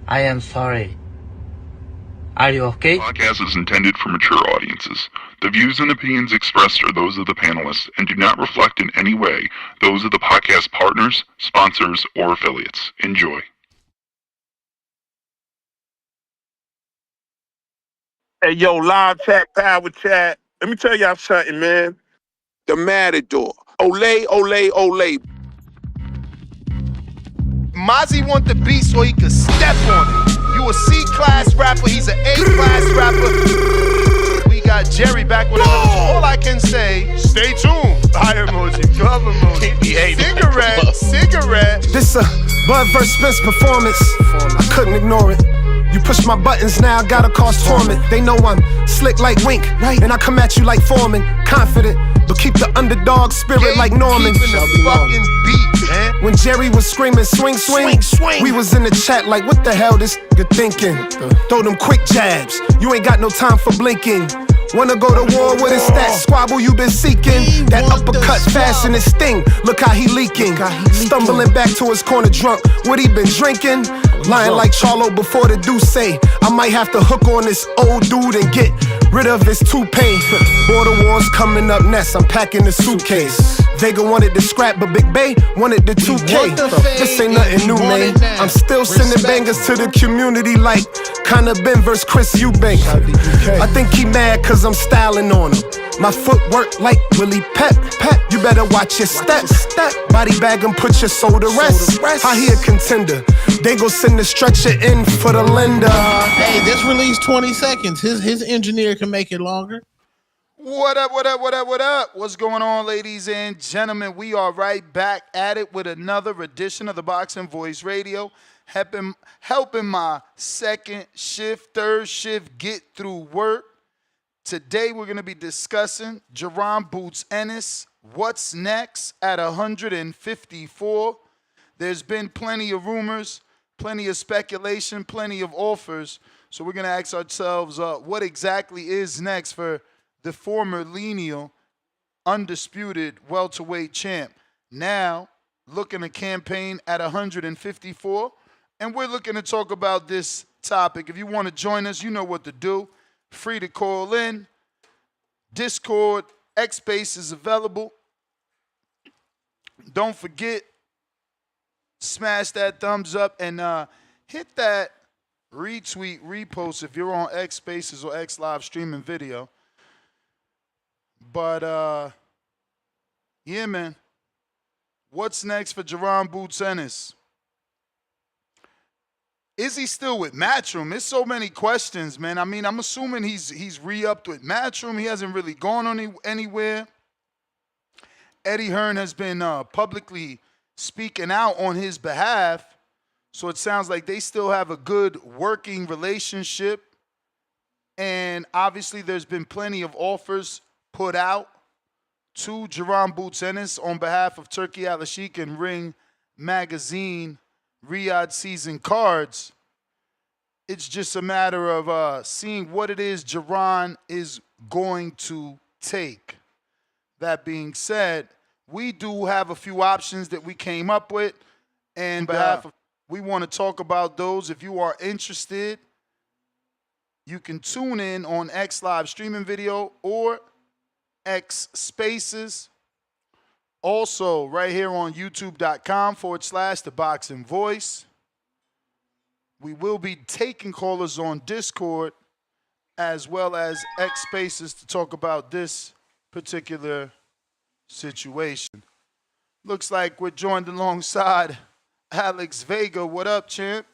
I am sorry. Are you okay? This podcast is intended for mature audiences. The views and opinions expressed are those of the panelists and do not reflect in any way those of the podcast partners, sponsors, or affiliates. Enjoy. Hey, yo, live chat, power chat. Let me tell y'all something, man. The Matador. Ole, ole, ole. Mozzie want the beat so he could step on it. You a C-class rapper, he's an A-class rapper. We got Jerry back with another. All I can say, stay tuned. Fire emoji, glove emoji. Cigarette. This a Bud vs. Spence performance. I couldn't ignore it. You push my buttons now, gotta cause torment. They know I'm slick like Wink, and I come at you like Foreman. Confident, but keep the underdog spirit like Norman. The fucking beat, man. When Jerry was screaming swing, swing, we was in the chat like what the hell this nigga thinking? Throw them quick jabs, you ain't got no time for blinking. Wanna go to war with his that squabble you been seeking? That uppercut fast in his sting, look how he leaking. Stumbling back to his corner drunk, what he been drinking? Lying like Charlo before the Deuce. I might have to hook on this old dude and get rid of his toupee. Border wars coming up next, I'm packing the suitcase. Vega wanted the scrap, but Big Bay wanted the 2K. This ain't nothing new, man. I'm still sending bangers to the community like Conor Ben vs. Chris Eubank. I think he mad cause I'm styling on him. My footwork like Willie Pep. You better watch your steps. Body bag and put your soul to rest. I hear contender. They gon' send the stretcher in for the lender. Hey, this release 20 seconds. His engineer can make it longer. What up? What's going on, ladies and gentlemen? We are right back at it with another edition of the Boxing Voice Radio. Helping my second shift, third shift get through work. Today we're going to be discussing Jaron Boots Ennis. What's next at 154? There's been plenty of rumors, plenty of speculation, plenty of offers. So we're going to ask ourselves what exactly is next for the former lineal, undisputed welterweight champ. Now looking to campaign at 154. And we're looking to talk about this topic. If you want to join us, you know what to do. Free to call in. Discord, X-Space is available. Don't forget, smash that thumbs up and hit that retweet, repost if you're on X Spaces or X Live streaming video. But, yeah, man. What's next for Jaron Boots Ennis? Is he still with Matchroom? There's so many questions, man. I mean, I'm assuming he's re-upped with Matchroom. He hasn't really gone anywhere. Eddie Hearn has been publicly speaking out on his behalf. So it sounds like they still have a good working relationship. And obviously there's been plenty of offers put out to Jaron Boots Ennis on behalf of Turki Al-Sheikh and Ring Magazine Riyadh season cards. It's just a matter of seeing what it is Jaron is going to take. That being said, we do have a few options that we came up with, and we want to talk about those. If you are interested, you can tune in on X Live streaming video or X Spaces. Also, right here on youtube.com/The Boxing Voice. We will be taking callers on Discord as well as X Spaces to talk about this particular situation. Looks like we're joined alongside Alex Vega. What up, champ?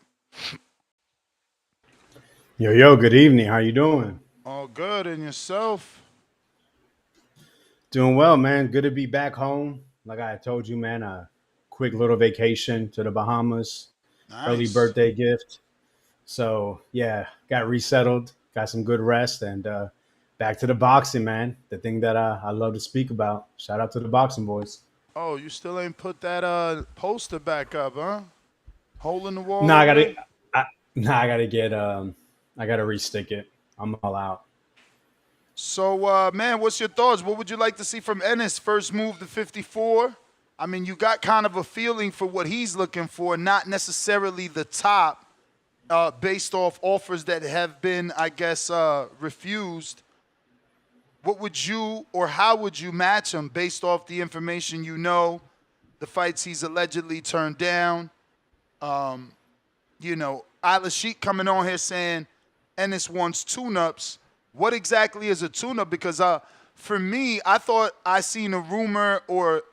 Yo, good evening. How you doing? All good. And yourself? Doing well, man. Good to be back home. Like I told you, man, a quick little vacation to the Bahamas. Nice. Early birthday gift. So, yeah, got resettled, got some good rest, and back to the boxing, man. The thing that I love to speak about. Shout out to the boxing boys. Oh, you still ain't put that poster back up, huh? Hole in the wall? No, I gotta restick it. I'm all out. So, man, what's your thoughts? What would you like to see from Ennis first move to 54? I mean, you got kind of a feeling for what he's looking for, not necessarily the top. based off offers that have been, I guess, refused, what would you or how would you match him based off the information you know, the fights he's allegedly turned down? Isla Sheik coming on here saying Ennis wants tune-ups. What exactly is a tune-up? Because for me, I thought I seen a rumor or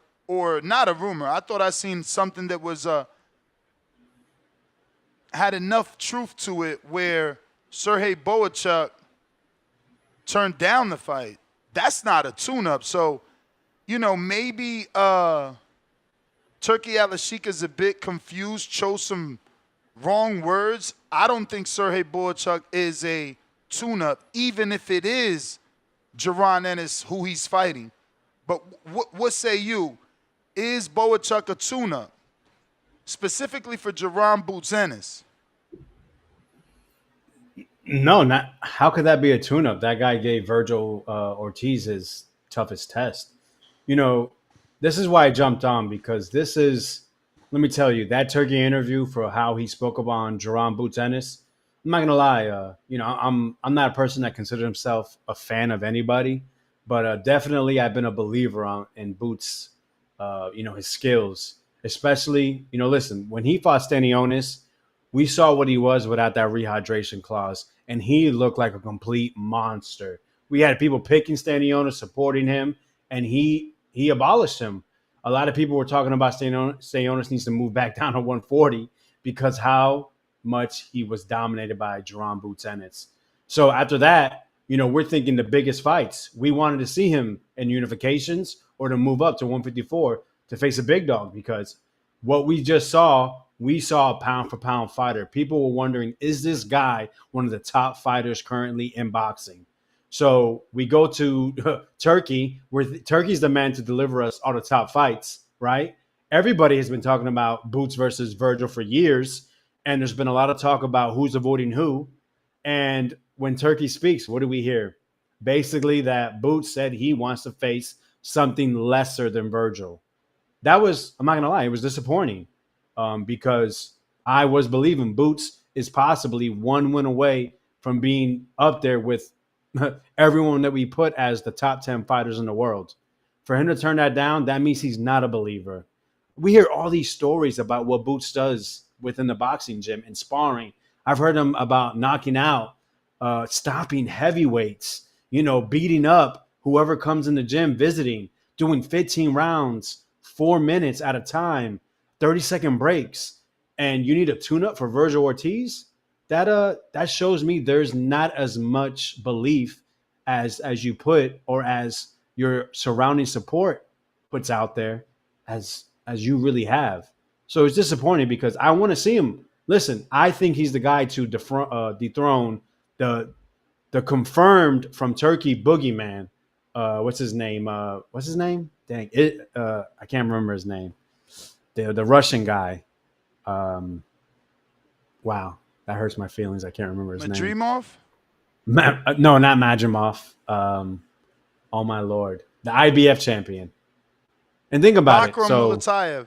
not a rumor. I thought I seen something that was had enough truth to it where Sergey Boachuk turned down the fight. That's not a tune-up. So, maybe Turkey Al-Ashik is a bit confused, chose some wrong words. I don't think Sergey Boachuk is a tune-up, even if it is Jaron Ennis who he's fighting. But what say you? Is Boachuk a tune-up? Specifically for Jaron Boots Ennis. No, not. How could that be a tune-up? That guy gave Virgil Ortiz his toughest test. This is why I jumped on, because this is, let me tell you, that Turkey interview for how he spoke about Jaron Boots Ennis. I'm not gonna lie. I'm not a person that considers himself a fan of anybody, but definitely I've been a believer in Boots. His skills, especially. Listen, when he fought Stanionis, we saw what he was without that rehydration clause, and he looked like a complete monster. We had people picking Stanionis, supporting him, and he abolished him. A lot of people were talking about Stanionis needs to move back down to 140 because how much he was dominated by Jaron Boots Ennis. So after that, we're thinking the biggest fights. We wanted to see him in unifications or to move up to 154 to face a big dog, because what we just saw, we saw a pound-for-pound fighter. People were wondering, is this guy one of the top fighters currently in boxing? So we go to Turkey, where Turkey's the man to deliver us all the top fights, right? Everybody has been talking about Boots versus Virgil for years, and there's been a lot of talk about who's avoiding who. And when Turkey speaks, what do we hear? Basically that Boots said he wants to face something lesser than Virgil. That was, I'm not going to lie, it was disappointing. Because I was believing Boots is possibly one win away from being up there with everyone that we put as the top 10 fighters in the world. For him to turn that down, that means he's not a believer. We hear all these stories about what Boots does within the boxing gym and sparring. I've heard him about knocking out, stopping heavyweights, beating up whoever comes in the gym visiting, doing 15 rounds, 4 minutes at a time, 30-second breaks, and you need a tune-up for Virgil Ortiz. That shows me there's not as much belief as you put, or as your surrounding support puts out there, as you really have. So it's disappointing because I want to see him. Listen, I think he's the guy to dethrone the confirmed from Turkey boogeyman. What's his name? Dang it! I can't remember his name. The Russian guy. Wow, that hurts my feelings. I can't remember his name. Madrimov? No, not Madrimov. Oh my lord, the IBF champion. And think about Bakram it. So Mulatayev.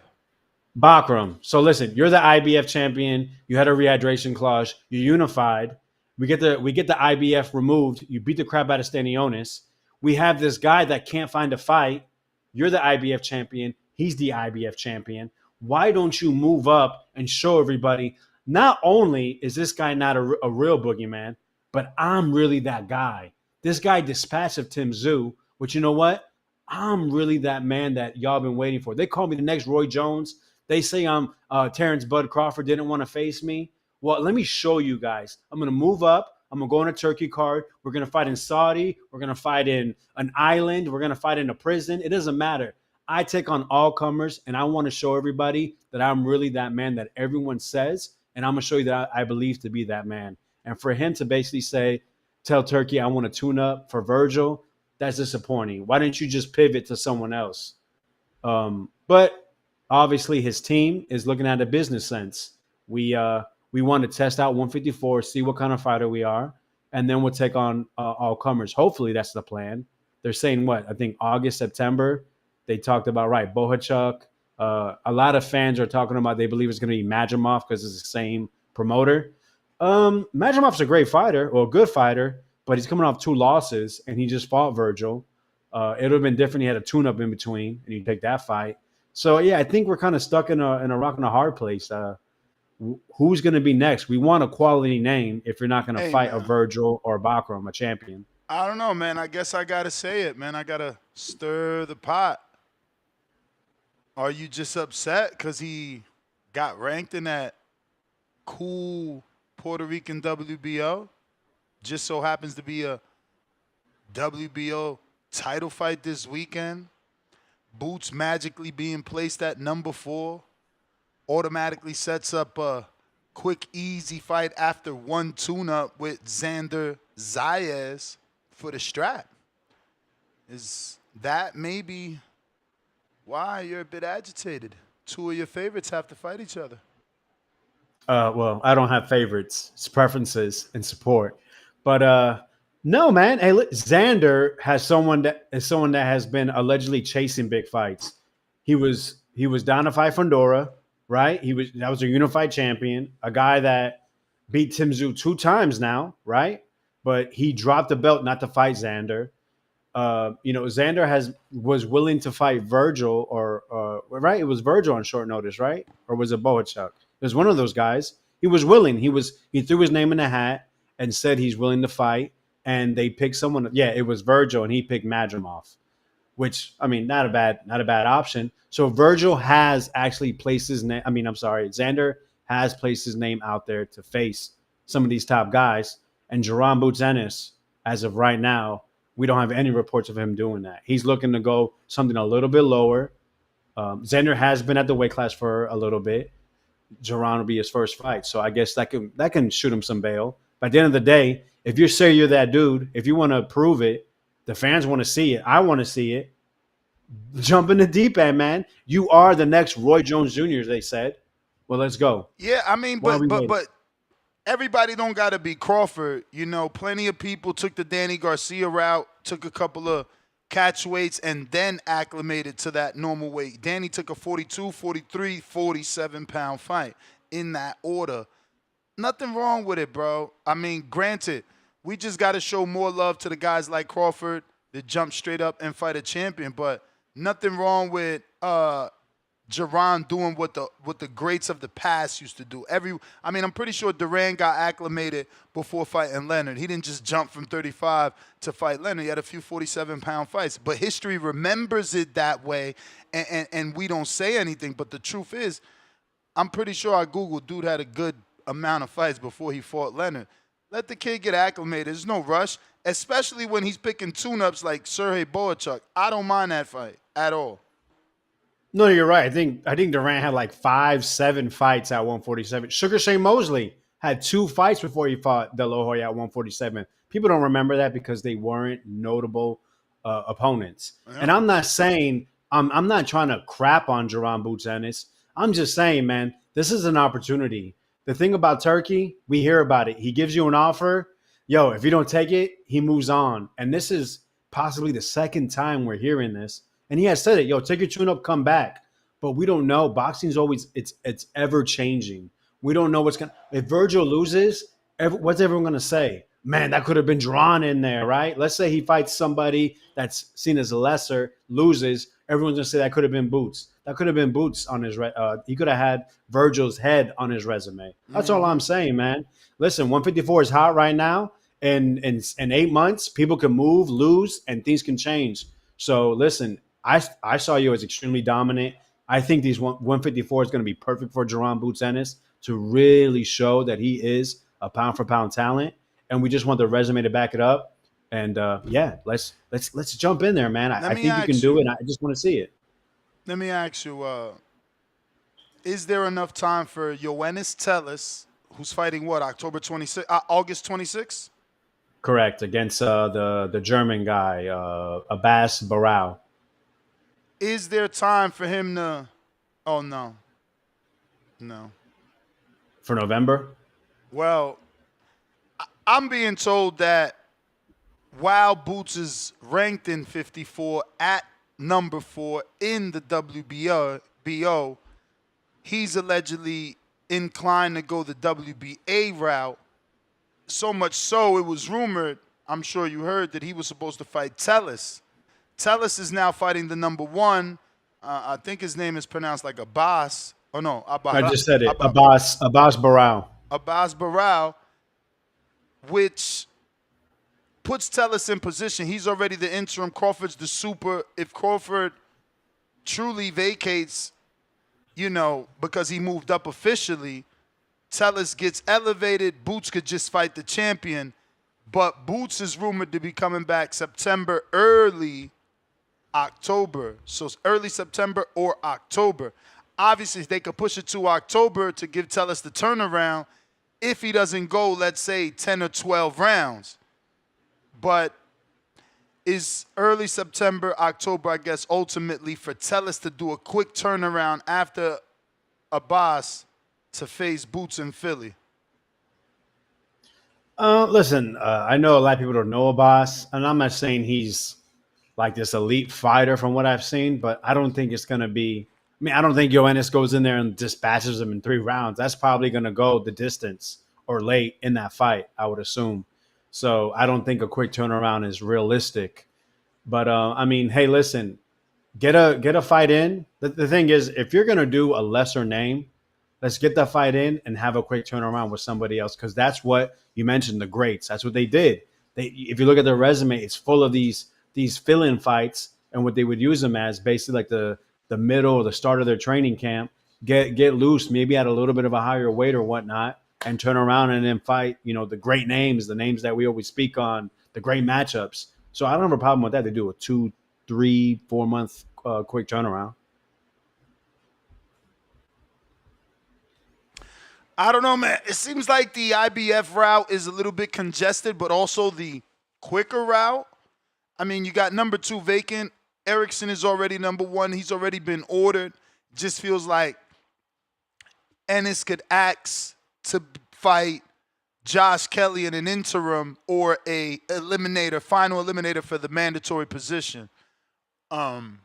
Bakram. So listen, you're the IBF champion. You had a rehydration clause. You unified. We get the IBF removed. You beat the crap out of Stanionis. We have this guy that can't find a fight. You're the IBF champion. He's the IBF champion. Why don't you move up and show everybody, not only is this guy not a real boogeyman, but I'm really that guy. This guy dispatched of Tim Tszyu, which, you know what? I'm really that man that y'all been waiting for. They call me the next Roy Jones. They say I'm Terrence Bud Crawford didn't want to face me. Well, let me show you guys. I'm going to move up. I'm going to go on a Turkey card. We're going to fight in Saudi. We're going to fight in an island. We're going to fight in a prison. It doesn't matter. I take on all comers, and I want to show everybody that I'm really that man that everyone says, and I'm going to show you that I believe to be that man. And for him to basically tell Turkey, I want to tune up for Virgil, that's disappointing. Why didn't you just pivot to someone else? But obviously his team is looking at a business sense. We want to test out 154, see what kind of fighter we are, and then we'll take on all comers. Hopefully that's the plan. They're saying what? I think August, September. They talked about, right, Bohachuk. A lot of fans are talking about they believe it's going to be Majimov because it's the same promoter. Majimov's a great fighter or a good fighter, but he's coming off 2 losses and he just fought Virgil. It would have been different. He had a tune-up in between, and you take that fight. So yeah, I think we're kind of stuck in a rock and a hard place. Who's going to be next? We want a quality name if you're not going to fight a Virgil or a Bakram, a champion. I don't know, man. I guess I got to say it, man. I got to stir the pot. Are you just upset because he got ranked in that cool Puerto Rican WBO? Just so happens to be a WBO title fight this weekend. Boots magically being placed at number 4 automatically sets up a quick, easy fight after one tune-up with Xander Zayas for the strap. Is that maybe why you're a bit agitated? 2 of your favorites have to fight each other. Well, I don't have favorites. It's preferences and support. But no, man. Hey, look, Xander has someone that has been allegedly chasing big fights. He was down to fight Fondora, right? That was a unified champion, a guy that beat Tim Tszyu 2 times now, right? But he dropped the belt not to fight Xander. Xander was willing to fight Virgil right? It was Virgil on short notice, right? Or was it Bohachuk? It was one of those guys. He was willing. He threw his name in the hat and said he's willing to fight. And they picked someone. Yeah, it was Virgil, and he picked Madrimov, which, I mean, not a bad option. So Virgil has actually placed his name. Xander has placed his name out there to face some of these top guys. And Jaron Boots Ennis, as of right now, we don't have any reports of him doing that. He's looking to go something a little bit lower. Xander has been at the weight class for a little bit. Jaron will be his first fight, so I guess that can shoot him some bail. But at the end of the day, if you say you're that dude, if you want to prove it, the fans want to see it. I want to see it. Jump in the deep end, man. You are the next Roy Jones Jr., as they said. Well, let's go. Yeah, I mean, but everybody don't got to be Crawford. You know, plenty of people took the Danny Garcia route, took a couple of catch weights, and then acclimated to that normal weight. Danny took a 42, 43, 47-pound fight in that order. Nothing wrong with it, bro. I mean, granted, we just got to show more love to the guys like Crawford that jump straight up and fight a champion, but nothing wrong with Jaron doing what the greats of the past used to do. I'm pretty sure Duran got acclimated before fighting Leonard. He didn't just jump from 35 to fight Leonard. He had a few 47-pound fights. But history remembers it that way, and we don't say anything. But the truth is, I'm pretty sure I Googled dude had a good amount of fights before he fought Leonard. Let the kid get acclimated. There's no rush, especially when he's picking tune-ups like Sergey Bohachuk. I don't mind that fight at all. No, you're right. I think Durant had like 5-7 fights at 147. Sugar Shane Mosley had 2 fights before he fought De La Hoya at 147. People don't remember that because they weren't notable opponents. Yeah. And I'm not saying I'm not trying to crap on Jaron Boots Ennis. I'm just saying, man, this is an opportunity. The thing about Turkey, we hear about it. He gives you an offer. Yo, if you don't take it, he moves on. And this is possibly the second time we're hearing this. And he has said it. Yo, take your tune up, come back. But we don't know. Boxing's always it's ever changing. We don't know what's gonna. If Virgil loses, what's everyone gonna say? Man, that could have been drawn in there, right? Let's say he fights somebody that's seen as a lesser, loses. Everyone's gonna say that could have been Boots. That could have been Boots on his. He could have had Virgil's head on his resume. That's all I'm saying, man. Listen, 154 is hot right now, and in 8 months, people can move, lose, and things can change. So listen, I saw you as extremely dominant. I think these 154 is going to be perfect for Jaron Boots Ennis to really show that he is a pound-for-pound talent, and we just want the resume to back it up. And let's jump in there, man. I think you can do it. I just want to see it. Let me ask you: is there enough time for Yoenis Tellus, who's fighting August 26th? Correct, against the German guy, Abbas Barao. Is there time for him to? Oh no. For November? Well, I'm being told that while Boots is ranked in 54 at number 4 in the WBO, he's allegedly inclined to go the WBA route So much so, it was rumored, I'm sure you heard, that he was supposed to fight Tellis. Tellis is now fighting the number one. I think his name is pronounced like Abbas. Oh, no, I just said it. Abbas Barao. Abbas Barao, which puts Tellis in position. He's already the interim. Crawford's the super. If Crawford truly vacates, because he moved up officially, Tellis gets elevated. Boots could just fight the champion. But Boots is rumored to be coming back September, early October. So it's early September or October. Obviously, they could push it to October to give Tellis the turnaround if he doesn't go, let's say, 10 or 12 rounds. But is early September, October, I guess, ultimately for Tellis to do a quick turnaround after Abbas to face Boots in Philly? Listen, I know a lot of people don't know Abbas, and I'm not saying he's like this elite fighter from what I've seen, but I don't think it's going to be – I don't think Ennis goes in there and dispatches him in 3 rounds. That's probably going to go the distance or late in that fight, I would assume. So I don't think a quick turnaround is realistic. But, hey, listen, get a fight in. The thing is, if you're going to do a lesser name, let's get that fight in and have a quick turnaround with somebody else, because that's what you mentioned, the greats. That's what they did. If you look at their resume, it's full of these fill-in fights, and what they would use them as basically like the middle or the start of their training camp, get loose, maybe at a little bit of a higher weight or whatnot, and turn around and then fight, the great names, the names that we always speak on, the great matchups. So I don't have a problem with that. They do a 2, 3, 4 month quick turnaround. I don't know, man. It seems like the IBF route is a little bit congested, but also the quicker route. You got number 2 vacant. Erickson is already number 1. He's already been ordered. Just feels like Ennis could ask to fight Josh Kelly in an interim or a final eliminator for the mandatory position. And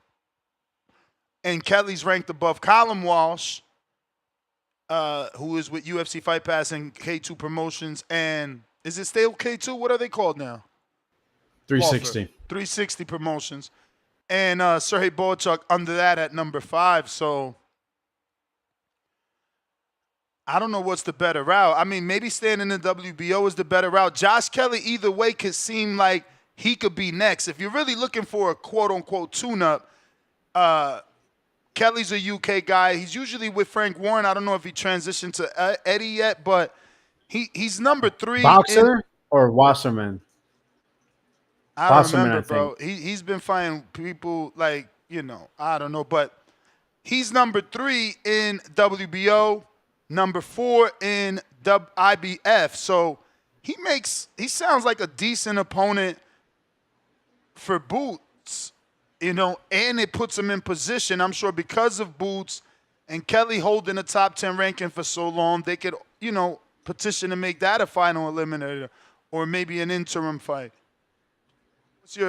Kelly's ranked above Colin Walsh, who is with UFC Fight Pass and K2 Promotions. And is it still K2? What are they called now? 360. 360 Promotions. And Sergey Boychuk under that at number 5. So I don't know what's the better route. Maybe staying in the WBO is the better route. Josh Kelly, either way, could seem like he could be next. If you're really looking for a quote-unquote tune-up, Kelly's a UK guy. He's usually with Frank Warren. I don't know if he transitioned to Eddie yet, but he's number 3. Boxer or Wasserman? I don't remember, bro. He's been fighting people like, I don't know. But he's number 3 in WBO, number 4 in IBF. So he sounds like a decent opponent for Boots, and it puts him in position. I'm sure because of Boots and Kelly holding a top 10 ranking for so long, they could, petition to make that a final eliminator or maybe an interim fight.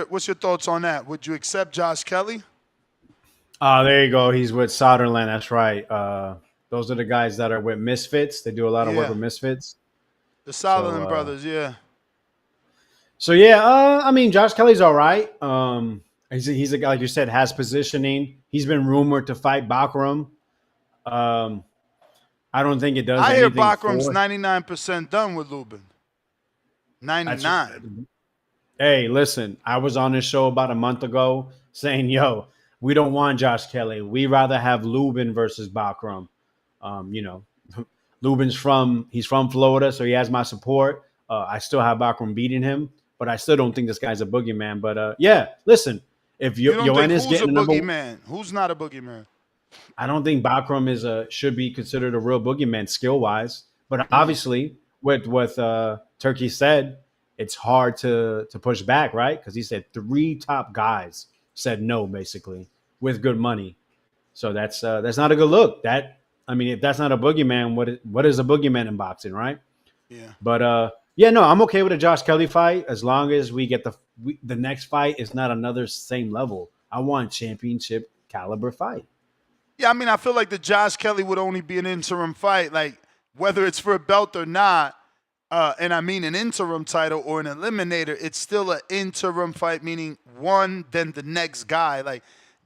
What's your thoughts on that? Would you accept Josh Kelly? There you go. He's with Soderland. That's right. Those are the guys that are with Misfits. They do a lot of work with Misfits. The Soderland brothers, yeah. So, yeah, Josh Kelly's all right. He's a guy, like you said, has positioning. He's been rumored to fight Bakram. I don't think it does anything. I hear Bakram's 99% done with Lubin. 99. Hey, listen, I was on this show about a month ago saying, we don't want Josh Kelly. We rather have Lubin versus Bakram. Lubin's from Florida, so he has my support. I still have Bakram beating him, but I still don't think this guy's a boogeyman. But listen, if Ennis getting a boogeyman, who's not a boogeyman? I don't think Bakram should be considered a real boogeyman skill wise. But obviously, with what Turkey said, it's hard to push back, right? Because he said 3 top guys said no, basically, with good money. So that's not a good look. If that's not a boogeyman, what is a boogeyman in boxing, right? Yeah. But I'm okay with a Josh Kelly fight as long as we get the next fight is not another same level. I want championship caliber fight. Yeah, I feel like the Josh Kelly would only be an interim fight, like whether it's for a belt or not. and I mean an interim title or an eliminator, it's still an interim fight, meaning one, then the next guy. Like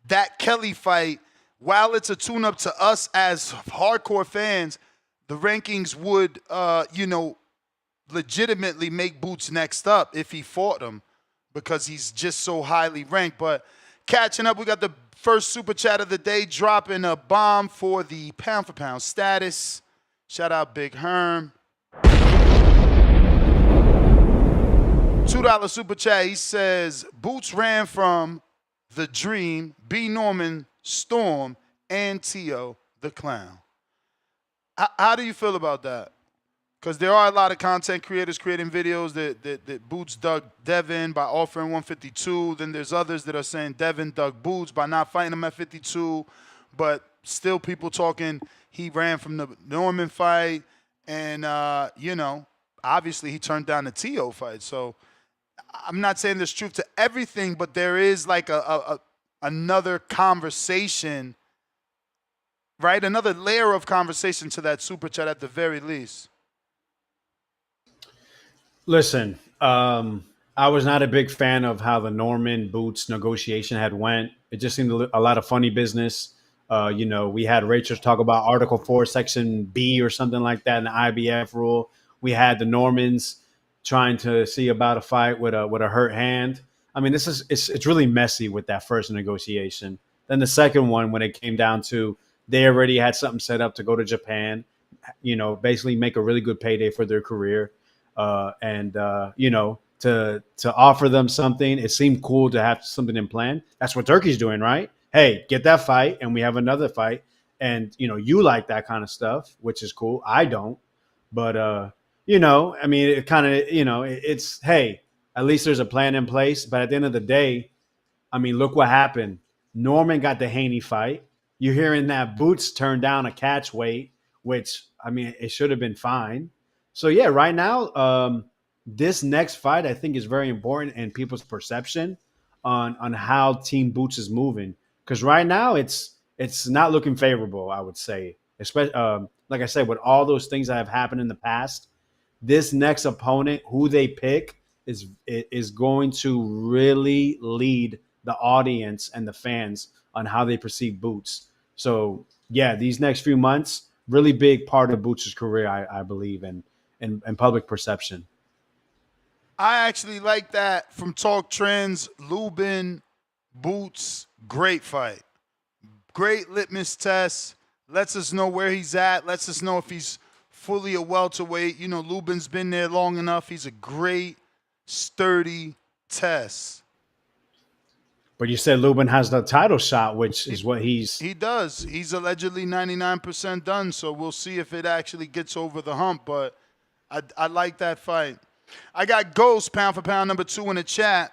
that Kelly fight, while it's a tune-up to us as hardcore fans, the rankings would, legitimately make Boots next up if he fought him because he's just so highly ranked. But catching up, we got the first super chat of the day, dropping a bomb for the pound for pound status. Shout out Big Herm. $2 super chat. He says, Boots ran from The Dream, B. Norman, Storm, and Tio, the Clown. How do you feel about that? Because there are a lot of content creators creating videos that Boots dug Devin by offering 152. Then there's others that are saying Devin dug Boots by not fighting him at 52. But still people talking he ran from the Norman fight. And, obviously he turned down the Tio fight. So I'm not saying there's truth to everything, but there is like another conversation, right? Another layer of conversation to that super chat at the very least. Listen, I was not a big fan of how the Norman Boots negotiation had went. It just seemed a lot of funny business. We had Rachel talk about Article 4, Section B or something like that in the IBF rule. We had the Normans trying to see about a fight with a hurt hand. I mean, it's really messy with that first negotiation. Then the second one, when it came down to they already had something set up to go to Japan, basically make a really good payday for their career. To offer them something, it seemed cool to have something in plan. That's what Turkey's doing, right? Hey, get that fight, and we have another fight. And, you like that kind of stuff, which is cool. I don't. But, it kind of, it's, hey, at least there's a plan in place. But at the end of the day, I mean, look what happened. Norman got the Haney fight. You're hearing that Boots turned down a catch weight, which, I mean, it should have been fine. So, yeah, right now, this next fight, I think, is very important in people's perception on how Team Boots is moving. Because right now, it's not looking favorable, I would say. Especially, like I said, with all those things that have happened in the past, this next opponent, who they pick, is going to really lead the audience and the fans on how they perceive Boots. So, yeah, these next few months, really big part of Boots' career, I believe, and public perception. I actually like that from Talk Trends. Lubin, Boots, great fight. Great litmus test. Lets us know where he's at. Lets us know if he's fully a welterweight. Lubin's been there long enough. He's a great, sturdy test. But you said Lubin has the title shot, which is what He does. He's allegedly 99% done, so we'll see if it actually gets over the hump. But I like that fight. I got Ghost, pound for pound, number 2 in the chat.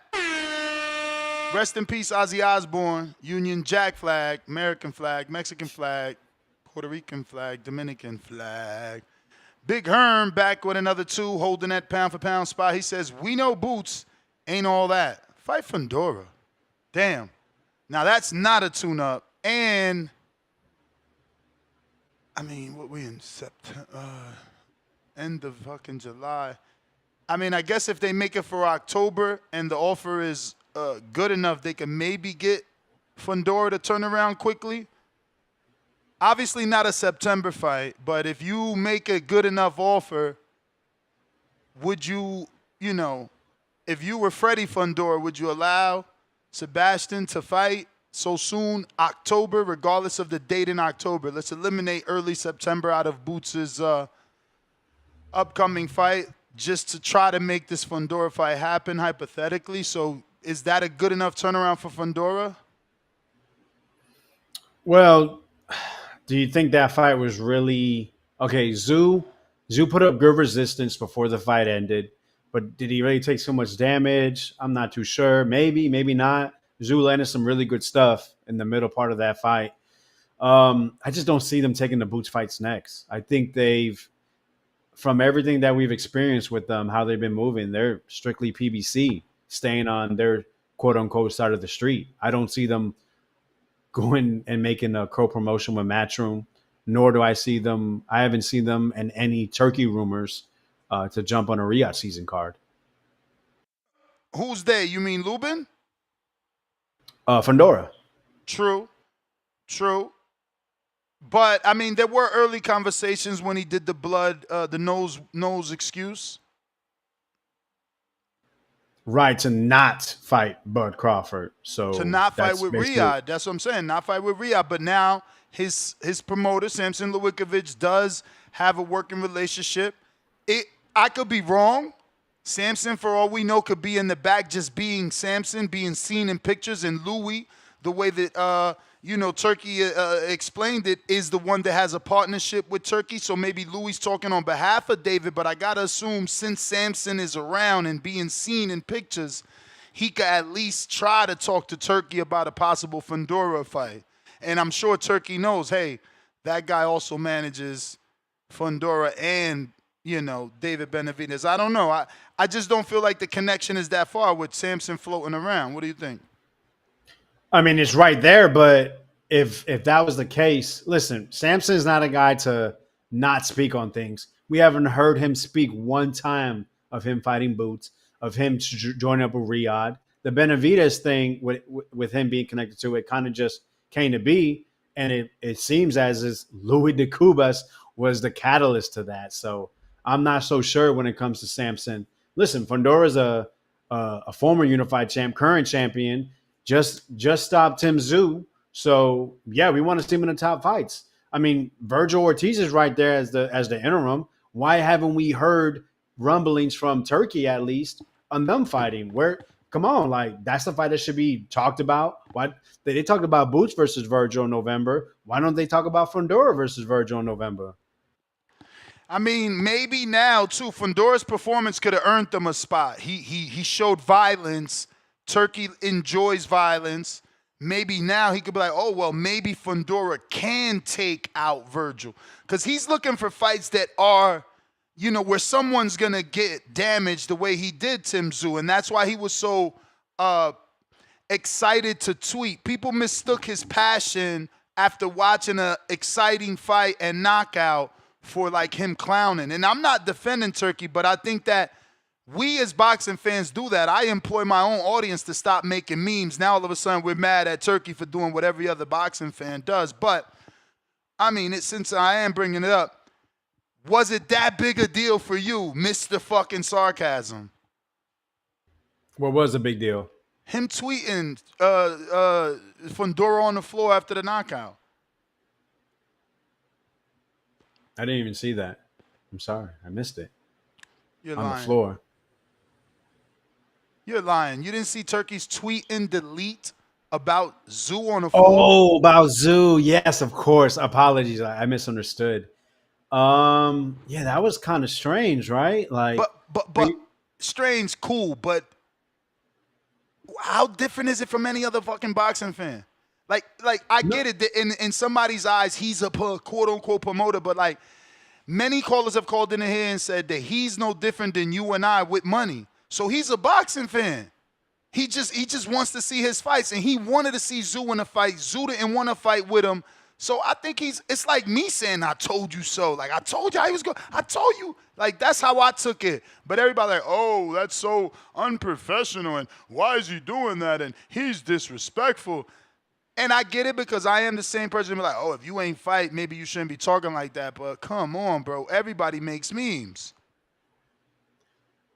Rest in peace, Ozzy Osbourne. Union Jack flag, American flag, Mexican flag, Puerto Rican flag, Dominican flag. Big Herm back with another 2, holding that pound for pound spot. He says, we know Boots ain't all that. Fight Fondora. Damn. Now that's not a tune-up. And, I mean, what we in September? End of fucking July. I mean, I guess if they make it for October and the offer is good enough, they can maybe get Fondora to turn around quickly. Obviously not a September fight, but if you make a good enough offer, would you, if you were Freddie Fondora, would you allow Sebastian to fight so soon, October, regardless of the date in October? Let's eliminate early September out of Boots' upcoming fight just to try to make this Fondora fight happen, hypothetically. So is that a good enough turnaround for Fondora? Well, do you think that fight was really okay? Zoo put up good resistance before the fight ended, but did he really take so much damage? I'm not too sure. Maybe not. Zoo landed some really good stuff in the middle part of that fight. I just don't see them taking the Boots fights next. I think from everything that we've experienced with them, how they've been moving, they're strictly PBC, staying on their quote-unquote side of the street. I don't see them going and making a co-promotion with Matchroom, nor do I haven't seen them in any Turkey rumors to jump on a Riyadh season card. Who's they? You mean Lubin? Fondora. True. But I mean, there were early conversations when he did the nose excuse. Right, to not fight Bud Crawford. So To not fight that's with basically- Riyadh. That's what I'm saying. Not fight with Riyadh. But now his promoter, Samson Lewickovic, does have a working relationship. I could be wrong. Samson, for all we know, could be in the back just being Samson, being seen in pictures. And Louis, the way that Turkey explained it, is the one that has a partnership with Turkey. So maybe Louis talking on behalf of David, but I got to assume since Samson is around and being seen in pictures, he could at least try to talk to Turkey about a possible Fondora fight. And I'm sure Turkey knows, hey, that guy also manages Fondora and, David Benavidez. I don't know. I just don't feel like the connection is that far with Samson floating around. What do you think? I mean, it's right there, but if that was the case, listen, Samson is not a guy to not speak on things. We haven't heard him speak one time of him fighting Boots, of him joining up with Riyadh. The Benavidez thing with him being connected to it kind of just came to be, and it seems as if Louis de Cubas was the catalyst to that. So I'm not so sure when it comes to Samson. Listen, Fondora's a former unified champ, current champion. Just stopped Tim Tszyu. So yeah, we want to see him in the top fights. I mean, Virgil Ortiz is right there as the interim. Why haven't we heard rumblings from Turkey at least on them fighting? Come on, like that's the fight that should be talked about. Why they talked about Boots versus Virgil in November? Why don't they talk about Fondora versus Virgil in November? I mean, maybe now too. Fondora's performance could have earned them a spot. He showed violence. Turkey enjoys violence. Maybe now he could be like, oh, well, maybe Fondora can take out Virgil. Because he's looking for fights that are, where someone's going to get damaged the way he did Tim Tszyu. And that's why he was so excited to tweet. People mistook his passion after watching an exciting fight and knockout for like him clowning. And I'm not defending Turkey, but I think that we as boxing fans do that. I employ my own audience to stop making memes. Now all of a sudden we're mad at Turkey for doing what every other boxing fan does. But, I mean, since I am bringing it up, was it that big a deal for you, Mr. fucking Sarcasm? What was the big deal? Him tweeting Fondora on the floor after the knockout. I didn't even see that. I'm sorry. I missed it. You're on lying. The floor. You're lying. You didn't see Turkey's tweet and delete about Tszyu on the floor? Oh, about Tszyu. Yes, of course. Apologies. I misunderstood. Yeah, that was kind of strange, right? Like, but strange, cool, but how different is it from any other fucking boxing fan? Like I get it that in somebody's eyes he's a quote unquote promoter, but like many callers have called in here and said that he's no different than you and I with money. So he's a boxing fan. He just wants to see his fights, and he wanted to see Tszyu in a fight. Tszyu didn't want to fight with him. So I think it's like me saying, I told you so. Like, I told you I was going. I told you. Like, that's how I took it. But everybody like, oh, that's so unprofessional, and why is he doing that? And he's disrespectful. And I get it because I am the same person. Be like, oh, if you ain't fight, maybe you shouldn't be talking like that. But come on, bro. Everybody makes memes.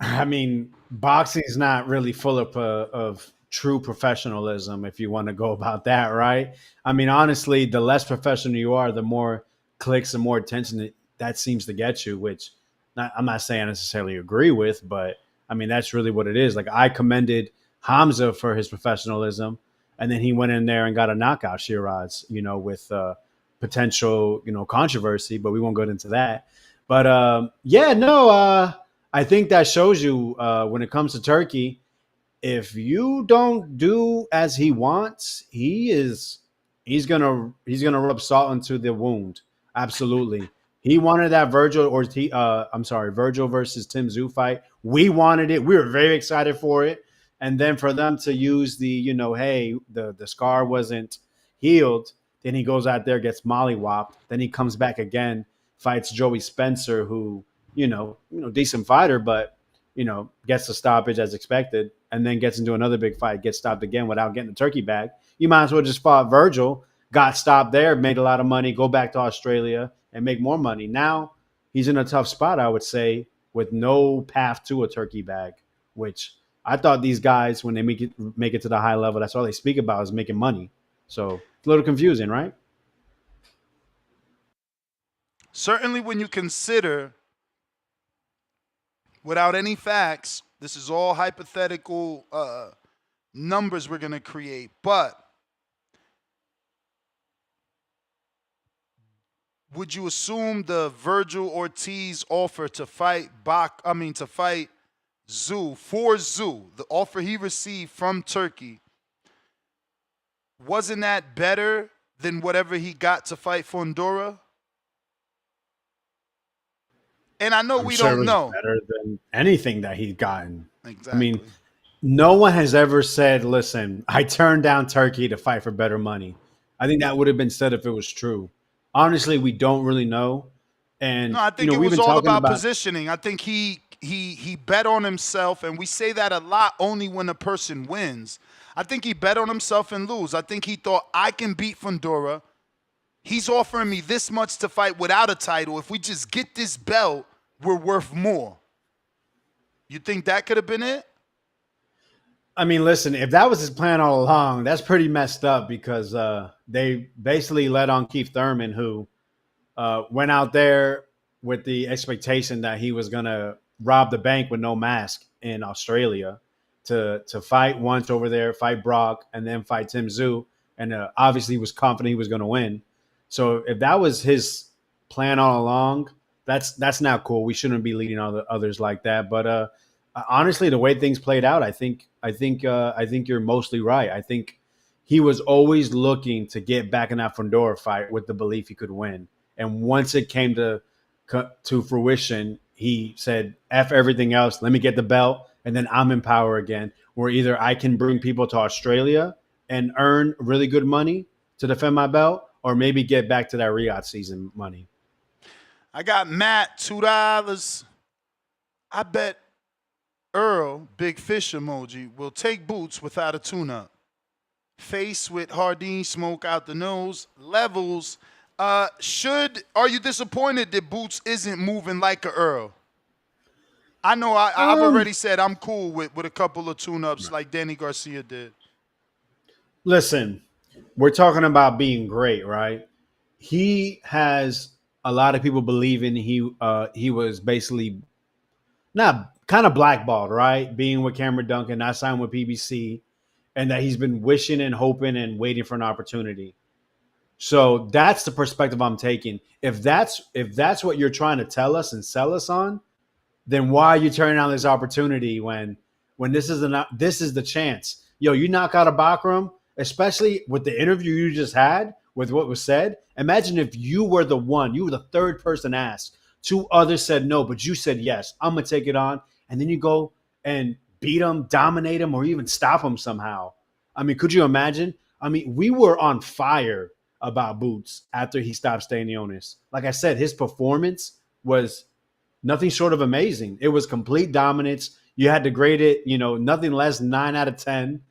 I mean, boxing is not really full of true professionalism, if you want to go about that, right? I mean, honestly, the less professional you are, the more clicks and more attention that seems to get you, which I'm not saying I necessarily agree with, but I mean, that's really what it is. Like, I commended Hamza for his professionalism, and then he went in there and got a knockout Shiraz, with potential, controversy, but we won't go into that. But I think that shows you when it comes to Turkey, if you don't do as he wants, he's gonna rub salt into the wound. Absolutely. He wanted that Virgil versus Tim Tszyu fight. We wanted it. We were very excited for it. And then for them to use the, hey, the scar wasn't healed. Then he goes out there, gets mollywopped. Then he comes back again, fights Joey Spencer, who decent fighter, but gets the stoppage as expected, and then gets into another big fight, gets stopped again without getting the turkey bag. You might as well just fought Virgil, got stopped there, made a lot of money, go back to Australia and make more money. Now he's in a tough spot, I would say, with no path to a turkey bag, which I thought these guys, when they make it to the high level, that's all they speak about is making money. So it's a little confusing, right? Certainly when you consider, without any facts, this is all hypothetical numbers we're going to create, but would you assume the Virgil Ortiz offer to fight Zoo, the offer he received from Turkey, wasn't that better than whatever he got to fight Fondora? And I know we don't know. Better than anything that he's gotten. Exactly. I mean, no one has ever said, listen, I turned down Turkey to fight for better money. I think that would have been said if it was true. Honestly, we don't really know. And no, I think it was all about positioning. I think he bet on himself, and we say that a lot only when a person wins. I think he bet on himself and lose. I think he thought, I can beat Fondora. He's offering me this much to fight without a title. If we just get this belt, we're worth more. You think that could have been it? I mean, listen, if that was his plan all along, that's pretty messed up because they basically let on Keith Thurman, who went out there with the expectation that he was going to rob the bank with no mask in Australia to fight once over there, fight Brock, and then fight Tim Tszyu, and obviously was confident he was going to win. So if that was his plan all along, that's not cool. We shouldn't be leading others like that. But honestly, the way things played out, I think you're mostly right. I think he was always looking to get back in that Fondora fight with the belief he could win. And once it came to fruition, he said, F everything else. Let me get the belt, and then I'm in power again, where either I can bring people to Australia and earn really good money to defend my belt, or maybe get back to that Riyadh season money. I got Matt, $2. I bet Earl, big fish emoji, will take Boots without a tune-up. Face with Hardin, smoke out the nose. Levels. Are you disappointed that Boots isn't moving like a Earl? I know I've already said I'm cool with a couple of tune-ups like Danny Garcia did. Listen, we're talking about being great, right? He has a lot of people believing he was basically not kind of blackballed, right? Being with Cameron Duncan, not signed with PBC, and that he's been wishing and hoping and waiting for an opportunity. So that's the perspective I'm taking. If that's what you're trying to tell us and sell us on, then why are you turning down this opportunity when this is the chance? Yo, you knock out a Bakram, especially with the interview you just had with what was said. Imagine if you were the third person asked. 2 others said no, but you said yes. I'm gonna take it on, and then you go and beat him, dominate him, or even stop him somehow. I mean, could you imagine? I mean, we were on fire about Boots after he stopped Stanionis. Like I said, his performance was nothing short of amazing. It was complete dominance. You had to grade it, nothing less than 9 out of 10.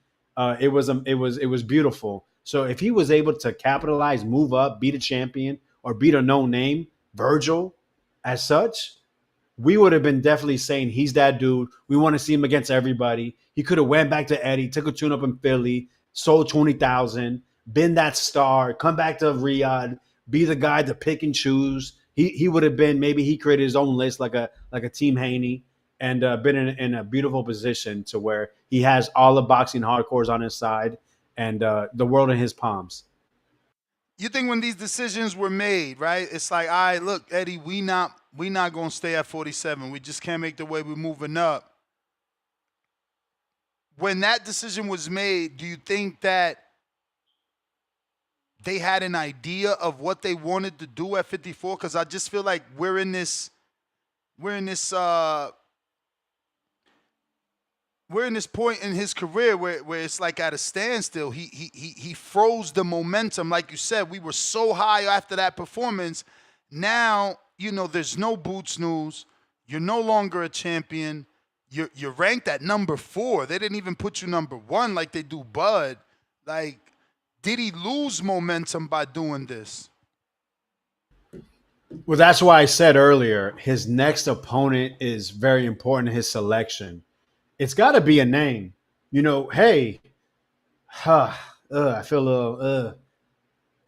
It was beautiful. So if he was able to capitalize, move up, beat a champion, or beat a known name, Virgil, as such, we would have been definitely saying he's that dude. We want to see him against everybody. He could have went back to Eddie, took a tune-up in Philly, sold 20,000, been that star, come back to Riyadh, be the guy to pick and choose. He would have been, maybe he created his own list like a Team Haney, and been in a beautiful position to where he has all the boxing hardcores on his side and the world in his palms. You think when these decisions were made, right? It's like, all right, look, Eddie, we not gonna stay at 47. We just can't make the way we're moving up. When that decision was made, do you think that they had an idea of what they wanted to do at 54? Because I just feel like we're in this point in his career where it's like at a standstill. He froze the momentum. Like you said, we were so high after that performance. Now, there's no Boots news. You're no longer a champion. You're ranked at number 4. They didn't even put you number 1 like they do Bud. Like, did he lose momentum by doing this? Well, that's why I said earlier, his next opponent is very important in his selection. It's got to be a name. Hey, I feel a little,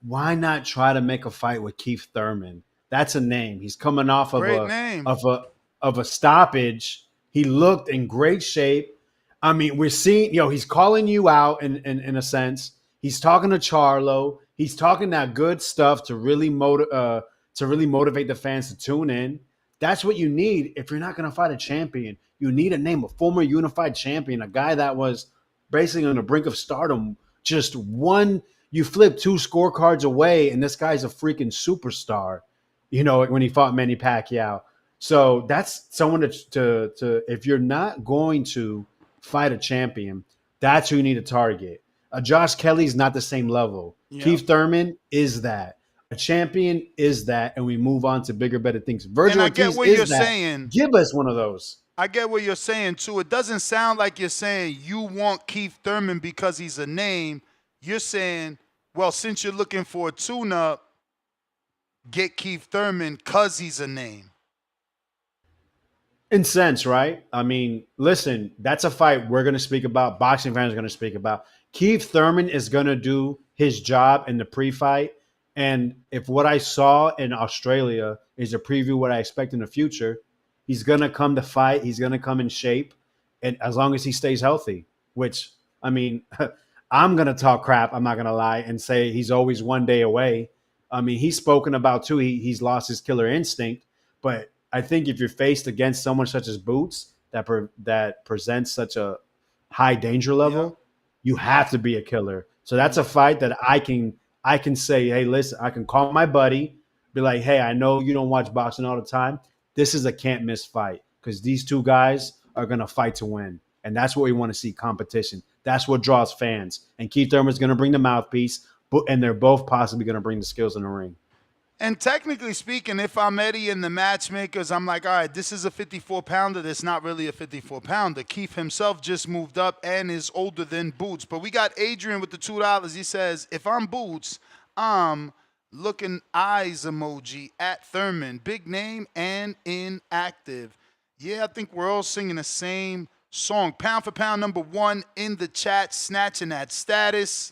why not try to make a fight with Keith Thurman? That's a name. He's coming off of Great name. of a stoppage. He looked in great shape. I mean, we're seeing, he's calling you out in a sense. He's talking to Charlo. He's talking that good stuff to really motivate the fans to tune in. That's what you need if you're not going to fight a champion. You need a name, a former unified champion, a guy that was basically on the brink of stardom. Just one, you flip 2 scorecards away, and this guy's a freaking superstar. When he fought Manny Pacquiao. So that's someone to if you're not going to fight a champion, that's who you need to target. Josh Kelly's not the same level. Yeah. Keith Thurman is that. A champion is that, and we move on to bigger, better things. Virgil Ortiz is that. Saying. Give us one of those. I get what you're saying, too. It doesn't sound like you're saying you want Keith Thurman because he's a name. You're saying, well, since you're looking for a tune-up, get Keith Thurman because he's a name. In sense, right? I mean, listen, that's a fight we're going to speak about. Boxing fans are going to speak about. Keith Thurman is going to do his job in the pre-fight. And if what I saw in Australia is a preview of what I expect in the future, he's going to come to fight. He's going to come in shape. And as long as he stays healthy, which, I mean, I'm going to talk crap, I'm not going to lie, and say he's always one day away. I mean, he's spoken about, too, he's lost his killer instinct. But I think if you're faced against someone such as Boots that presents such a high danger level, you have to be a killer. So that's a fight that I can say, hey, listen, I can call my buddy, be like, hey, I know you don't watch boxing all the time. This is a can't-miss fight because these 2 guys are going to fight to win. And that's what we want to see, competition. That's what draws fans. And Keith Thurman's going to bring the mouthpiece, and they're both possibly going to bring the skills in the ring. And technically speaking, if I'm Eddie and the matchmakers, I'm like, all right, this is a 54-pounder. That's not really a 54-pounder. Keith himself just moved up and is older than Boots. But we got Adrian with the $2. He says, if I'm Boots, I'm looking eyes emoji at Thurman. Big name and inactive. Yeah, I think we're all singing the same song. Pound for pound number 1 in the chat, snatching that status.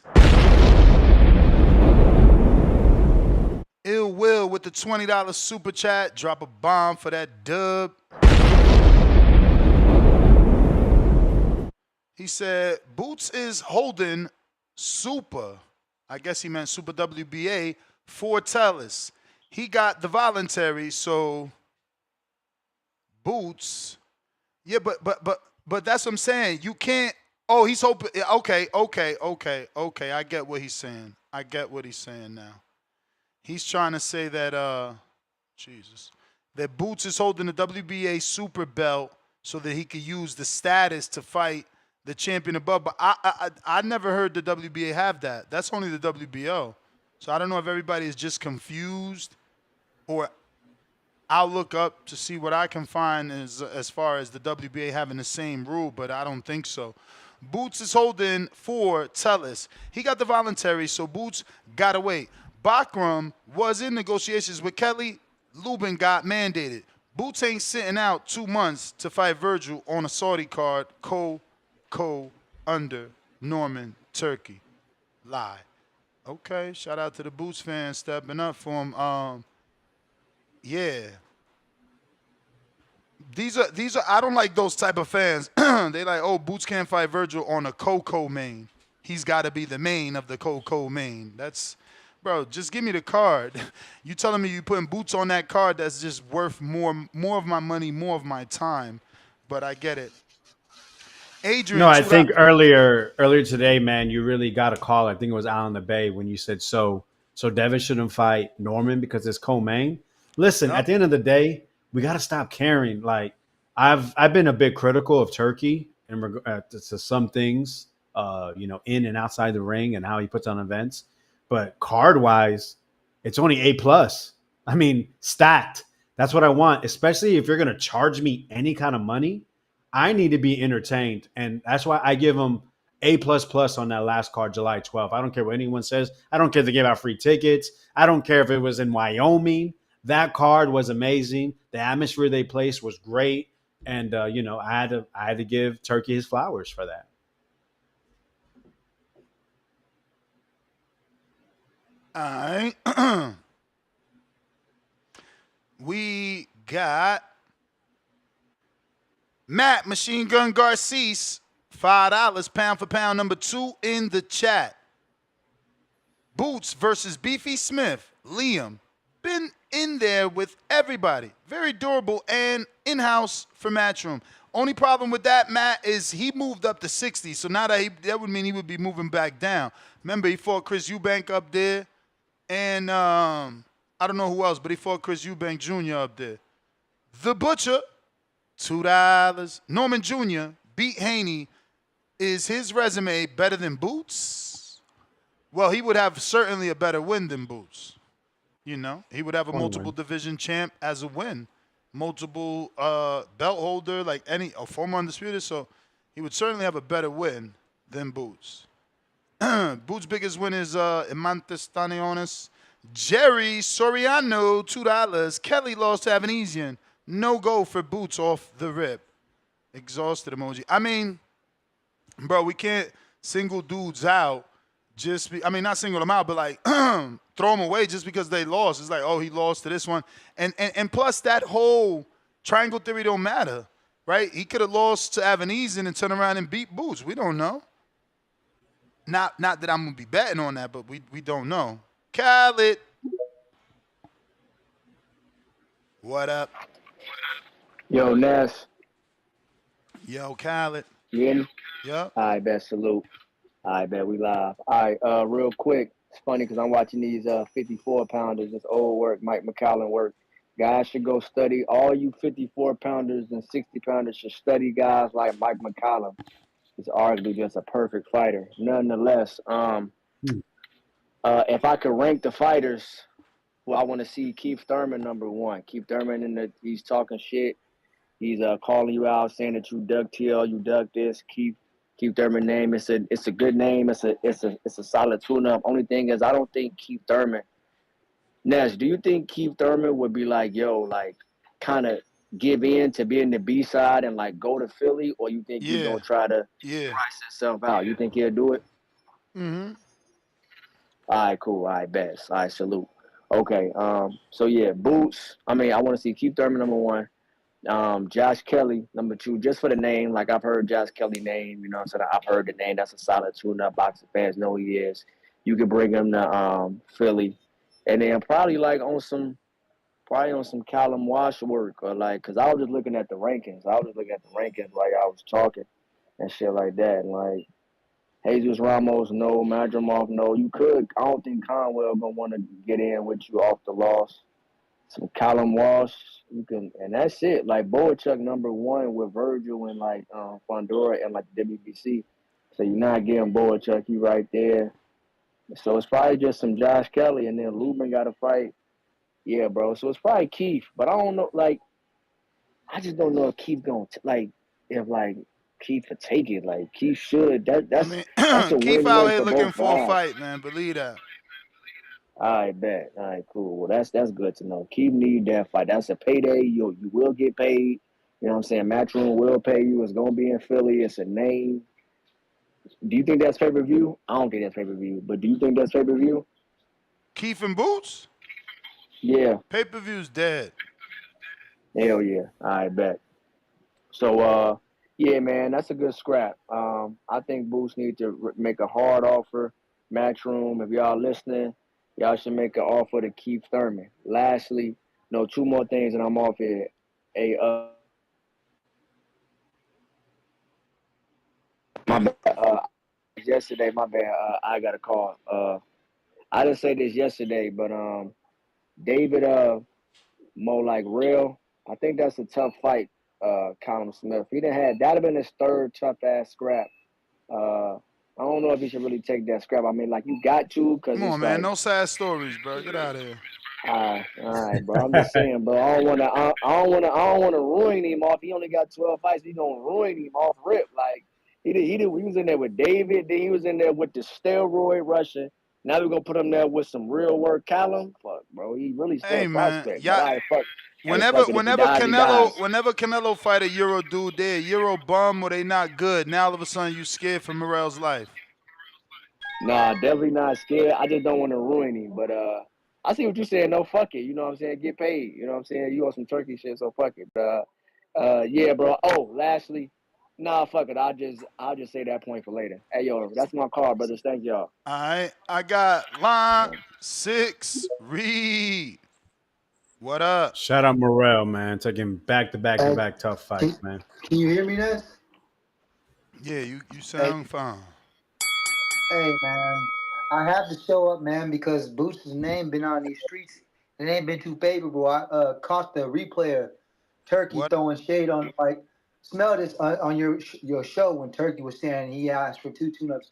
Ill Will with the $20 super chat. Drop a bomb for that dub. He said, Boots is holding super. I guess he meant super WBA for Tellus. He got the voluntary, so Boots. Yeah, but that's what I'm saying. You can't. Oh, he's hoping. Okay. I get what he's saying. I get what he's saying now. He's trying to say that, that Boots is holding the WBA super belt so that he could use the status to fight the champion above. But I never heard the WBA have that. That's only the WBO. So I don't know if everybody is just confused, or I'll look up to see what I can find as far as the WBA having the same rule, but I don't think so. Boots is holding for Tellus. He got the voluntary, so Boots got to wait. Bakram was in negotiations with Kelly. Lubin got mandated. Boots ain't sitting out 2 months to fight Virgil on a Saudi card. Under Norman, Turkey. Lie. Okay, shout out to the Boots fans stepping up for him. Yeah. These are I don't like those type of fans. They like, oh, Boots can't fight Virgil on a Coco main. He's got to be the main of the Coco main. That's, bro, just give me the card. You telling me you putting Boots on that card that's just worth more of my money, more of my time. But I get it. Adrian. No, I think earlier today, man, you really got a call. I think it was out on the Bay when you said so Devin shouldn't fight Norman because it's co-main. Listen, At the end of the day, we got to stop caring. Like, I've been a bit critical of Turkey to some things, in and outside the ring and how he puts on events. But card-wise, it's only A+. I mean, stacked. That's what I want, especially if you're going to charge me any kind of money. I need to be entertained. And that's why I give them A++ on that last card, July 12th. I don't care what anyone says. I don't care if they give out free tickets. I don't care if it was in Wyoming. That card was amazing. The atmosphere they placed was great. And, I had to give Turkey his flowers for that. All right. We got Matt Machine Gun Garces, $5 pound for pound, number 2 in the chat. Boots versus Beefy Smith. Liam, been in there with everybody. Very durable and in-house for Matchroom. Only problem with that, Matt, is he moved up to 60. So now that would mean he would be moving back down. Remember, he fought Chris Eubank up there. And I don't know who else, but he fought Chris Eubank Jr. up there. The Butcher, $2. Norman Jr. beat Haney. Is his resume better than Boots? Well, he would have certainly a better win than Boots. He would have a multiple division champ as a win. Multiple belt holder, like a former undisputed. So he would certainly have a better win than Boots. Boots' biggest win is Imantas Stanionis. Jerry Soriano, $2. Kelly lost to Avanesian. No go for Boots off the rip. Exhausted emoji. I mean, bro, we can't single dudes out not single them out, but like throw them away just because they lost. It's like, oh, he lost to this one. And plus that whole triangle theory don't matter, right? He could have lost to Avanesian and turned around and beat Boots. We don't know. Not that I'm going to be betting on that, but we don't know. Khaled. What up? Yo, Ness. Yo, Khaled. You in? Yep. All right, bet. Salute. All right, bet. We live. All right, real quick. It's funny because I'm watching these 54-pounders, this old work, Mike McCallum work. Guys should go study. All you 54-pounders and 60-pounders should study guys like Mike McCallum. He's arguably just a perfect fighter. Nonetheless, if I could rank the fighters, well, I want to see Keith Thurman number 1. Keith Thurman, he's talking shit. He's calling you out, saying that you dug TL, you dug this. Keith Thurman name. It's a good name. It's a solid tune-up. Only thing is, I don't think Keith Thurman. Ness, do you think Keith Thurman would be like, kind of give in to be in the B side and like go to Philly, or you think he's gonna try to price himself out? You think he'll do it? Mm-hmm. All right, cool. All right, best. All right, salute. Okay. So yeah, Boots. I want to see Keith Thurman number 1. Josh Kelly number 2, just for the name. Like I've heard Josh Kelly name, you know what I'm saying? I've heard the name. That's a solid tune-up. Boxing fans know who he is. You can bring him to Philly, and then probably on some Callum Wash work, or because I was just looking at the rankings. Like I was talking and shit like that. Like Jesus Ramos, no. Madrimov, no. You could. I don't think Conwell gonna want to get in with you off the loss. Some Callum Walsh, you can, and that's it. Like Boachuk number 1 with Virgil and Fondora and the WBC. So you're not getting Boachuk, you right there. So it's probably just some Josh Kelly, and then Lubin got to fight. Yeah, bro. So it's probably Keith, but I don't know. I just don't know if Keith gonna if Keith would take it. Keith should. That's a Keith win out for here looking both for a sides. fight, man. Believe that. All right, bet. All right, cool. Well, that's good to know. Keep need that fight. That's a payday. You will get paid. You know what I'm saying? Matchroom will pay you. It's gonna be in Philly. It's a name. Do you think that's pay-per-view? I don't think that's pay-per-view. But do you think that's pay-per-view? Keith and Boots? Yeah. Pay-per-view's dead. Hell yeah. All right, bet. So yeah, man, that's a good scrap. I think Boots need to make a hard offer. Matchroom, if y'all listening, y'all should make an offer to Keith Thurman. Lastly, 2 more things and I'm off here. My bad. Yesterday, my bad. I got a call. I didn't say this yesterday, but David Mo Real. I think that's a tough fight. Callum Smith. He didn't have that'd have been his 3rd tough ass scrap. I don't know if he should really take that scrap. You got to, because come on, man. No sad stories, bro. Get out of here. All right, bro. I'm just saying, bro. I don't wanna ruin him off. He only got 12 fights. He gonna ruin him off rip. Like he was in there with David. Then he was in there with the steroid Russian. Now we're gonna put him there with some real work Callum. Fuck, bro. He really still Hey a man, prospect. yeah. But I fuck. Whenever Dies. Canelo fight a Euro dude, they a Euro bum or they not good. Now all of a sudden you scared for Morrell's life. Nah, definitely not scared. I just don't want to ruin him. But I see what you're saying. No, fuck it. You know what I'm saying? Get paid. You know what I'm saying? You on some turkey shit, so fuck it. But yeah, bro. Oh, lastly, nah, fuck it. I'll just say that point for later. Hey, yo, that's my call, brothers. Thank y'all. All right, I got line 6. Reed. What up? Shout out Morrell, man. Taking back-to-back tough fights, man. Can you hear me, Ness? Yeah, you sound fine. Hey, man. I have to show up, man, because Boots' name been on these streets. It ain't been too favorable. I caught the replay of Turkey throwing shade on, like, smell this on your show when Turkey was saying he asked for 2 tune-ups.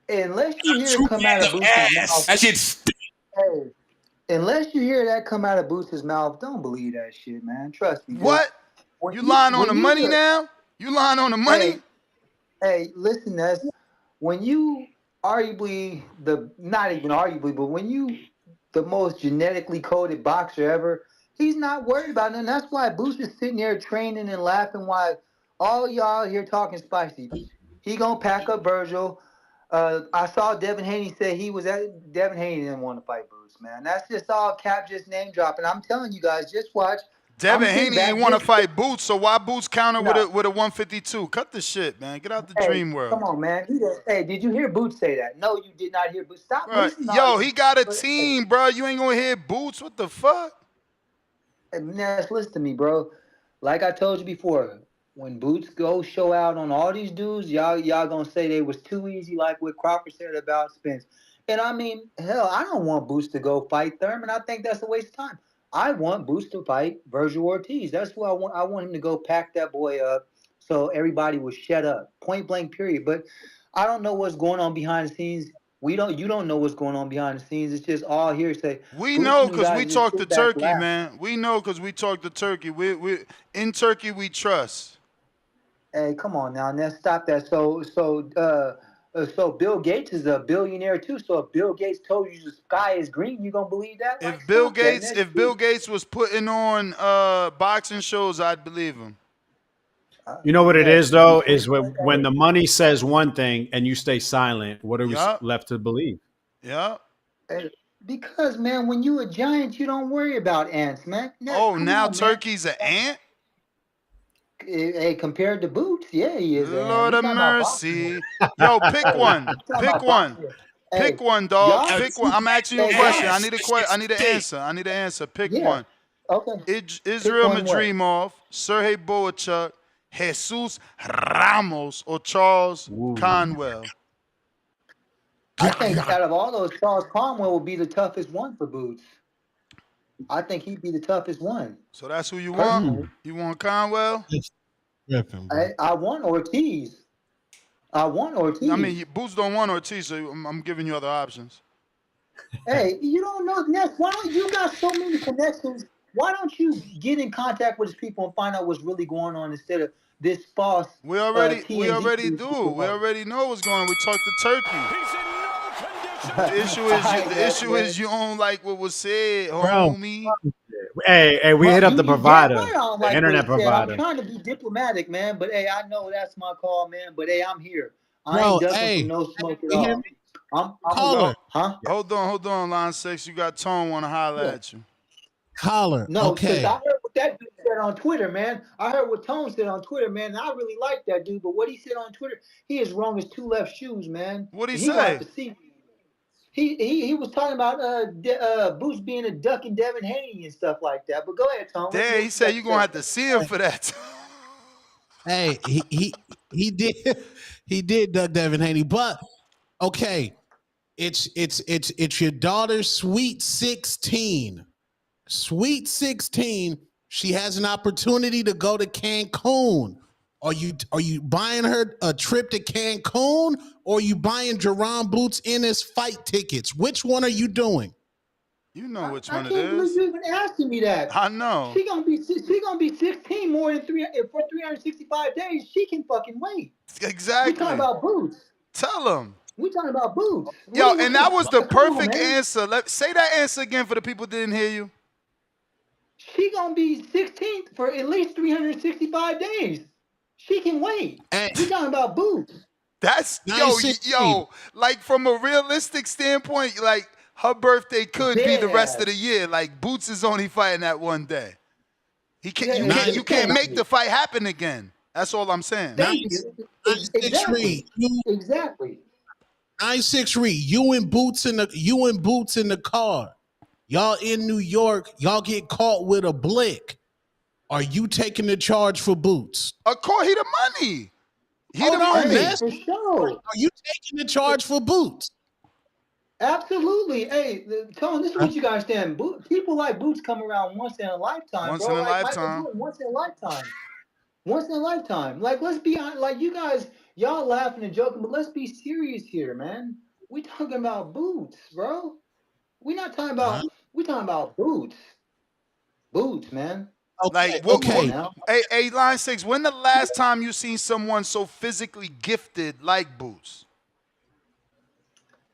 Unless you hear it come out of Boots' mouth. That shit's. Hey, unless you hear that come out of Boots' mouth, don't believe that shit, man. Trust me. What? You lying on the money now? You lying on the money? Hey, listen, Ness. When you arguably not even arguably, but when you the most genetically coded boxer ever, he's not worried about it. And that's why Boots is sitting there training and laughing while all y'all here talking spicy. He gonna pack up Virgil. I saw Devin Haney say Devin Haney didn't want to fight Boots, man. That's just all Cap just name dropping. I'm telling you guys, just watch. Devin Haney ain't want to fight Boots, so why Boots counter with a 152? Cut the shit, man. Get out the dream world. Come on, man. Hey, did you hear Boots say that? No, you did not hear Boots. Stop listening. Yo, he got a team, bro. You ain't gonna hear Boots. What the fuck? Hey, Nash, listen to me, bro. Like I told you before, when Boots go show out on all these dudes, y'all gonna say they was too easy, like what Crawford said about Spence. And I mean, hell, I don't want Boots to go fight Thurman. I think that's a waste of time. I want Boots to fight Virgil Ortiz. That's who I want. I want him to go pack that boy up so everybody will shut up. Point blank, period. But I don't know what's going on behind the scenes. You don't know what's going on behind the scenes. It's just all hearsay. We know because we talked to Turkey, man. We know because we talked to Turkey. We in Turkey we trust. Hey, come on now. Now stop that. So Bill Gates is a billionaire too. So if Bill Gates told you the sky is green, you gonna believe that? If Bill Gates was putting on boxing shows, I'd believe him. You know what it is though, is when the money says one thing and you stay silent, what are we left to believe? Yeah. Because man, when you a giant, you don't worry about ants, man. Now Turkey's an ant? Hey, compared to Boots, yeah, he is. Lord of mercy. Yo, pick one. Pick one. Pick one, dog. Pick one. I'm asking you a question. I need an answer. I need an answer. Pick one. Okay. Israel Madrimov, Sergey Boachuk, Jesus Ramos, or Charles Conwell? I think out of all those, Charles Conwell would be the toughest one for Boots. I think he'd be the toughest one. So that's who you want? You want Conwell? I want Ortiz. I mean, Boots don't want Ortiz, so I'm giving you other options. Hey, you don't know, Ness. Why don't you got so many connections? Why don't you get in contact with his people and find out what's really going on instead of this false? We already do. We already know what's going on. We talked to Turkey. The issue is you don't like what was said, homie. Hey, we hit up the provider, the internet provider. I'm trying to be diplomatic, man, but hey, I know that's my call, man. But hey, I'm here. I Bro, ain't ducking for no smoke at all. Caller. Hold on, line 6. You got Tone want to holler at you. Caller. No, okay. I heard what that dude said on Twitter, man. I heard what Tone said on Twitter, man. And I really like that dude, but what he said on Twitter, he is wrong as 2 left shoes, man. What'd he say? He was talking about Boots being a duck and Devin Haney and stuff like that. But go ahead, Tom. Damn, he said you're gonna have to see him for that. Hey, he did duck Devin Haney, but okay, it's your daughter's sweet 16. Sweet 16. She has an opportunity to go to Cancun. Are you buying her a trip to Cancun, or are you buying Jaron Boots Ennis fight tickets? Which one are you doing? You know which I one it can't believe is. you even asking me that. I know. She gonna be 16 more than 365 days. She can fucking wait. Exactly. We talking about Boots. Tell him. We talking about Boots. Yo, and that was the Come on, perfect man. answer. Say that answer again for the people who didn't hear you. She gonna be 16th for at least 365 days. She can wait. We talking about Boots. That's yo, like from a realistic standpoint, like her birthday could be the rest of the year. Like Boots is only fighting that one day. You can't make the fight happen again. That's all I'm saying. Exactly. 9-6 Reed. You and Boots in the car. Y'all in New York. Y'all get caught with a blick. Are you taking the charge for Boots? Of course, he the money. For sure. Are you taking the charge for Boots? Absolutely. Hey, Tone, this is what you guys understand. People like Boots come around once in a lifetime, Once bro. in a Like lifetime. Michael Jordan, once in a lifetime. Once in a lifetime. Like, let's be honest. Like, you guys, y'all laughing and joking, but let's be serious here, man. We talking about Boots, bro. We talking about Boots. Boots, man. Hey, Line 6, when the last time you seen someone so physically gifted like Boots?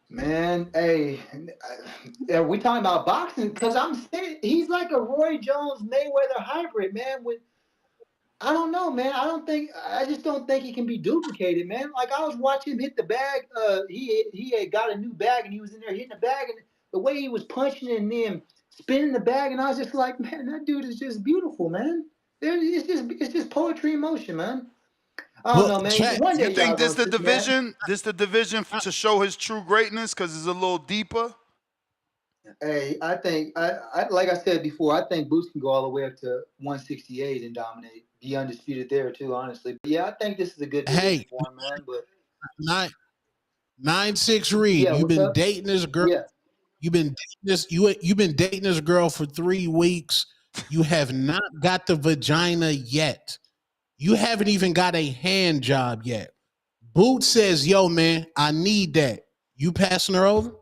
Man, hey, are we talking about boxing? Because I'm saying he's like a Roy Jones Mayweather hybrid, man. I don't know, man. I just don't think he can be duplicated, man. Like I was watching him hit the bag. He had got a new bag and he was in there hitting the bag, and the way he was punching and then spinning the bag, and I was just like, man, that dude is just beautiful, man. It's just poetry in motion, man. I don't know, man. One day you think this the division to show his true greatness because it's a little deeper? Hey, I think I like I said before, I think Boots can go all the way up to 168 and dominate, be undisputed there too, honestly. But yeah, I think this is a good division for him, man. But 9-6 Reed, you've been dating this girl. Yeah. You've been dating this girl for 3 weeks. You have not got the vagina yet. You haven't even got a hand job yet. Boots says, "Yo, man, I need that." You passing her over?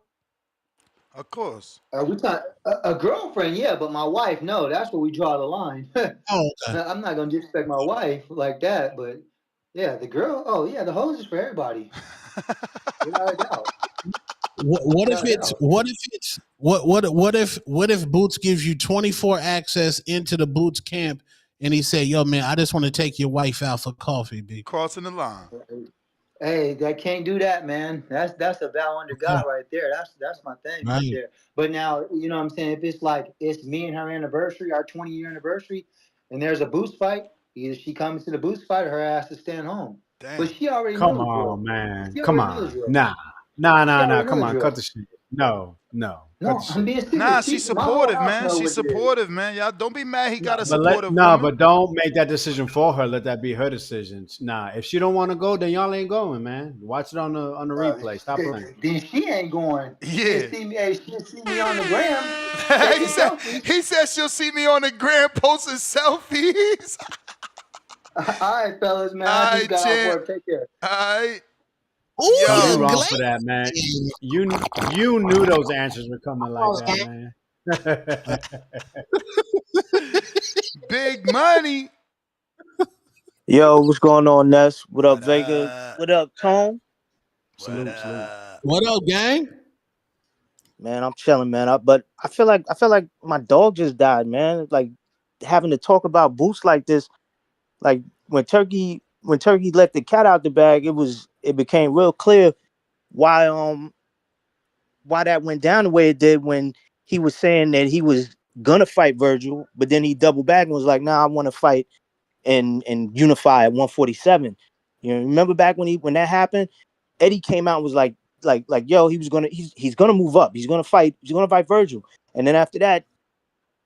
Of course. We talking a girlfriend, yeah, but my wife, no. That's where we draw the line. I'm not gonna disrespect my wife like that, but yeah, the girl. Oh yeah, the hose is for everybody. Without a doubt. What if Boots gives you 24 access into the Boots camp and he said, "Yo, man, I just want to take your wife out for coffee, B." Crossing the line. Hey, that can't do that, man. That's a vow under God right there. That's my thing right there. But now, you know what I'm saying? If it's like it's me and her anniversary, our 20-year anniversary, and there's a Boots fight, either she comes to the Boots fight or her ass to stand home. Damn. But she already Come knows, bro. on, man. She Come already on. knows, bro. Nah. Come on. Cut the shit. No. I'm being serious. Nah, she's supportive, man. She's supportive, man. Y'all don't be mad. He got a supportive woman. But don't make that decision for her. Let that be her decision. Nah, if she don't want to go, then y'all ain't going, man. Watch it on the replay. Stop playing. Then she ain't going. Yeah. She'll see me on the gram. he said she'll see me on the gram posting selfies. All right, fellas, man. I just got off work. Take care. All right. You wrong for that, man. You knew those answers were coming like that, man. Big money. Yo, what's going on, Ness? What up, Vega? What up, Tone? Salute. What up, gang? Man, I'm chilling, man. But I feel like my dog just died, man. Like having to talk about Boots like this, like when Turkey let the cat out the bag, it became real clear why that went down the way it did when he was saying that he was gonna fight Virgil, but then he doubled back and was like, "Nah, I want to fight and unify at 147." You know, remember back when that happened, Eddie came out and was like, yo, he's gonna move up, he's gonna fight Virgil, and then after that,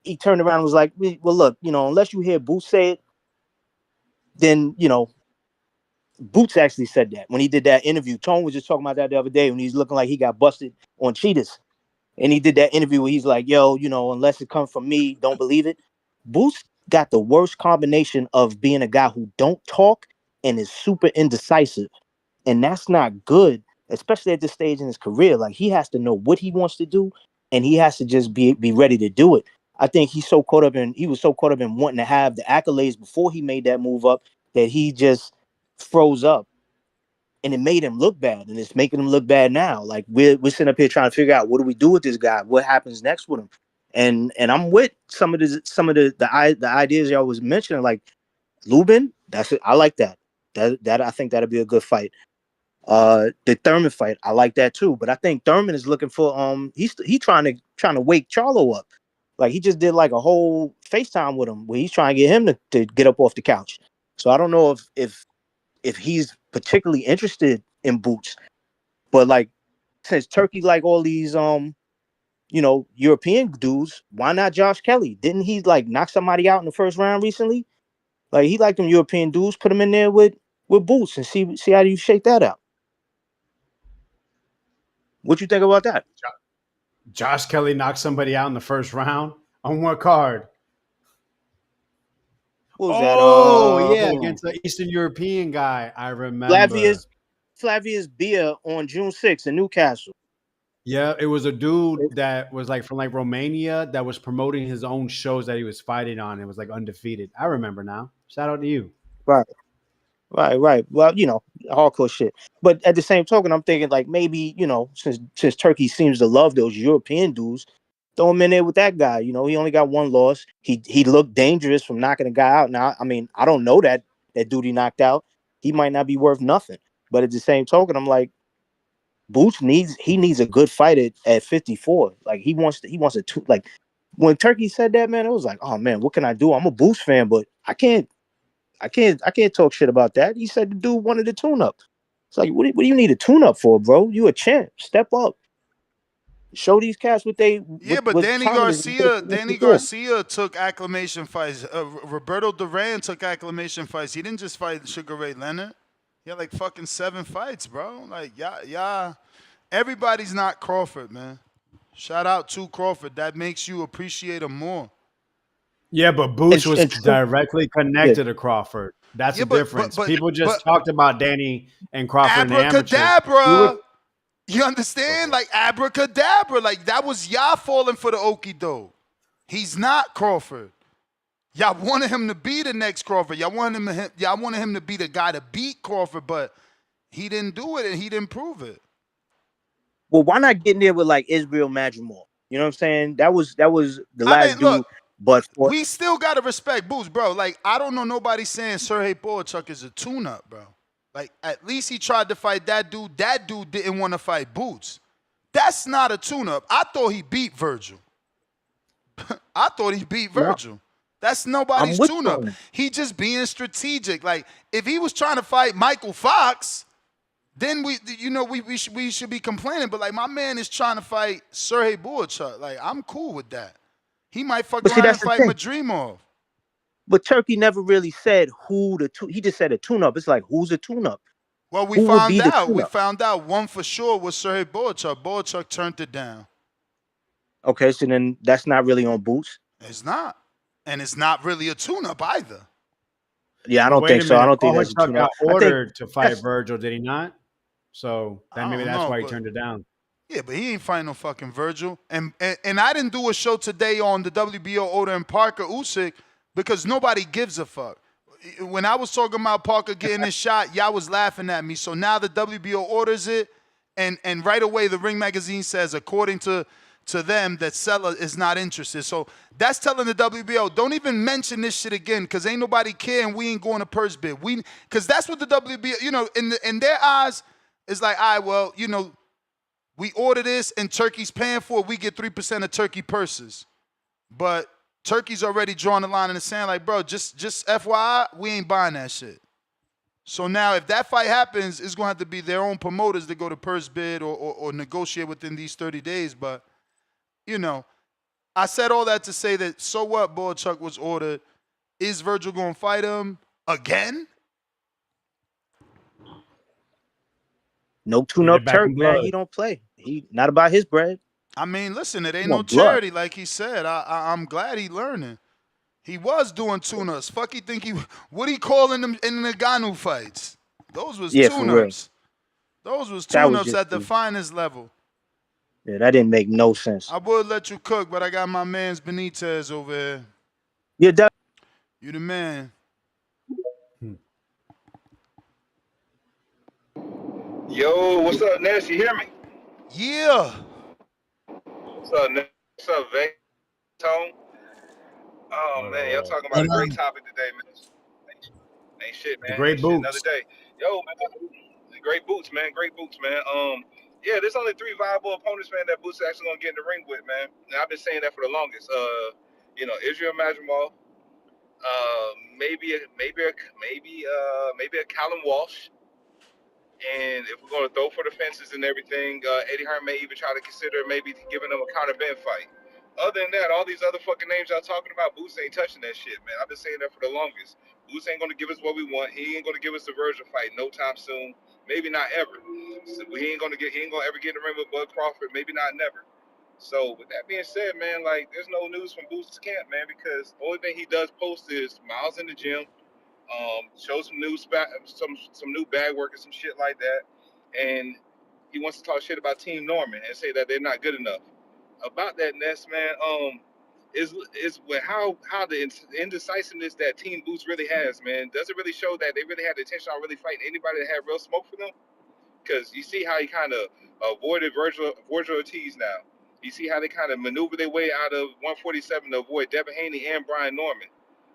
he turned around and was like, "Well, look, you know, unless you hear Boots say it, then you know." Boots actually said that when he did that interview. Tone was just talking about that the other day when he's looking like he got busted on cheetahs. And he did that interview where he's like, yo, you know, unless it comes from me, don't believe it. Boots got the worst combination of being a guy who don't talk and is super indecisive. And that's not good, especially at this stage in his career. Like, he has to know what he wants to do and he has to just be ready to do it. I think he was so caught up in wanting to have the accolades before he made that move up that he just froze up, and it made him look bad, and it's making him look bad now. Like we're sitting up here trying to figure out what do we do with this guy, what happens next with him, and I'm with some of the ideas y'all was mentioning, like Lubin. That's it. I like that. That I think that'll be a good fight. The Thurman fight, I like that too. But I think Thurman is looking for he's trying to wake Charlo up. Like he just did like a whole FaceTime with him where he's trying to get him to get up off the couch. So I don't know if he's particularly interested in Boots. But like since Turkey like all these European dudes, why not Josh Kelly? Didn't he like knock somebody out in the first round recently? Like he liked them European dudes, put him in there with Boots and see how you shake that out. What you think about that? Josh Kelly knocked somebody out in the first round on what card? What was that? Against the Eastern European guy. I remember. Flavius Beer on June 6th in Newcastle. Yeah, it was a dude that was like from like Romania that was promoting his own shows that he was fighting on. It was like undefeated. I remember now. Shout out to you. Right. Well, hardcore shit. But at the same token, I'm thinking like maybe, since Turkey seems to love those European dudes, throw him in there with that guy. He only got one loss. He looked dangerous from knocking a guy out. Now, I mean, I don't know that dude he knocked out. He might not be worth nothing. But at the same token, I'm like, Boots needs a good fight at 54. Like he wants to like when Turkey said that, man, it was like, oh man, what can I do? I'm a Boots fan, but I can't talk shit about that. He said the dude wanted a tune-up. It's like, what do you need a tune-up for, bro? You a champ. Step up. Show these cats what they. Yeah, but Danny Garcia took acclamation fights. Roberto Duran took acclamation fights. He didn't just fight Sugar Ray Leonard. He had like fucking 7 fights, bro. Like, yeah. Everybody's not Crawford, man. Shout out to Crawford. That makes you appreciate him more. Yeah, but Boots was directly connected to Crawford. That's the difference. People just talked about Danny and Crawford. Abracadabra. You understand? Like abracadabra. Like that was y'all falling for the okie doke. He's not Crawford. Y'all wanted him to be the next Crawford. Y'all wanted him to be the guy to beat Crawford, but he didn't do it and he didn't prove it. Well, why not get in there with like Israel Madrimov? You know what I'm saying? That was the last dude. Look, but we still gotta respect Boots, bro. Like I don't know nobody saying Sergey Boychuk is a tune-up, bro. Like at least he tried to fight that dude. That dude didn't want to fight Boots. That's not a tune-up. I thought he beat Virgil. No. That's nobody's tune-up. He just being strategic. Like if he was trying to fight Michael Fox, then we should be complaining. But like my man is trying to fight Sergey Boychuk. Like I'm cool with that. He might fuck around and fight Madrimov. But Turkey never really said he just said a tune-up. It's like, who's a tune-up? Well, we found out. We found out one for sure was Sergey Boychuk. Boychuk turned it down. Okay, so then that's not really on Boots. It's not. And it's not really a tune-up either. Yeah, I don't think so. I don't think that's a tune-up. Got ordered to fight Virgil, did he not? So then maybe that's why he turned it down. Yeah, but he ain't fighting no fucking Virgil. And I didn't do a show today on the WBO order and Parker Usyk because nobody gives a fuck. When I was talking about Parker getting his shot, y'all was laughing at me. So now the WBO orders it, and right away the Ring Magazine says, according to them, that Sella is not interested. So that's telling the WBO, don't even mention this shit again because ain't nobody care and we ain't going to purse bid. Because that's what the WBO, in their eyes, is like, all right, well, we order this and Turkey's paying for it. We get 3% of Turkey purses. But Turkey's already drawn the line in the sand like, bro, just FYI, we ain't buying that shit. So now if that fight happens, it's going to have to be their own promoters that go to purse bid or negotiate within these 30 days. But, I said all that to say that so what, Boychuk was ordered. Is Virgil going to fight him again? No tune-up Turk, man. He don't play. He not about his bread. I mean, listen, it ain't no charity, like he said. I'm glad he learning. He was doing tune-ups. Fuck, what he calling them in the Ngannou fights? Those was tune-ups. Those was tune-ups at the finest level. Yeah, that didn't make no sense. I would let you cook, but I got my man's Benitez over here. Yeah, that. You the man. Yo, what's up, Ness? You hear me? Yeah. What's up, Ness? What's up, Vegas? Tone? Oh, man, y'all talking about a great topic today, man. Ain't shit, man. The great Ain't shit boots. another day. Yo, man, great boots, man. Great boots, man. Yeah, there's only 3 viable opponents, man, that Boots actually gonna get in the ring with, man. And I've been saying that for the longest. Israel Majamal, maybe a Callum Walsh. And if we're going to throw for the fences and everything, Eddie Hearn may even try to consider maybe giving them a Conor Ben fight. Other than that, all these other fucking names y'all talking about, Boots ain't touching that shit, man. I've been saying that for the longest. Boots ain't going to give us what we want. He ain't going to give us the Virgil fight no time soon. Maybe not ever. So he ain't going to ever get in the ring with Bud Crawford. Maybe not never. So with that being said, man, like there's no news from Boots' camp, man, because the only thing he does post is Miles in the gym. Show some new some new bag work and some shit like that, and he wants to talk shit about Team Norman and say that they're not good enough. About that, Ness, man, is how the indecisiveness that Team Boots really has, man. Does it really show that they really had the intention on really fighting anybody that had real smoke for them? Because you see how he kind of avoided Virgil Ortiz now. You see how they kind of maneuver their way out of 147 to avoid Devin Haney and Brian Norman.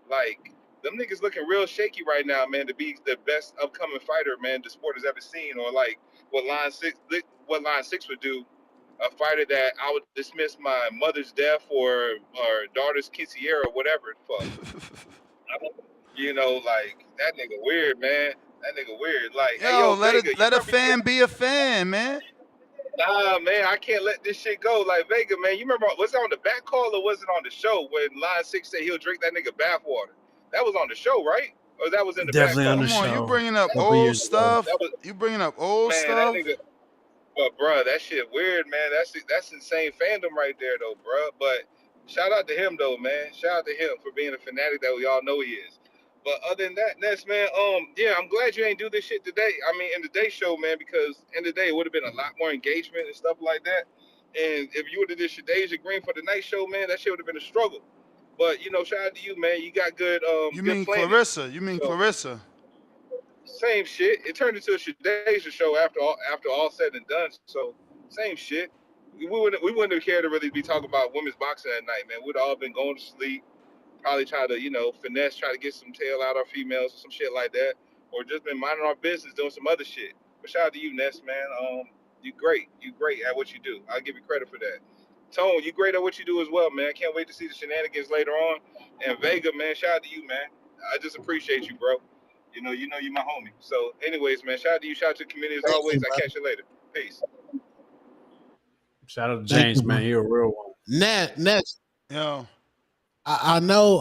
Like, them niggas looking real shaky right now, man, to be the best upcoming fighter, man, the sport has ever seen, or like what Line 6 would do, a fighter that I would dismiss my mother's death or daughter's quinceañera or whatever the fuck. Like that nigga weird, man. That nigga weird. Like, hey, Yo, Vega, let a fan be a fan, man. Nah, man, I can't let this shit go. Like, Vega, man, you remember, was it on the back call or was it on the show when Line 6 said he'll drink that nigga bathwater? That was on the show, right? Or that was in the Definitely back on call? the Come on, show. you bringing up Couple old years ago. stuff. You bringing up old Man, stuff. that nigga, but bruh, that shit weird, man. That's insane fandom right there, though, bruh. But shout out to him, though, man. Shout out to him for being a fanatic that we all know he is. But other than that, Ness, man, yeah, I'm glad you ain't do this shit today. I mean, in the day show, man, because in the day it would have been a lot more engagement and stuff like that. And if you would have did Shadeja Green for the night show, man, that shit would have been a struggle. But shout out to you, man. You got good, You good mean planning. Clarissa? You mean So, Clarissa? same shit. It turned into a Shadeja show after all said and done. So same shit. We wouldn't have cared to really be talking about women's boxing at night, man. We'd all been going to sleep. Probably try to, finesse, try to get some tail out our females or some shit like that. Or just been minding our business doing some other shit. But shout out to you, Ness, man. You great. You great at what you do. I'll give you credit for that. Tone, you great at what you do as well, man. I can't wait to see the shenanigans later on. And Vega, man, shout out to you, man. I just appreciate you, bro. You know you my homie. So anyways, man, shout out to you, shout out to the community as Thank always. you, I brother. catch you later. Peace. Shout out to Thank James, you, man. bro. You're a real one. Ness, Yo, I know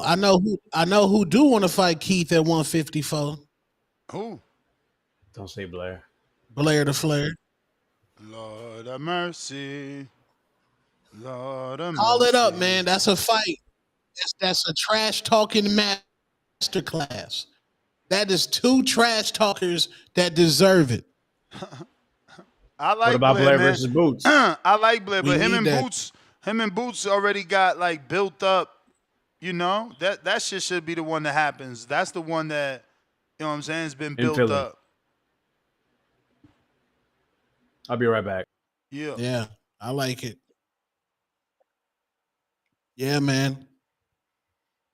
who do want to fight Keith at 154. who? Don't say Blair. Blair the Flair. Lord of mercy. Lord of Call it up, mercy. man. That's a fight. That's a trash talking masterclass. That is 2 trash talkers that deserve it. I like What about Blair man. versus Boots? I like Blair, We but him need and that. Boots already got like built up. That shit should be the one that happens. That's the one that what I'm saying has been In built Philly. up. I'll be right back. Yeah, I like it. Yeah, man.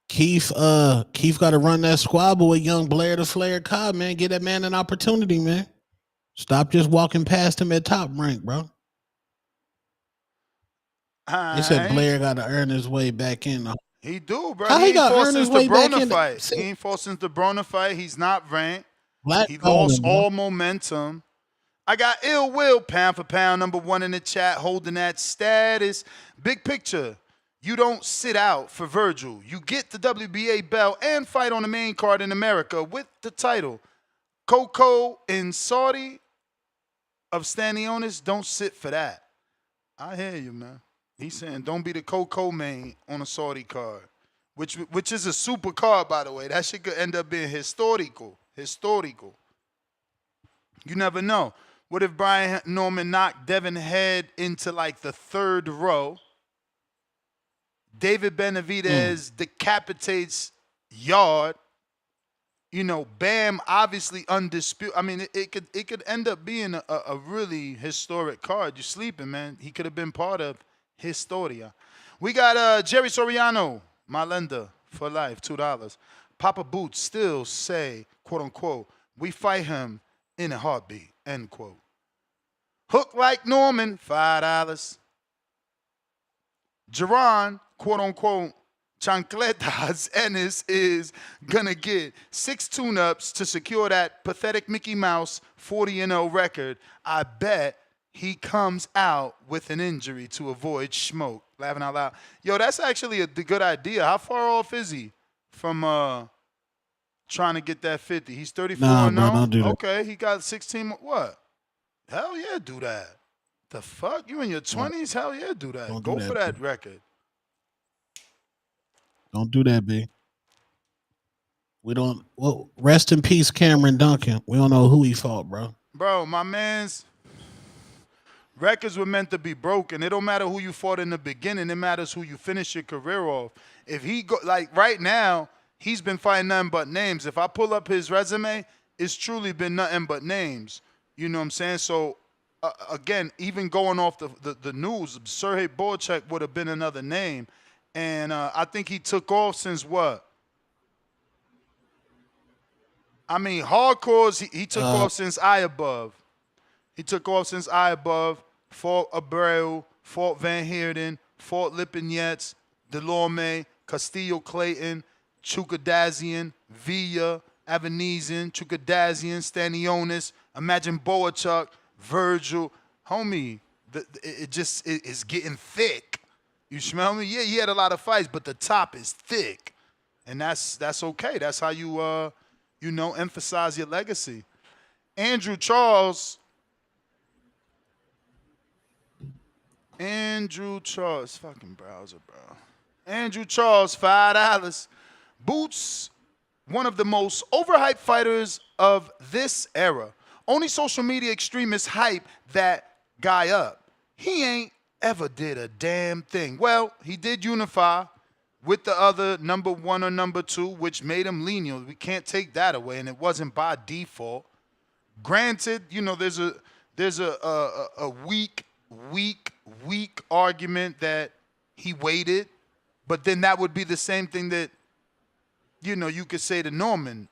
Keith got to run that squabble with young Blair the Flair Cobb, man. Get that man an opportunity, man. Stop just walking past him at Top Rank, bro. They said Blair got to earn his way back in. He do, bro. How he he ain't got to fought earn since his the way back Broner in? fight. He ain't fought since the Broner fight. He's not ranked. He Blackballing, lost bro. all momentum. I got Ill Will, pound for pound, #1 in the chat, holding that status. Big picture. You don't sit out for Virgil. You get the WBA belt and fight on the main card in America with the title. Coco and Saudi of Stanionis, don't sit for that. I hear you, man. He's saying don't be the Coco main on a Saudi card, which is a super card, by the way. That shit could end up being historical. You never know. What if Brian Norman knocked Devin Head into like the third row? David Benavidez decapitates Yard. You know, Bam obviously undisputed. I mean, it could end up being a really historic card. You're sleeping, man. He could have been part of Historia. We got Jerry Soriano, my lender for life, $2. Papa Boots still say, quote unquote, we fight him in a heartbeat, end quote. Hook like Norman, $5. Jaron, quote unquote, Chancletas Ennis is gonna get 6 tune-ups to secure that pathetic Mickey Mouse 40-0 record. I bet he comes out with an injury to avoid smoke. Laughing out loud. Yo, that's actually a good idea. How far off is he from trying to get that 50? He's 34 and 0? Don't do that. Okay, he got 16. What? Hell yeah, do that. The fuck? You in your 20s? Hell yeah, do that. Go for that record. Don't do that, B. We don't. Well, rest in peace, Cameron Duncan. We don't know who he fought, bro. Bro, my man's records were meant to be broken. It don't matter who you fought in the beginning. It matters who you finish your career off. If he go like right now, he's been fighting nothing but names. If I pull up his resume, it's truly been nothing but names. You know what I'm saying? So again, even going off the news, Sergey Borchek would have been another name. And I think he took off since what? I mean, hardcores, he took off since I Above. He took off since I Above, fought Abreu, fought Van Heerden, fought Lipinets, Delorme, Castillo Clayton, Chukadazian, Villa, Avanesian, Chukadazian, Stanionis, Imagine Boachuk, Virgil. Homie, it's getting thick. You smell me? Yeah, he had a lot of fights, but the top is thick. And that's okay. That's how you emphasize your legacy. Andrew Charles, fucking browser, bro. Andrew Charles, $5. Boots, one of the most overhyped fighters of this era. Only social media extremists hype that guy up. He ain't ever did a damn thing. Well, he did unify with the other number 1 or number 2, which made him lenient. We can't take that away, and it wasn't by default. Granted, you know, there's a weak argument that he waited, but then that would be the same thing that, you know, you could say to Norman.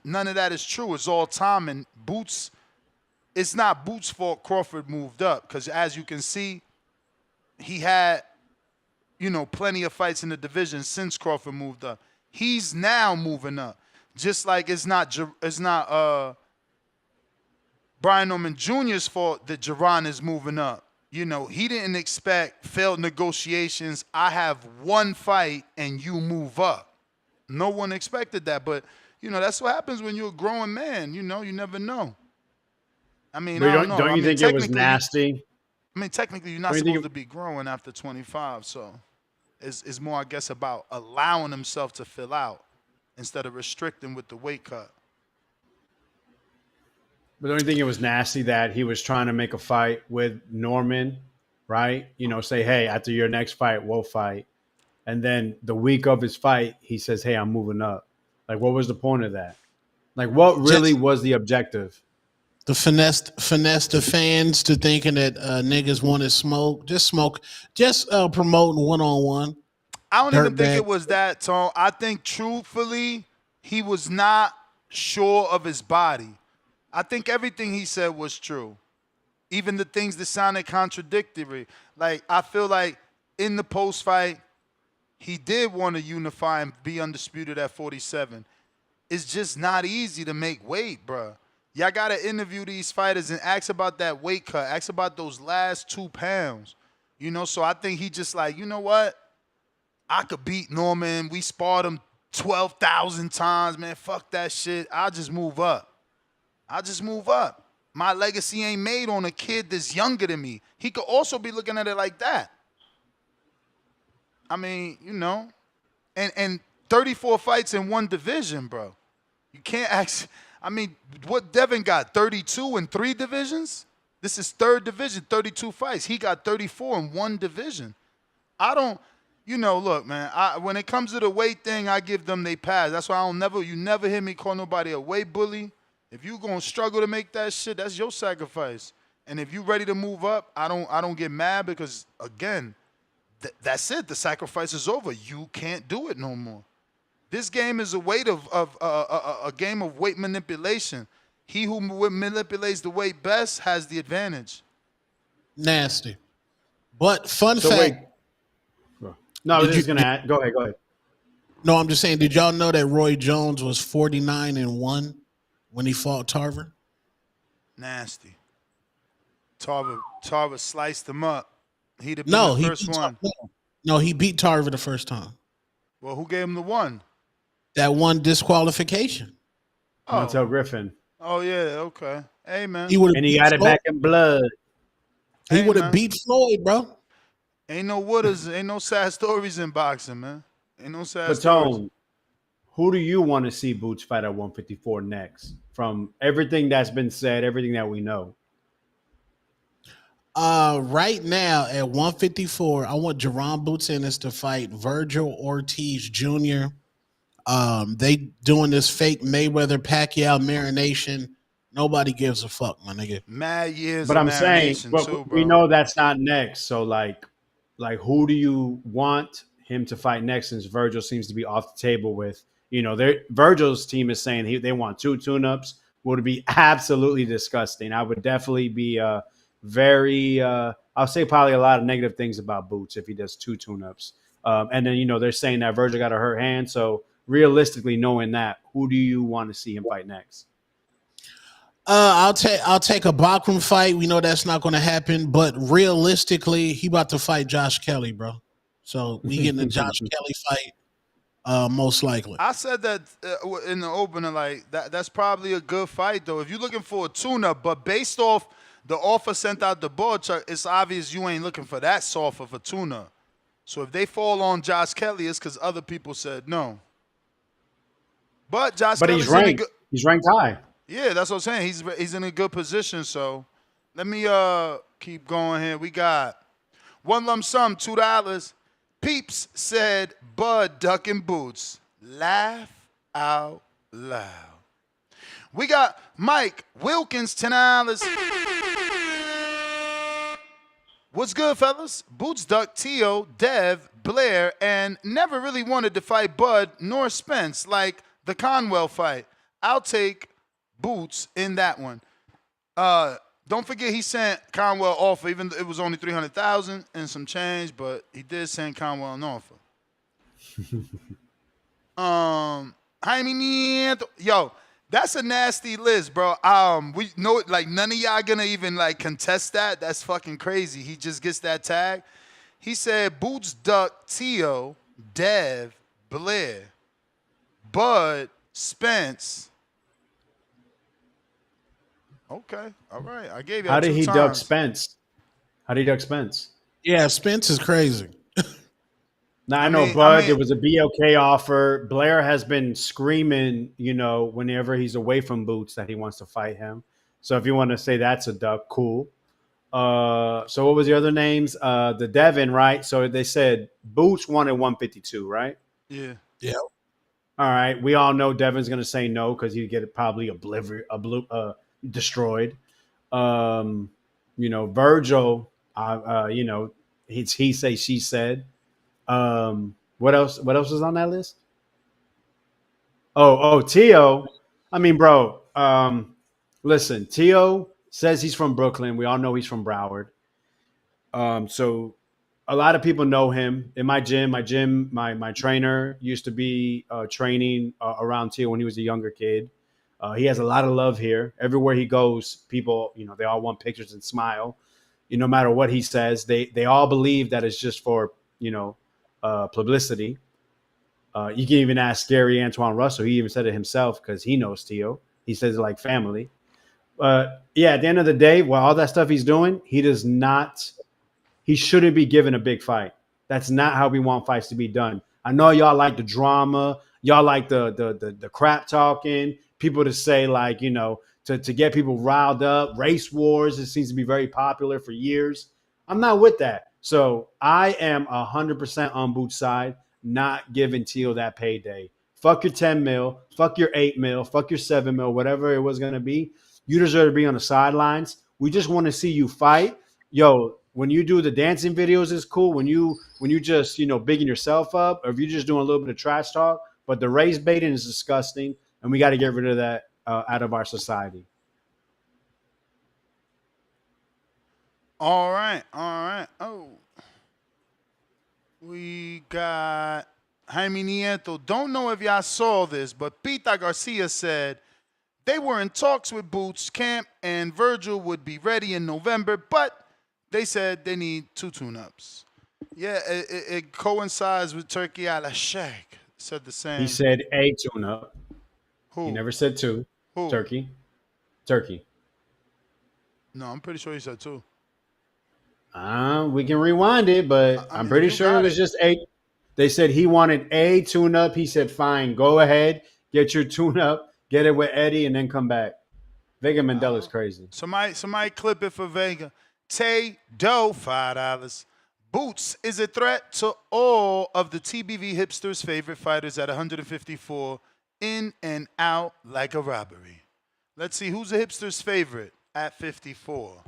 None of that is true. It's all time, and Boots. It's not Boots' fault Crawford moved up, because as you can see, he had, you know, plenty of fights in the division since Crawford moved up. He's now moving up. Just like it's not Brian Norman Jr.'s fault that Jaron is moving up. You know, he didn't expect failed negotiations. I have one fight and you move up. No one expected that, but, you know, that's what happens when you're a growing man. You know, you never know. I mean, I don't know. Don't you think it was nasty? I mean, technically, you're not supposed to be growing after 25, so it's more, I guess, about allowing himself to fill out instead of restricting with the weight cut. But don't you think it was nasty that he was trying to make a fight with Norman, right? You know, say, hey, after your next fight, we'll fight. And then the week of his fight, he says, hey, I'm moving up. Like, what was the point of that? Like, what really was the objective? The finesse the fans to thinking that niggas wanted smoke. Just promoting one-on-one. I don't even think it was that, Tone. I think, truthfully, he was not sure of his body. I think everything he said was true. Even the things that sounded contradictory. Like, I feel like in the post-fight, he did want to unify and be undisputed at 47. It's just not easy to make weight, bro. Y'all got to interview these fighters and ask about that weight cut. Ask about those last 2 pounds. You know, so I think he just like, you know what? I could beat Norman. We sparred him 12,000 times, man. Fuck that shit. I'll just move up. My legacy ain't made on a kid that's younger than me. He could also be looking at it like that. I mean, you know, and 34 fights in one division, bro. You can't ask. I mean, what Devin got? 32 in 3 divisions? This is 3rd division, 32 fights. He got 34 in 1 division. I don't, look, man, when it comes to the weight thing, I give them they pass. That's why you never hear me call nobody a weight bully. If you going to struggle to make that shit, that's your sacrifice. And if you ready to move up, I don't get mad because, again, that's it. The sacrifice is over. You can't do it no more. This game is a game of weight manipulation. He who manipulates the weight best has the advantage. Nasty. But fun fact. Wait. No, I was just going to add. Go ahead. No, I'm just saying, did y'all know that Roy Jones was 49-1 when he fought Tarver? Nasty. Tarver sliced him up. He'd have been the first one. No, he beat Tarver the first time. Well, who gave him the one? That one disqualification. Montel Griffin. Oh, yeah, okay. Hey, man. And he got it back in blood. He would have beat Floyd, bro. Ain't no sad stories in boxing, man. Ain't no sad stories. Tone, who do you want to see Boots fight at 154 next? From everything that's been said, everything that we know. Right now at 154, I want Jaron Boots Ennis to fight Virgil Ortiz Jr. They doing this fake Mayweather Pacquiao marination. Nobody gives a fuck, my nigga. Mad years. But of I'm saying, too, we know that's not next. So like who do you want him to fight next? Since Virgil seems to be off the table with, Virgil's team is saying they want 2 tune-ups. Would be absolutely disgusting. I would definitely be very. I'll say probably a lot of negative things about Boots if he does 2 tune-ups. And then they're saying that Virgil got a hurt hand. So realistically, knowing that, who do you want to see him fight next? I'll take a Bachman fight. We know that's not going to happen, but realistically, he about to fight Josh Kelly, bro. So we getting a Josh Kelly fight, most likely. I said that in the opener, like that's probably a good fight though. If you're looking for a tune-up, but based off the offer sent out the board, Chuck, it's obvious you ain't looking for that soft of a tune-up. So if they fall on Josh Kelly, it's because other people said no. But Kelly's he's ranked. He's ranked high. Yeah, that's what I'm saying. He's in a good position. So let me keep going here. We got one lump sum, $2. Peeps said Bud ducking Boots. Laugh out loud. We got Mike Wilkins, $10. What's good, fellas? Boots ducked Tio, Dev, Blair, and never really wanted to fight Bud nor Spence like the Conwell fight. I'll take Boots in that one. Don't forget he sent Conwell offer, even though it was only $300,000 and some change, but he did send Conwell an offer. Jaime Nieto. Yo, that's a nasty list, bro. We know like none of y'all gonna even like contest that. That's fucking crazy. He just gets that tag. He said Boots duck Tio, Dev, Blair, Bud, Spence. Okay, all right. I gave you. How did he duck Spence? How did he duck Spence? Yeah, Spence is crazy. Now I know Bud. There was a BLK offer. Blair has been screaming, whenever he's away from Boots that he wants to fight him. So if you want to say that's a duck, cool. So what was the other names? The Devin, right? So they said Boots wanted 152, right? Yeah. Yeah. All right. We all know Devin's going to say no because he'd get it probably destroyed. Virgil, he say, she said. What else was on that list? Oh, Tio. I mean, bro, listen, Tio says he's from Brooklyn. We all know he's from Broward. So a lot of people know him. In my gym, my trainer used to be training around Tio when he was a younger kid. He has a lot of love here. Everywhere he goes, people, they all want pictures and smile. No matter what he says, they all believe that it's just for, publicity. You can even ask Gary Antoine Russell. He even said it himself because he knows Tio. He says it like family. At the end of the day, all that stuff he's doing, he shouldn't be given a big fight. That's not how we want fights to be done. I know y'all like the drama. Y'all like the crap talking, people to say like, you know, to get people riled up. Race wars, it seems to be very popular for years. I'm not with that. So I am 100% on Boots' side, not giving Teal that payday. Fuck your 10 mil, fuck your 8 mil, fuck your 7 mil, whatever it was going to be. You deserve to be on the sidelines. We just want to see you fight. Yo, when you do the dancing videos, it's cool. When you just, you know, bigging yourself up, or if you're just doing a little bit of trash talk, but the race baiting is disgusting, and we got to get rid of that out of our society. All right. Oh, we got Jaime Nieto. Don't know if y'all saw this, but Pita Garcia said they were in talks with Boots Camp and Virgil would be ready in November, but they said they need 2 tune-ups. Yeah, it coincides with Turkey Al-Ashek. Said the same. He said a tune-up. Who? He never said 2. Who? Turkey. No, I'm pretty sure he said 2. We can rewind it, but I'm pretty sure it was just 8. They said he wanted a tune-up. He said, fine, go ahead, get your tune-up, get it with Eddie, and then come back. Vega Mandela's crazy. Somebody clip it for Vega. Tay Doe, $5. Boots is a threat to all of the TBV hipsters' favorite fighters at 154, in and out like a robbery. Let's see, who's the hipster's favorite at 54?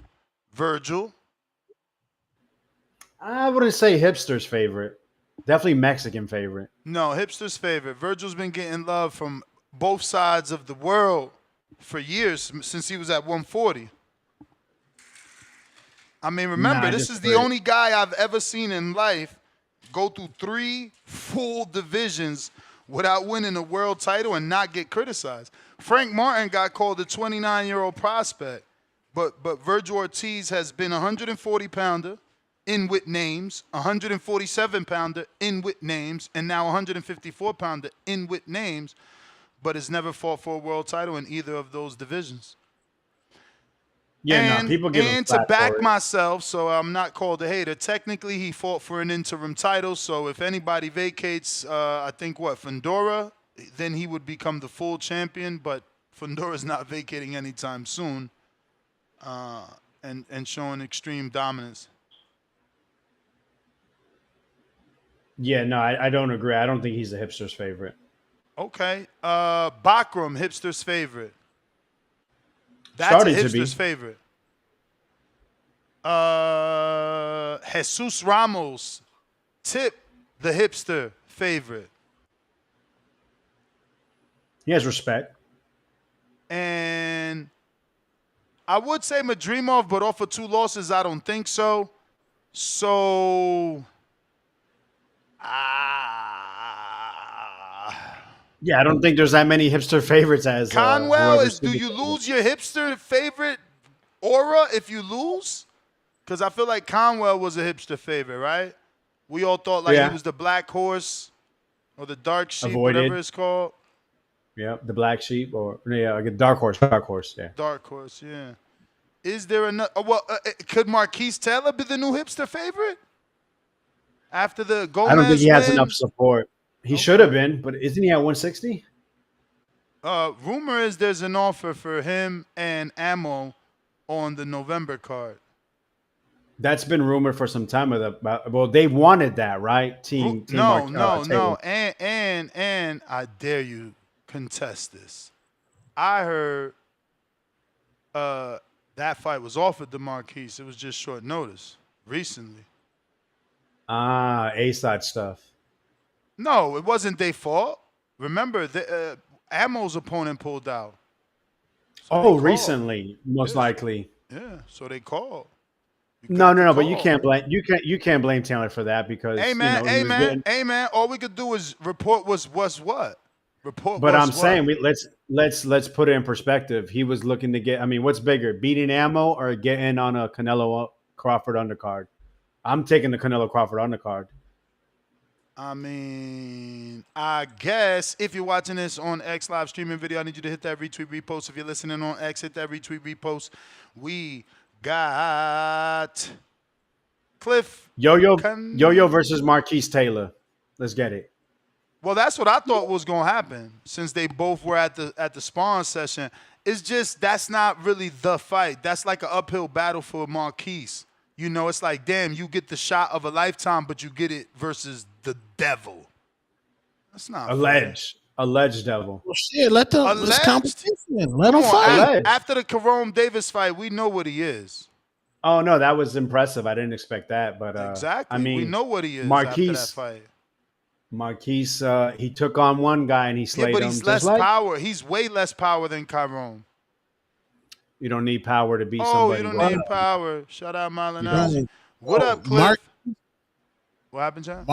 Virgil? I wouldn't say hipster's favorite. Definitely Mexican favorite. No, hipster's favorite. Virgil's been getting love from both sides of the world for years, since he was at 140. I mean, remember, this is the only guy I've ever seen in life go through 3 full divisions without winning a world title and not get criticized. Frank Martin got called a 29-year-old prospect, but Virgil Ortiz has been a 140-pounder in with names, 147-pounder in with names, and now 154-pounder in with names, but has never fought for a world title in either of those divisions. Yeah, people give him and to back myself, so I'm not called a hater. Technically, he fought for an interim title, so if anybody vacates, I think Fondora, then he would become the full champion. But Fondora's not vacating anytime soon, and showing extreme dominance. Yeah, no, I don't agree. I don't think he's the hipster's favorite. Okay, Bakram, hipster's favorite. That's Starting a hipster's favorite. Jesus Ramos, Tip, the hipster favorite. He has respect. And I would say Madrimov, but off of 2 losses, I don't think so. So, yeah, I don't think there's that many hipster favorites as Conwell. Do you lose your hipster favorite aura if you lose? Because I feel like Conwell was a hipster favorite, right? We all thought he was the black horse or the dark sheep, whatever it's called. Yeah, the black sheep, or like a dark horse, yeah. Dark horse, yeah. Is there another? Could Marquise Taylor be the new hipster favorite after the Gomez? I don't think he has enough support. He should have been, but isn't he at 160? Rumor is there's an offer for him and Ammo on the November card. That's been rumored for some time. Well, they wanted that, right? Team No. And I dare you contest this. I heard that fight was offered to Marquise. It was just short notice recently. A-side stuff. No, it wasn't their fault. Remember, Ammo's opponent pulled out. So recently, most likely. Yeah, so they called. No, but you can't blame Taylor for that because hey man. All we could do is report was what? But I'm saying let's put it in perspective. He was looking to get. I mean, what's bigger, beating Ammo or getting on a Canelo Crawford undercard? I'm taking the Canelo Crawford undercard. I mean, I guess if you're watching this on X live streaming video, I need you to hit that retweet repost. If you're listening on X, hit that retweet repost. We got Cliff Yo-Yo versus Marquise Taylor. Let's get it. Well, that's what I thought was gonna happen since they both were at the spawn session. It's just that's not really the fight. That's like an uphill battle for Marquise. You know, it's like, damn, you get the shot of a lifetime, but you get it versus the devil. That's not Alleged devil. Well, shit, let them. It's Alleged? competition. Let them Come on, fight. after the Jerome Davis fight, we know what he is. Oh no, that was impressive. I didn't expect that, but Exactly. I mean, we know what he is Marquise, after that fight. Marquise, he took on one guy and he Yeah, slayed but him. he's Just less like power. He's way less power than Jerome. you don't need power to beat Oh, somebody. you don't bro. need power. Shout out Marlon You Oz. don't. What up, Cliff? Mark, What happened, John?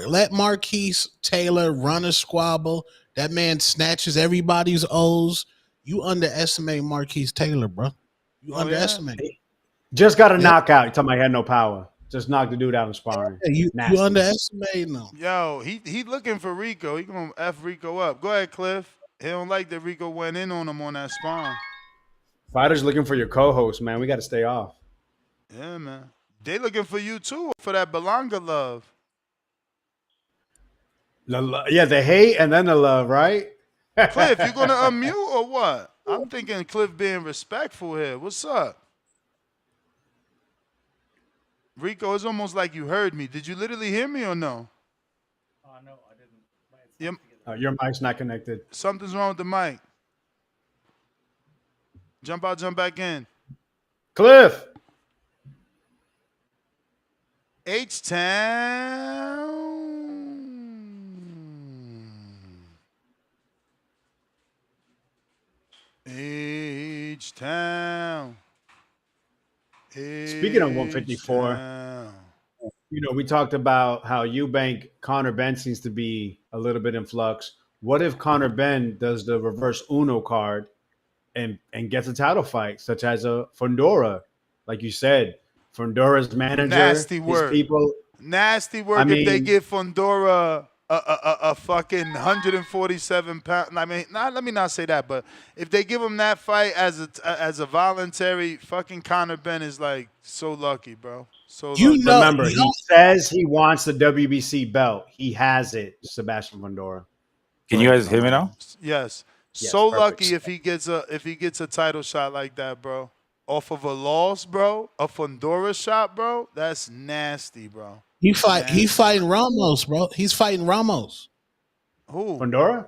let Marquise Taylor run a squabble. That man snatches everybody's O's. You underestimate Marquise Taylor, bro. You underestimate. Just got a knockout. You talking about he had no power. Just knocked the dude out in sparring. You underestimate him. Yo, he looking for Rico. He gonna F Rico up. Go ahead, Cliff. He don't like that Rico went in on him on that spawn. Fighters looking for your co-host, man. We got to stay off. Yeah, man. They looking for you too for that Berlanga love. Yeah, the hate and then the love, right? Cliff, you gonna unmute or what? I'm thinking Cliff being respectful here. What's up? Rico, it's almost like you heard me. Did you literally hear me or no? No, I didn't. Your mic's not connected. Something's wrong with the mic. Jump out, jump back in. Cliff. H-Town. Speaking of 154, we talked about how Eubank Conor Ben seems to be a little bit in flux. What if Conor Ben does the reverse Uno card and gets a title fight, such as a Fondora? Like you said, Fondora's manager, nasty his work. people. Nasty work if they give Fondora a fucking 147 pound. I mean, let me not say that, but if they give him that fight as a voluntary, fucking Conor Ben is like so lucky, bro. So lucky. Remember, he says he wants the WBC belt. He has it, Sebastian Fondora. Can you guys hear me now? Yes. So perfect. Lucky if he gets a title shot like that, bro. Off of a loss, bro. A Fondora shot, bro. That's nasty, bro. He fighting Ramos, bro. He's fighting Ramos. Who? Fondora?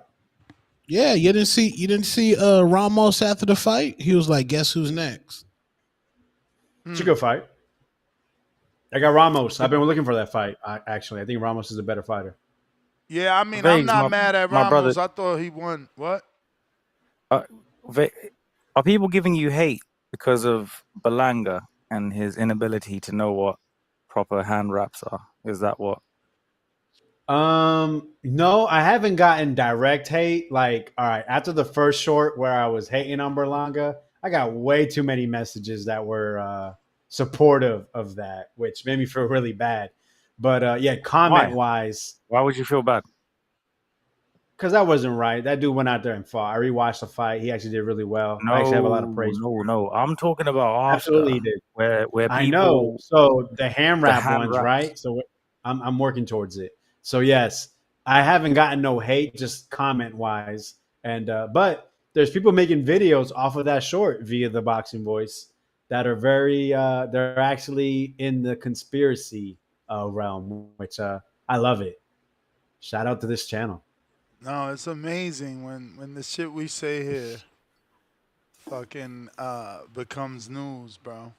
Yeah, you didn't see Ramos after the fight? He was like, guess who's next? It's a good fight. I got Ramos. I've been looking for that fight. I think Ramos is a better fighter. Yeah, I mean, I'm not mad at Ramos. Brother, I thought he won. What? Are people giving you hate because of Berlanga and his inability to know what proper hand wraps are? Is that what? No, I haven't gotten direct hate. Like, all right, after the first short where I was hating on Berlanga, I got way too many messages that were supportive of that, which made me feel really bad. But yeah, comment-wise. Why would you feel bad? Because that wasn't right. That dude went out there and fought. I rewatched the fight. He actually did really well. No, I actually have a lot of praise. No. I'm talking about after. Absolutely he did. Where people, I know. So the hand wrap ones, right? So I'm working towards it. So yes, I haven't gotten no hate, just comment-wise. And but there's people making videos off of that short via the Boxing Voice that are very they're actually in the conspiracy realm, which I love it. Shout out to this channel. No, it's amazing when the shit we say here fucking becomes news, bro.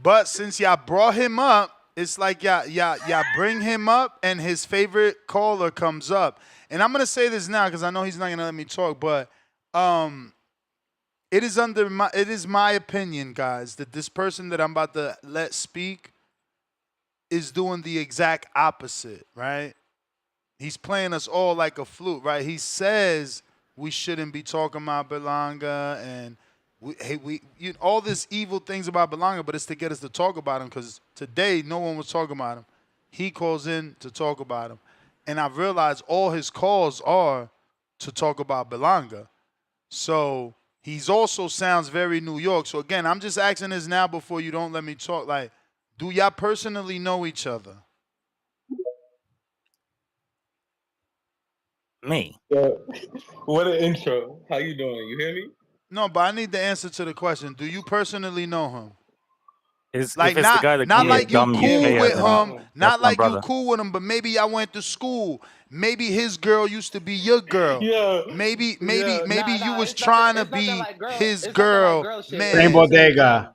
But since y'all brought him up, it's like y'all bring him up and his favorite caller comes up. And I'm gonna say this now because I know he's not gonna let me talk, but it is my opinion, guys, that this person that I'm about to let speak is doing the exact opposite, right? He's playing us all like a flute, right? He says we shouldn't be talking about Berlanga and all this evil things about Berlanga, but it's to get us to talk about him because today no one was talking about him. He calls in to talk about him. And I realized all his calls are to talk about Berlanga. So he's also sounds very New York. So again, I'm just asking this now before you don't let me talk. Like, do y'all personally know each other? Me. What an intro. How you doing? You hear me? No, but I need the answer to the question. Do you personally know him? If Like it's the guy that not called like me you dumb cool UKer, with then him, that's not my like you brother. cool with him, but maybe y'all went to school. Maybe his girl used to be your girl. Yeah. Maybe Nah, you was it's nothing, trying to it's nothing be like girl. his It's nothing like girl, girl shit. man. Same bodega.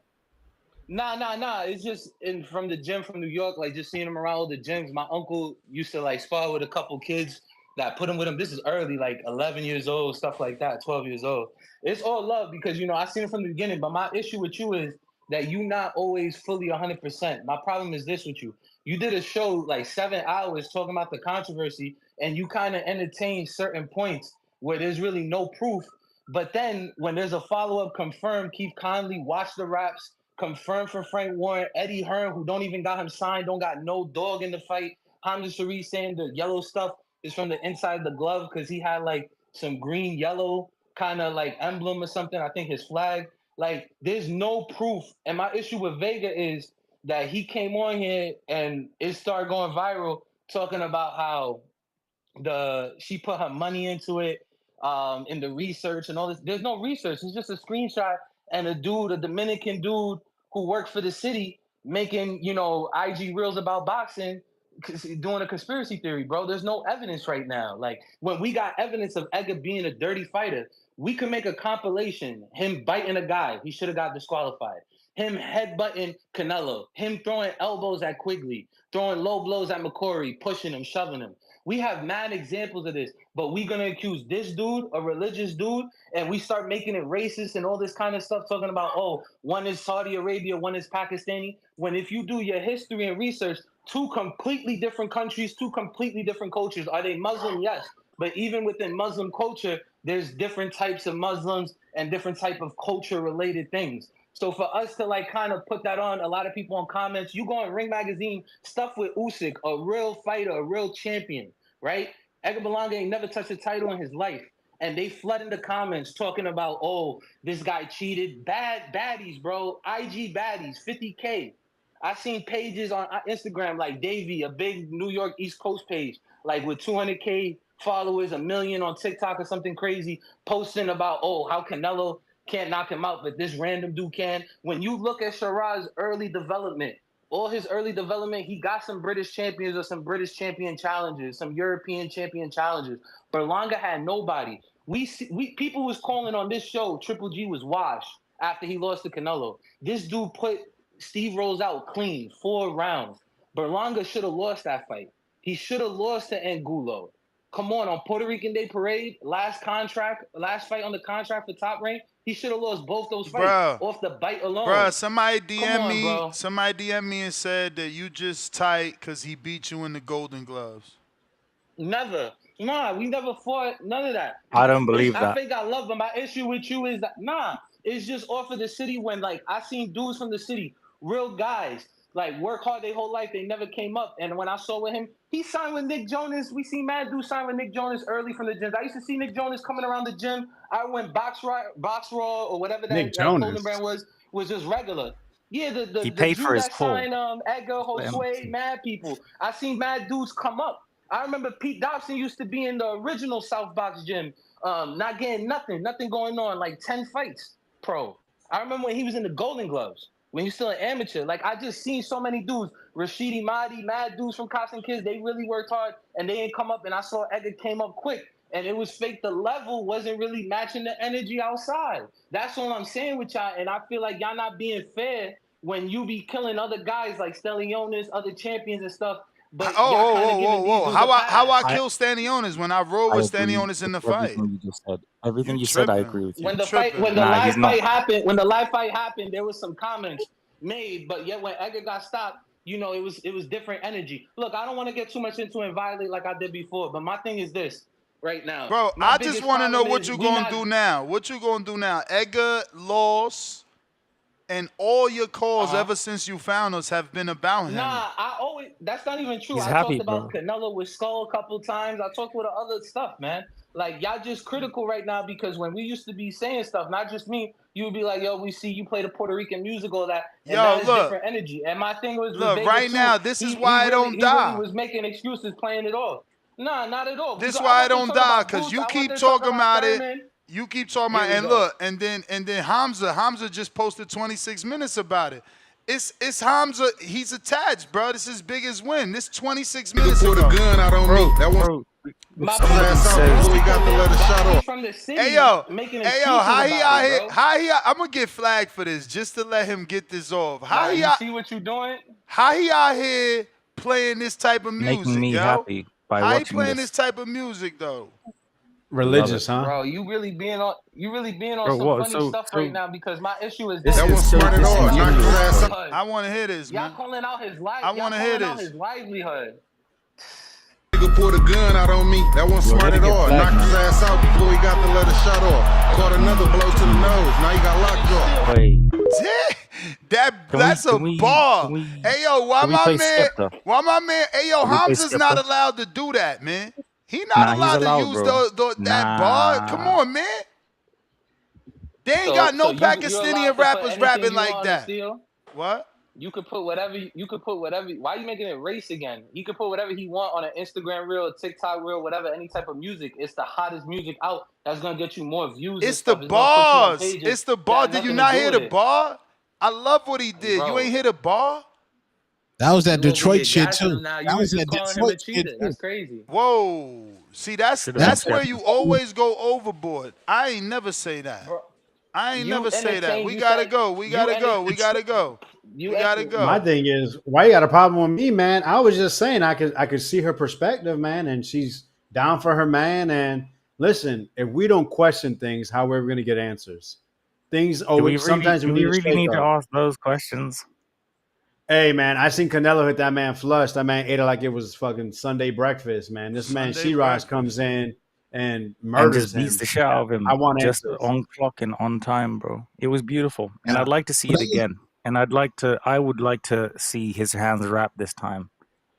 Nah. It's just from the gym from New York, like just seeing him around all the gyms. My uncle used to like spar with a couple kids that put him with him. This is early, like 11 years old, stuff like that, 12 years old. It's all love because, I seen him from the beginning. But my issue with you is that you not always fully 100%. My problem is this with you. You did a show like 7 hours talking about the controversy, and you kind of entertained certain points where there's really no proof. But then when there's a follow-up confirmed, Keith Conley, watch the raps, confirmed for Frank Warren, Eddie Hearn, who don't even got him signed, don't got no dog in the fight. Hamza Sharif saying the yellow stuff is from the inside of the glove because he had like some green yellow kind of like emblem or something. I think his flag. Like, there's no proof. And my issue with Vega is that he came on here and it started going viral talking about how she put her money into it, in the research and all this. There's no research. It's just a screenshot and a Dominican dude who worked for the city making, IG reels about boxing, doing a conspiracy theory, bro. There's no evidence right now. Like, when we got evidence of Edgar being a dirty fighter, we could make a compilation. Him biting a guy, he should have got disqualified. Him headbutting Canelo, him throwing elbows at Quigley, throwing low blows at McCory, pushing him, shoving him. We have mad examples of this, but we're gonna accuse this dude, a religious dude, and we start making it racist and all this kind of stuff, talking about, oh, one is Saudi Arabia, one is Pakistani. When if you do your history and research, two completely different countries, two completely different cultures. Are they Muslim? Yes. But even within Muslim culture, there's different types of Muslims and different type of culture-related things. So for us to like kind of put that on, a lot of people in comments, you go on Ring Magazine, stuff with Usyk, a real fighter, a real champion, right? Edgar Berlanga ain't never touched a title in his life. And they flood in the comments talking about, oh, this guy cheated. Baddies, bro. IG baddies, 50K. I seen pages on Instagram like Davey, a big New York East Coast page, like with 200K followers, 1 million on TikTok or something crazy, posting about, oh, how Canelo can't knock him out, but this random dude can. When you look at Shiraz's early development, all his early development, he got some British champions or some British champion challenges, some European champion challenges. Berlanga had nobody. People was calling on this show, Triple G was washed after he lost to Canelo. This dude put Steve Rose out clean, 4 rounds. Berlanga should have lost that fight. He should have lost to Angulo. Come on Puerto Rican Day Parade, last fight on the contract for Top Rank, he should have lost both those fights off the bite alone. Bruh, somebody DM me and said that you just tight because he beat you in the Golden Gloves. Never. Nah, we never fought none of that. I don't believe that. I think I love him. My issue with you is that, it's just off of the city when, like, I seen dudes from the city, real guys, like, work hard their whole life. They never came up. And when I saw with him, he signed with Nick Jonas. We seen mad dudes sign with Nick Jonas early from the gyms. I used to see Nick Jonas coming around the gym. I went Box Raw or whatever that clothing brand was just regular. Yeah, the paid dude for his that call. signed Edgar, Josue, mad people. I seen mad dudes come up. I remember Pete Dobson used to be in the original South Box gym, not getting nothing going on, like 10 fights pro. I remember when he was in the Golden Gloves, when he was still an amateur. Like, I just seen so many dudes, Rashidi Mahdi, mad dudes from Cops and Kids, they really worked hard, and they didn't come up, and I saw Edgar came up quick, and it was fake. The level wasn't really matching the energy outside. That's all I'm saying with y'all, and I feel like y'all not being fair when you be killing other guys like Stellionis, other champions and stuff. But whoa. How I kill Stanionis when I roll with Stanionis in the fight? Everything you just said. Everything you said, I agree with you. When the live fight happened, there was some comments made, but yet when Edgar got stopped, it was different energy. Look, I don't want to get too much into it and violate like I did before, but my thing is this right now. Bro, I just want to know what you gonna do now. What you gonna do now? Edgar lost. And all your calls ever since you found us have been about him. Nah, that's not even true. He's I happy, talked about bro. Canelo with Skull a couple times. I talked with other stuff, man. Like, y'all just critical right now because when we used to be saying stuff, not just me, you would be like, yo, we see you play the Puerto Rican musical that, and that is different energy. And my thing was, look, right now, this is why I don't die. He really was making excuses playing it off. Nah, not at all. This I why I want to don't talk die, about cause Boots. you I want keep to talk talking about it. Thurman. You keep talking Here about we and go. look, and then Hamza just posted 26 minutes about it. It's Hamza. He's attached, bro. This is his biggest win. This 26 minutes Pulled ago. a gun out on me. That one. Bro, if My somebody point, says, before he got to let a shot he's off. from the city, Hey yo, making hey excuses yo, how he about out it, here? bro. How he out? I'm gonna get flagged for this just to let him get this off. How Nah, he you out? see what you doing? How he out here playing this type of making music, me yo? happy by How he watching playing this this. type of music though? Religious, huh? Bro, you really being on Bro, some what? funny stuff So right now because my issue is this this. That one is so smart at all. Knocked his disingenuous, ass bro. out. I want to hear this, Y'all man. calling out his life. I want to hear this. His livelihood. Nigga pulled a gun out on me. That one Yo, smart let at it get all. flagged, Knocked his man. ass out before he got to let a shot off. Caught another blow to the nose. Now he got lockjaw. Wait, That's a bar. Hey yo, can we play Skepta? Why my man? Hey yo, Can we play Hamza's not Skepta? allowed to do that, man. He not Nah, he's allowed to allowed, use bro. that bar. Come Nah. on, man. They ain't got no So you allowed Pakistani to put rappers anything rapping you like want on the that. steel? What? You could put whatever. Why are you making it race again? He could put whatever he want on an Instagram reel, a TikTok reel, whatever, any type of music. It's the hottest music out. That's gonna get you more views. It's and stuff. the It's gonna put you on bars. pages It's the that bar. have Did you nothing not to do hear with the it. bar? I love what he did. You Bro. ain't hear the bar? That was that You over Detroit here shit gassing too. him now. That You was was just that calling him a Detroit shit cheater. too. That's crazy. Whoa. See, that's Should've been where Skepta. you always go overboard. I ain't never say that. Bro, I ain't you never say that. entertain. We You gotta said go. We you gotta go. We entertain. gotta go. We gotta My go. thing is, why you got a problem with me, man? I was just saying I could see her perspective, man, and she's down for her man. And listen, if we don't question things, how are we going to get answers? Things sometimes we Do need we to really shake need to up. ask those questions? Hey, man, I seen Canelo hit that man flush. That man ate it like it was fucking Sunday breakfast, man. This man Sunday Shiraz breakfast. comes in and And murders just beats him. the shit out of him, I want just answers. on clock and on time, bro. It was beautiful, and Nah, I'd like to see it again. And I would like to see his hands wrapped this time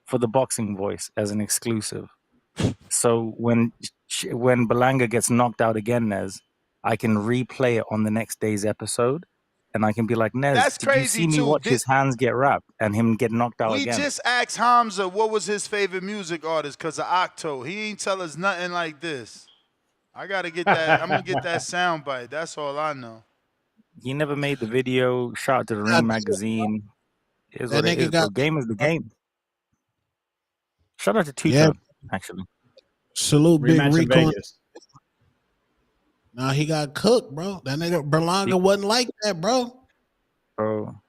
for the boxing voice as an exclusive. So when Berlanga gets knocked out again, Nez, I can replay it on the next day's episode, and I can be like, Nez, That's did you crazy see me too. watch his hands get wrapped and him get knocked out We again? just asked Hamza what was his favorite music artist because of Octo. He ain't tell us nothing like this. I gotta get that. I'm gonna get that sound bite. That's all I know. He never made the video. Shout out to the Ring Magazine. It is that what it nigga is, bro. got Game is the game. Shout out to Two yeah. Tone, actually. Salute Big Rematch in Rico. Vegas. Nah, he got cooked, bro. That nigga Berlanga wasn't like that, bro. Bro.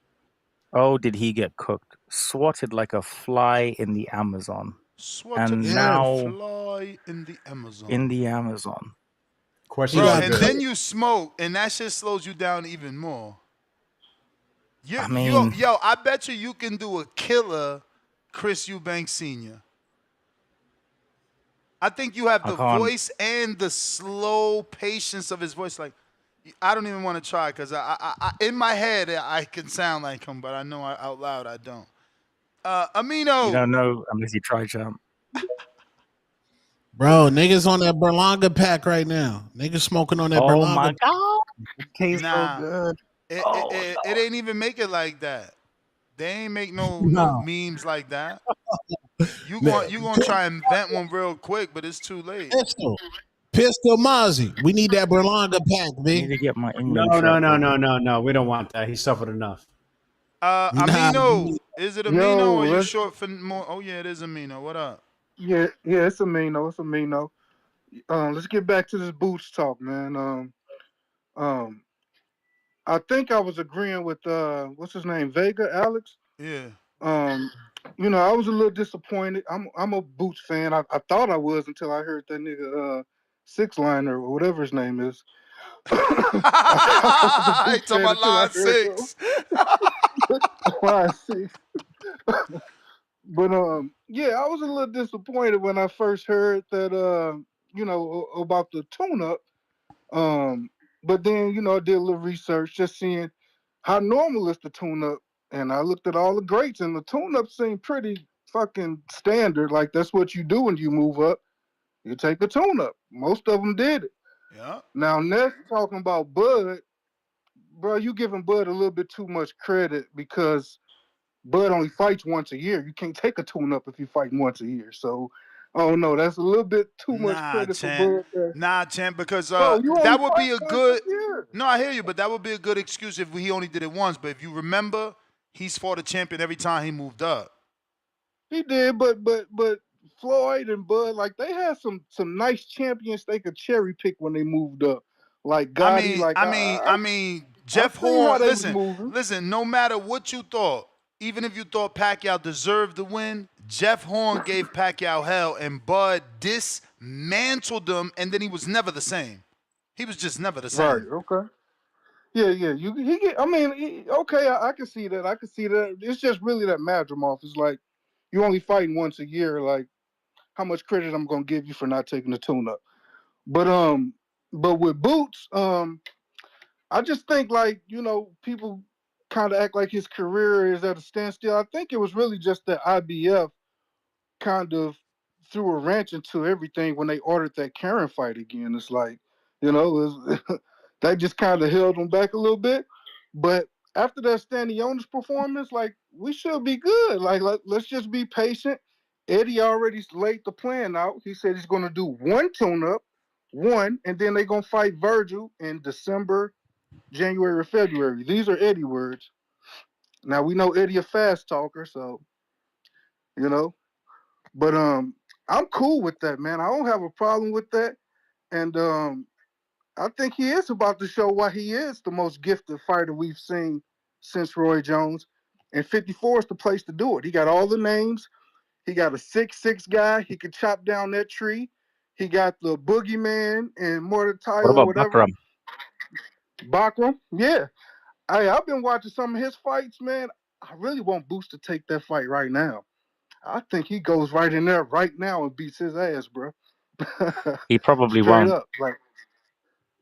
Oh, did he get cooked? Swatted like a fly in the Amazon. Swatted And like now a fly in the Amazon. in the Amazon. Question Bro, is and good. then you smoke, and that shit slows you down even more. I mean, Yo, I bet you can do a killer Chris Eubanks Sr. I think you have I the can't. voice and the slow patience of his voice. Like, I don't even want to try because I in my head I can sound like him, but I know out loud I don't. Amino. You don't know unless you try, champ. Bro, niggas on that Berlanga pack right now. Niggas smoking on that Oh Berlanga my pack. god. It tastes Nah, so good. it ain't even make it like that. They ain't make no No. memes like that. You gonna try and invent one real quick, but it's too late. Pistol Mozzie. We need that Berlanga pack, I need B. to get my No, England shirt, bro. no. We don't want that. He suffered enough. Amino. Is it Amino Yo, or you let's, short for more? Oh yeah, it is Amino. What up? yeah, it's Amino. It's Amino. Let's get back to this Boots talk, man. I think I was agreeing with what's his name, Vega, Alex. Yeah. I was a little disappointed. I'm a Boots fan. I thought I was until I heard that nigga Six Liner or whatever his name is. I talking about line 6. Line 6. But yeah, I was a little disappointed when I first heard that about the tune-up. But then I did a little research, just seeing how normal is the tune-up, and I looked at all the greats, and the tune-up seemed pretty fucking standard. Like that's what you do when you move up. You take a tune-up. Most of them did it. Yeah. Now next talking about Bud, bro, you giving Bud a little bit too much credit because Bud only fights once a year. You can't take a tune-up if you fight once a year. So Oh no, that's a little bit too much Nah, credit for champ. Bud there. Nah, champ, because Bro, you only that would be fight a once good. a year. No, I hear you, but that would be a good excuse if he only did it once. But if you remember, he's fought a champion every time he moved up. He did, but Floyd and Bud, like they had some nice champions they could cherry pick when they moved up. Like Gotti, like I mean, I Jeff seen how Horn. they was moving. Listen. No matter what you thought, even if you thought Pacquiao deserved the win, Jeff Horn gave Pacquiao hell, and Bud dismantled him, and then he was never the same. He was just never the same. Right. Okay. Yeah. He get. I mean, okay. I can see that. I can see that. It's just really that Madrimov is like, you only fighting once a year. Like, how much credit I'm gonna give you for not taking the tune-up? But with Boots, I just think like people kind of act like his career is at a standstill. I think it was really just that IBF kind of threw a wrench into everything when they ordered that Karen fight again. It's like, that just kind of held them back a little bit. But after that Stanionis performance, like we should be good. Like let's just be patient. Eddie already laid the plan out. He said he's going to do one tune-up, and then they're going to fight Virgil in December, January, or February. These are Eddie words. Now we know Eddie a fast talker, so But I'm cool with that, man. I don't have a problem with that. And I think he is about to show why he is the most gifted fighter we've seen since Roy Jones. And 54 is the place to do it. He got all the names. He got a 6'6" guy. He could chop down that tree. He got the boogeyman and Mordecai What or about whatever. Bakram? Bakram, yeah. I've been watching some of his fights, man. I really want Boots to take that fight right now. I think he goes right in there right now and beats his ass, bro. He probably Straight won't. up, like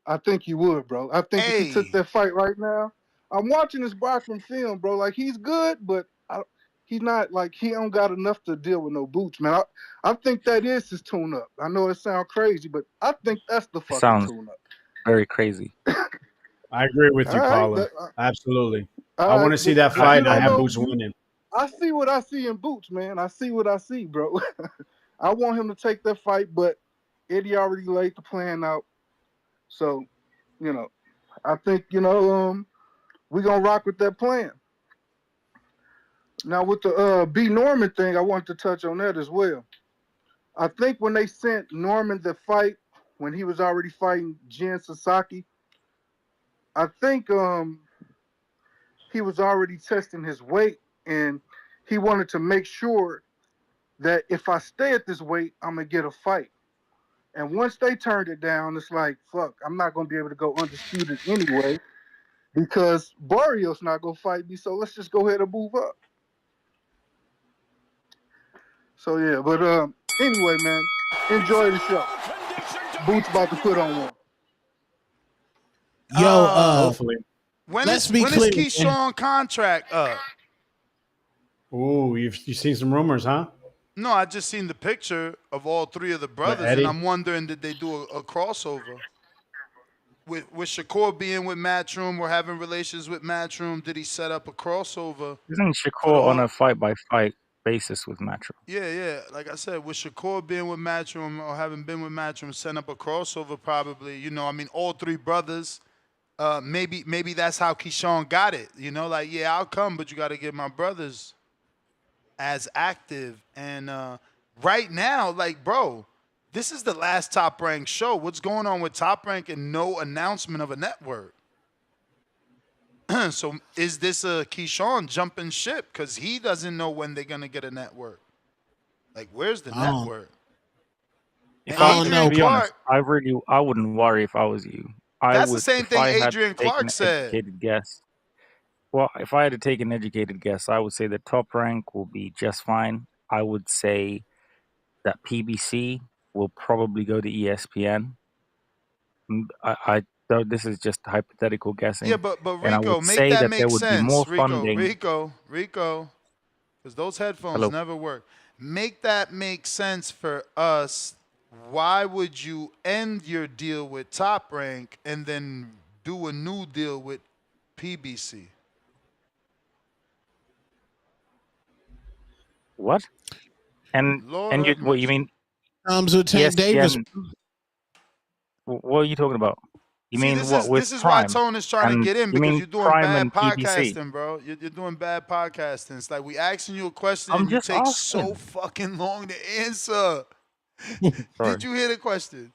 I think he would, bro. I think if he took that fight right now, I'm watching this Bakram film, bro. Like he's good, but he's not like he don't got enough to deal with no Boots, man. I think that is his tune-up. I know it sounds crazy, but I think that's the fucking Sounds tune-up. very crazy. I agree with you, All right, caller. Absolutely. all I want right, to see but that fight. you I know, have bro, Boots winning. I see what I see in Boots, man. I see what I see, bro. I want him to take that fight, but Eddie already laid the plan out. So, I think, we're going to rock with that plan. Now, with the B. Norman thing, I wanted to touch on that as well. I think when they sent Norman the fight, when he was already fighting Jin Sasaki, I think he was already testing his weight, and he wanted to make sure that if I stay at this weight, I'm going to get a fight. And once they turned it down, it's like, fuck, I'm not going to be able to go undisputed anyway because Barrios not going to fight me, so let's just go ahead and move up. So, yeah, but anyway, man, enjoy the show. Boots about to put on one. Yo, hopefully. When let's is be clear. Keyshawn contract up? Ooh, you've seen some rumors, huh? No, I just seen the picture of all three of the brothers, Eddie? and I'm wondering, did they do a crossover? With Shakur being with Matchroom or having relations with Matchroom, did he set up a crossover? Isn't Shakur on a fight-by-fight basis with Matchroom? Yeah. Like I said, with Shakur being with Matchroom or having been with Matchroom, set up a crossover probably. All three brothers. Maybe that's how Keyshawn got it. Like, yeah, I'll come, but you got to get my brothers as active. And right now, like, bro, this is the last Top Rank show. What's going on with Top Rank and no announcement of a network? So is this a Keyshawn jumping ship? Because he doesn't know when they're going to get a network. Like, where's the network? If I was to be honest, I wouldn't worry if I was you. That's the same thing Adrian Clark said. Educated guess. Well, if I had to take an educated guess, I would say that Top Rank will be just fine. I would say that PBC will probably go to ESPN. This is just hypothetical guessing. Yeah, but and I Rico, would make say that that make there would sense. be more funding. Rico, because those headphones Hello. never work. Make that make sense for us. Why would you end your deal with Top Rank and then do a new deal with PBC? What? And Lord and have what you mercy. mean? Comes with Tank Davis. ESPN. What are you talking about? You See, mean what with this is why Prime? Tone is trying to And get in you because mean you're doing Prime bad and PBC? podcasting, bro. You're doing bad podcasting. It's like we asking you a question I'm and you just take asking. so fucking long to answer. Sorry, Did you hear the question?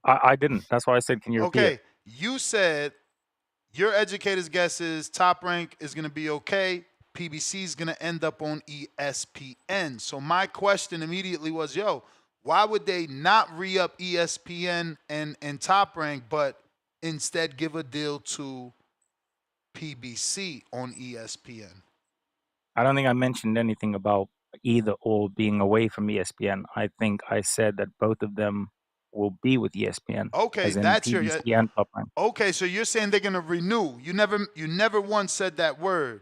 I didn't. That's why I said, can you repeat it? Okay, you said your educator's guess is Top Rank is going to be okay. PBC is going to end up on ESPN. So my question immediately was, yo, why would they not re-up ESPN and Top Rank, but instead give a deal to PBC on ESPN? I don't think I mentioned anything about either or being away from ESPN. I think I said that both of them will be with ESPN. Okay, as in that's your. PBC and Top Rank. Okay, so you're saying they're gonna renew. You never once said that word.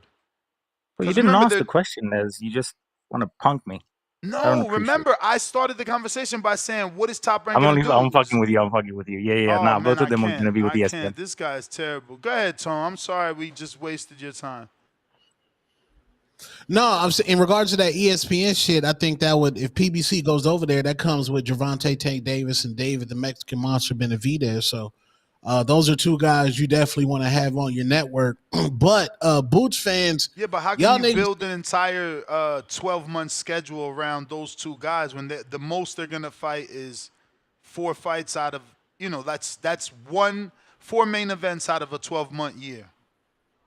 Well, you 'Cause didn't remember ask the question, as you just want to punk me. I don't No, appreciate it. remember I started the conversation by saying, "What is Top Rank I'm gonna do?" fucking with you. I'm fucking with you. Yeah. Oh Nah, man, both I of them are going to be with I ESPN. can't. This guy's terrible. Go ahead, Tom. I'm sorry we just wasted your time. No, I'm saying in regards to that ESPN shit, I think that would, if PBC goes over there, that comes with Gervonta Tank Davis and David the Mexican Monster Benavidez. So those are two guys you definitely want to have on your network. But Boots fans, Yeah, but how y'all can you niggas, build an entire 12-month schedule around those two guys when the most they're gonna fight is 4 fights out of that's 4 main events out of a 12-month year.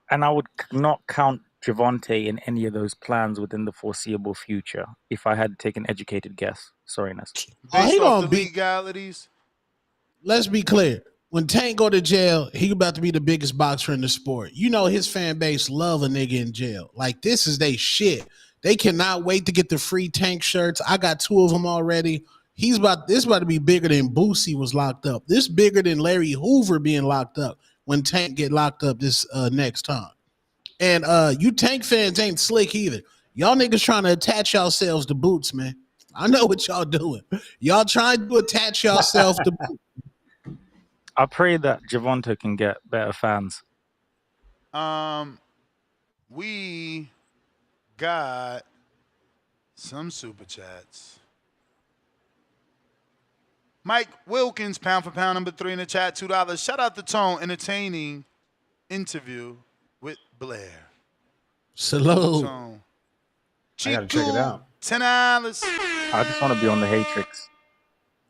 And I would not count Gervonta in any of those plans within the foreseeable future if I had to take an educated guess. Sorry, Ness. Based he off gonna the be. legalities. Let's be clear. When Tank go to jail, he about to be the biggest boxer in the sport. You know his fan base love a nigga in jail. Like, this is they shit. They cannot wait to get the free Tank shirts. I got 2 of them already. This about to be bigger than Boosie was locked up. This bigger than Larry Hoover being locked up when Tank get locked up this next time. And you Tank fans ain't slick either. Y'all niggas trying to attach yourselves to Boots, man. I know what y'all doing. Y'all trying to attach yourself to Boots. I pray that Gervonta can get better fans. We got some super chats. Mike Wilkins, pound for pound, number 3 in the chat, $2. Shout out to Tone, entertaining interview with Blair. Salute. Tone. I gotta check it out. $10. I just want to be on the Hatrix.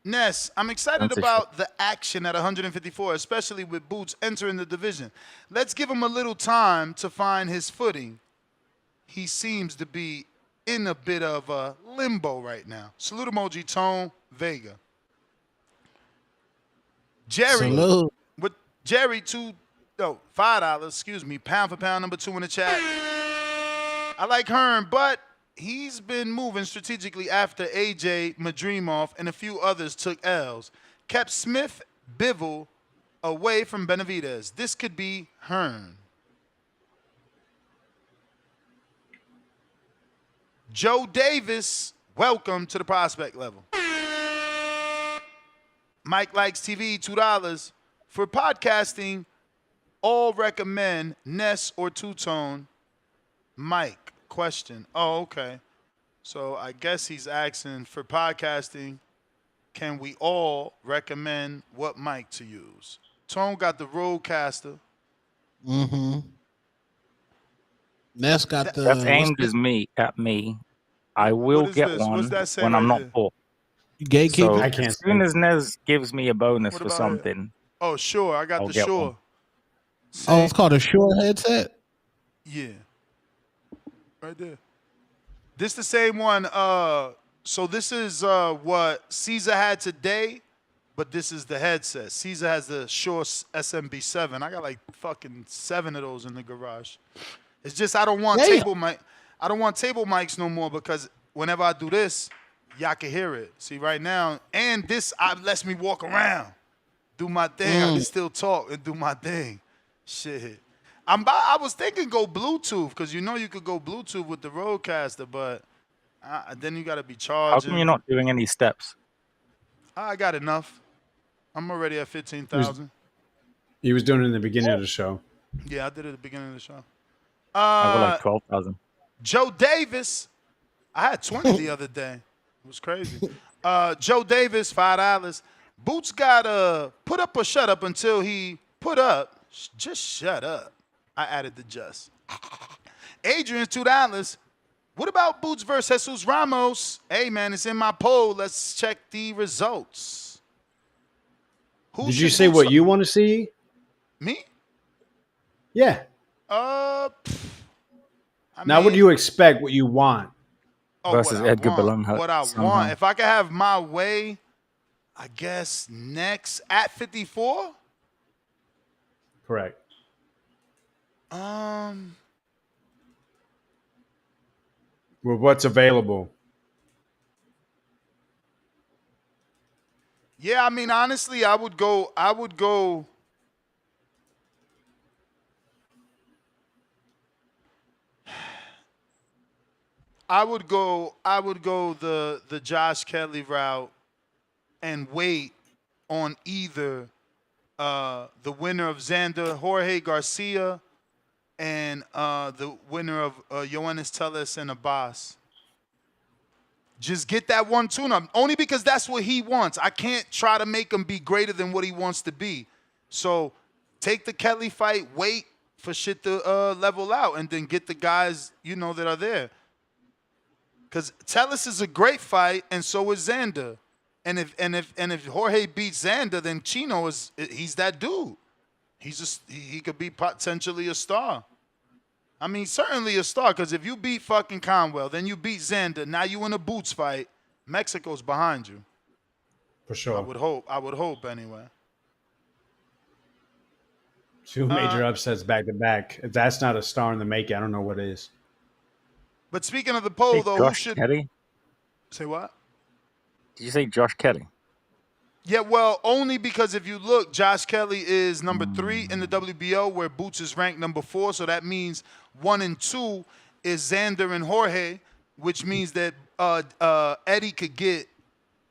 Ness, I'm excited about the action at 154, especially with Boots entering the division. Let's give him a little time to find his footing. He seems to be in a bit of a limbo right now. Salute emoji, Tone Vega. Jerry, Salute. with Jerry, $5, excuse me, pound for pound, number 2 in the chat. I like Hearn, but he's been moving strategically after AJ Madrimov and a few others took L's. Kept Smith Bivol away from Benavidez. This could be Hearn. Joe Davis, welcome to the prospect level. Mike Likes TV, $2. For podcasting, all recommend Ness or Two-Tone. Mike, question. Oh, okay. So I guess he's asking for podcasting, can we all recommend what mic to use? Tone got the Rodecaster. Mm-hmm. Ness got the... That's aimed at me. I will get one when I'm not poor. Gatekeeper? So I can't as soon as Nez gives me a bonus for something, Oh, sure. I got I'll the get Shure. one. Oh, it's called a Shure headset? Yeah. Right there. This the same one. So this is what Caesar had today, but this is the headset. Caesar has the Shure SMB7. I got like fucking 7 of those in the garage. It's just I don't want table mic. I don't want table mics no more because whenever I do this, y'all can hear it. See right now, and this lets me walk around, do my thing. I can still talk and do my thing. Shit. I was thinking go Bluetooth because you know you could go Bluetooth with the Rodecaster, but then you got to be charging. How come you're not doing any steps? I got enough. I'm already at 15,000. He was doing it in the beginning of the show. Yeah, I did it at the beginning of the show. I got like 12,000. Joe Davis. I had 20 the other day. It was crazy. Joe Davis, $5. Boots got put up or shut up until he put up. Just shut up. I added the just. Adrian's $2. What about Boots versus Jesus Ramos? Hey, man, it's in my poll. Let's check the results. Did you say what you want to see? Me? Yeah. Now, what do you expect? What you want? Versus Edgar Berlanga. What I want. If I could have my way, I guess next at 54. Correct. With what's available. Yeah, I mean, honestly, I would go. I would go the Josh Kelly route and wait on either the winner of Xander Jorge Garcia and the winner of Yoenis Tellez and Abbas. Just get that one tune-up, only because that's what he wants. I can't try to make him be greater than what he wants to be. So take the Kelly fight, wait for shit to level out, and then get the guys, that are there. Because Tellez is a great fight, and so is Xander. And if Jorge beats Xander, then Chino he's that dude. He could be potentially a star. I mean, certainly a star, because if you beat fucking Conwell, then you beat Xander, now you in a Boots fight, Mexico's behind you. For sure. I would hope anyway. Two major upsets back to back. If that's not a star in the making, I don't know what is. But speaking of the poll, though, Josh Kelly? Say what? Did you say Josh Kelly? Yeah, well, only because if you look, Josh Kelly is number 3 in the WBO, where Boots is ranked number 4. So that means 1 and 2 is Xander and Jorge, which means that Eddie could get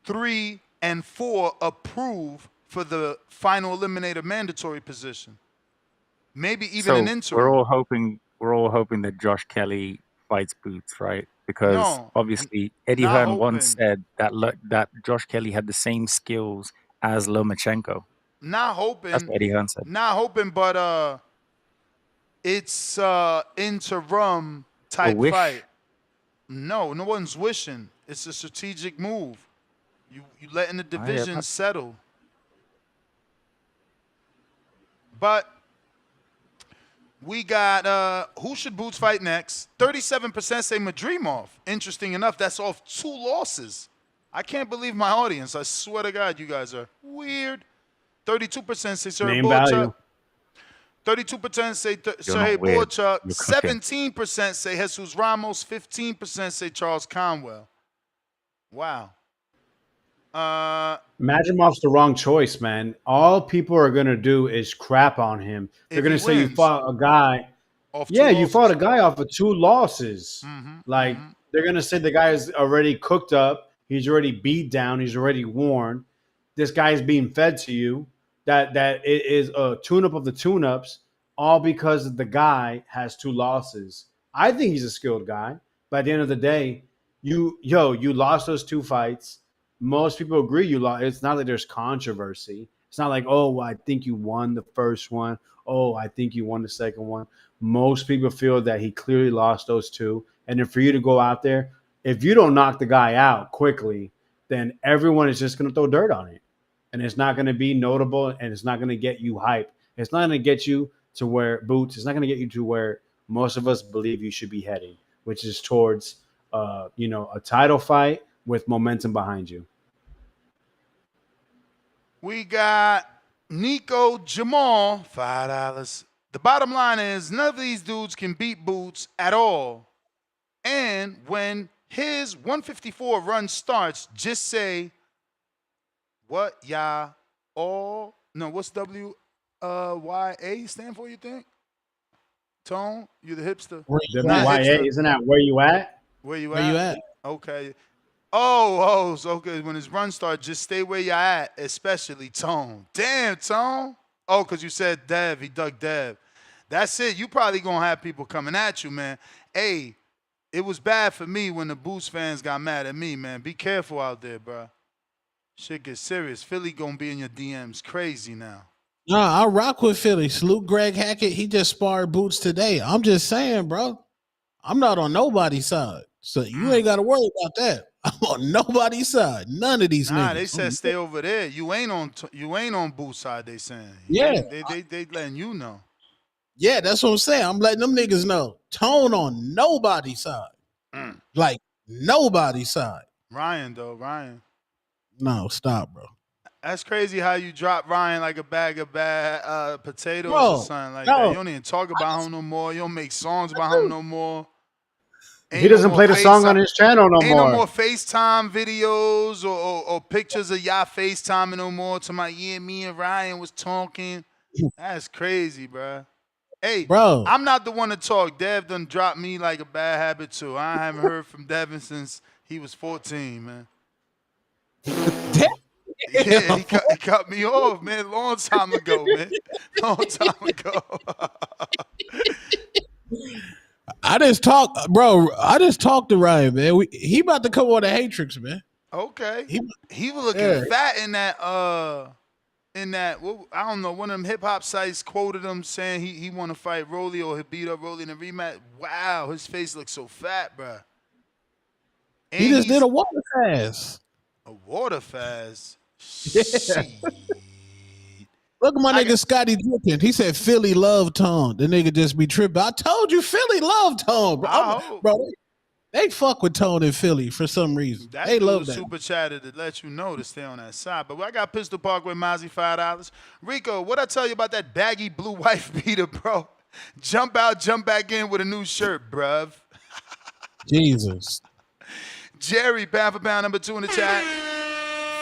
3 and 4 approved for the final eliminator mandatory position. Maybe even an interim. We're all hoping that Josh Kelly fights Boots, right? Because obviously Eddie Hearn once said that Josh Kelly had the same skills as Lomachenko. Not hoping. That's what Eddie Hearn said. Not hoping, but it's interim type fight. No one's wishing. It's a strategic move. You letting the division settle. But we got, who should Boots fight next? 37% say Madrimov. Interesting enough, that's off 2 losses. I can't believe my audience. I swear to God, you guys are weird. 32% say Sergey Borchuk. 32% say Sergey Borchuk. 17% say Jesus Ramos. 15% say Charles Conwell. Wow. Majimov's the wrong choice, man. All people are gonna do is crap on him. They're gonna say you fought a guy. You fought a guy off of 2 losses. They're gonna say the guy is already cooked up. He's already beat down. He's already worn. This guy is being fed to you. That it is a tune-up of the tune-ups, all because the guy has 2 losses. I think he's a skilled guy. But at the end of the day, you lost those 2 fights. Most people agree you lost. It's not like there's controversy. It's not like, oh, I think you won the first one. Oh, I think you won the second one. Most people feel that he clearly lost those 2. And then for you to go out there, if you don't knock the guy out quickly, then everyone is just going to throw dirt on it. And it's not going to be notable, and it's not going to get you hype. It's not going to get you to where Boots. It's not going to get you to where most of us believe you should be heading, which is towards, a title fight with momentum behind you. We got Nico Jamal, $5. The bottom line is none of these dudes can beat Boots at all. And when his 154 run starts, just say, what y'all all, no, what's WYA stand for, you think? Tone, you the hipster? WYA, isn't that where you at? Where you at? Okay. Oh, so okay. When his run starts, just stay where you're at, especially Tone. Damn, Tone. Oh, because you said Dev. He dug Dev. That's it. You probably going to have people coming at you, man. Hey, it was bad for me when the Boost fans got mad at me, man. Be careful out there, bro. Shit gets serious. Philly gonna be in your DMs crazy now. Nah, I rock with Philly. Salute Greg Hackett. He just sparred Boots today. I'm just saying, bro. I'm not on nobody's side. So you ain't got to worry about that. I'm on nobody's side. None of these Nah, niggas. they said stay over there. You ain't on Boo's side. They saying. Yeah. They letting you know. Yeah, that's what I'm saying. I'm letting them niggas know. Tone on nobody's side. Like nobody's side. Ryan though, Ryan. No, stop, bro. That's crazy how you drop Ryan like a bag of bad potatoes Bro, or something like no. that. You don't even talk about him no more. You don't make songs about him no more. He doesn't play the song on his channel no Ain't more. no more FaceTime videos or pictures of y'all FaceTiming no more. To my me and Ryan was talking. That's crazy, bro. Hey, bro, I'm not the one to talk. Dev done dropped me like a bad habit too. I haven't heard from Devin since he was 14, man. Yeah, he cut me off, man. Long time ago, man. Long time ago. I just talked to Ryan, man. He about to come on the Hatrix, man. Okay. He was looking fat in that I don't know, one of them hip hop sites quoted him saying he want to fight Rolly or he beat up Rolly in a rematch. Wow, his face looks so fat, bro. And he just did a water fast. A water fast. Shit. Look at my nigga Scotty Drippin. He said Philly love Tone. The nigga just be tripping. I told you Philly love Tone, bro. Bro, they fuck with Tone in Philly for some reason. That they dude love that. super chatted to let you know to stay on that side. But I got Pistol Parkway Mozzie $5. Rico, what I tell you about that baggy blue wife beater, bro? Jump out, jump back in with a new shirt, bruv. Jesus. Jerry, pound for pound number 2 in the chat.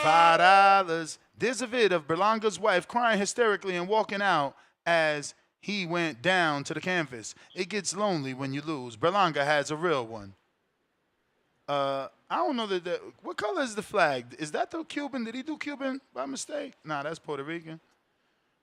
$5. There's a vid of Berlanga's wife crying hysterically and walking out as he went down to the canvas. It gets lonely when you lose. Berlanga has a real one. I don't know what color is the flag? Is that the Cuban? Did he do Cuban by mistake? Nah, that's Puerto Rican.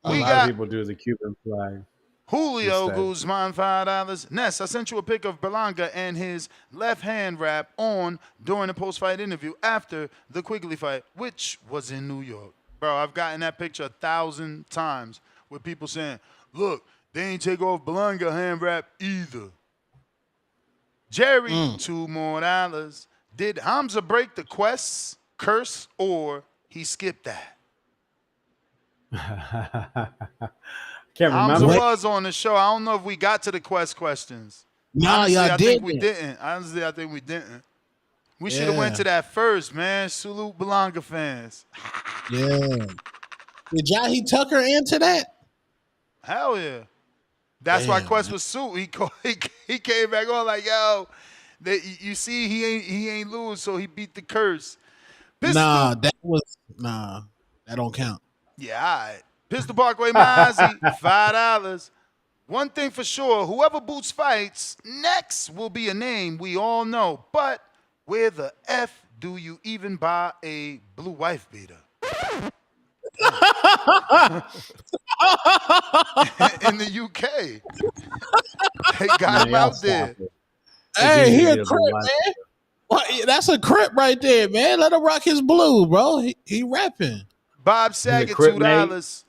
A lot of people do the Cuban flag. Julio instead. Guzman, $5. Ness, I sent you a pic of Berlanga and his left hand wrap on during the post-fight interview after the Quigley fight, which was in New York. Bro, I've gotten that picture 1,000 times with people saying, look, they ain't take off Berlanga hand wrap either. Jerry, $2 more. Did Hamza break the Quest's curse or he skipped that? Can't remember. Hamza was on the show. I don't know if we got to the Quest questions. Nah, Honestly, y'all I didn't. think we didn't. Honestly, I think we didn't. We should have went to that first, man. Salute Berlanga fans. Yeah. Did Jahi Tucker into that? Hell yeah. That's why Quest was sued. He came back on like, yo, you see, he ain't lose, so he beat the curse. Nah, that don't count. Yeah, all right. Pistol Parkway Mozzie, $5. One thing for sure, whoever Boots fights next will be a name we all know. But where the F do you even buy a blue wife beater? In the UK. They got him out there. Hey, he a crip, man. Well, that's a crip right there, man. Let him rock his blue, bro. He rapping. Bob Saget, $2.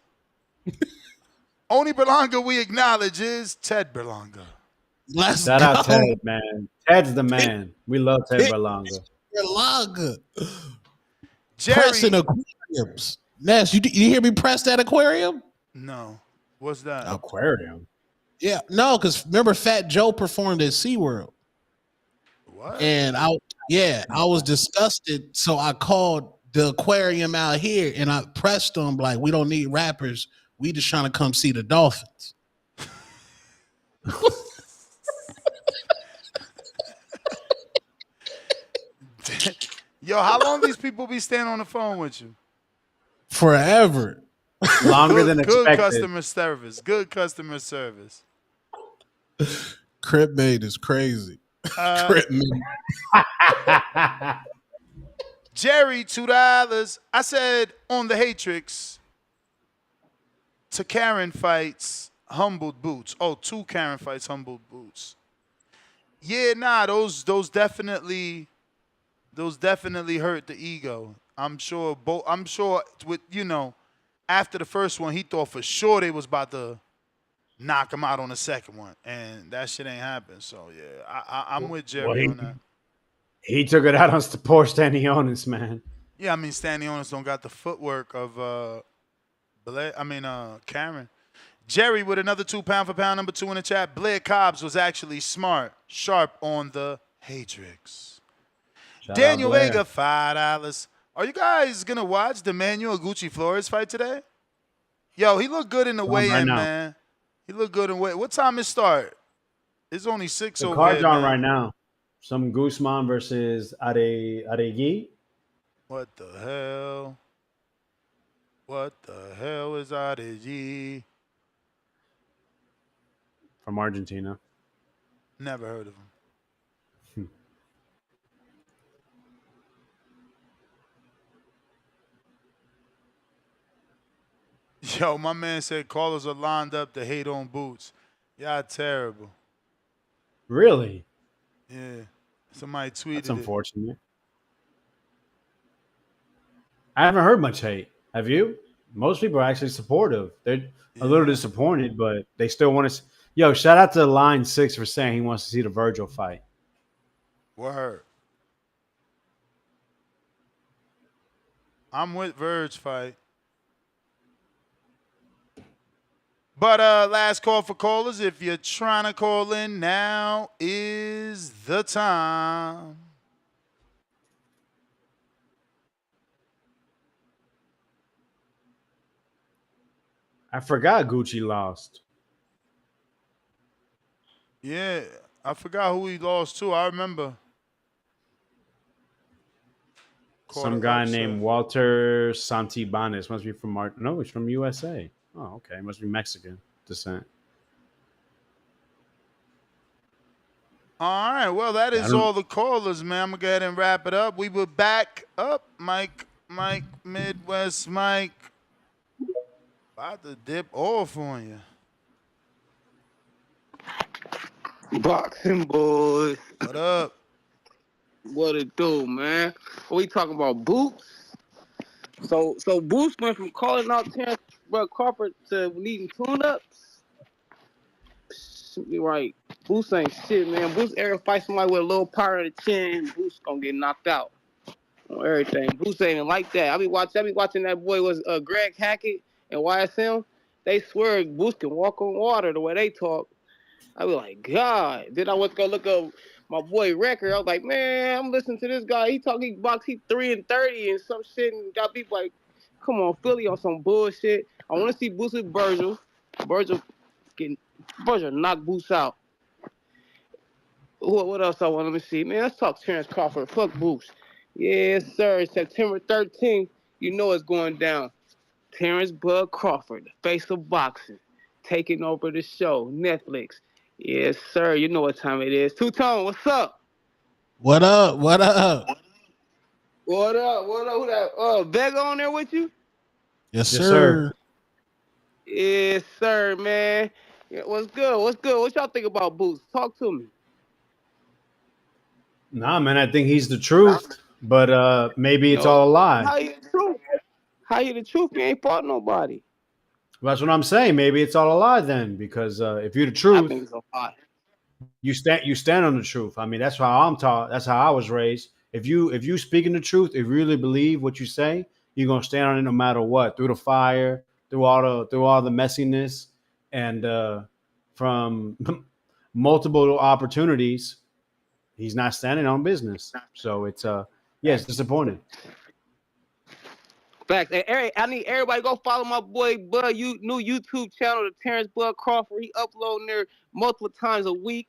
Only Berlanga we acknowledge is Ted Berlanga. Shout out Ted, man. Ted's the man. We love Ted Berlanga. Berlanga. Jerry. Pressing aquariums. Ness, you hear me press that aquarium? No. What's that? Aquarium? Yeah, no, because remember Fat Joe performed at SeaWorld. What? And I was disgusted, so I called the aquarium out here and I pressed them like, we don't need rappers. We just trying to come see the dolphins. Yo, how long these people be staying on the phone with you? Forever. Longer than expected. Good customer service. Good customer service. Crip made is crazy. Crip made. Jerry, $2. I said on the Hatrix, to Karen fights humbled Boots. Oh, 2 Karen fights humbled Boots. Yeah, nah, those definitely hurt the ego. I'm sure with after the first one, he thought for sure they was about to knock him out on the second one, and that shit ain't happened. So yeah, I'm with Jerry on that. He took it out on poor Stanionis, man. Yeah, I mean Stanionis don't got the footwork of Karen. Jerry with another 2 pound for pound number 2 in the chat. Blair Cobbs was actually sharp on the Hatrix. Daniel Vega, $5. Are you guys gonna watch the Manuel Gucci Flores fight today? Yo, he looked good in the weigh-in, man. He looked good in weigh. What time it start? It's only 6 the over card's here, on man. right now. Some Guzman versus Aregi. What the hell? What the hell is Aregi? From Argentina. Never heard of him. Yo, my man said callers are lined up to hate on Boots. Y'all terrible. Really? Yeah. Somebody tweeted That's unfortunate. I haven't heard much hate. Have you? Most people are actually supportive. They're a little disappointed, but they still want to. Yo, shout out to Line 6 for saying he wants to see the Virgil fight. Word. I'm with Verge fight. But last call for callers. If you're trying to call in, now is the time. I forgot Gucci lost. Yeah, I forgot who he lost to. I remember. Some guy named Walter Santibanez. Must be from no, he's from USA. Oh, okay. Must be Mexican descent. All right. Well, that is all the callers, man. I'm going to go ahead and wrap it up. We were back up. Mike, Midwest Mike. About to dip off on you. Boxing boys. What up? What it do, man? We talking about Boots. So Boots went from calling out Terrence Crawford to needing tune-ups. Be right. Boots ain't shit, man. Boots ever fight somebody with a little power in the chin, Boots gonna get knocked out on everything. Boots ain't like that. I be watching that boy was Greg Hackett and YSM. They swear Boots can walk on water the way they talk. I be like, God. Then I went to go look up my boy record. I was like, man, I'm listening to this guy. He box, he 3-30 and some shit, and got people like, come on, Philly on some bullshit. I want to see Boots with Virgil. Virgil knock Boots out. What else I want to see? Man, let's talk Terrence Crawford. Fuck Boots. Yes, sir. September 13th, you know it's going down. Terrence Bud Crawford, the face of boxing, taking over the show. Netflix. Yes, sir. You know what time it is. Two-Tone, what's up? What up? What up? What up? Who that? Vega on there with you? Yes, sir. Yes, sir, man. Yeah, what's good? What y'all think about Boots? Talk to me. Nah, man, I think he's the truth, but maybe it's all a lie. How you the truth? How you the truth? You ain't fought nobody. Well, that's what I'm saying. Maybe it's all a lie then, because if you're the truth, I think it's a lie. You stand on the truth. I mean, that's how I'm taught. That's how I was raised. If you speaking the truth, if you really believe what you say, you're gonna stand on it no matter what, through the fire, through all the messiness, and from multiple opportunities, he's not standing on business. So it's it's disappointing. Fact. Hey, I need everybody go follow my boy Bud. New YouTube channel, the Terrence Bud Crawford. He uploading there multiple times a week.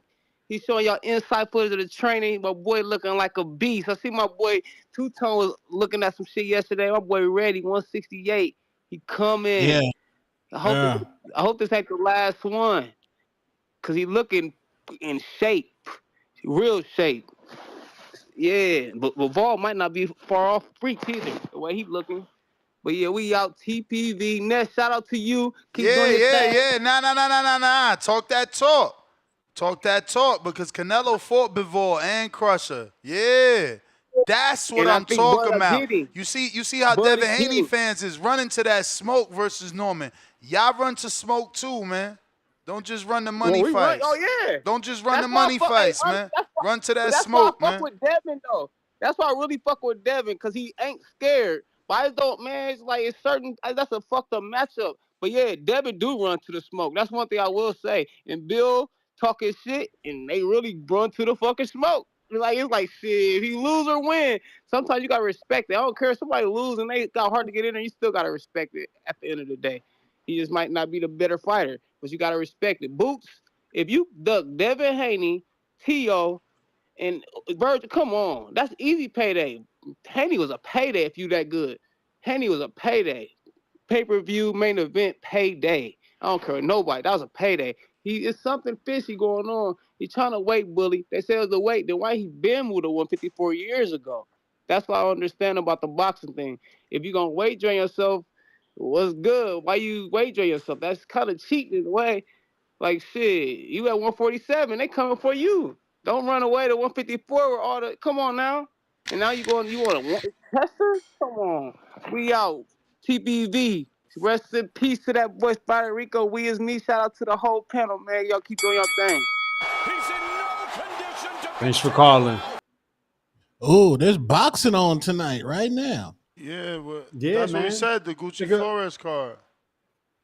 He's showing y'all inside footage of the training. My boy looking like a beast. I see my boy Two-Tone was looking at some shit yesterday. My boy Reddy 168. He come in. Yeah. I hope this ain't the last one, cause he looking in shape, real shape. Yeah, but Vol might not be far off freaks either, the way he looking. But yeah, we out TPV. Ness, shout out to you. Keep doing your thing. Yeah. Nah. Talk that talk because Canelo fought Bivol and Crusher. Yeah. That's what and I I'm think talking Bud up about. hitting. You see how Bud Devin is Haney hitting. fans is running to that smoke versus Norman. Y'all run to smoke too, man. Don't just run the money Well, we run. Oh fights. yeah. Don't just run That's the why I money fuck. Hey, fights, man. Run to that that's why I smoke, fuck man. with Devin though. That's why I really fuck with Devin because he ain't scared. But I don't, man. It's like it's certain. That's a fucked up matchup. But yeah, Devin do run to the smoke. That's one thing I will say. And Bill talking shit, and they really run to the fucking smoke. It's like shit. If he lose or win, sometimes you gotta respect it. I don't care if somebody lose and they got hard to get in there. You still gotta respect it. At the end of the day, he just might not be the better fighter, but you gotta respect it. Boots. If you duck Devin Haney, T.O., and Virgil, come on. That's easy payday. Haney was a payday if you that good. Haney was a payday. Pay-per-view, main event, payday. I don't care nobody. That was a payday. It's something fishy going on. He's trying to weight bully. They say it was the weight. Then why he been moved to 154 years ago? That's what I understand about the boxing thing. If you're going to weight drain yourself, what's good? Why you weight drain yourself? That's kind of cheating in a way. Like shit, you at 147, they coming for you. Don't run away to 154 with all the. Come on now, and now you want a tester? Come on, we out. TBV. Rest in peace to that boy Spider Rico. We is me. Shout out to the whole panel, man. Y'all keep doing your thing. Thanks for calling. Oh, there's boxing on tonight, right now. Yeah, well, Yeah, that's man. what we said. The Gucci good- Flores card.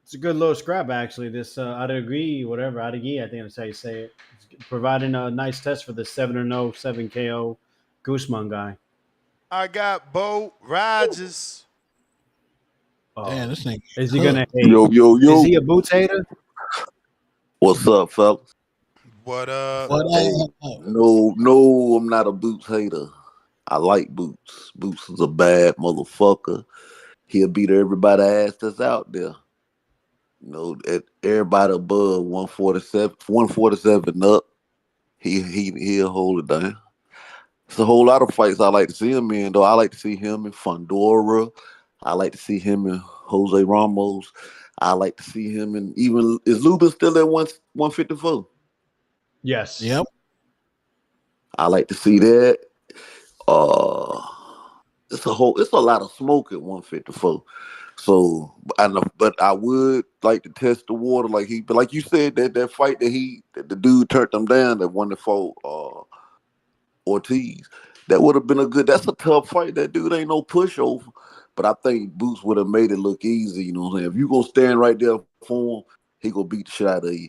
It's a good little scrap, actually. This Adegui, whatever, Adegui, I think that's how you say it. It's providing a nice test for the 7-0, 7 KO Guzman guy. I got Bo Rogers. Damn, this thing. Is he going to hate? Yo. Is he a Boots hater? What's up, fellas? What up? No, I'm not a Boots hater. I like Boots. Boots is a bad motherfucker. He'll beat everybody ass that's out there. You know, at everybody above 147 up, he'll hold it down. It's a whole lot of fights I like to see him in, though. I like to see him in Fondora. I like to see him in Jose Ramos. I like to see him in even is Lubin still at 154? Yes. Yep. I like to see that. It's a lot of smoke at 154. So but I would like to test the water like you said that fight that the dude turned him down that won the fought Ortiz. That would have been that's a tough fight. That dude ain't no pushover. But I think Boots would have made it look easy, you know what I'm saying? If you gonna stand right there for him, he gonna beat the shit out of you.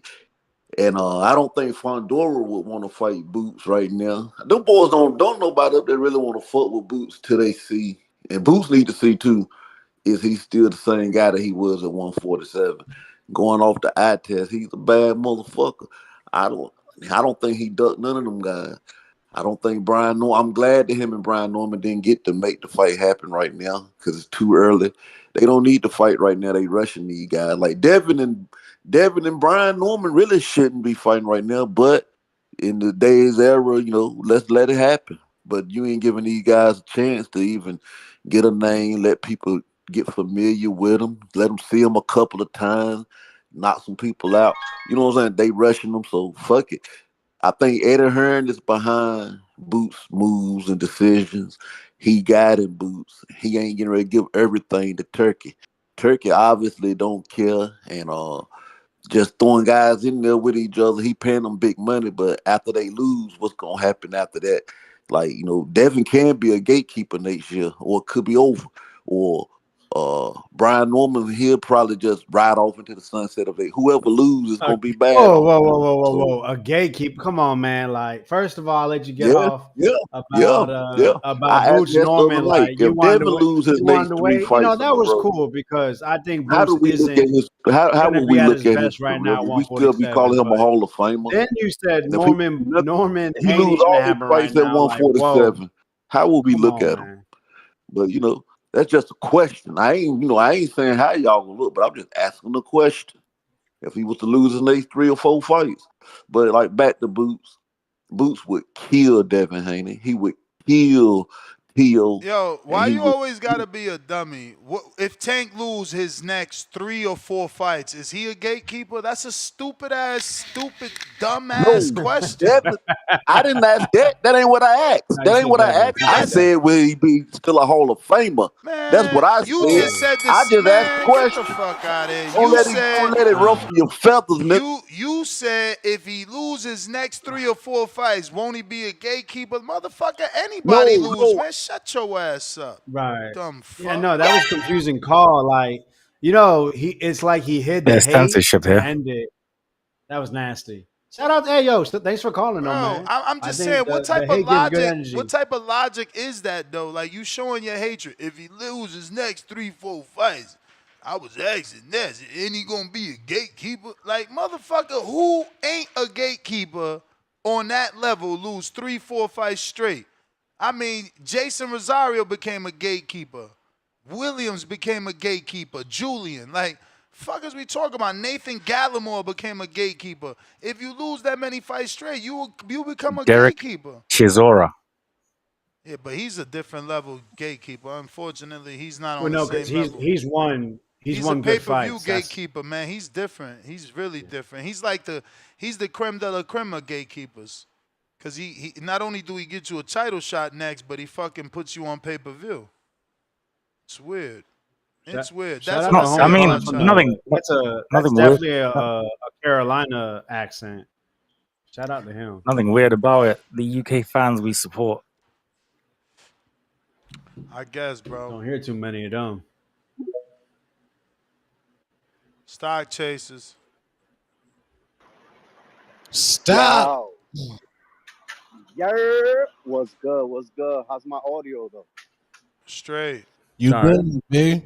And I don't think Fondora would want to fight Boots right now. Them boys don't nobody up there really want to fuck with Boots till they see. And Boots need to see too, is he still the same guy that he was at 147? Going off the eye test, he's a bad motherfucker. I don't think he ducked none of them guys. I don't think I'm glad that him and Brian Norman didn't get to make the fight happen right now because it's too early. They don't need to fight right now. They rushing these guys. Like Devin and Brian Norman really shouldn't be fighting right now. But in the days era, let's let it happen. But you ain't giving these guys a chance to even get a name, let people get familiar with them, let them see them a couple of times, knock some people out. You know what I'm saying? They rushing them, so fuck it. I think Eddie Hearn is behind Boots' moves and decisions. He guided Boots. He ain't getting ready to give everything to Turkey. Turkey obviously don't care and just throwing guys in there with each other. He paying them big money, but after they lose, what's gonna happen after that? Like, Devin can be a gatekeeper next year, or it could be over. Or Brian Norman, he'll probably just ride off into the sunset of it. Whoever loses is gonna be bad. Whoa. A gatekeeper. Come on, man. Like, first of all, I'll let you get off about Boots Norman. Like, you wanted to lose his next three fights. That was cool because I think how Boots do we look at his how would we look at his right career? now? We still be calling him a Hall of Famer. Then you said Norman he Haney lose all his happen fights right at now. 147. Like, how would we look at him? Man. But that's just a question. I ain't saying how y'all gonna look, but I'm just asking a question. If he was to lose his next 3 or 4 fights, but like back to Boots would kill Devin Haney. He would kill heel. Yo, And why he you was always gotta be a dummy? What if Tank lose his next 3 or 4 fights? Is he a gatekeeper? That's a stupid, dumb ass no. question. That, I didn't ask that. That ain't what I asked. No, he That ain't said what I Devin. asked. He I said Devin. said will he be still a Hall of Famer? That's what Man, I you said. just said I this. just asked a Man, get the question. fuck out of here. Don't let it ruffle your feathers, nigga. You said if he loses next 3 or 4 fights, won't he be a gatekeeper? Motherfucker, anybody lose, No. man. Shut your ass up. Right. Dumb fuck. Yeah, no, that was confusing call. Like, it's like he hid the There's hate censorship to here. end it. That was nasty. Shout out to Ayo. Thanks for calling, though, Bro, man. I'm I just think saying, what the type of hate gives good logic? energy. What type of logic is that though? Like you showing your hatred. If he loses next 3, 4 fights, I was asking this, and he gonna be a gatekeeper? Like motherfucker, who ain't a gatekeeper on that level lose 3, 4 fights straight? I mean, Jason Rosario became a gatekeeper. Williams became a gatekeeper. Julian, like. Fuckers we talking about. Nathan Gallimore became a gatekeeper. If you lose that many fights straight, you become a Derek gatekeeper. Chisora. Yeah, but he's a different level gatekeeper. Unfortunately, he's not Well, on the no, because same level. he's won A good pay-per-view fights. gatekeeper, man. He's different. He's really different. He's like he's the creme de la creme of gatekeepers. Cause he not only do he get you a title shot next, but he fucking puts you on pay-per-view. It's weird. It's weird. Shout That's out what to I say I homie mean, about calling from China. nothing, that's nothing weird. definitely a Carolina accent. Shout out to him. Nothing weird about it. The UK fans we support. I guess, bro. Don't hear too many of them. Stock chasers. Stop. Yo. Yer. What's good? What's good? How's my audio though? Straight. You good, big?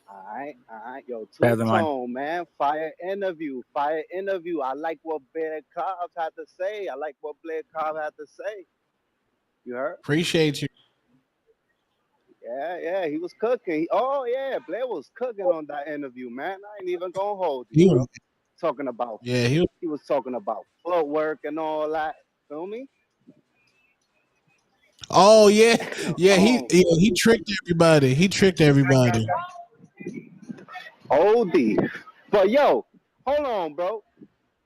All right. Yo, Better than mine. two-tone, man. Fire interview. I like what Blair Cobb had to say. You heard? Appreciate you. Yeah, he was cooking. Oh, yeah, Blair was cooking on that interview, man. I ain't even gonna hold you. He, Talking about, yeah, he was talking about footwork and all that. Feel me? Oh yeah, yeah. He tricked everybody. OD. But yo, hold on, bro.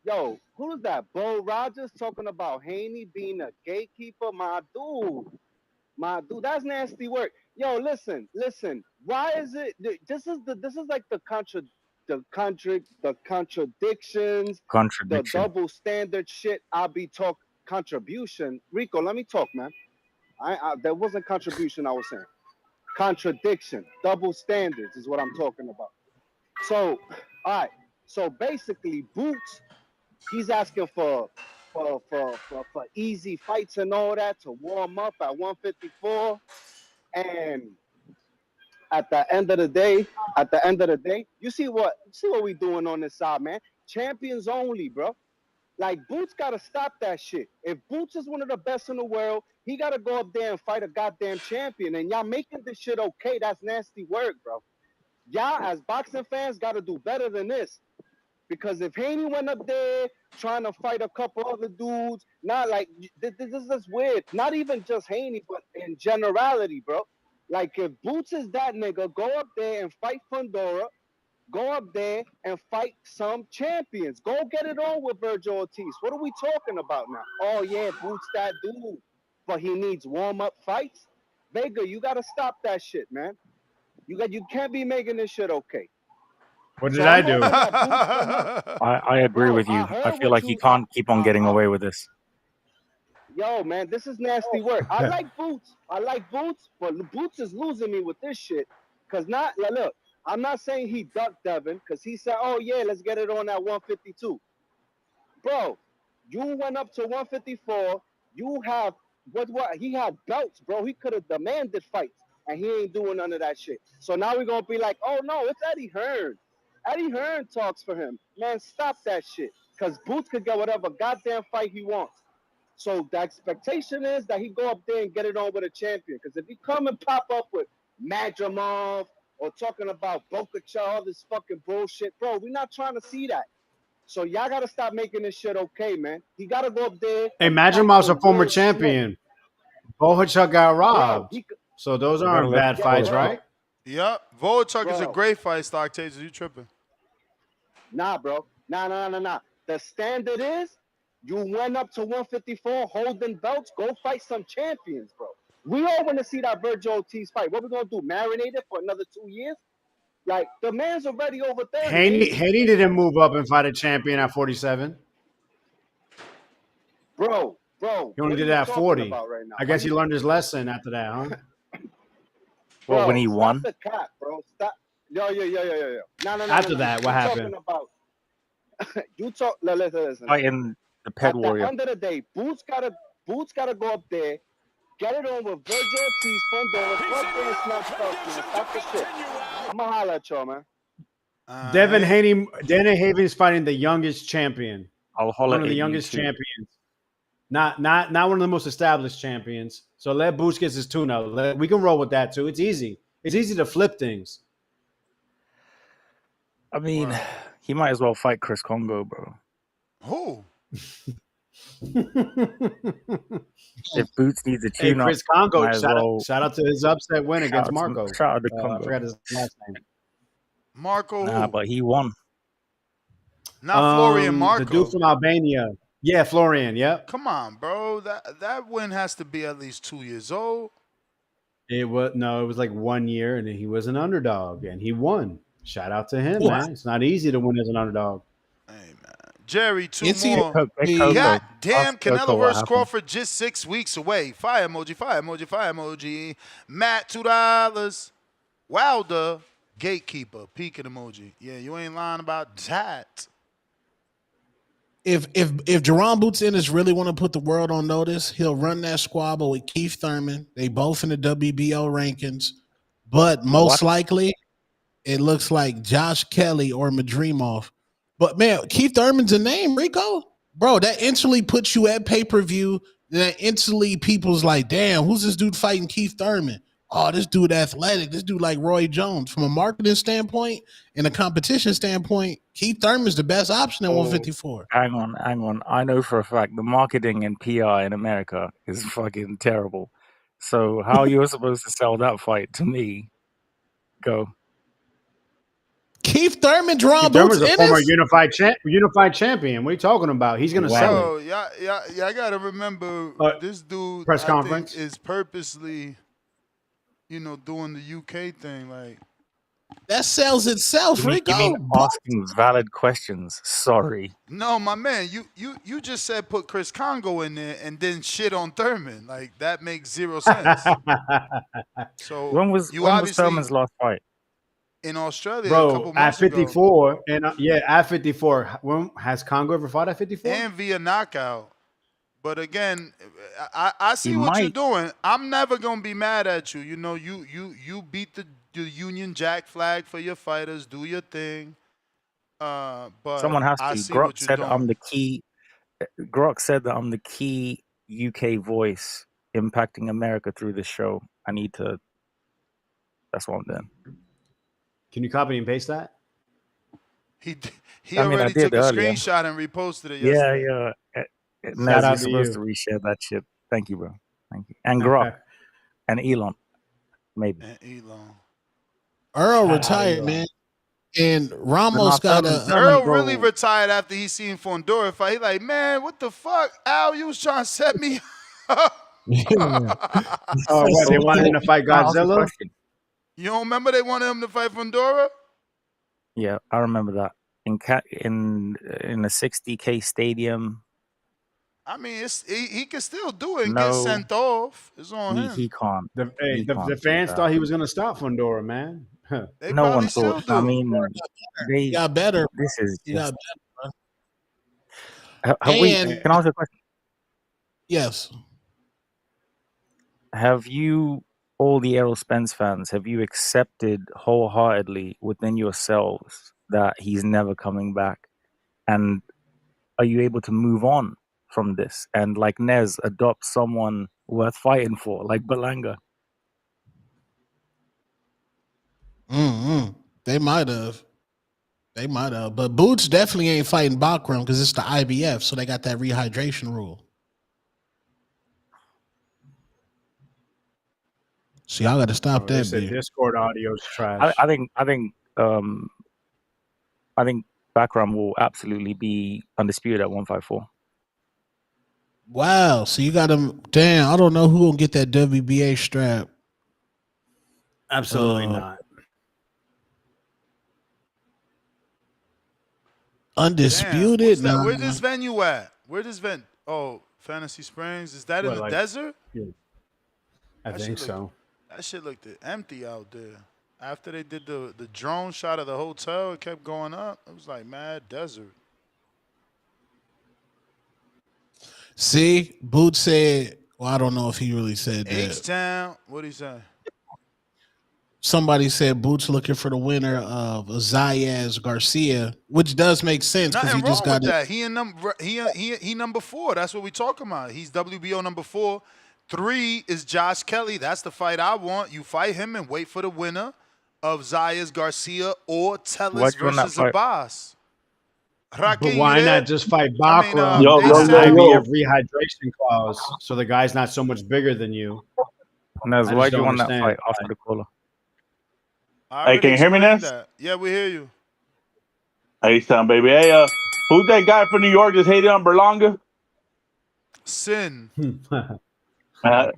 Yo, who's that? Bo Rogers talking about Haney being a gatekeeper? My dude, that's nasty work. Yo, listen. Why is it? This is like the contradictions, the double standard shit. I'll be talk contribution. Rico, let me talk, man. There wasn't contribution. I was saying contradiction, double standards is what I'm talking about. So, all right. So basically, Boots, he's asking for easy fights and all that to warm up at 154. And at the end of the day, you see what we doing on this side, man. Champions only, bro. Like Boots gotta stop that shit. If Boots is one of the best in the world, he gotta go up there and fight a goddamn champion. And y'all making this shit okay. That's nasty work, bro. Y'all as boxing fans gotta do better than this. Because if Haney went up there trying to fight a couple other dudes, not like this is weird. Not even just Haney, but in generality, bro. Like if Boots is that nigga, go up there and fight Fondora. Go up there and fight some champions. Go get it on with Virgil Ortiz. What are we talking about now? Oh yeah, Boots that dude, but he needs warm-up fights. Vega, you gotta stop that shit, man. You can't be making this shit okay. What did I do? I agree with you. I feel like he can't keep on getting away with this. Yo, man, this is nasty work. I like Boots, but Boots is losing me with this shit. Cause look, I'm not saying he ducked Devin, cause he said, "Oh yeah, let's get it on at 152." Bro, you went up to 154. You have what? He had belts, bro. He could have demanded fights, and he ain't doing none of that shit. So now we're gonna be like, "Oh no, it's Eddie Hearn." Eddie Hearn talks for him. Man, stop that shit. Cause Boots could get whatever goddamn fight he wants. So the expectation is that he go up there and get it on with a champion. Because if he come and pop up with Madrimov or talking about Bokacha, all this fucking bullshit, bro, we're not trying to see that. So y'all got to stop making this shit okay, man. He got to go up there. Hey, Madrimov's a former champion. Bohachuk got Bro, robbed. So those aren't bad fights, bro. right? Yep. Volchuk is a Bro. great fight, Stock Tasers. You tripping. Nah, bro. Nah. The standard is you went up to 154 holding belts. Go fight some champions, bro. We all want to see that Virgil Ortiz fight. What we going to do? Marinate it for another 2 years? Like, the man's already over 30. Haney didn't move up and fight a champion at 47. Bro. He only did that at 40. Right now? I guess he learned his lesson after that, huh? Well, bro, when he won? Stop the cap, bro. Stop. Yo. No. After that, what happened? You talk. Listen. Fighting the Pet Warrior. At the end of the day, Boots gotta go up there, get it on with Virgil Ortiz, Fondora, fuck and snatch belts, man. Stop the shit. I'ma holla at y'all, man. Devin Haney, Dana Haven's fighting the youngest champion. I'll holler one of the youngest champions. Not one of the most established champions. So let Boots get his tune out. We can roll with that too. It's easy. It's easy to flip things. I mean, he might as well fight Chris Congo, bro. Who? If Boots needs a tune Chris Congo, shout out to his upset win against Marco. Shout out to Congo. I forgot his last name. Marco. Nah, but he won. Not Florian Marco. The dude from Albania. Yeah, Florian. Yep. Come on, bro. That win has to be at least 2 years old. It was like 1 year, and he was an underdog, and he won. Shout out to him, man. It's not easy to win as an underdog. Hey, man. Jerry, two more. God damn, Canelo versus Crawford just 6 weeks away. Fire emoji, fire emoji, fire emoji. Matt, $2. Wilder, gatekeeper, peeking emoji. Yeah, you ain't lying about that. If Jaron Boots Ennis really want to put the world on notice, he'll run that squabble with Keith Thurman. They both in the WBO rankings, but most likely it looks like Josh Kelly or Madrimov. But man, Keith Thurman's a name, Rico. Bro, that instantly puts you at pay-per-view. That instantly people's like, damn, who's this dude fighting Keith Thurman? Oh, this dude athletic. This dude like Roy Jones. From a marketing standpoint and a competition standpoint, Keith Thurman's the best option at 154. Hang on. I know for a fact the marketing and PR in America is fucking terrible. So how you're supposed to sell that fight to me? Go. Keith Thurman, Jaron Thurman's Boots a former unified champion. What are you talking about? He's gonna sell it. Yeah, I gotta remember this dude press I conference think is purposely, doing the UK thing. Like that sells itself, Rico. You mean asking valid questions? Sorry. No, my man, you just said put Chris Congo in there and then shit on Thurman. Like that makes zero sense. So when was Thurman's last fight? In Australia, bro, a couple months at 54, ago. And at 54. When has Congo ever fought at 54? And via knockout. But again, I see what you're doing. I'm never gonna be mad at you. You beat the Union Jack flag for your fighters. Do your thing. But someone has to. Grok said I'm the key. Grok said that I'm the key UK voice impacting America through this show. I need to. That's what I'm doing. Can you copy and paste that? He already took a screenshot and reposted it yesterday. Yeah. Naz, you're supposed to reshare that shit. Thank you, bro. Thank you. And Grok. And Elon. Maybe. And Elon. Earl retired, man. And Ramos got Earl really retired after he seen Fondora fight. He like, man, what the fuck? Al, you was trying to set me up. What, they wanted him to fight Godzilla? You don't remember they wanted him to fight Fondora? Yeah, I remember that. In a 60K stadium. I mean, he can still do it and get sent off. It's on him. He can't. The fans thought he was going to stop Fondora, man. No one thought. I mean, they got better. This is. Got better, can I ask a question? Yes. Have you, all the Errol Spence fans, have you accepted wholeheartedly within yourselves that he's never coming back? And are you able to move on from this and, like Nez, adopt someone worth fighting for, like Berlanga? They might have. But Boots definitely ain't fighting Bakram because it's the IBF, so they got that rehydration rule. So y'all got to stop They that, said B. Discord audio's trash. I think Bakram will absolutely be undisputed at 154. Wow. So you got him. Damn. I don't know who gonna get that WBA strap. Absolutely not. Undisputed. Damn, Nah. where this venue at? Where this venue? Oh, Fantasy Springs. Is that in the desert? Yeah, I think so. That shit looked empty out there. After they did the drone shot of the hotel, it kept going up. It was like mad desert. See, Boots said. Well, I don't know if he really said that. H-Town. What'd he say? Somebody said Boots looking for the winner of Zayas Garcia, which does make sense because he just got that. He number 4. That's what we talking about. He's WBO number 4. 3 is Josh Kelly. That's the fight I want. You fight him and wait for the winner of Zayas Garcia or Tellus versus Abbas. But why not just fight Bakram yo, and yo, yo. IBF rehydration clause so the guy's not so much bigger than you? Nez, why do you want that fight after the caller? Hey, can you hear me, Ness? Yeah, we hear you. Hey, son, baby. Hey, who's that guy from New York that's hated on Berlanga? Sin.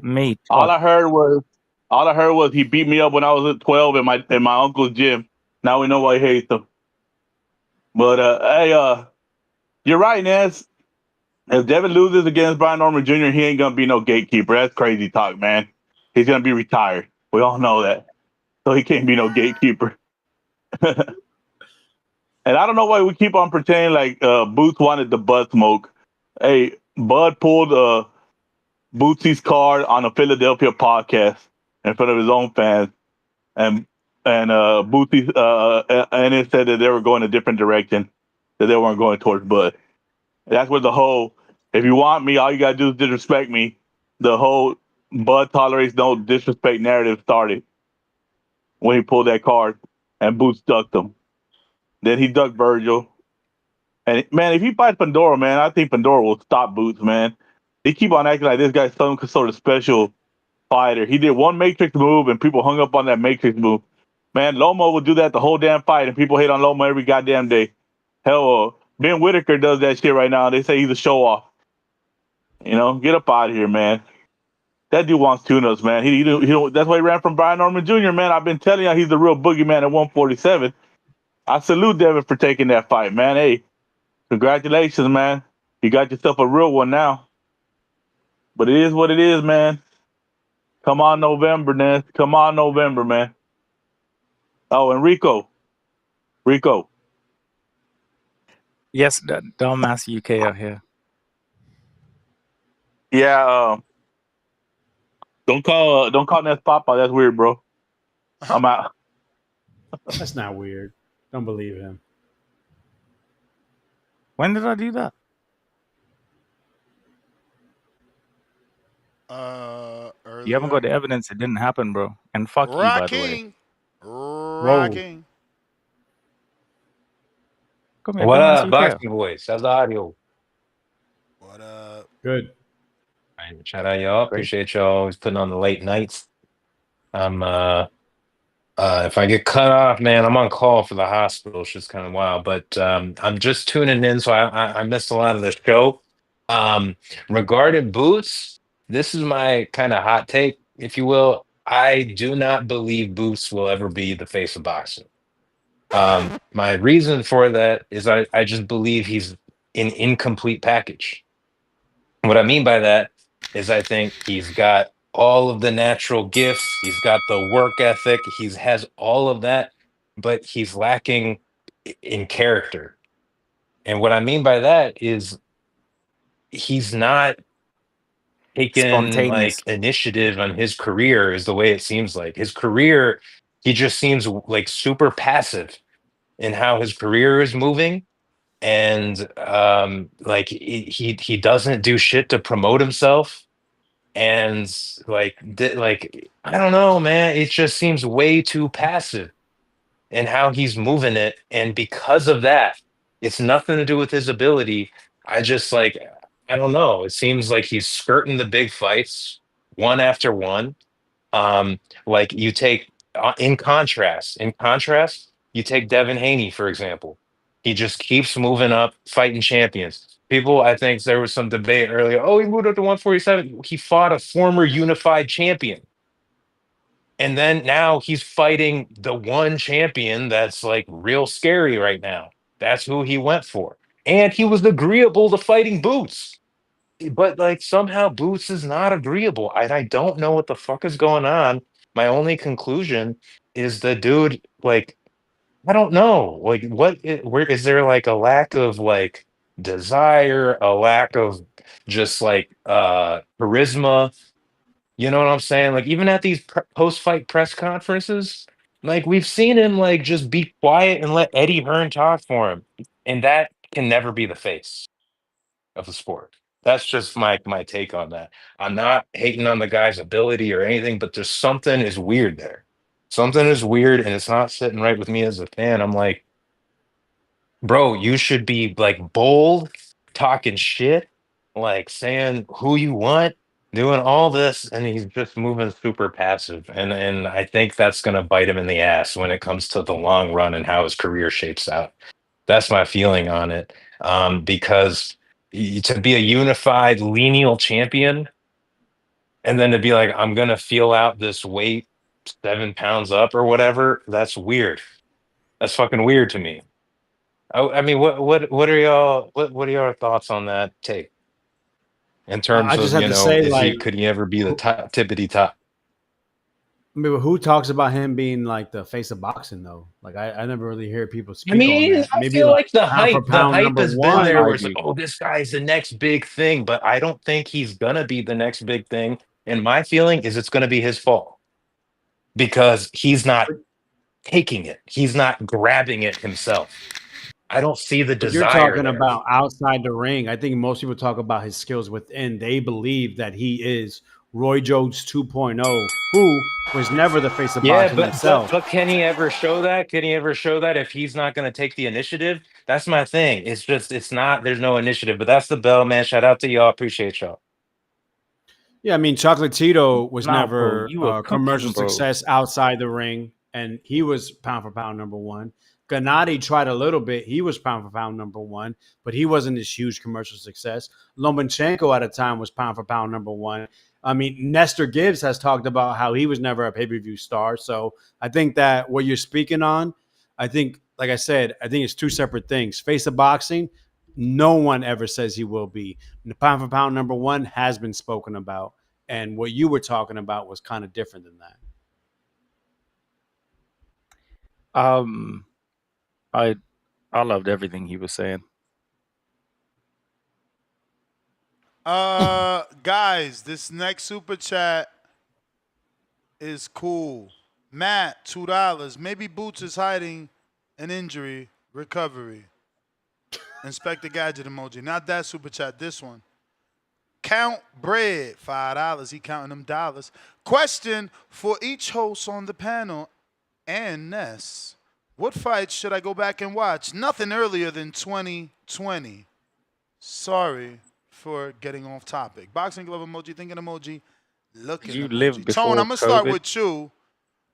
Me. All I heard was he beat me up when I was at 12 in my uncle's gym. Now we know why he hates him. But hey, you're right, Ness. If Devin loses against Brian Norman Jr., he ain't gonna be no gatekeeper. That's crazy talk, man. He's gonna be retired. We all know that. So he can't be no gatekeeper. And I don't know why we keep on pretending like Boots wanted the Bud smoke. Hey, Bud pulled Bootsy's card on a Philadelphia podcast in front of his own fans, and Bootsy and it said that they were going a different direction, that they weren't going towards Bud. That's where the whole "if you want me, all you gotta do is disrespect me," the whole Bud tolerates no disrespect narrative started when he pulled that card and Boots ducked him. Then he ducked Virgil. And man, if he fights Fondora, man, I think Fondora will stop Boots, man. They keep on acting like this guy's some sort of special fighter. He did one Matrix move and people hung up on that Matrix move. Man, Lomo will do that the whole damn fight and people hate on Lomo every goddamn day. Hell, Ben Whitaker does that shit right now. They say he's a show off. You know, get up out of here, man. That dude wants tune-ups, man. He don't, that's why he ran from Brian Norman Jr., man. I've been telling you he's the real boogeyman at 147. I salute Devin for taking that fight, man. Hey, congratulations, man. You got yourself a real one now. But it is what it is, man. Come on, November, Ness. Come on, November, man. Oh, and Rico. Yes, dumbass UK out here. Yeah, don't call Ness Papa. That's weird, bro. I'm out. That's not weird. Don't believe him. When did I do that? You haven't got the evidence. It didn't happen, bro. And fuck you, by the way. Rocking. Come here, What dumbass up, UK. Boxing Voice? How's the audio? What up? Good. Shout out y'all. Appreciate y'all always putting on the late nights. I'm if I get cut off, man, I'm on call for the hospital. It's just kind of wild. But I'm just tuning in, so I missed a lot of the show. Regarding Boots, this is my kind of hot take, if you will. I do not believe Boots will ever be the face of boxing. My reason for that is I just believe he's an incomplete package. What I mean by that is I think he's got all of the natural gifts, he's got the work ethic, he has all of that, but he's lacking in character. And what I mean by that is he's not taking like initiative on his career is the way it seems like. His career, he just seems like super passive in how his career is moving. And like he doesn't do shit to promote himself. And like I don't know, man. It just seems way too passive in how he's moving it. And because of that, it's nothing to do with his ability. I just like I don't know. It seems like he's skirting the big fights one after one. Like you take in contrast, you take Devin Haney, for example. He just keeps moving up, fighting champions. People, I think there was some debate earlier. Oh, he moved up to 147. He fought a former unified champion. And then now he's fighting the one champion that's like real scary right now. That's who he went for. And he was agreeable to fighting Boots. But like somehow Boots is not agreeable. I don't know what the fuck is going on. My only conclusion is the dude, like, I don't know. Like, where is there like a lack of like desire, a lack of just like charisma? You know what I'm saying? Like, even at these post-fight press conferences, like we've seen him like just be quiet and let Eddie Hearn talk for him. And that can never be the face of the sport. That's just my take on that. I'm not hating on the guy's ability or anything, but there's something is weird there. Something is weird, and it's not sitting right with me as a fan. I'm like, bro, you should be like bold, talking shit, like saying who you want, doing all this, and he's just moving super passive. And I think that's gonna bite him in the ass when it comes to the long run and how his career shapes out. That's my feeling on it. Because to be a unified lineal champion and then to be like, I'm gonna feel out this weight 7 pounds up or whatever, that's weird. That's fucking weird to me. I mean, what are y'all what are your thoughts on that take in terms I just of, have to say, is like, he could he ever be the top tippity top? I mean, who talks about him being like the face of boxing though? Like, I never really hear people I speak on mean, that. I Maybe feel like like the pound for hype, pound number has been one, there where it's like, maybe. oh, this guy's the next big thing, but I don't think he's gonna be the next big thing. And my feeling is it's gonna be his fault because he's not taking it. He's not grabbing it himself. I don't see the But you're desire talking there. about outside the ring. I think most people talk about his skills within. They believe that he is Roy Jones 2.0, who was never the face of Yeah, boxing but himself. can he ever show that? Can he ever show that if he's not going to take the initiative? That's my thing. It's just it's not. There's no initiative. But that's the bell, man. Shout out to y'all. Appreciate y'all. Yeah, I mean, Chocolatito was Nah, bro, never you were a commercial cooking, bro. success outside the ring, and he was pound for pound number one. Gennady tried a little bit. He was pound for pound number one, but he wasn't this huge commercial success. Lomachenko at a time was pound for pound number one. I mean, Nestor Gibbs has talked about how he was never a pay-per-view star. So I think that what you're speaking on, I think, like I said, I think it's two separate things. Face of boxing, no one ever says he will be. The pound for pound number one has been spoken about. And what you were talking about was kind of different than that. I I loved everything he was saying. Guys, this next super chat is cool. Matt, $2. Maybe Boots is hiding an injury recovery. Inspector Gadget emoji. Not that super chat, this one. Count bread, $5. He counting them dollars. Question for each host on the panel and Ness. What fights should I go back and watch? Nothing earlier than 2020. Sorry for getting off topic. Boxing glove emoji, thinking emoji, looking You emoji. lived Tone, before I'm going to start COVID. with you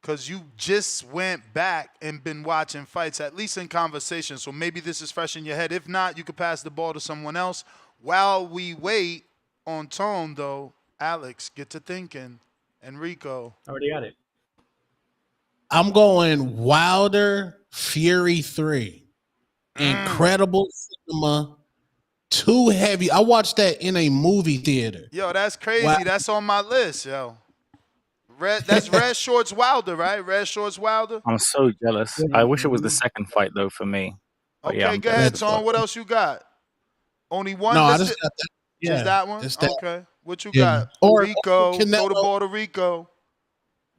because you just went back and been watching fights, at least in conversation. So maybe this is fresh in your head. If not, you could pass the ball to someone else. While we wait on Tone, though, Alex, get to thinking. And Rico. Already got it. I'm going Wilder Fury 3. Incredible cinema. Too heavy. I watched that in a movie theater. Yo, that's crazy. Wow. That's on my list, yo. That's Red Shorts Wilder, right? Red Shorts Wilder. I'm so jealous. I wish it was the second fight though for me. But yeah, Okay, I'm go jealous ahead, as Tone. fuck. What else you got? Only one? No, I Let's just got that. just Yeah, that one? just that. Okay. What you Yeah. got? Or Rico. Canelo. Throw the ball to Rico.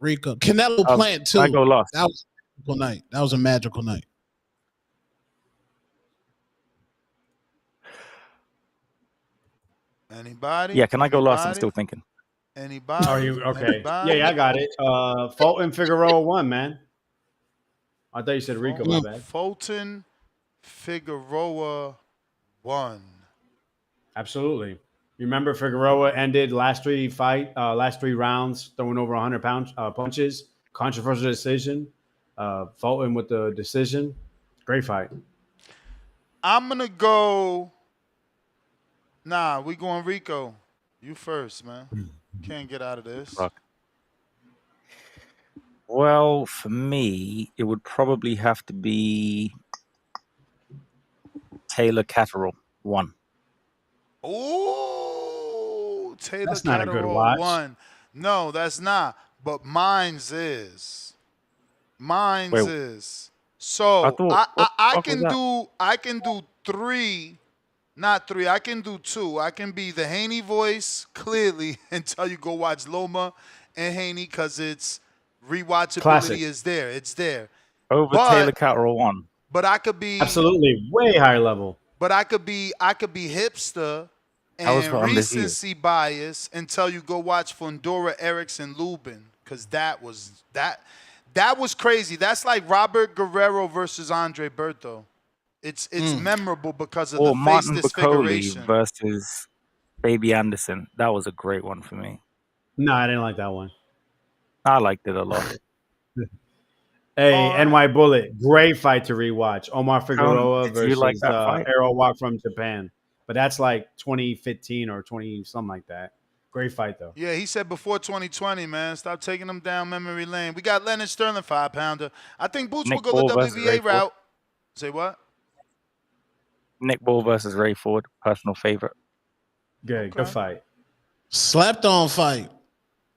Canelo Plant too. I go last. That was a magical night. That was a magical night. Anybody? Yeah, can I go last? I'm Anybody? still thinking. Anybody? Are you okay? Anybody? Yeah, I got it. Fulton Figueroa won, man. I thought you said Rico, my bad. Fulton Figueroa won. Absolutely. Remember Figueroa ended last three rounds throwing over 100 punches. Controversial decision. Fulton with the decision. Great fight. I'm gonna go. Nah, we going Rico. You first, man. Can't get out of this. Fuck. Well, for me, it would probably have to be Taylor Catterall 1. Ooh, Taylor That's not a good Catterall watch. 1. No, that's not. But mine's is. Mine's Wait, is. So what the I fuck was that? can do 3, not 3. I can do 2. I can be the Haney voice clearly until you go watch Loma and Haney because it's rewatchability Classic. is there. It's there. Over Taylor Catterall 1. But I could be Absolutely way higher level. But I could be hipster I was and for undefeated. recency bias until you go watch Fondora, Erickson, Lubin, because that was crazy. That's like Robert Guerrero versus Andre Berto. It's memorable because of Or the face Martin Bacoli disfiguration. versus Baby Anderson. That was a great one for me. No, I didn't like that one. I liked it a lot. Hey, NY Bullet, great fight to rewatch. Omar Figueroa did you versus like that fight? Arrow Walk from Japan. But that's like 2015 or 20 something like that. Great fight though. Yeah, he said before 2020, man. Stop taking them down memory lane. We got Leonard Sterling, 5-pounder. I think Boots Nick will go Ball the versus Ray WBA Ford. route. Say what? Nick Ball versus Ray Ford, personal favorite. Good fight. Slept on fight.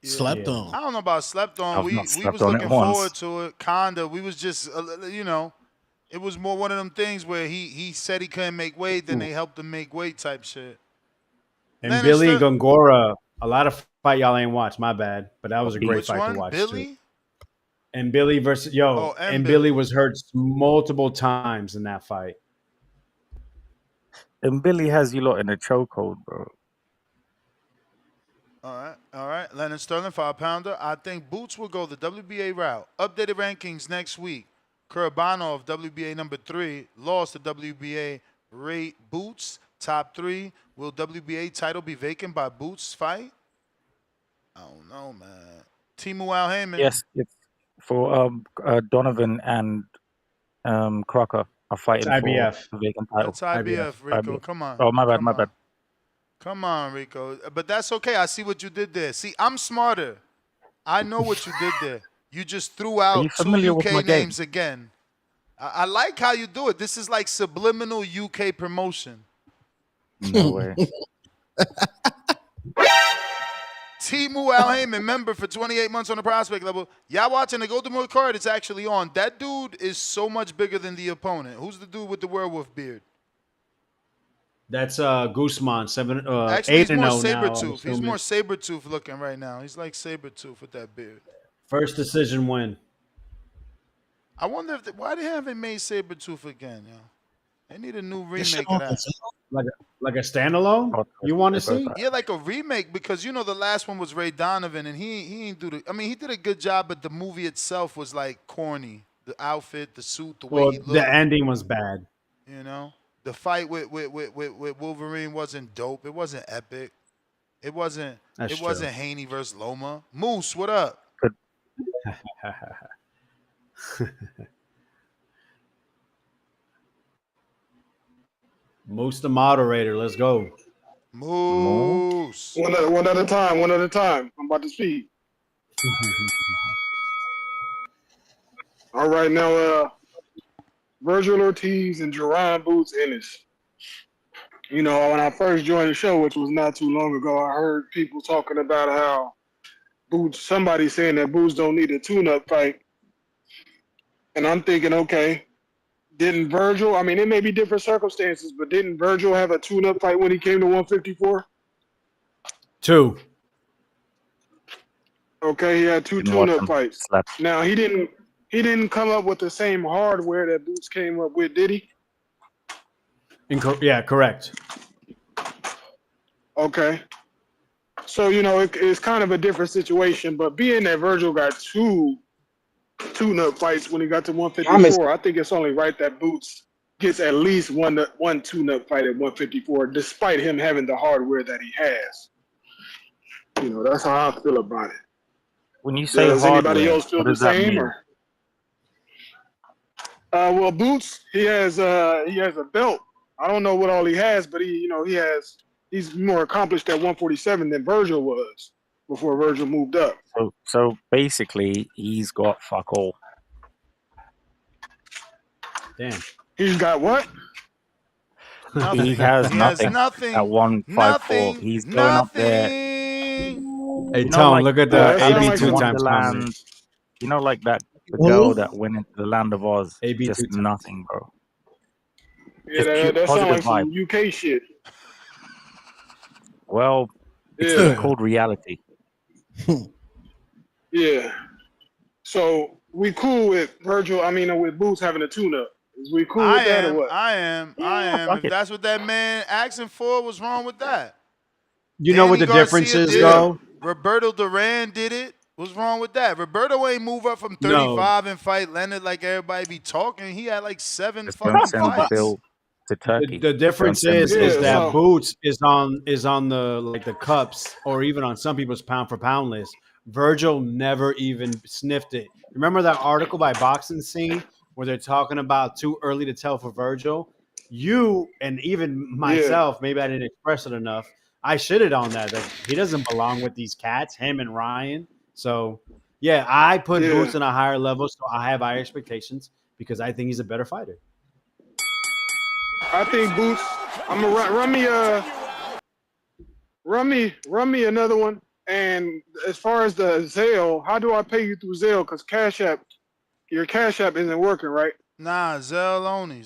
Slept on. I don't know about slept on. I've We not was slept on it looking once. forward to it. Kinda. We was just, it was more one of them things where he said he couldn't make weight, then they helped him make weight type shit. And Leonard Billy Sterling- Gongora, a lot of fight y'all ain't watched. My bad, but that was a great Which fight one? to watch Billy? too. And Billy versus and Billy was hurt multiple times in that fight. And Billy has you lot in a chokehold, bro. All right. Leonard Sterling, 5-pounder. I think Boots will go the WBA route. Updated rankings next week. Kurbanov of WBA number 3 lost to WBA Ray Boots. Top 3. Will WBA title be vacant by Boots' fight? I don't know, man. Timu Al Heyman. Yes, it's for Donovan and Crocker are fighting It's for IBF. the vacant title. That's IBF, Rico. IBF. Come on. Oh, my bad, Come my on. bad. Come on, Rico. But that's okay. I see what you did there. See, I'm smarter. I know what you did there. You just threw Are you out 2 familiar with my UK game? names again. I like how you do it. This is like subliminal UK promotion. No way. Timu Al Heyman, member for 28 months on the prospect level. Y'all watching the Golden Boy card? It's actually on. That dude is so much bigger than the opponent. Who's the dude with the werewolf beard? That's Guzman, Actually, he's 8-0 more now. Sabretooth. He's more Sabretooth looking right now. He's like Sabretooth with that beard. First decision win. I wonder if why they haven't made Sabretooth again, yo. They need a new remake of that. Like a standalone? You want to see? Yeah, like a remake because the last one was Ray Donovan and he ain't do the. I mean, he did a good job, but the movie itself was like corny. The outfit, the suit, the way Well, he looked. the ending was bad. The fight with Wolverine wasn't dope. It wasn't epic. It wasn't. That's it wasn't true. Haney versus Loma. Moose, what up? Moose the moderator. Let's go. Moose. One at a time. One at a time. I'm about to speak. All right, now Virgil Ortiz and Jaron Boots Ennis. When I first joined the show, which was not too long ago, I heard people talking about how somebody saying that Boots don't need a tune-up fight. And I'm thinking, okay, didn't Virgil, I mean, it may be different circumstances, but didn't Virgil have a tune-up fight when he came to 154? 2. Okay, he had 2 Didn't watch tune-up him fights. slap. Now, he didn't come up with the same hardware that Boots came up with, did he? Yeah, correct. Okay. So, it's kind of a different situation, but being that Virgil got 2 tune-up fights when he got to 154, I think it's only right that Boots gets at least one tune-up fight at 154, despite him having the hardware that he has. You know, that's how I feel about it. When you say Does anybody hardware, else feel what the does that same? mean? Or well, Boots, he has a belt. I don't know what all he has, but he's more accomplished at 147 than Virgil was before Virgil moved up. So basically, he's got fuck all. Damn. He's got what? Nothing. He has He nothing has nothing. at 154. He's going up there. Hey, You know, Tone, like look at Yeah, the that sound AB like two some times Wonderland. comments. You know, like that the girl that went into the land of Oz. AB Just 2 times. nothing, bro. Yeah, Just pure that sounds positive like some vibe. UK shit. Well, it's Yeah, called reality. yeah. So we cool with Virgil? I mean, with Boots having a tune-up. Is we cool with that or what? I am. Fuck If it. that's what that man asking for, what's wrong with that? You know what Danny the difference Garcia is, did Yeah. it. though? Roberto Duran did it. What's wrong with that? Roberto ain't move up from No. 35 and fight Leonard like everybody be talking. He had like 7 Just don't fucking send the fights. bill to Turkey. The difference Don't send the is bill Yeah, that to him. so Boots is on the like the cups or even on some people's pound for pound list. Virgil never even sniffed it. Remember that article by Boxing Scene where they're talking about too early to tell for Virgil? You and even myself, maybe I didn't express it enough. I shitted on that. That he doesn't belong with these cats, him and Ryan. So yeah, I put Yeah. Boots on a higher level, so I have higher expectations because I think he's a better fighter. I think Boots. I'm gonna run me another one. And as far as the Zelle, how do I pay you through Zelle? Because your Cash App isn't working, right? Nah, Zell only.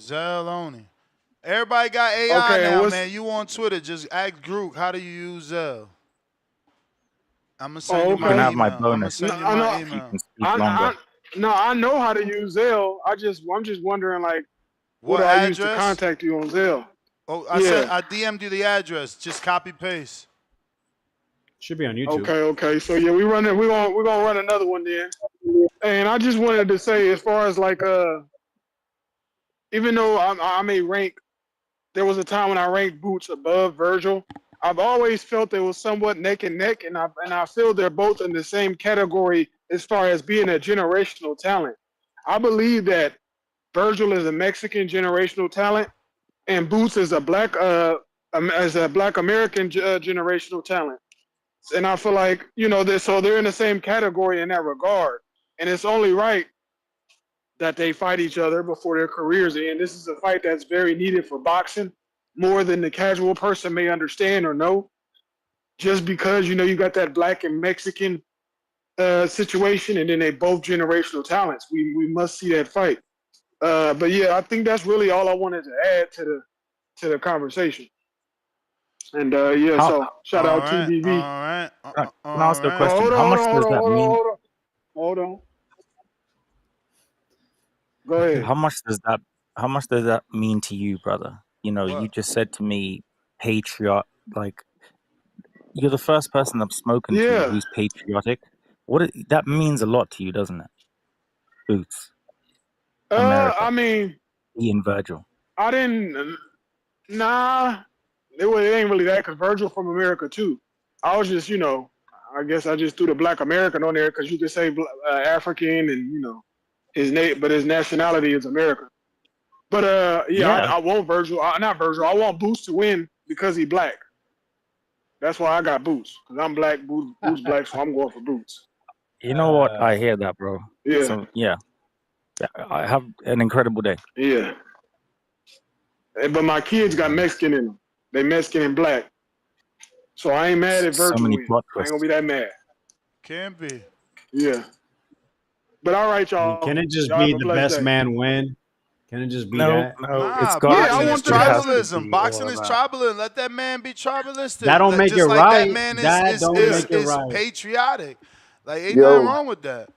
Everybody got AI Okay, and now, what's man. You on Twitter, just ask Groot, how do you use Zell? I'm gonna send you You can my have my email. I'm gonna bonus. send you I know. my You email. can speak longer. I know how to use Zelle. I'm just wondering, like, what What do I use to address? contact you on Zelle? Oh, Yeah. I DM'd you the address. Just copy paste. Should be on YouTube. Okay. So yeah, we're gonna run another one then. And I just wanted to say, as far as like even though I may rank, there was a time when I ranked Boots above Virgil. I've always felt they was somewhat neck and neck, and I feel they're both in the same category as far as being a generational talent. I believe that Virgil is a Mexican generational talent, and Boots is a black American generational talent. And I feel like they're in the same category in that regard, and it's only right that they fight each other before their careers end. This is a fight that's very needed for boxing, more than the casual person may understand or know. Just because you got that black and Mexican situation, and then they both generational talents, we must see that fight. But yeah, I think that's really all I wanted to add to the conversation. And so shout out TBV. All right. Can I ask you a question? How much does that mean? Hold on. Go ahead. How much does that mean to you, brother? You just said to me, patriot. Like, you're the first person I've spoken to who's patriotic. That means a lot to you, doesn't it? Boots. America. I mean, Ian Virgil. I didn't. Nah, it ain't really that, because Virgil from America too. I was just, I guess I just threw the Black American on there because you could say African and but his nationality is American. But I want Virgil. Not Virgil. I want Boots to win because he black. That's why I got Boots, because I'm black. Boots black, so I'm going for Boots. You know what? I hear that, bro. Yeah. So I have an incredible day. Yeah. But my kids got Mexican in them. They Mexican and black. So I ain't mad at Virgil win. I ain't gonna be that mad. Can be. Yeah. But all right, y'all. Can it just y'all be have a the blessed best day. man win? Can it just be No, that? it's got boxing I is want the best. tribalism. Boxing is tribalism. Let that man be tribalistic. That don't make just it like right. That man That don't make it is right. patriotic. Like, ain't Yo. nothing wrong with that.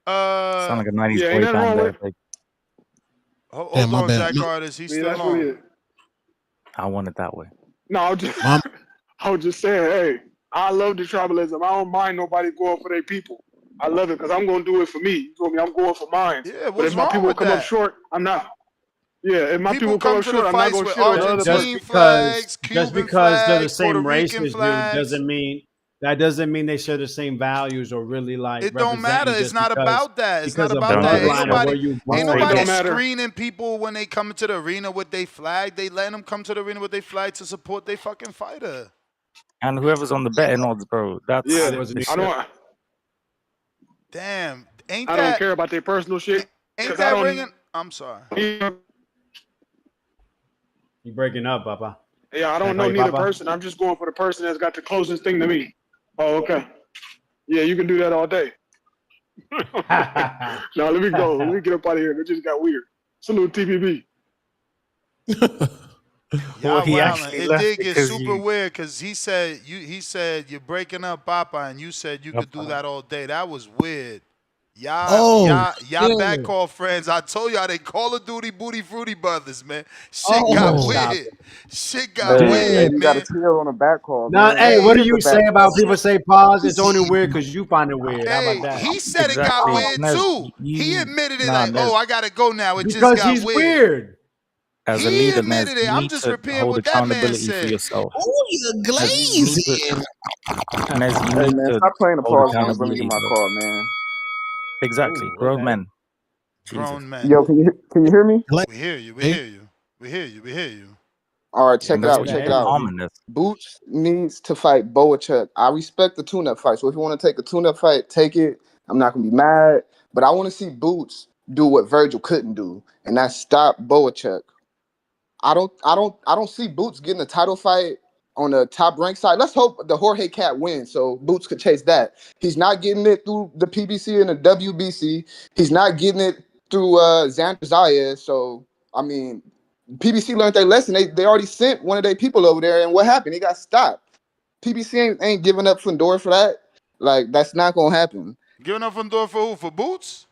Sound like a 90s yeah, boy ain't nothing band wrong there. with Like, Hold my on, bad. Jack Artist. He's Yeah, still that's what it on. is. I want it that way. No, I was just saying, hey, I love the tribalism. I don't mind nobody going for their people. I love it because I'm going to do it for me. You feel me? I'm going for mine. Yeah, But what's if my wrong people with come up that? short, I'm not. Yeah, if my people come come up to short, the I'm not fights gonna with shit on the other Argentine person. flags, just Cuban because they're the flags, Puerto same race Rican as you flags. doesn't mean they share the same values or really like It don't represent matter. you It's just not about that. It's not because of about that. bloodline or where you Ain't born. It nobody don't matter. screening people when they come to the arena with their flag. They let them come to the arena with their flag to support their fucking fighter. And whoever's on the betting odds, bro, that's Yeah, the I shit. Damn, I don't care about their personal shit. Ain't 'Cause I that don't ringing? I'm sorry. You breaking up, Papa. Yeah, I Can don't call know you neither Papa? person. I'm just going for the person that's got the closest thing to me. Oh, okay. Yeah, you can do that all day. Now let me go. Let me get up out of here. It just got weird. Salute TPB. Y'all he wildin'. actually It left did get because super you. weird because he said you're breaking up Papa and you said you could do that all day. That was weird. Oh, Y'all back shit. call friends. I told y'all they Call of Duty Booty Fruity brothers, man. Shit got Oh, Stop weird. it. Shit got Hey, weird, you got to man. chill on the back call, Now, man. hey, It what do is you a back say about call. people say pause? It's only weird because you find it weird. How about Hey, that? he said it got Exactly, weird Nez. too. He You admitted it nah, like, oh, Nez. I gotta go now. It just Because got he's weird. weird. As a He leader, Nez, admitted it. you I'm need just to repeating hold what that man accountability for said. yourself. oh, you're Nez, you need to. glazing. Nez, you Hey, need man, to stop playing the hold pause games. Let me get accountability, my bro. call, man. Exactly, Ooh, grown okay. men. Jesus. Grown men. Yo, can you hear me? We hear you. We hear you. We hear you. We hear you. All right, Yeah, check And it that's out. what yeah, you Check it put hey. out. arm in this. Boots needs to fight Boacek. I respect the tune-up fight, so if you want to take a tune-up fight, take it. I'm not gonna be mad, but I want to see Boots do what Virgil couldn't do, and that's stop Boacek. I don't see Boots getting a title fight on the top rank side. Let's hope the Jorge Cat wins so Boots could chase that. He's not getting it through the PBC and the WBC. He's not getting it through Xander Zayas. So I mean, PBC learned their lesson. They already sent one of their people over there, and what happened? He got stopped. PBC ain't giving up Fondora for that. Like that's not gonna happen Giving up Fondora for who? For Boots?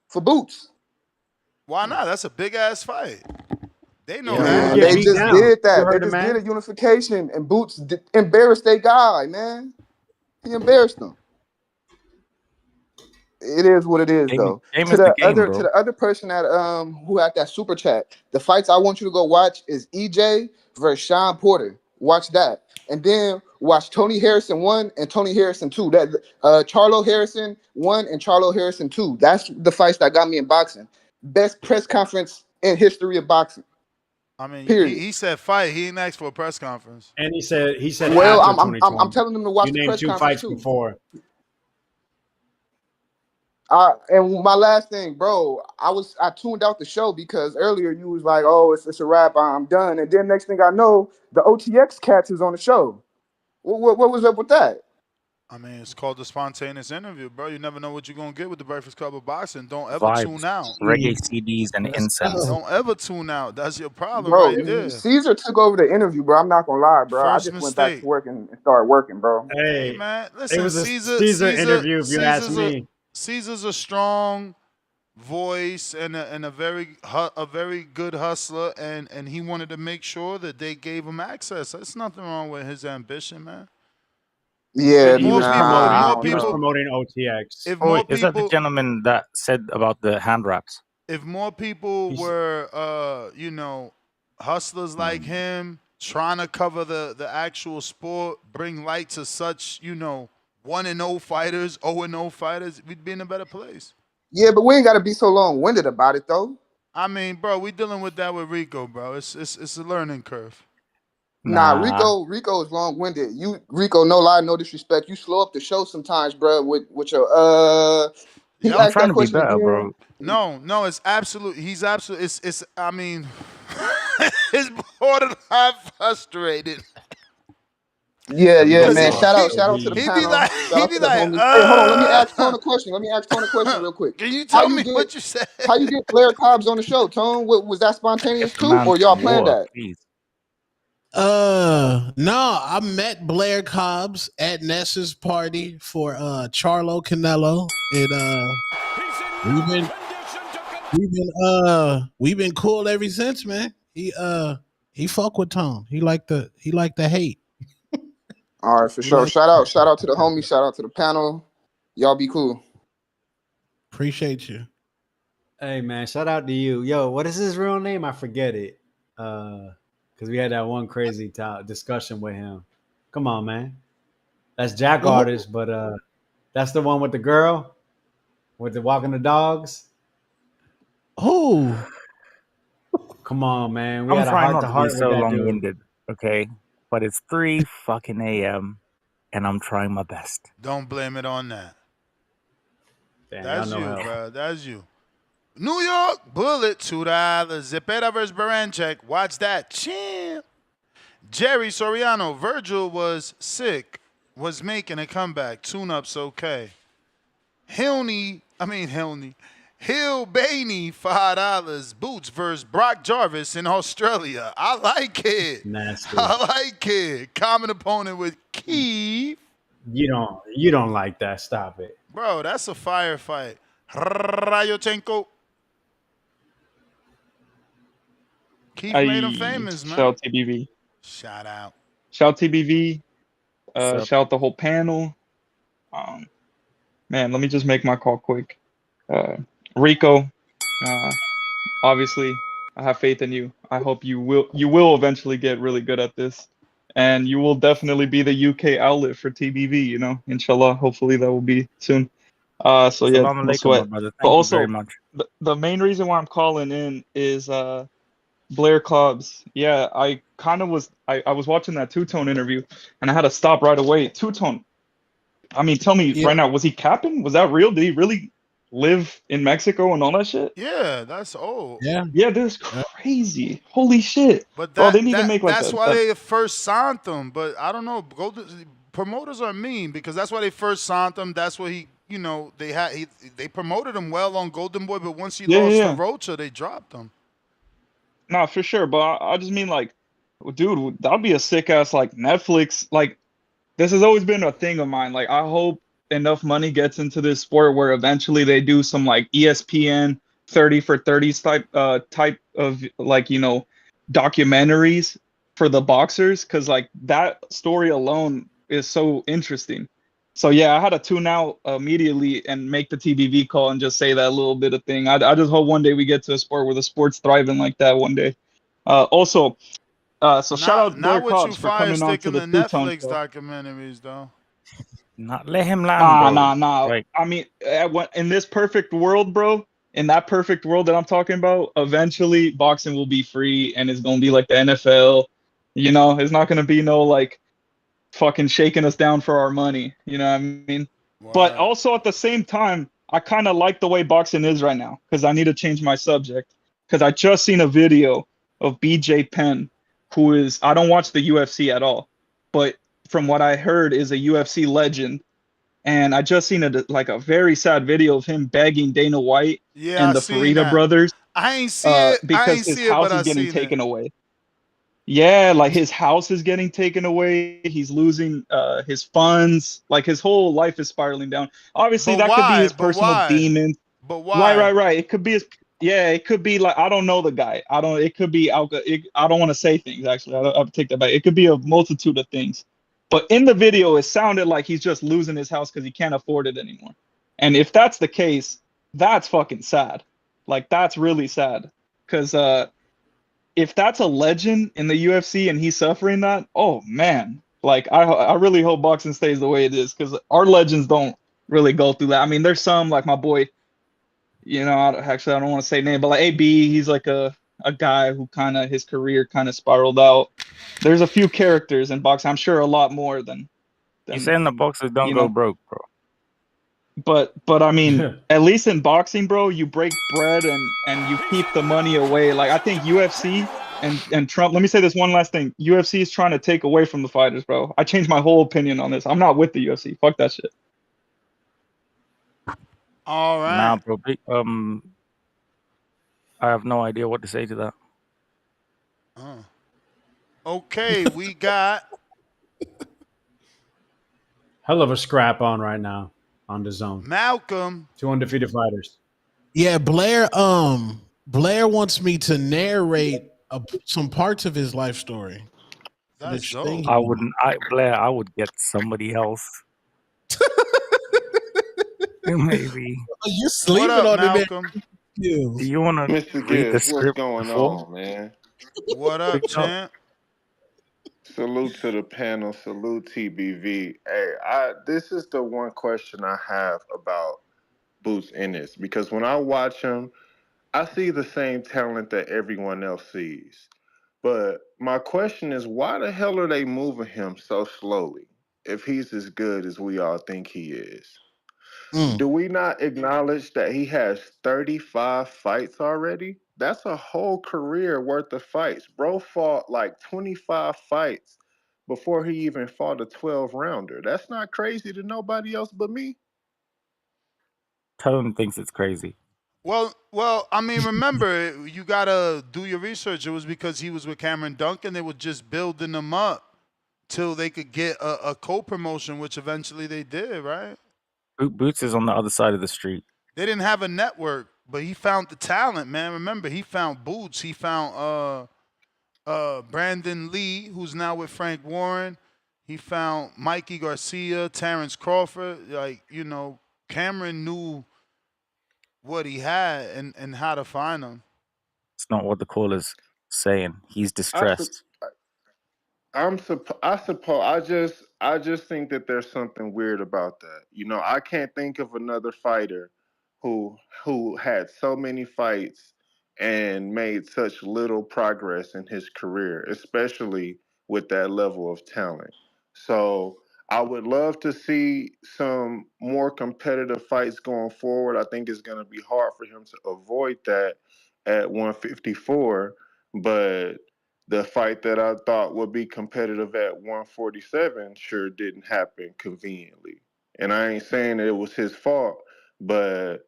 for Boots. Why not? That's a big ass fight. They know Yeah, Boots that. Man, get they beat just down. did You that. They heard the just did man. a unification, and Boots embarrassed their guy, man. He embarrassed them. It is what it is, though. Game To is the the game, other, to bro. the other person that who had that super chat, the fights I want you to go watch is EJ versus Sean Porter. Watch that, and then watch Tony Harrison 1 and Tony Harrison 2. That Charlo Harrison 1 and Charlo Harrison 2. That's the fights that got me in boxing. Best press conference in history of boxing. I mean, Period. he said fight. He didn't ask for a press conference. And he said Well, after I'm 2020. telling them to watch You the named press two conference fights too. before. And my last thing, bro, I tuned out the show because earlier you was like, "Oh, it's a wrap. I'm done." And then next thing I know, the OTX cats is on the show. What was up with that? I mean, it's called the spontaneous interview, bro. You never know what you're gonna get with the Breakfast Club of Boxing. Don't ever tune Vibes, out. reggae CDs, and Let's incense. go. Don't ever tune out. That's your problem Bro, right there. Caesar took over the interview, bro. I'm not gonna lie, bro. I First just went back mistake. to work and started working, bro. Hey Hey, man, it listen, was a Caesar interview, if you ask me. Caesar's a strong voice and a very good hustler, and he wanted to make sure that they gave him access. There's nothing wrong with his ambition, man. Yeah, If more people, if I more don't He was people, know. promoting OTX. if Oh, more wait, is that the people, gentleman that said about the hand wraps? if more people He's, were, hustlers like him, trying to cover the actual sport, bring light to such, 1-0 fighters, 0-0 fighters, we'd be in a better place. Yeah, but we ain't gotta be so long-winded about it though. I mean, bro, we dealing with that with Rico, bro. It's a learning curve. Nah, Nah. Rico is long-winded. Rico, no lie, no disrespect. You slow up the show sometimes, bro. With your can you Yep. I'm ask trying that to be question better, bro. again? No, it's absolute. He's absolute. It's. I mean, it's borderline frustrated. Yeah, Cause man. Shout out to the he be panel. like, Shout he out be to the like, homies. Hey, hold on. Let me ask Tone a question. Real quick. can you How tell you me get what you said? how you get Blair Cobbs on the show, Tone? Was that spontaneous Get the too, man or y'all some planned water, that? please. No, I met Blair Cobbs at Ness's party for Charlo Canelo. And we've been cool ever since, man. He fuck with Tom. He like the hate. All right, for He sure. like Shout out to the homies. Shout out to the panel. Y'all be cool. appreciate you. Hey man, shout out to you. Yo, what is his real name? I forget it. Because we had that one crazy discussion with him. Come on, man. That's Jack Artist, but that's the one with the girl with the walking the dogs. Oh, come on, man. We I'm had a trying heart not to to be heart with so that dude. long-winded, okay? But it's 3 fucking a.m. and I'm trying my best. Don't blame it on that. Damn, That's y'all know you, hell. bro. That's you. New York Bullet, $2. Zepeda versus Baranchek. Watch that. Champ. Jerry Soriano. Virgil was sick. Was making a comeback. Tune-ups okay. Hill Bainey, $5. Boots versus Brock Jarvis in Australia. I like it. Nasty. I like it. Common opponent with Keith. You don't like that. Stop it. Bro, that's a firefight. Rayochenko. Keith made him famous, man. Shout TBV. Shout out. Shout TBV. What's up? Shout the whole panel. Man, let me just make my call quick. Rico, obviously, I have faith in you. I hope you will eventually get really good at this, and you will definitely be the UK outlet for TBV. You know, inshallah. Hopefully that will be soon. So yeah, Salam no alaikum, sweat. my brother. But Thank you very also, much. the main reason why I'm calling in is Blair Cobbs. Yeah, I was watching that Two-Tone interview, and I had to stop right away. Two-Tone. I mean, tell me right now, was he capping? Was that real? Did he really live in Mexico and all that shit? Yeah, that's old. Yeah. Yeah, that's crazy. Holy shit. But Bro, they need to make like that's why they first signed him. But I don't know. Promoters are mean because that's why they first signed him. That's what they promoted him well on Golden Boy, but once he lost to Rocha, they dropped him. Nah, for sure. But I just mean like, dude, that'd be a sick ass like Netflix. Like, this has always been a thing of mine. Like, I hope enough money gets into this sport where eventually they do some like ESPN 30 for 30 type of like, documentaries for the boxers, because like that story alone is so interesting. So yeah, I had to tune out immediately and make the TBV call and just say that little bit of thing. I just hope one day we get to a sport where the sport's thriving like that one day. So shout out Blair Cobbs for coming on to the Two-Tone Netflix show. documentaries though. Not let him land, bro. Nah. Right. I mean, in this perfect world, bro, in that perfect world that I'm talking about, eventually boxing will be free and it's gonna be like the NFL. You know, it's not gonna be no like fucking shaking us down for our money. You know what I mean? Wow. But also at the same time, I kind of like the way boxing is right now because I need to change my subject. Because I just seen a video of BJ Penn, who is, I don't watch the UFC at all, but from what I heard is a UFC legend. And I just seen a very sad video of him begging Dana White and the Farida brothers. I ain't see it because his house is getting taken away. Yeah, like his house is getting taken away. He's losing his funds. Like his whole life is spiraling down. Obviously, that could be his personal demons. But why? Right. It could be his. Yeah, it could be like, I don't know the guy. It could be I don't want to say things actually. I'll take that back. It could be a multitude of things. But in the video, it sounded like he's just losing his house because he can't afford it anymore. And if that's the case, that's fucking sad. Like, that's really sad. Because if that's a legend in the UFC and he's suffering that, oh, man. Like, I really hope boxing stays the way it is because our legends don't really go through that. I mean, there's some, like my boy, I don't want to say name, but like AB, he's like a guy who his career kind of spiraled out. There's a few characters in boxing. I'm sure a lot more than You saying the boxers don't go broke, bro? But I mean, at least in boxing, bro, you break bread and you keep the money away. Like I think UFC and Trump. Let me say this one last thing. UFC is trying to take away from the fighters, bro. I changed my whole opinion on this. I'm not with the UFC. Fuck that shit. All right. Nah, bro. I have no idea what to say to that. Okay, we got hell of a scrap on right now on the zone. Malcolm. 2 undefeated fighters. Yeah, Blair wants me to narrate some parts of his life story. That's dope. Blair, I would get somebody else. Maybe. You sleeping on Malcolm? Do you want to Mr. read the Gibbs, what's script going before? on, man? What up, champ? Salute to the panel. Salute TBV. Hey, this is the one question I have about Boots Ennis, because when I watch him, I see the same talent that everyone else sees. But my question is, why the hell are they moving him so slowly if he's as good as we all think he is? Do we not acknowledge that he has 35 fights already? That's a whole career worth of fights. Bro fought like 25 fights before he even fought a 12 rounder. That's not crazy to nobody else but me. Tone thinks it's crazy. Well, I mean, remember, you gotta do your research. It was because he was with Cameron Duncan. They were just building him up till they could get a co-promotion, which eventually they did, right? Boots is on the other side of the street. They didn't have a network, but he found the talent, man. Remember, he found Boots. He found Brandon Lee, who's now with Frank Warren. He found Mikey Garcia, Terrence Crawford. Like, you know, Cameron knew what he had and how to find him. It's not what the caller's saying. He's distressed. I just think that there's something weird about that. You know, I can't think of another fighter who had so many fights and made such little progress in his career, especially with that level of talent. So I would love to see some more competitive fights going forward. I think it's going to be hard for him to avoid that at 154, but the fight that I thought would be competitive at 147 sure didn't happen conveniently. And I ain't saying that it was his fault, but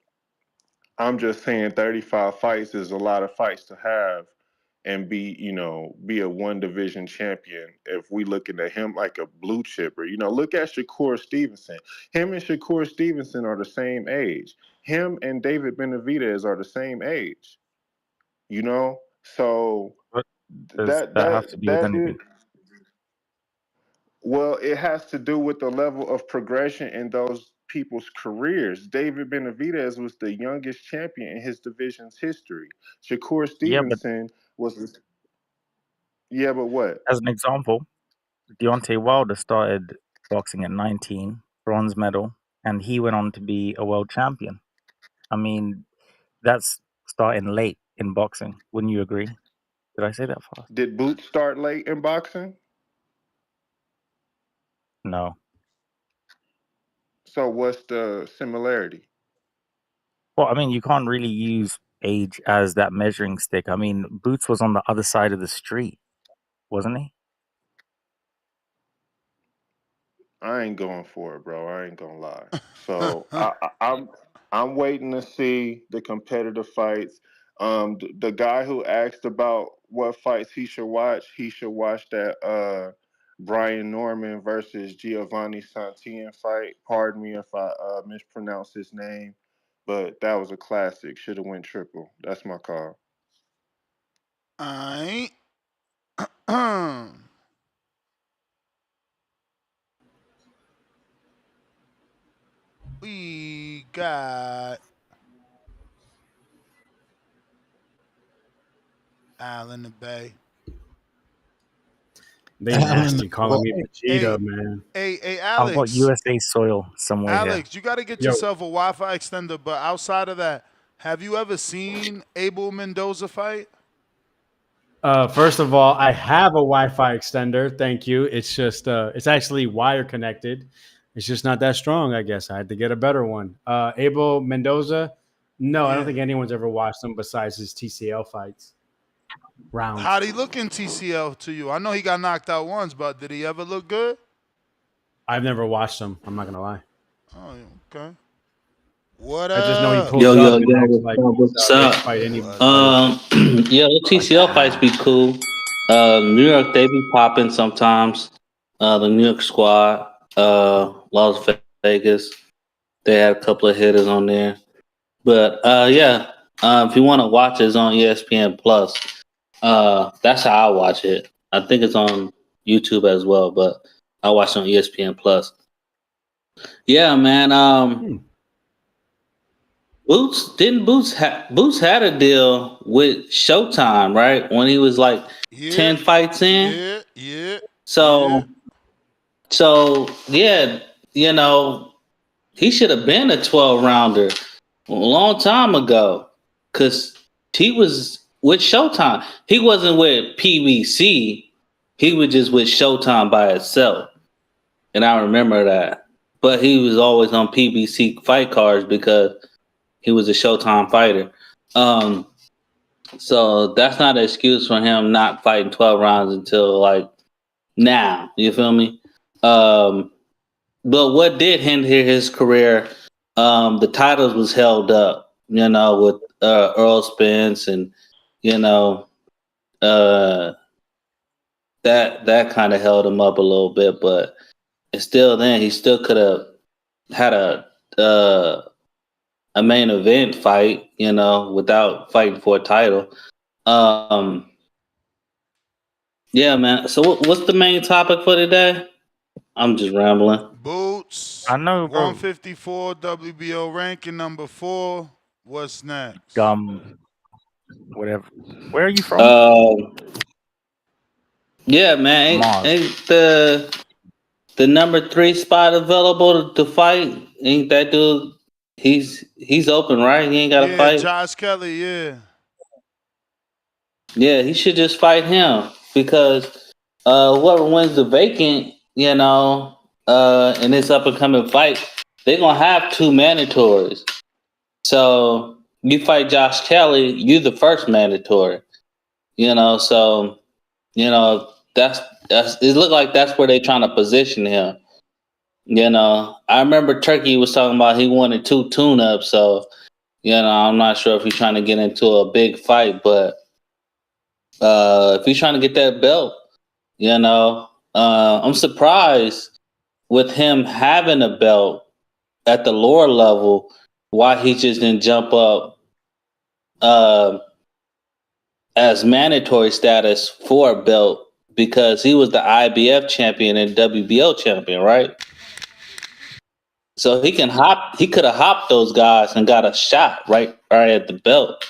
I'm just saying 35 fights is a lot of fights to have and be a one division champion if we looking at him like a blue chipper. You know, look at Shakur Stevenson. Him and Shakur Stevenson are the same age. Him and David Benavidez are the same age. You know? So What does that have to do with anything? Well, it has to do with the level of progression in those people's careers. David Benavidez was the youngest champion in his division's history. Shakur Yeah, but Stevenson was. Yeah, but what? as an example, Deontay Wilder started boxing at 19, bronze medal, and he went on to be a world champion. I mean, that's starting late in boxing. Wouldn't you agree? Did I say that fast? Did Boots start late in boxing? No. So what's the similarity? Well, I mean, you can't really use age as that measuring stick. I mean, Boots was on the other side of the street, wasn't he? I ain't going for it, bro. I ain't gonna lie. So I'm waiting to see the competitive fights. The guy who asked about what fights he should watch that Brian Norman versus Giovanni Santillan fight. Pardon me if I mispronounce his name, but that was a classic. Should have went triple. That's my call. Alright. We got Al in the Bay. They nasty calling me Vegeta, man. Hey, I've got Alex. USA soil somewhere here. Alex, you got to get yourself a Wi-Fi extender. But outside of that, have you ever seen Abel Mendoza fight? First of all, I have a Wi-Fi extender. Thank you. It's just it's actually wire connected. It's just not that strong, I guess. I had to get a better one. Abel Mendoza, no, I don't think anyone's ever watched him besides his TCL fights. Rounds. How'd he look in TCL to you? I know he got knocked out once, but did he ever look good? I've never watched him. I'm not gonna lie. Oh, okay. What I just know he pulls Yo, up. what's up? Fight anybody. Yeah, the TCL fights be cool. New York, they be popping sometimes. The New York squad, Las Vegas, they had a couple of hitters on there. But yeah, if you want to watch it, it's on ESPN Plus. That's how I watch it. I think it's on YouTube as well, but I watch it on ESPN Plus. Yeah, man. Boots had a deal with Showtime, right? When he was like Yeah, 10 fights in. yeah, yeah. So yeah, you know, he should have been a 12 rounder a long time ago. Cause he was with Showtime. He wasn't with PBC. He was just with Showtime by itself. And I remember that. But he was always on PBC fight cards because he was a Showtime fighter. So that's not an excuse for him not fighting 12 rounds until like now. You feel me? But what did hinder his career? The titles was held up, you know, with Earl Spence and you know that kind of held him up a little bit. But it's still then he still could have had a main event fight, you know, without fighting for a title. Yeah, man. So what's the main topic for today? I'm just rambling. Boots. I know, bro. 154 WBO ranking number 4. What's next? Whatever. Where are you from? Yeah, man. Ain't the number 3 spot available to fight? Ain't that dude? He's open, right? He ain't got to fight. Josh Kelly. Yeah. Yeah, he should just fight him because whoever wins the vacant, you know, in this up and coming fight, they're gonna have 2 mandatories. So you fight Josh Kelly, you the first mandatory. You know, so you know that's it looked like that's where they're trying to position him. You know, I remember Turkey was talking about he wanted 2 tune-ups, so you know, I'm not sure if he's trying to get into a big fight, but if he's trying to get that belt, you know, I'm surprised with him having a belt at the lower level, why he just didn't jump up as mandatory status for a belt, because he was the IBF champion and WBO champion, right? So he could have hopped those guys and got a shot right at the belt.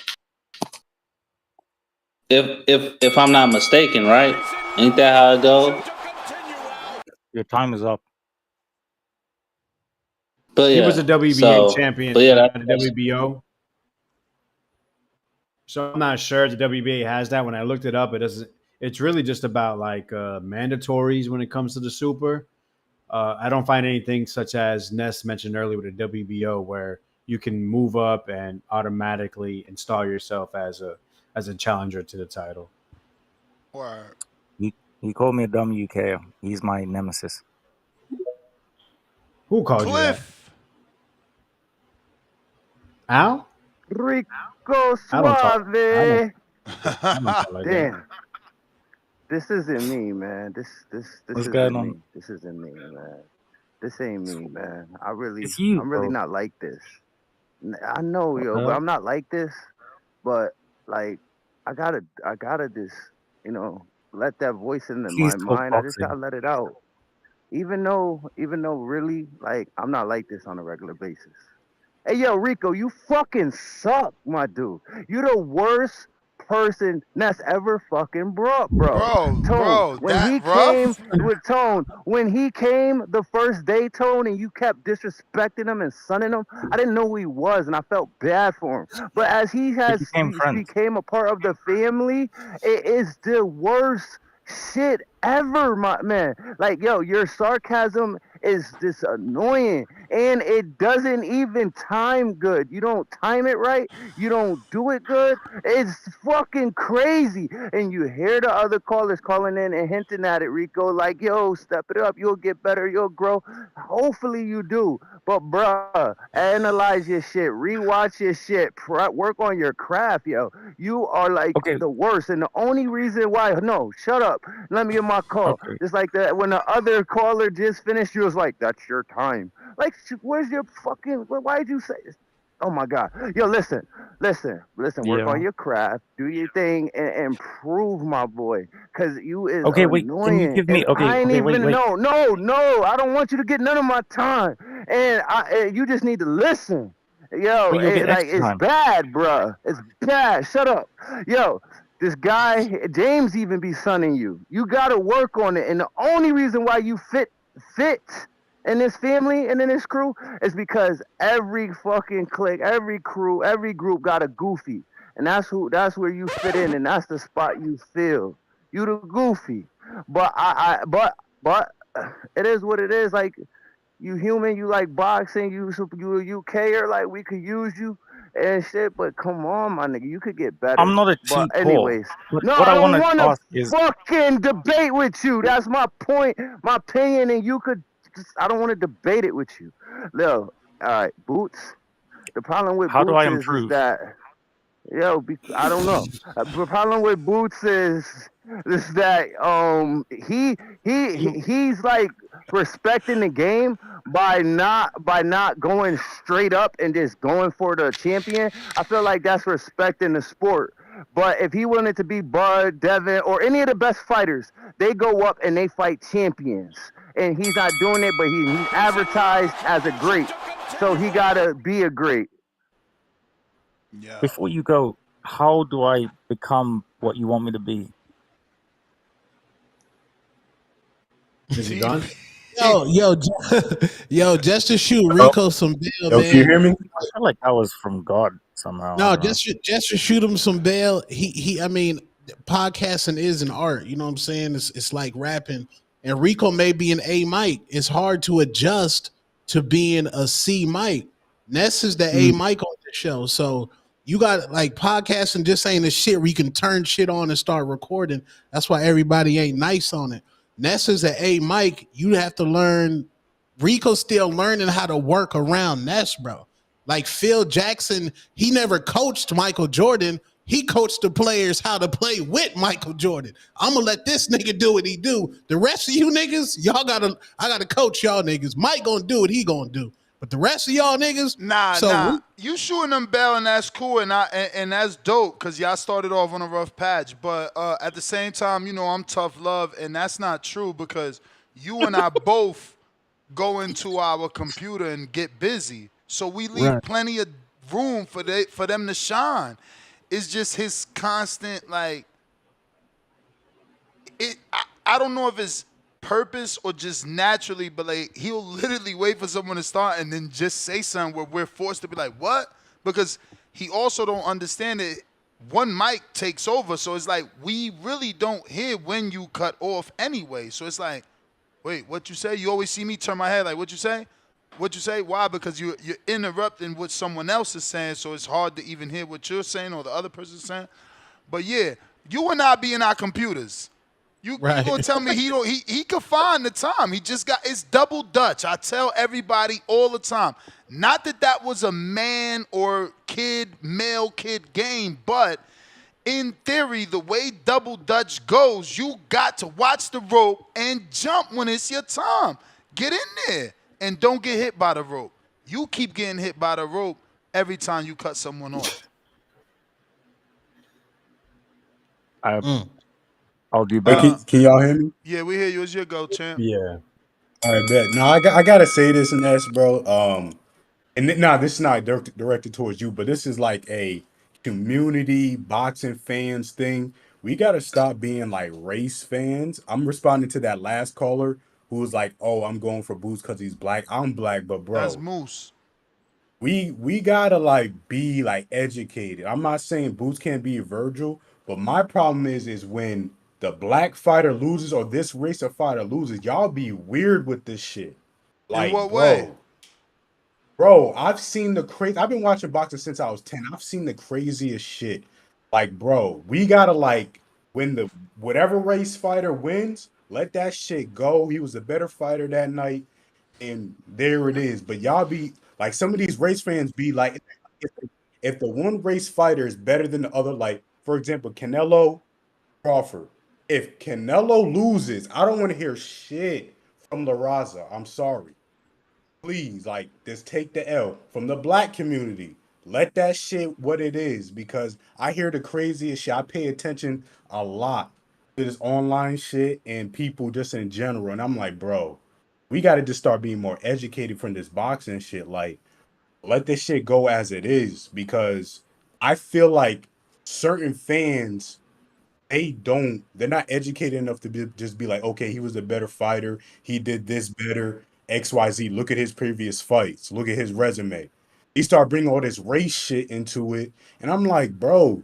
If I'm not mistaken, right? Ain't that how it goes? Your time is up. But He yeah, was a WBA so, champion, but yeah, not a WBO. So I'm not sure if the WBA has that. When I looked it up, it doesn't. It's really just about like mandatories when it comes to the super. I don't find anything such as Ness mentioned earlier with the WBO, where you can move up and automatically install yourself as a challenger to the title. Word. He called me a dumb UK. He's my nemesis. Who called you that? Al? Rico I don't talk. Suave. I don't talk like that. Damn. This isn't me, man. This What's isn't going on? me. This isn't me, man. This ain't me, man. It's you, I'm really bro. not like this. I know, yo, Uh, but I'm not like this. But like, I gotta just, you know, let that voice in Please my talk mind. I just boxing. gotta let it out. Even though really, like, I'm not like this on a regular basis. Hey, yo, Rico, you fucking suck, my dude. You the worst person that's ever fucking brought, bro. Tone, when that he came rough? with Tone, when he came the first day, Tone, and you kept disrespecting him and sunning him, I didn't know who he was, and I felt bad for him. But as he We became friends. became a part of the family, it is the worst shit ever, my man. Like, yo, your sarcasm is just annoying, and it doesn't even time good. You don't time it right. You don't do it good. It's fucking crazy. And you hear the other callers calling in and hinting at it, Rico, like, yo, step it up. You'll get better. You'll grow. Hopefully you do. But, bruh, analyze your shit. Rewatch your shit. Work on your craft, yo. You are like the worst. And the only reason why, no, shut up. Let me get my call. Okay. Just like that, when the other caller just finished, you was like, that's your time. Like, where's your fucking, why'd you say this? Oh my God. Yo, listen. Work on Yeah. your craft, do your thing, and improve, my boy. Cause you is Okay, wait. Can you annoying. give me? And I ain't Okay, wait. even, no. I don't want you to get none of my time. And you just need to listen. Yo, But you'll get like extra it's time. bad, bruh. It's bad. Shut up. Yo, this guy James even be sunning you. You gotta work on it. And the only reason why you fit in this family and in this crew is because every fucking clique, every crew, every group got a goofy. And that's where you fit in, and that's the spot you fill. You the goofy. But it is what it is. Like, you human, you like boxing, you a UKer, like we could use you and shit, but come on, my nigga, you could get better. I'm not a But cheap whore. anyways, But no, what I I want don't to want ask to is, fucking debate with you. That's my point, my opinion, and you could I don't want to debate it with you. No, all right, Boots. The problem with how do I Boots is improve? that I don't know. The problem with Boots is that he's like respecting the game by not going straight up and just going for the champion. I feel like that's respecting the sport. But if he wanted to be Bud, Devin, or any of the best fighters, they go up and they fight champions. And he's not doing it, but he's advertised as a great. So he gotta be a great. Yeah. Before you go, how do I become what you want me to be? Is he gone? Yo, just to shoot Hello? Rico some bail, Yo, can you man. hear me? I feel like that was from God somehow. I No, don't know. just to shoot him some bail. I mean, podcasting is an art. You know what I'm saying? It's like rapping. And Rico may be an A mic. It's hard to adjust to being a C mic. Ness is the A mic on the show. So you got like podcasting just ain't a shit where you can turn shit on and start recording. That's why everybody ain't nice on it. Ness is an A mic. You have to learn. Rico's still learning how to work around Ness, bro. Like Phil Jackson, he never coached Michael Jordan. He coached the players how to play with Michael Jordan. I'm gonna let this nigga do what he do. The rest of you niggas, I gotta coach y'all niggas. Mike gonna do what he gonna do. But the rest of y'all niggas, Nah. You shooting them bail and that's cool and that's dope because y'all started off on a rough patch. But at the same time, you know, I'm tough love, and that's not true because you and I both go into our computer and get busy. So we leave plenty of room for them to shine. It's just his constant like I don't know if it's purpose or just naturally, but like he'll literally wait for someone to start and then just say something where we're forced to be like, what? Because he also don't understand that one mic takes over. So it's like we really don't hear when you cut off anyway. So it's like, wait, what you say? You always see me turn my head like, what you say? What you say? Why? Because you're interrupting what someone else is saying, so it's hard to even hear what you're saying or the other person's saying. But yeah, you and I be in our computers. You gonna tell me he could find the time. He just got it's double Dutch. I tell everybody all the time. Not that was a man or male kid game, but in theory, the way double Dutch goes, you got to watch the rope and jump when it's your time. Get in there and don't get hit by the rope. You keep getting hit by the rope every time you cut someone off. I'll do Hey, better. can y'all hear me? Yeah, we hear you. It's your go, champ. Yeah. All right, bet. Now I gotta say this and that's, bro. This is not directed towards you, but this is like a community boxing fans thing. We gotta stop being like race fans. I'm responding to that last caller who was like, "Oh, I'm going for Boots because he's black." I'm black, but That's bro, Moose. we gotta like be like educated. I'm not saying Boots can't be Virgil, but my problem is when the black fighter loses or this race of fighter loses, y'all be weird with this shit. In Like, what way? bro, I've seen the crazy. I've been watching boxing since I was 10. I've seen the craziest shit. Like, bro, we gotta like when the whatever race fighter wins, let that shit go. He was a better fighter that night, and there it is. But y'all be like some of these race fans be like, if the one race fighter is better than the other, like for example, Canelo, Crawford. If Canelo loses, I don't want to hear shit from La Raza. I'm sorry. Please, like, just take the L from the black community. Let that shit what it is because I hear the craziest shit. I pay attention a lot to this online shit and people just in general. And I'm like, bro, we got to just start being more educated from this boxing shit. Like, let this shit go as it is, because I feel like certain fans, they're not educated enough to just be like, okay, he was a better fighter, he did this better, XYZ. Look at his previous fights, look at his resume. He started bringing all this race shit into it, and I'm like, bro,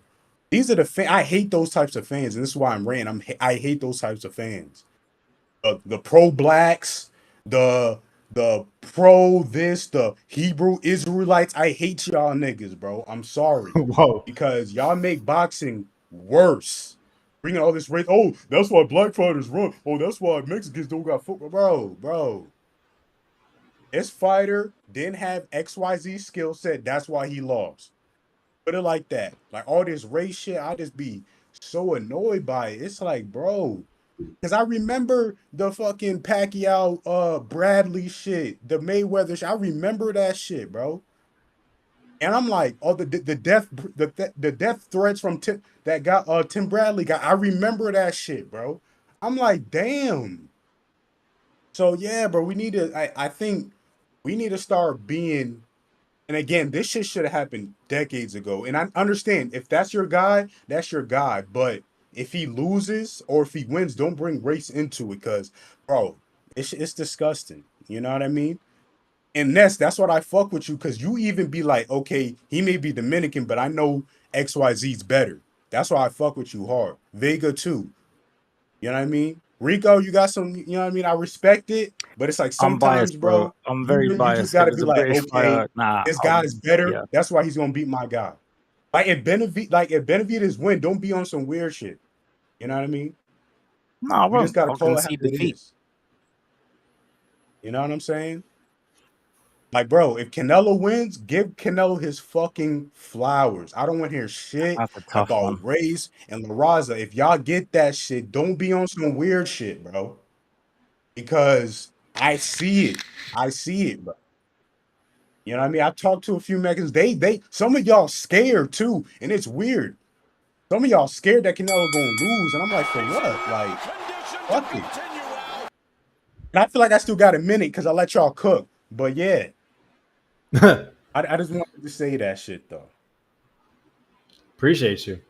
these are the fans. I hate those types of fans, and this is why I'm ranting. I hate those types of fans. The pro blacks, the pro this, the Hebrew Israelites. I hate y'all niggas, bro. I'm sorry. Whoa. Because y'all make boxing worse. Bringing all this race. Oh, that's why black fighters run. Oh, that's why Mexicans don't got football. Bro. This fighter didn't have XYZ skill set. That's why he lost. Put it like that. Like all this race shit, I just be so annoyed by it. It's like, bro. Because I remember the fucking Pacquiao Bradley shit, the Mayweather shit. I remember that shit, bro. And I'm like, oh, the death threats from Tim Bradley guy. I remember that shit, bro. I'm like, damn. So yeah, bro, we need to. I think we need to start being. And again, this shit should have happened decades ago. And I understand if that's your guy, that's your guy. But if he loses or if he wins, don't bring race into it, because, bro, it's disgusting. You know what I mean? And that's what I fuck with you, because you even be like, okay, he may be Dominican, but I know XYZ's better. That's why I fuck with you hard. Vega too. You know what I mean? Rico, you got some, you know what I mean? I respect it, but it's like I'm sometimes, biased, bro. bro, I'm you very just biased. If gotta it's be a like, British okay, fighter, nah. this guy's better. Yeah. That's why he's gonna beat my guy. Like if Benavidez win, don't be on some weird shit. You know what I mean? No, I We just won't. gotta I'll call it how concede it defeat. is. You know what I'm saying? Like, bro, if Canelo wins, give Canelo his fucking flowers. I don't want to hear shit That's a tough about one. race and La Raza. If y'all get that shit, don't be on some weird shit, bro. Because I see it. I see it, bro. You know what I mean? I talked to a few Mexicans. Some of y'all scared too, and it's weird. Some of y'all scared that Canelo gonna lose, and I'm like, for what? Like, fuck it. And I feel like I still got a minute because I let y'all cook. But yeah, I just wanted to say that shit though. Appreciate you.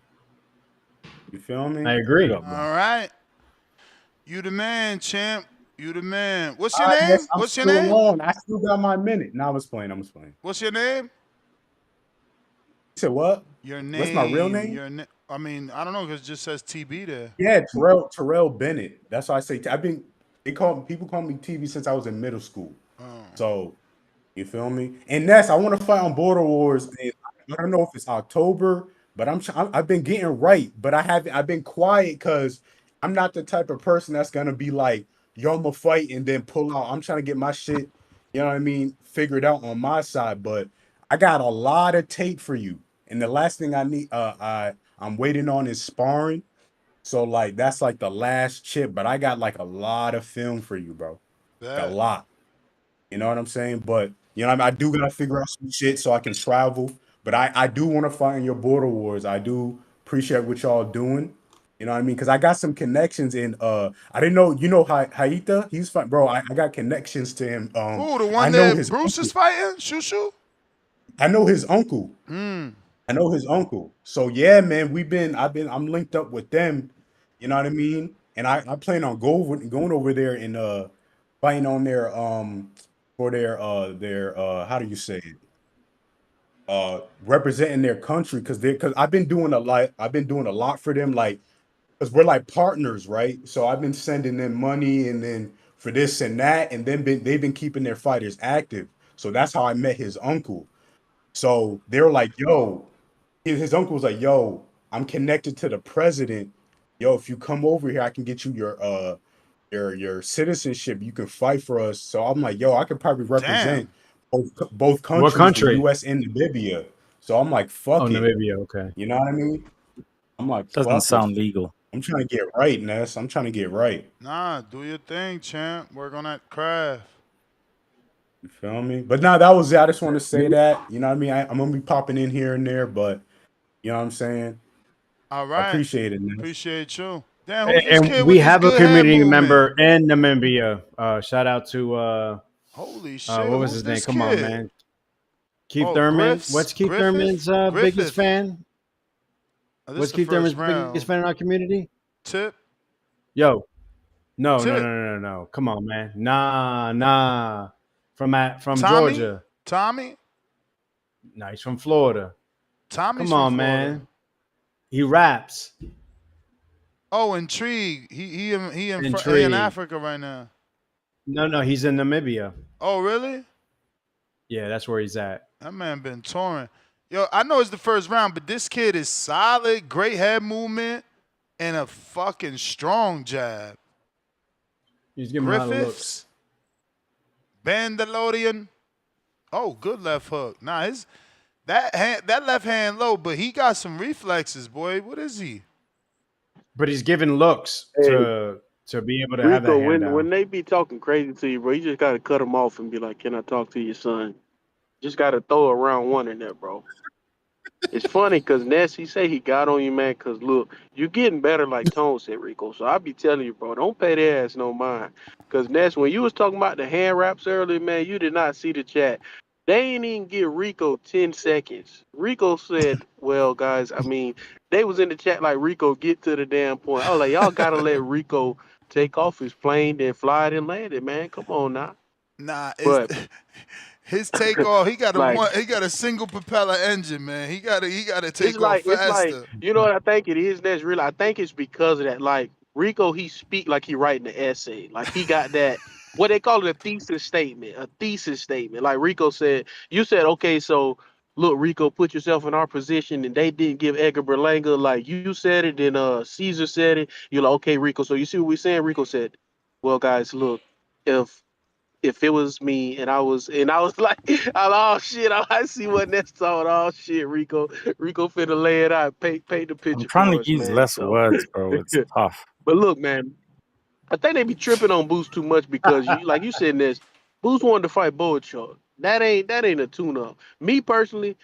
You feel me? I agree. All right. You the man, champ. You the man. What's your All right, yes, name? I'm What's your still name? on. I still got my minute. No, I was playing. What's your name? You said what? Your What's my real name. name? Your name. I mean, I don't know because it just says TB there. Yeah, Terrell Bennett. That's why I say people call me TV since I was in middle school. Oh. So you feel me? And Ness, I want to fight on Border Wars. And I don't know if it's October, but I've been getting right, but I've been quiet because I'm not the type of person that's gonna be like, yo, I'm gonna fight and then pull out. I'm trying to get my shit, you know what I mean, figured out on my side. But I got a lot of tape for you. And the last thing I need, I'm waiting on is sparring. So like that's like the last chip, but I got like a lot of film for you, bro. Like a Bet. lot. You know what I'm saying? But you know, I do gotta figure out some shit so I can travel. But I do want to fight in your border wars. I do appreciate what y'all doing. You know what I mean? Because I got some connections in I didn't know, you know, Haita, he's fine, bro. I got connections to him. Who, the I one know that his Bruce uncle. is fighting? Shushu? I know his uncle. Hmm. I know his uncle. So yeah, man, I'm linked up with them. You know what I mean? And I plan on going over there and fighting on for their how do you say it? Representing their country, because I've been doing a lot for them, like because we're like partners, right? So I've been sending them money and then for this and that, and then they've been keeping their fighters active. So that's how I met his uncle. So they were like, yo, his uncle was like, yo, I'm connected to the president. Yo, if you come over here, I can get you your citizenship. You can fight for us. So I'm like, yo, I could probably Damn. represent both What countries, the country? US and Namibia. So I'm like, Oh, fuck it. Namibia. Okay. You know what I mean? I'm like, Doesn't fuck it. sound legal. I'm trying to get right, Ness. I'm trying to get right. Nah, do your thing, champ. Work on that craft. You feel me? But nah, that was it. I just want to say that. You know what I mean? I'm gonna be popping in here and there, but you know what I'm saying? All I right. appreciate it, Ness. Appreciate you. Damn, who's this And kid we with this have a good head community movement? member in Namibia. Shout out to Holy shit, what was who's his name? this Come on, kid? man. Keith Oh, Thurman. Griff's What's Keith Thurman's biggest Griffith. fan? Oh, this What's is the Keith Thurman's first biggest round. fan in our community? Tip. Yo, no. Tip. Come on, man. Nah. From Tommy? Georgia. Tommy? No, he's from Florida. Tommy's Come on, from Florida. man. He raps. Oh, Intrigue. He in Intrigue. Africa right now. No, he's in Namibia. Oh, really? Yeah, that's where he's at. That man been touring. Yo, I know it's the first round, but this kid is solid, great head movement, and a fucking strong jab. He's giving me a lot of looks. Griffiths. Bandalodian. Oh, good left hook. Nah, that left hand low, but he got some reflexes, boy. What is he? But he's giving looks to be able to have that Rico, hand down. when they be talking crazy to you, bro, you just gotta cut them off and be like, "Can I talk to your son?" Just gotta throw around one in there, bro. It's funny because Ness, he say he got on you, man, because look, you're getting better like Tone said, Rico. So I be telling you, bro, don't pay their ass no mind. Because Ness, when you was talking about the hand wraps earlier, man, you did not see the chat. They ain't even give Rico 10 seconds. Rico said, well, guys, I mean, they was in the chat like, Rico, get to the damn point. I was like, y'all got to let Rico take off his plane, then fly it and land it, man. Come on now. Nah, But his takeoff, he got like, he got a single propeller engine, man. He got to take it's off like faster. you know what I think it is. That's real. I think it's because of that. Like Rico, he speak like he writing an essay. Like he got that what they call it a thesis statement. A thesis statement. Like Rico said, you said, okay, so look, Rico, put yourself in our position, and they didn't give Edgar Berlanga like you said it. Then Caesar said it. You're like, okay, Rico. So you see what we're saying? Rico said, well, guys, look, if it was me and I was like, oh shit, I see what Ness thought. Oh shit, Rico finna lay it out, paint the I'm picture trying for to us, use man. less So, words, bro. It's tough. but look, man, I think they be tripping on Boost too much because you, like you said, Ness, Boost wanted to fight Boachuk. That ain't a tune-up. Me personally,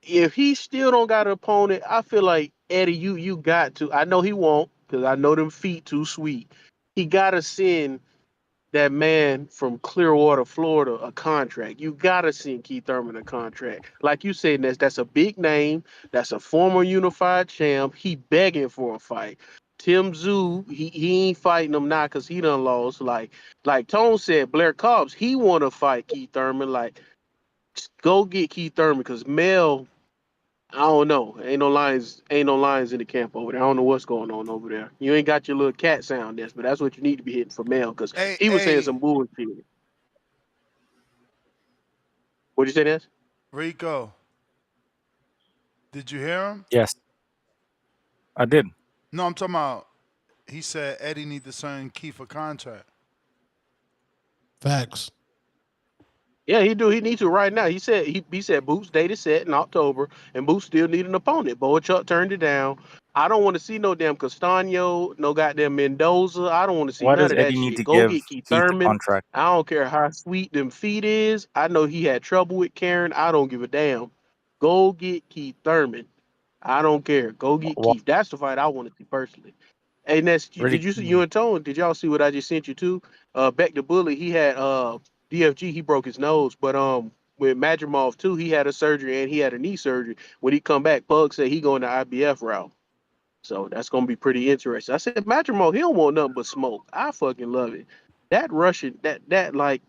if he still don't got an opponent, I feel like Eddie, you got to. I know he won't because I know them feet too sweet. He gotta send that man from Clearwater, Florida, a contract. You gotta send Keith Thurman a contract. Like you said, that's a big name. That's a former unified champ. He begging for a fight. Tim Zoo, he ain't fighting him now because he done lost. Like Tone said, Blair Cobbs, he want to fight Keith Thurman. Like, go get Keith Thurman because Mel, I don't know. Ain't no lions in the camp over there. I don't know what's going on over there. You ain't got your little cat sound this, but that's what you need to be hitting for Mel because he was saying some bullshit. What'd you say, Ness? Rico, did you hear him? Yes, I did. No, I'm talking about. He said Eddie need to sign Keith a contract. Facts. Yeah, he do. He needs to right now. He said Boots date is set in October, and Boots still need an opponent. Boachuk turned it down. I don't want to see no damn Castano, no goddamn Mendoza. I don't want to see Why none does of that Eddie need shit. to Go give get Keith Keith a Thurman. contract? I don't care how sweet them feet is. I know he had trouble with Karen. I don't give a damn. Go get Keith Thurman. I don't care. Go get Keith. That's the fight I want to see personally. Hey, Ness, Really? did you see you and Tone? Did y'all see what I just sent you to? Beck the Bully, he had DFG, he broke his nose, but with Madrimov too, he had a surgery and he had a knee surgery. When he come back, Pug said he going the IBF route. So that's gonna be pretty interesting. I said Madrimov, he don't want nothing but smoke. I fucking love it. That Russian, that like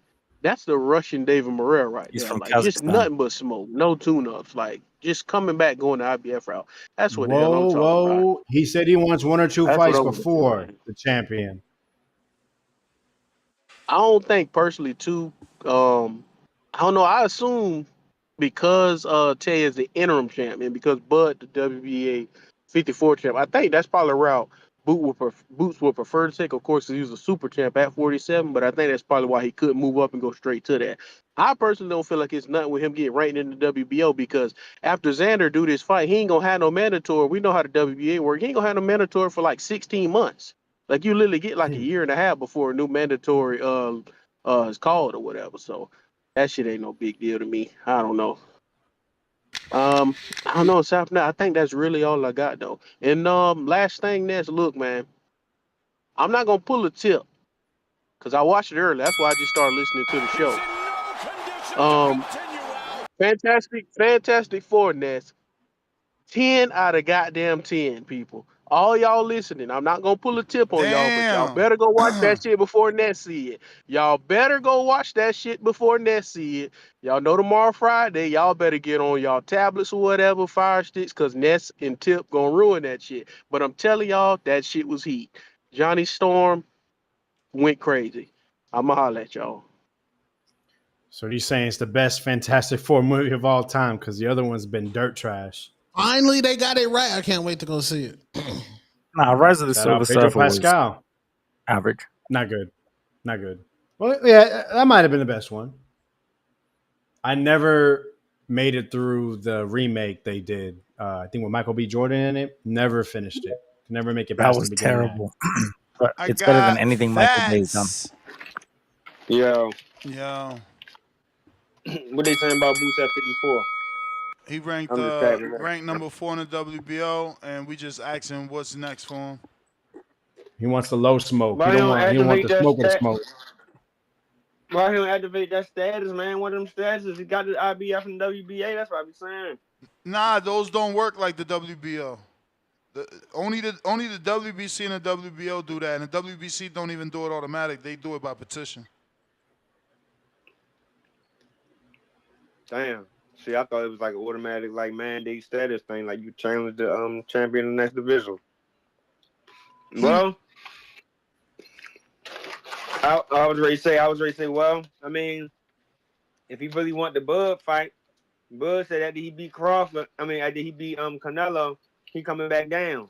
that's the Russian David Morrell right He's there. from Like just Kazakhstan. nothing but smoke, no tune-ups. Like just coming back going the IBF route. That's what the hell I'm Whoa, talking about. whoa. He said he wants one or two That's what fights I want to see, before man. the champion. I don't think personally too. I don't know. I assume because Tay is the interim champion, because Bud the WBA 54 champ. I think that's probably a route Boots would prefer to take. Of course, he was a super champ at 47, but I think that's probably why he couldn't move up and go straight to that. I personally don't feel like it's nothing with him getting right into the WBO because after Xander do this fight, he ain't gonna have no mandatory. We know how the WBA work. He ain't gonna have no mandatory for like 16 months. Like you literally get like a year and a half before a new mandatory is called or whatever. So that shit ain't no big deal to me. I don't know. I don't know, South now. I think that's really all I got though. And last thing, Ness, look, man, I'm not gonna pull a tip because I watched it early. That's why I just started listening to the show. Fantastic Four, Ness. 10 out of goddamn 10 people. All y'all listening, I'm not gonna pull a tip on y'all, but y'all Damn. better go watch that shit before Ness see it. Y'all better go watch that shit before Ness see it. Y'all know tomorrow Friday, y'all better get on y'all tablets or whatever, fire sticks, cause Ness and Tip gonna ruin that shit. But I'm telling y'all, that shit was heat. Johnny Storm went crazy. I'ma holler at y'all. So he's saying it's the best Fantastic Four movie of all time because the other one's been dirt trash. Finally, they got it right. I can't wait to go see it. Nah, Rise of the Shout Silver out Pedro Surfer was Pascal. average. Not good. Not good. Well, yeah, that might have been the best one. I never made it through the remake they did. I think with Michael B. Jordan in it. Never finished it. Never make it That past the was beginning. terrible. But I it's better than got anything Michael Bay's done. Vats. Yo, Yo. what they saying about Boots at 54? He ranked I'm just tapping. ranked number 4 in the WBO, and we just asked him what's next for him. He wants the low smoke. Why He he don't don't want. He don't want activate the that smoke with the stat? smoke. Why he don't activate that status, man? One of them statuses. He got the IBF and WBA. That's what I be saying. Nah, those don't work like the WBO. Only the WBC and the WBO do that, and the WBC don't even do it automatic. They do it by petition. Damn. See, I thought it was like an automatic, like mandate status thing, like you challenge the champion in the next division. Well, I was ready to say, well, I mean, if he really want the Bud fight, Bud said after he beat Crawford, after he beat Canelo, he coming back down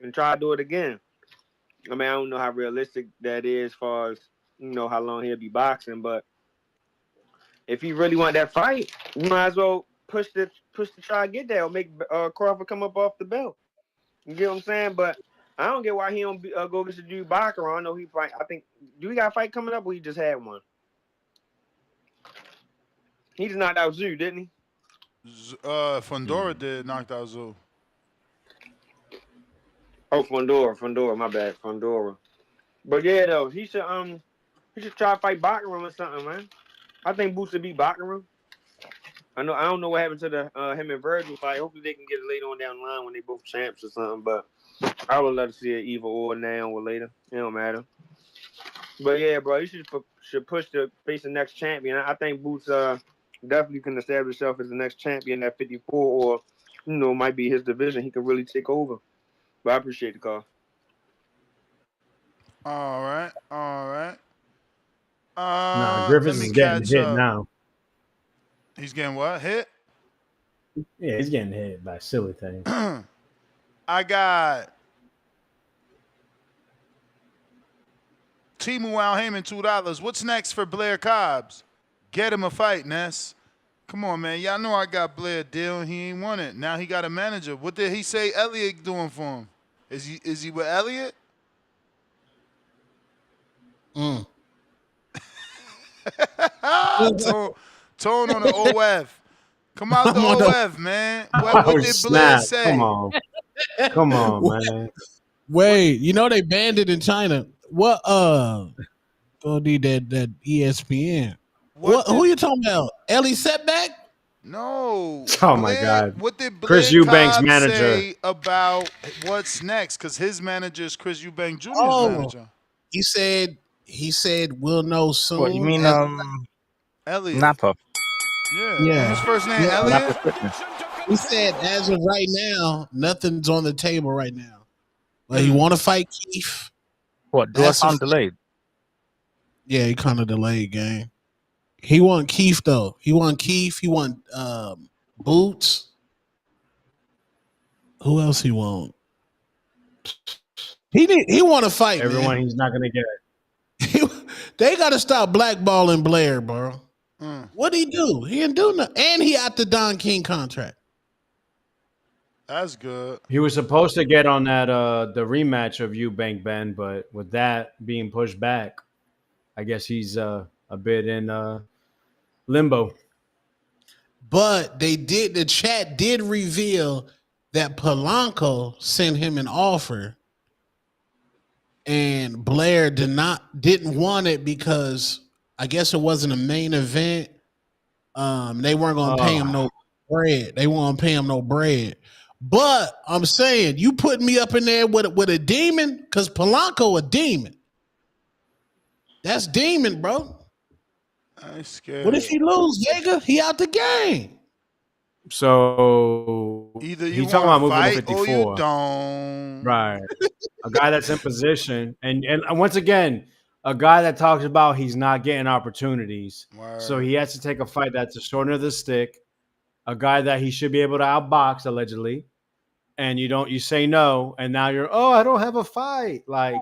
and try to do it again. I mean, I don't know how realistic that is as far as, how long he'll be boxing, but if he really want that fight, you might as well push to try to get there or make Crawford come up off the belt. You get what I'm saying? But I don't get why he don't go against the dude Barker. I know he fight. I think, do he got a fight coming up or he just had one? He just knocked out Zoo, didn't he? Fondora did knocked out Zoo. Oh, Fondora, my bad, Fondora. But yeah, though, he should try to fight Bachram or something, man. I think Boots would beat Bachram. I don't know what happened to the him and Virgil fight. Hopefully they can get it later on down the line when they both champs or something. But I would love to see it either or now or later. It don't matter. But yeah, bro, you should push to face the next champion. I think Boots definitely can establish himself as the next champion at 54, or might be his division. He can really take over. But I appreciate the call. All right. Nah, Griffiths Let me is getting catch hit up. now. He's getting what? Hit? Yeah, he's getting hit by silly things. I got Timu Al Heyman $2. What's next for Blair Cobbs? Get him a fight, Ness. Come on, man. Y'all know I got Blair a deal and he ain't won it. Now he got a manager. What did he say Elliott doing for him? Is he with Elliott? Tone on the OF. Come out the OF, man. What did Blair say? Come on, man. Wait, they banned it in China. What? Go need that ESPN. Who you talking about? Ellie Setback? No. Oh my God. What did Blair Chris Eubanks' Cobb manager say about what's next? Because his manager is Chris Eubanks Jr.'s manager. He said we'll know soon. What you mean? Elliot. Napa. Yeah. And his first name Elliot. He said as of right now, nothing's on the table right now. But he want to fight Keith. What? Do I sound delayed? Yeah, he kind of delayed game. He want Keith though. He want Keith. He want Boots. Who else he want? He want to fight everyone. Man. He's not gonna get. They got to stop blackballing Blair, bro. What'd he do? He didn't do nothing, and he out the Don King contract. That's good. He was supposed to get on that the rematch of Eubank Ben, but with that being pushed back, I guess he's a bit in limbo. But the chat did reveal that Polanco sent him an offer, and Blair didn't want it because I guess it wasn't a main event, They weren't gonna pay him no bread. They weren't gonna pay him no bread. But I'm saying you putting me up in there with a demon, because Polanco a demon. That's demon, bro. I'm scared. What if he lose, Vega? He out the game. So Either he's you talking want about to moving to fight or you 54. don't. Right. A guy that's in position. And once again, a guy that talks about he's not getting opportunities. So he has to take a fight that's a shorter of the stick. A guy that he should be able to outbox, allegedly. And you say no, and now I don't have a fight. Like,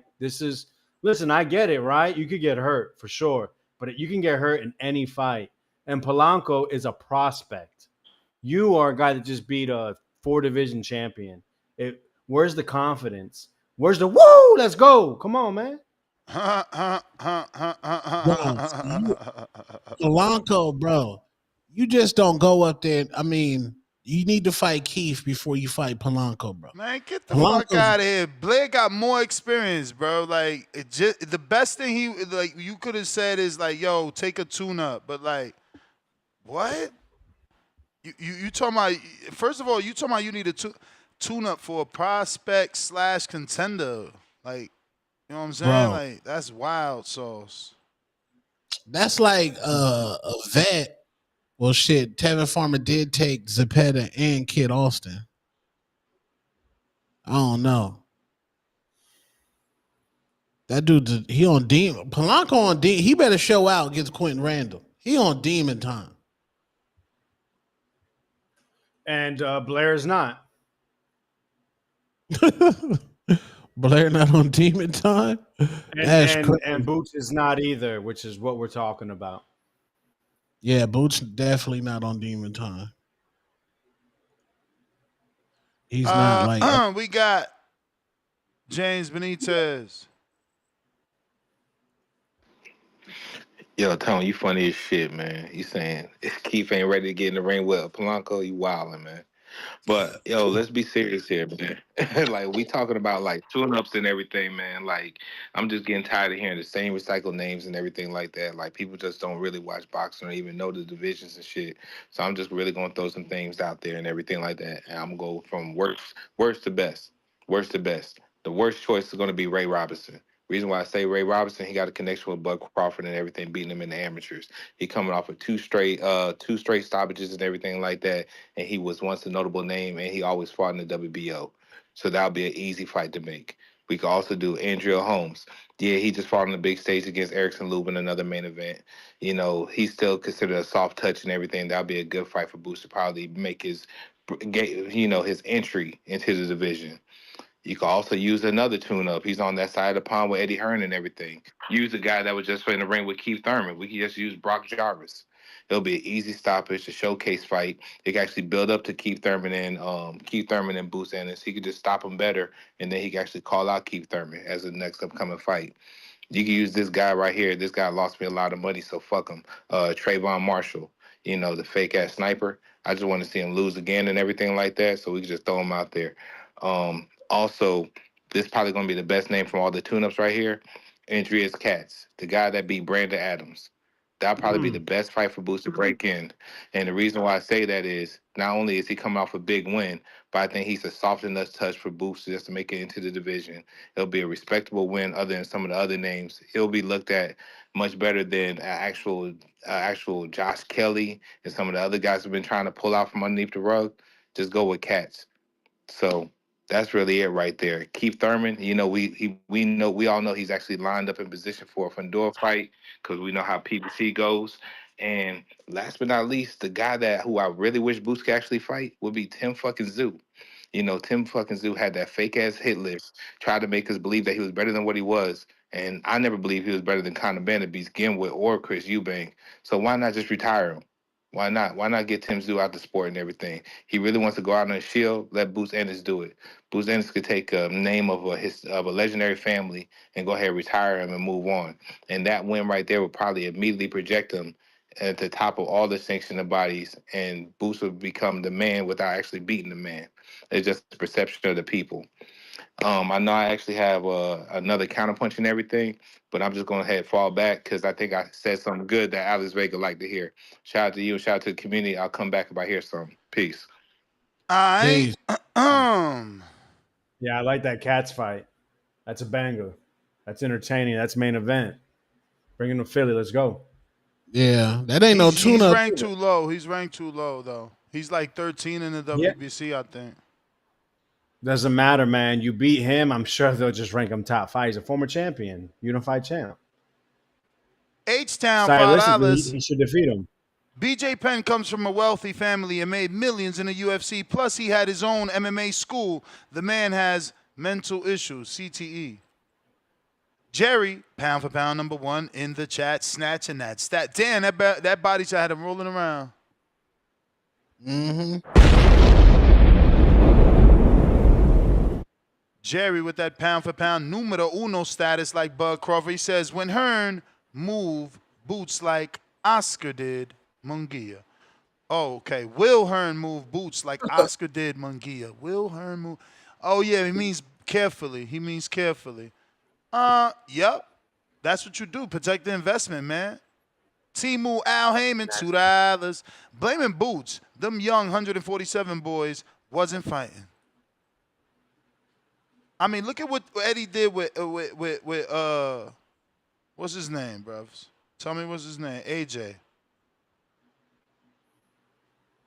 listen, I get it, right? You could get hurt for sure, but you can get hurt in any fight. And Polanco is a prospect. You are a guy that just beat a 4-division champion. Where's the confidence? Where's the woo? Let's go. Come on, man. Polanco, bro, you just don't go up there. I mean, you need to fight Keith before you fight Polanco, bro. Man, get the fuck out of here. Blair got more experience, bro. Like, the best thing you could have said is like, yo, take a tune-up. But like, what? You talking about, first of all, you talking about you need a tune-up for a prospect / contender. Like, you know what I'm saying? Bro. Like, that's wild sauce. That's like a vet. Well, shit, Tevin Farmer did take Zepeda and Kid Austin. I don't know. That dude, he on demon. Polanco on demon. He better show out against Quentin Randall. He on demon time. And Blair's not. Blair not on demon time. And Boots is not either, which is what we're talking about. Yeah, Boots definitely not on demon time. He's not like. We got James Benitez. Yo, Tony, you funny as shit, man. You saying if Keith ain't ready to get in the ring with Polanco, you wildin', man. But yo, let's be serious here, man. Like, we talking about like tune-ups and everything, man. Like, I'm just getting tired of hearing the same recycled names and everything like that. Like, people just don't really watch boxing or even know the divisions and shit. So I'm just really gonna throw some things out there and everything like that. And I'm gonna go from worst to best. Worst to best. The worst choice is gonna be Ray Robinson. Reason why I say Ray Robinson, he got a connection with Bud Crawford and everything, beating him in the amateurs. He coming off of two straight stoppages and everything like that, and he was once a notable name, and he always fought in the WBO. So that'll be an easy fight to make. We could also do Andrea Holmes. Yeah, he just fought on the big stage against Erickson Lubin, another main event. You know, he's still considered a soft touch and everything. That'll be a good fight for Boots to probably make his entry into the division. You can also use another tune-up. He's on that side of the pond with Eddie Hearn and everything. Use a guy that was just in the ring with Keith Thurman. We can just use Brock Jarvis. It'll be an easy stoppage, a showcase fight. It can actually build up to Keith Thurman and Boots Ennis. He could just stop him better, and then he can actually call out Keith Thurman as the next upcoming fight. You can use this guy right here. This guy lost me a lot of money, so fuck him. Trayvon Marshall, the fake ass sniper. I just want to see him lose again and everything like that, so we can just throw him out there. Also, this is probably going to be the best name from all the tune-ups right here. Andreas Katz, the guy that beat Brandon Adams. That'll probably be the best fight for Boots to break in. And the reason why I say that is not only is he coming off a big win, but I think he's a soft enough touch for Boots just to make it into the division. It'll be a respectable win other than some of the other names. He'll be looked at much better than actual Josh Kelly and some of the other guys who've been trying to pull out from underneath the rug. Just go with Katz. So that's really it right there. Keith Thurman, we all know he's actually lined up in position for a Fondora fight because we know how PBC goes. And last but not least, the guy who I really wish Boots could actually fight would be Tim fucking Zoo. Tim fucking Zoo had that fake ass hit list, tried to make us believe that he was better than what he was. And I never believed he was better than Conor Bennett, Gimwood, or Chris Eubank. So why not just retire him? Why not? Why not get Tim Zoo out the sport and everything? He really wants to go out on a shield. Let Boots Ennis do it. Boots Ennis could take a name of a legendary family and go ahead and retire him and move on. And that win right there would probably immediately project him at the top of all the sanctioned bodies, and Boots would become the man without actually beating the man. It's just the perception of the people. I know I actually have another counterpunch and everything, but I'm just going to fall back because I think I said something good that Alex Vega liked to hear. Shout out to you. Shout out to the community. I'll come back if I hear something. Peace. All right. Yeah, I like that Cats fight. That's a banger. That's entertaining. That's main event. Bring him to Philly. Let's go. Yeah, that ain't no He's tune-up. ranked too low. He's ranked too low, though. He's like 13 in the WBC, I think. Doesn't matter, man. You beat him, I'm sure they'll just rank him top 5. He's a former champion, unified champ. H-Town, Stylistically, $5. he should defeat him. BJ Penn comes from a wealthy family and made millions in the UFC. Plus, he had his own MMA school. The man has mental issues, CTE. Jerry, pound for pound number 1 in the chat, snatching that stat. Damn, that body shot had him rolling around. Jerry with that pound for pound numero uno status like Bud Crawford. He says, when Hearn move boots like Oscar did Munguia. Oh, okay. Will Hearn move boots like Oscar did Munguia? Will Hearn move? Oh, yeah, he means carefully. He means carefully. Yep. That's what you do. Protect the investment, man. Timu Al Heyman, $2. Blaming boots. Them young 147 boys wasn't fighting. I mean, look at what Eddie did with what's his name, bruv? Tell me what's his name. AJ.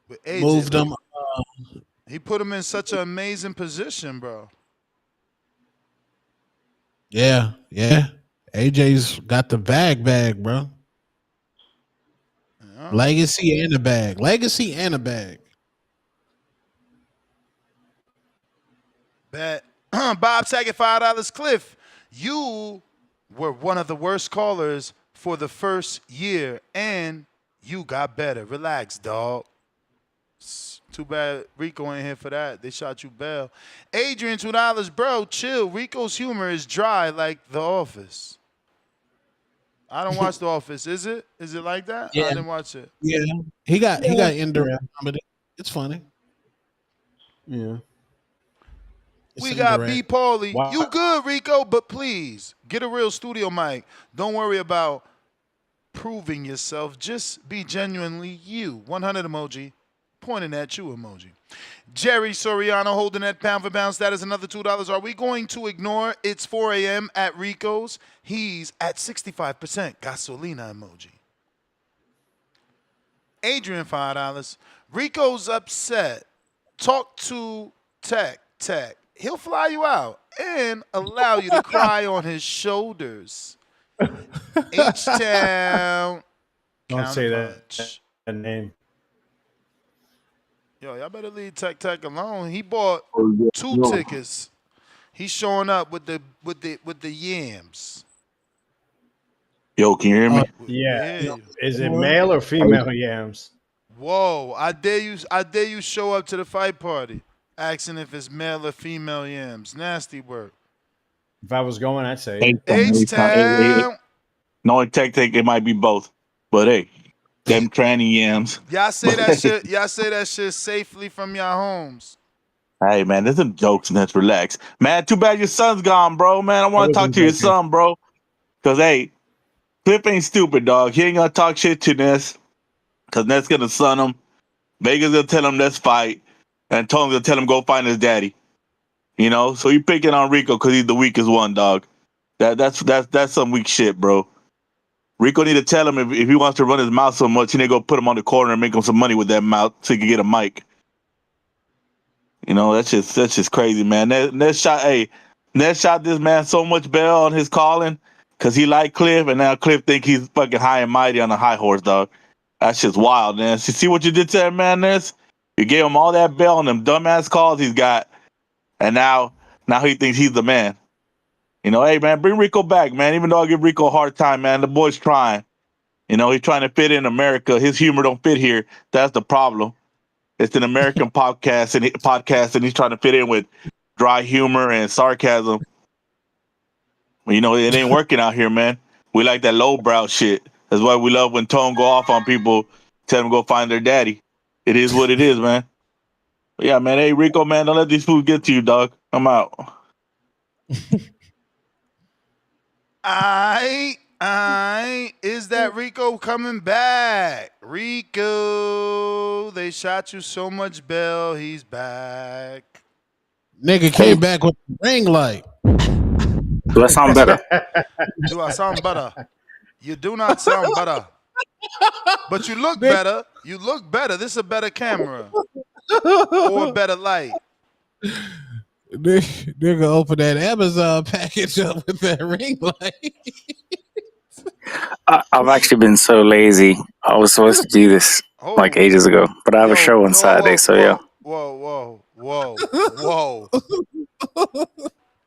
With AJ, Moved him. He put him in such an amazing position, bro. Yeah. AJ's got the bag, bro. Yeah. Legacy and a bag. Bet. Bob Saget, $5. Cliff, you were one of the worst callers for the first year, and you got better. Relax, dog. Too bad Rico ain't here for that. They shot you bail. Adrian, $2. Bro, chill. Rico's humor is dry like The Office. I don't watch The Office. Is it? Is it like that? Yeah. I didn't watch it. Yeah. He got indirect comedy. It's funny. Yeah. We got B. Paulie. Wow. You good, Rico, but please get a real studio mic. Don't worry about proving yourself. Just be genuinely you. 100 emoji. Pointing at you emoji. Jerry Soriano holding that pound for pound status, another $2. Are we going to ignore it's 4 a.m. at Rico's? He's at 65% gasolina emoji. Adrian, $5. Rico's upset. Talk to Tech. He'll fly you out and allow you to cry on his shoulders. H-Town. Don't say that name. Yo, y'all better leave Tech alone. He bought 2 tickets. He's showing up with the yams. Yo, can you hear me? Yeah. Is it male or female yams? Whoa! I dare you show up to the fight party, asking if it's male or female yams. Nasty work. If I was going, I'd say H-Town. No, Tech, it might be both. But hey, them tranny yams. Y'all say that shit. Y'all say that shit safely from your homes. Hey, man, there's some jokes and let's relax. Man, too bad your son's gone, bro. Man, I want to talk to your son, bro. Because, hey, Cliff ain't stupid, dog. He ain't going to talk shit to Ness. Because Ness going to son him. Vega's going to tell him, let's fight. And Tony's going to tell him, go find his daddy. You know? So you picking on Rico because he's the weakest one, dog. That's some weak shit, bro. Rico need to tell him if he wants to run his mouth so much, he need to go put him on the corner and make him some money with that mouth so he can get a mic. You know, that's just crazy, man. Ness shot this man so much bail on his calling because he liked Cliff, and now Cliff think he's fucking high and mighty on a high horse, dog. That's just wild, man. You see what you did to that man, Ness? You gave him all that bail on them dumbass calls he's got, and now he thinks he's the man. You know, hey, man, bring Rico back, man. Even though I give Rico a hard time, man, the boy's trying. You know, he's trying to fit in America. His humor don't fit here. That's the problem. It's an American podcast, and he's trying to fit in with dry humor and sarcasm. You know, it ain't working out here, man. We like that lowbrow shit. That's why we love when Tone go off on people, tell them to go find their daddy. It is what it is, man. But yeah, man. Hey, Rico, man, don't let these fools get to you, dog. I'm out. Is that Rico coming back? Rico, they shot you so much bell. He's back. Nigga came back with the ring light. Do I sound better? Do I sound better? You do not sound better. But you look better. You look better. This is a better camera. Or a better light. Nigga open that Amazon package up with that ring light. I've actually been so lazy. I was supposed to do this like ages ago, but I have a show on Saturday, so yeah. Whoa.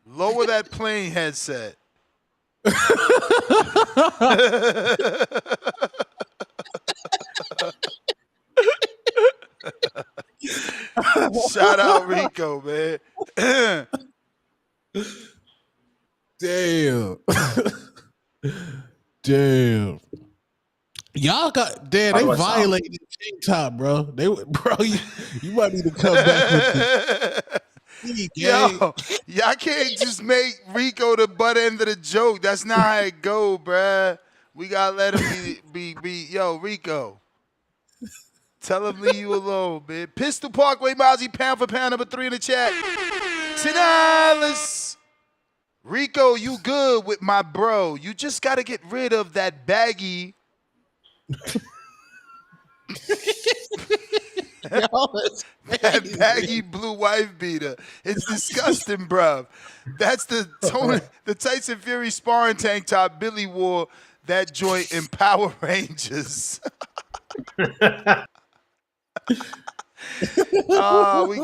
Lower that plane headset. Shout out Rico, man. Damn. Damn. Y'all got they violated TikTok, bro. You might need to come back with the Yo, y'all can't just make Rico the butt end of the joke. That's not how it go, bruh. We gotta let him be. Yo, Rico. Tell him leave you alone, man. Pistol Parkway Mozzie, pound for pound, number 3 in the chat. $10. Rico, you good with my bro. You just gotta get rid of that baggy. That baggy blue wife beater. It's disgusting, bruv. That's the Tyson Fury sparring tank top Billy wore that joint in Power Rangers. We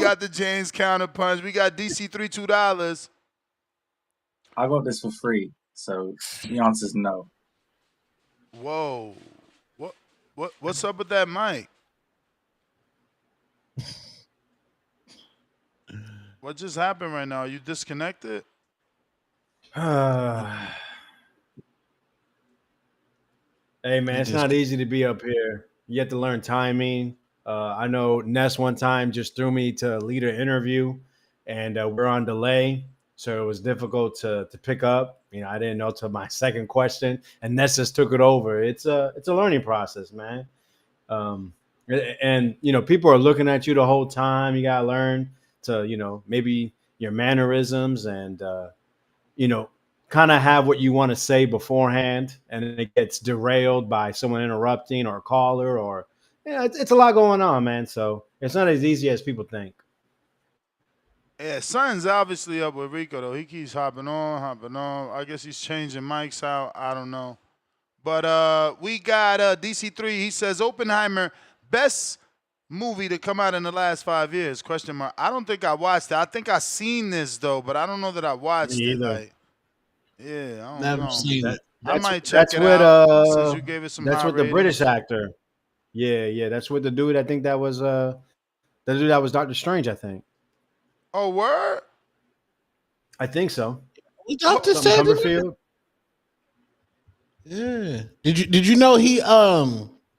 got the James counterpunch. We got DC $2. I got this for free, so the answer is no. Whoa. What's up with that mic? What just happened right now? You disconnected? Hey man, it's not easy to be up here. You have to learn timing. I know Ness one time just threw me to lead an interview, and we're on delay, so it was difficult to pick up. You know, I didn't know till my second question, and Ness just took it over. It's a learning process, man. And you know, people are looking at you the whole time. You gotta learn to, you know, maybe your mannerisms and you know, kind of have what you want to say beforehand, and it gets derailed by someone interrupting or a caller, or it's a lot going on, man. So it's not as easy as people think. Yeah, something's obviously up with Rico though. He keeps hopping on. I guess he's changing mics out. I don't know. But we got DC3. He says Oppenheimer, best movie to come out in the last 5 years? Question mark. I don't think I watched it. I think I seen this though, but I don't know that I watched it. Like, yeah, I don't know. Seen it. I might check it out since you gave it some. That's high with the ratings. British actor. Yeah. That's with the dude. I think that was the dude that was Doctor Strange. I think. Oh, word? I think so. Doctor Strange. Yeah. Did you know he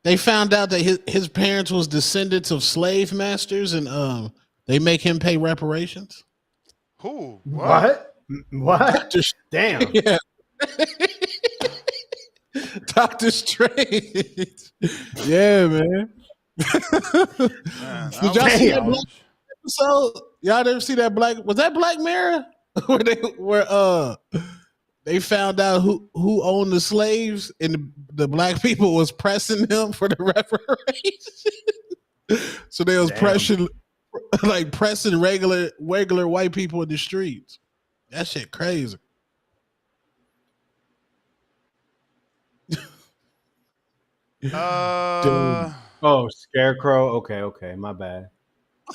they found out that his parents was descendants of slave masters, and they make him pay reparations? Who? What? Damn. Yeah. Doctor Strange. Yeah, man. Did y'all see that Black episode? Y'all never see that was that Black Mirror? where they found out who owned the slaves, and the black people was pressing them for the reparations. So they was pressing regular white people in the streets. That shit crazy. Oh, Scarecrow. Okay, my bad.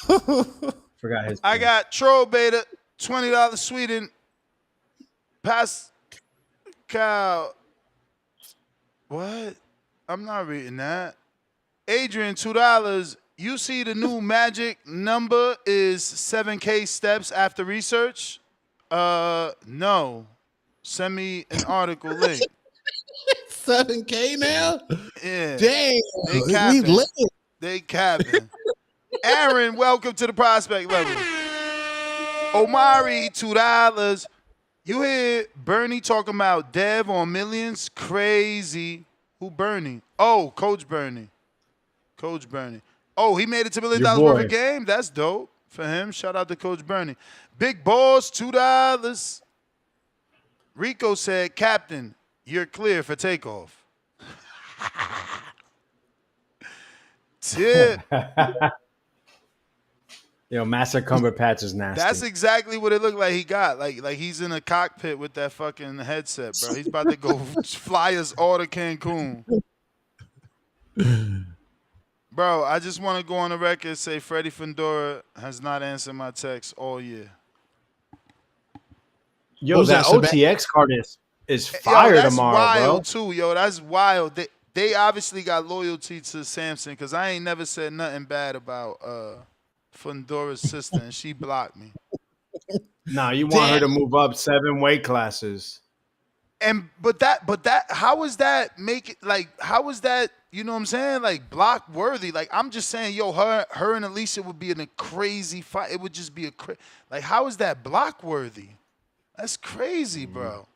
Forgot his. I got Troll Beta, $20 Sweden. Pascal. What? I'm not reading that. Adrian, $2. You see the new magic number is 7K steps after research? No. Send me an article link. 7K now? Yeah. Damn. They capping. Aaron, welcome to the prospect level. Omari, $2. You hear Bernie talking about Dev on millions? Crazy. Who Bernie? Oh, Coach Bernie. Coach Bernie. Oh, he made it to $1 Your million worth boy. of game? That's dope for him. Shout out to Coach Bernie. Big Balls, $2. Rico said, Captain, you're clear for takeoff. Tip. Yo, Master Cumberpatch is nasty. That's exactly what it looked like he got. Like he's in a cockpit with that fucking headset, bro. He's about to go fly us all to Cancun. Bro, I just want to go on the record and say Freddie Fondora has not answered my text all year. Yo, that OTX card is fire that's tomorrow, wild bro. too, yo. That's wild. They obviously got loyalty to Samson because I ain't never said nothing bad about Fondora's sister, and she blocked me. Nah, you want her to move up 7 weight classes. But that how is that how is that, you know what I'm saying, like block worthy? Like I'm just saying, yo, her and Alicia would be in a crazy fight. It would just be like, how is that block worthy? That's crazy, bro.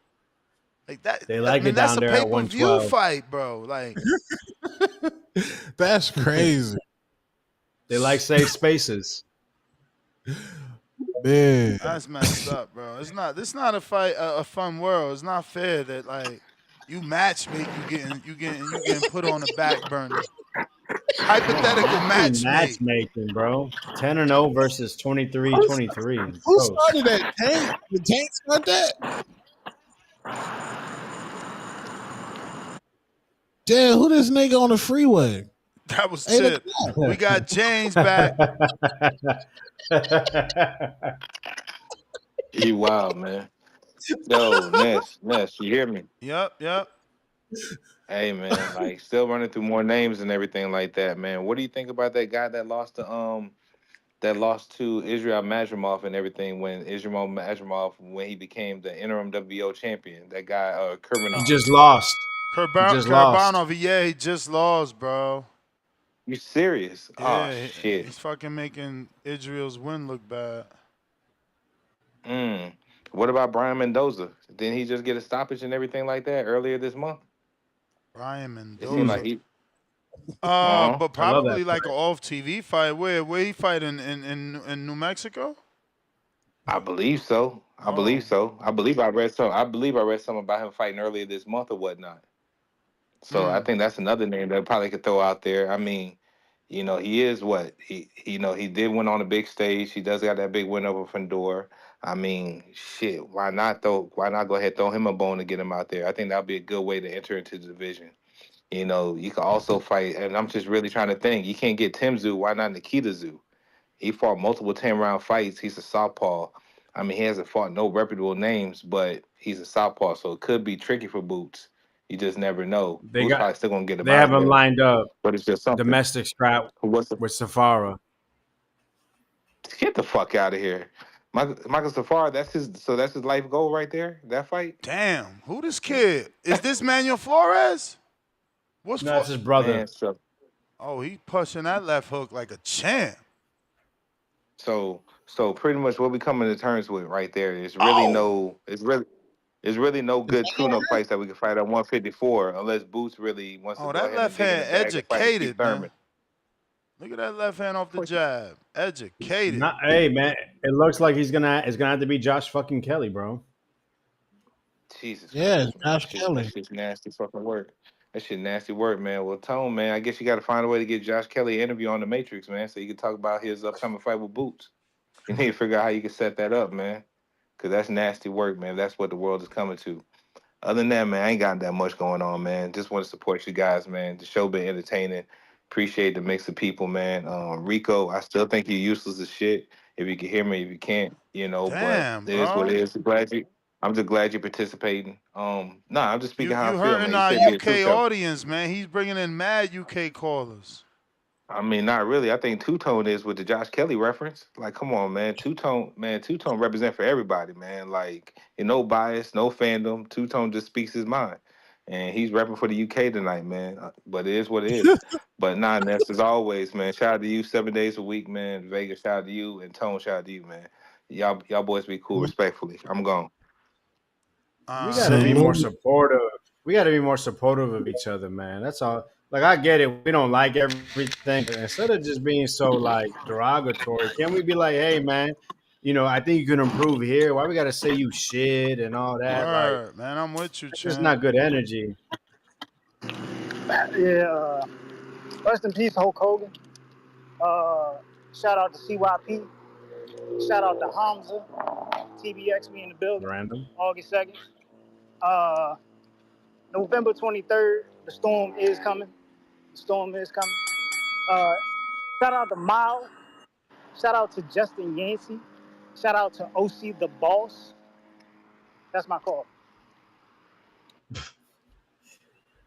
Like that. They like it that's down a there at pay-per-view 112. fight, bro. Like That's crazy. They like safe spaces. Man. That's messed up, bro. It's not. This not a fight. A fun world. It's not fair that like you matchmake, you getting put on the back burner. Hypothetical Matchmaking, bro. 10-0 versus 23-23. Who started that? Tank? The Tank started that? Damn, who this nigga on the freeway? That was Hey, Tip. We got James back. You wild, man. Yo, Ness, you hear me? Yep. Hey, man, like still running through more names and everything like that, man. What do you think about that guy that lost to Israel Madrimov and everything when Israel Madrimov when he became the interim WBO champion? That guy, Kurbanov. He just lost. Kurbanov, yeah, he just lost, bro. You serious? Yeah, Oh shit. He's fucking making Israel's win look bad. What about Brian Mendoza? Didn't he just get a stoppage and everything like that earlier this month? Brian It seemed Mendoza. like he. But probably like an off TV fight. Where he fight in New Mexico? I believe so. I believe I read something about him fighting earlier this month or whatnot. So I think that's another name that probably could throw out there. I mean, you know, he is what he he did win on a big stage. He does got that big win over Fondora. I mean, shit, why not go ahead and throw him a bone to get him out there? I think that'd be a good way to enter into the division. You know, you could also fight, and I'm just really trying to think. You can't get Tim Zoo. Why not Nikita Zoo? He fought multiple 10-round fights. He's a southpaw. I mean, he hasn't fought no reputable names, but he's a southpaw, so it could be tricky for Boots. You just never know. Boots probably still gonna get him They out have him there, lined up. but it's just something. Domestic scrap with Safara. Get the fuck out of here. Michael Safari, that's his life goal right there, that fight? Damn, who this kid? Is this Manuel Flores? No, that's his brother. Man, Oh, he pushing that left hook like a champ. So pretty much what we coming to terms with right there is really it's really no good tune-up fights that we can fight at 154 unless Boots really wants to go that ahead left and dig in hand the bag and fight educated, Thurman. man. Look at that left hand off the jab. Educated. Hey man, it looks like it's gonna have to be Josh fucking Kelly, bro. Jesus Yeah, Christ, Josh Kelly. That shit's nasty fucking work. That shit nasty work, man. Well, Tone, man, I guess you got to find a way to get Josh Kelly an interview on the Matrix, man, so you can talk about his upcoming fight with Boots. You need to figure out how you can set that up, man, because that's nasty work, man. That's what the world is coming to. Other than that, man, I ain't got that much going on, man. Just want to support you guys, man. The show been entertaining. Appreciate the mix of people, man. Rico, I still think you're useless as shit. If you can hear me, if you can't, you know, Damn, but it is what bro. it is. I'm just glad you're participating. I'm just speaking how You I feel, hurting man. our You said be a true UK show. audience, man. He's bringing in mad UK callers. I mean, not really. I think Two Tone is with the Josh Kelly reference. Like, come on, man. Two Tone represent for everybody, man. Like, no bias, no fandom. Two Tone just speaks his mind. And he's repping for the UK tonight, man. But it is what it is. But Ness, as always, man. Shout out to you 7 days a week, man. Vegas, shout out to you. And Tone, shout out to you, man. Y'all boys be cool, respectfully. I'm gone. We gotta be more Salute. supportive. We gotta be more supportive of each other, man. That's all. Like I get it. We don't like everything, but instead of just being so like derogatory, can we be like, hey, man, I think you can improve here. Why we gotta say you shit and all that? Like, Word, man. I'm with you, it's just champ. not good energy. Yeah. Rest in peace, Hulk Hogan. Shout out to CYP. Shout out to Hamza. TBX me in the building. Random. August 2nd. November 23rd. The storm is coming. The storm is coming. Shout out to Miles. Shout out to Justin Yancey. Shout out to OC the Boss. That's my call.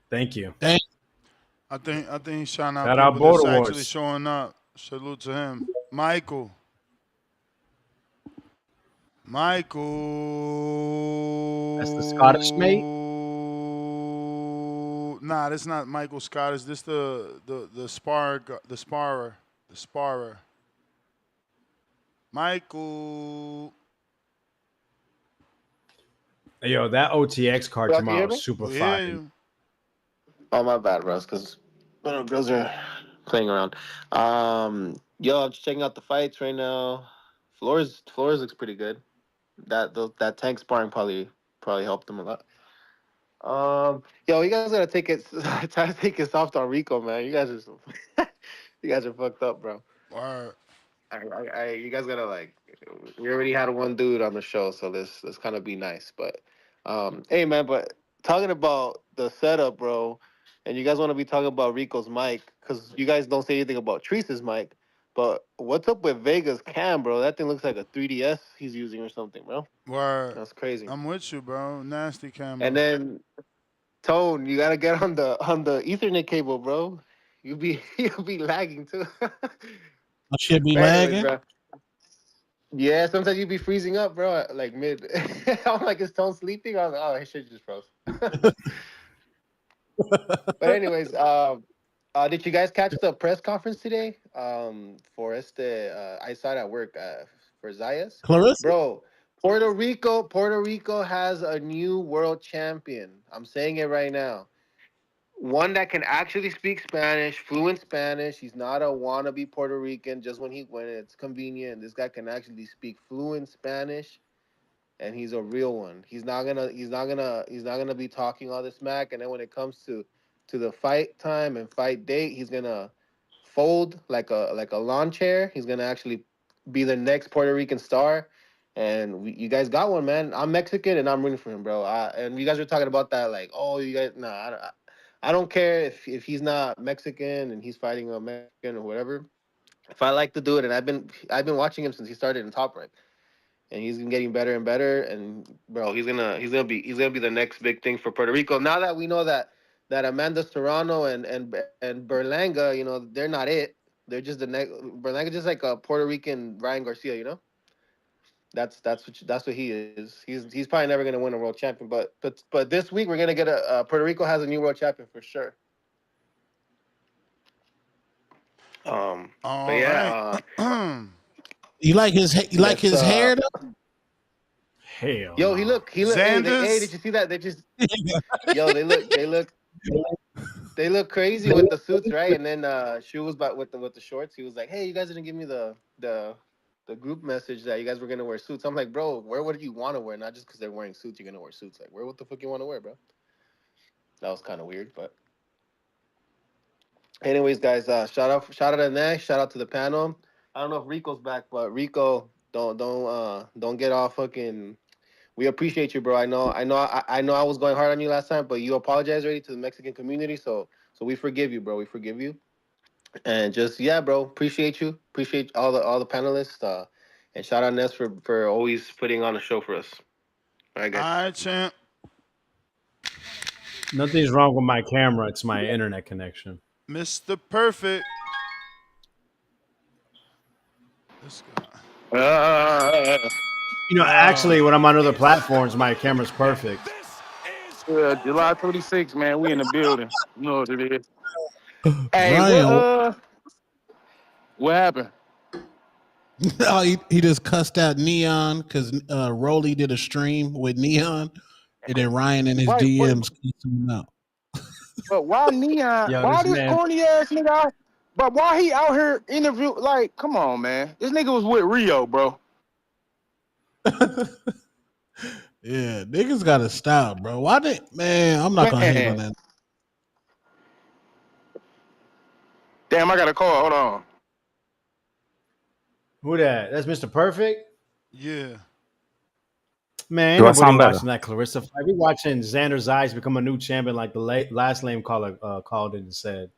Thank you. I think he's shouting out Shout out people that's Border actually Wars. showing up. Salute to him. Michael. That's the Scottish mate. Nah, that's not Michael Scott. Is this the sparrer? Michael. Yo, that OTX card Y'all can hear tomorrow me? is super We hear fire. you. Oh, my bad, Russ, because girls are playing around. Yo, I'm just checking out the fights right now. Flores looks pretty good. That tank sparring probably helped him a lot. Yo, you guys gotta take it try to take it soft on Rico, man. You guys are fucked up, bro. Word. You guys gotta we already had one dude on the show, so let's kind of be nice. But hey, man, but talking about the setup, bro, and you guys want to be talking about Rico's mic because you guys don't say anything about Treese's mic. But what's up with Vega's cam, bro? That thing looks like a 3DS he's using or something, bro. Word. That's crazy. I'm with you, bro. Nasty camera. And then Tone, you gotta get on the Ethernet cable, bro. You'll be lagging too. I should be But anyways, lagging. bro. Yeah, sometimes you be freezing up, bro. Like mid. I'm like, is Tone sleeping? I was like, oh, his shit just froze. But anyways, did you guys catch the press conference today? For I saw it at work. For Zayas, Clarissa? bro. Puerto Rico has a new world champion. I'm saying it right now. One that can actually speak Spanish, fluent Spanish. He's not a wannabe Puerto Rican. Just when it's convenient, this guy can actually speak fluent Spanish, and he's a real one. He's not gonna be talking all this smack. And then when it comes to the fight time and fight date, he's gonna fold like a lawn chair. He's gonna actually be the next Puerto Rican star. And you guys got one, man. I'm Mexican and I'm rooting for him, bro. And you guys were talking about that, like, oh, you guys, nah, I don't care if he's not Mexican and he's fighting a Mexican or whatever. If I like to do it, and I've been watching him since he started in Top Rank, and he's been getting better and better. And bro, he's gonna be the next big thing for Puerto Rico. Now that we know that Amanda Serrano and Berlanga, they're not it. They're just the next Berlanga, just like a Puerto Rican Ryan Garcia. That's what he is. He's probably never gonna win a world champion, but this week we're gonna get Puerto Rico has a new world champion for sure. But yeah, You like his hair though? Hell. Yo, he look. Hey, did you see that? They just they look crazy with the suits, right? And then Shu was about with the shorts. He was like, "Hey, you guys didn't give me the group message that you guys were gonna wear suits." I'm like, bro, wear what you want to wear, not just because they're wearing suits. You're gonna wear suits. Like, wear what the fuck you want to wear, bro. That was kind of weird, but anyways, guys, shout out to Nash, shout out to the panel. I don't know if Rico's back, but Rico, don't get all fucking. We appreciate you, bro. I know I was going hard on you last time, but you apologized already to the Mexican community, so we forgive you, bro. We forgive you. And just bro, appreciate you. Appreciate all the panelists. And shout out Ness for always putting on a show for us. All right, guys. All right, champ. Nothing's wrong with my camera. It's my internet connection. Mr. Perfect. This guy. Actually, when I'm on other platforms, my camera's perfect. July 26th, man. We in the building. You know what it is. Hey, what happened? Oh, he just cussed out Neon because Rolly did a stream with Neon. And then Ryan and his Right, DMs cussing him out. but why Neon? Yo, Why this this man. corny ass nigga? But why he out here interview? Like, come on, man. This nigga was with Rio, bro. Yeah, niggas got to stop, bro. Why did man? I'm not gonna hate on Man. that. Damn, I got a call. Hold on. Who that? That's Mr. Perfect? Yeah. Man, ain't Do I nobody sound better? watching that Clarissa fight. We watching Xander Zayas become a new champion, like the last name caller called it and said.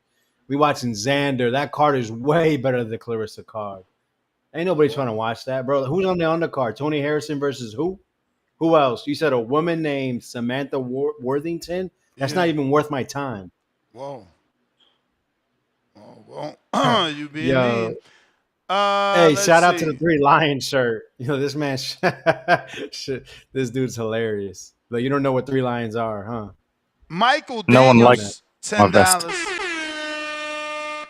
We watching Xander. That card is way better than the Clarissa card. Ain't nobody trying to watch that, bro. Who's on the undercard? Tony Harrison versus who? Who else? You said a woman named Samantha Worthington? That's not even worth my time. Whoa. Oh, well, you being Yo. mean. Hey, Let's shout out to see. the Three Lions shirt. You know, this man, this dude's hilarious. But you don't know what Three Lions are, huh? Michael No one likes Daniels, my vest. $10.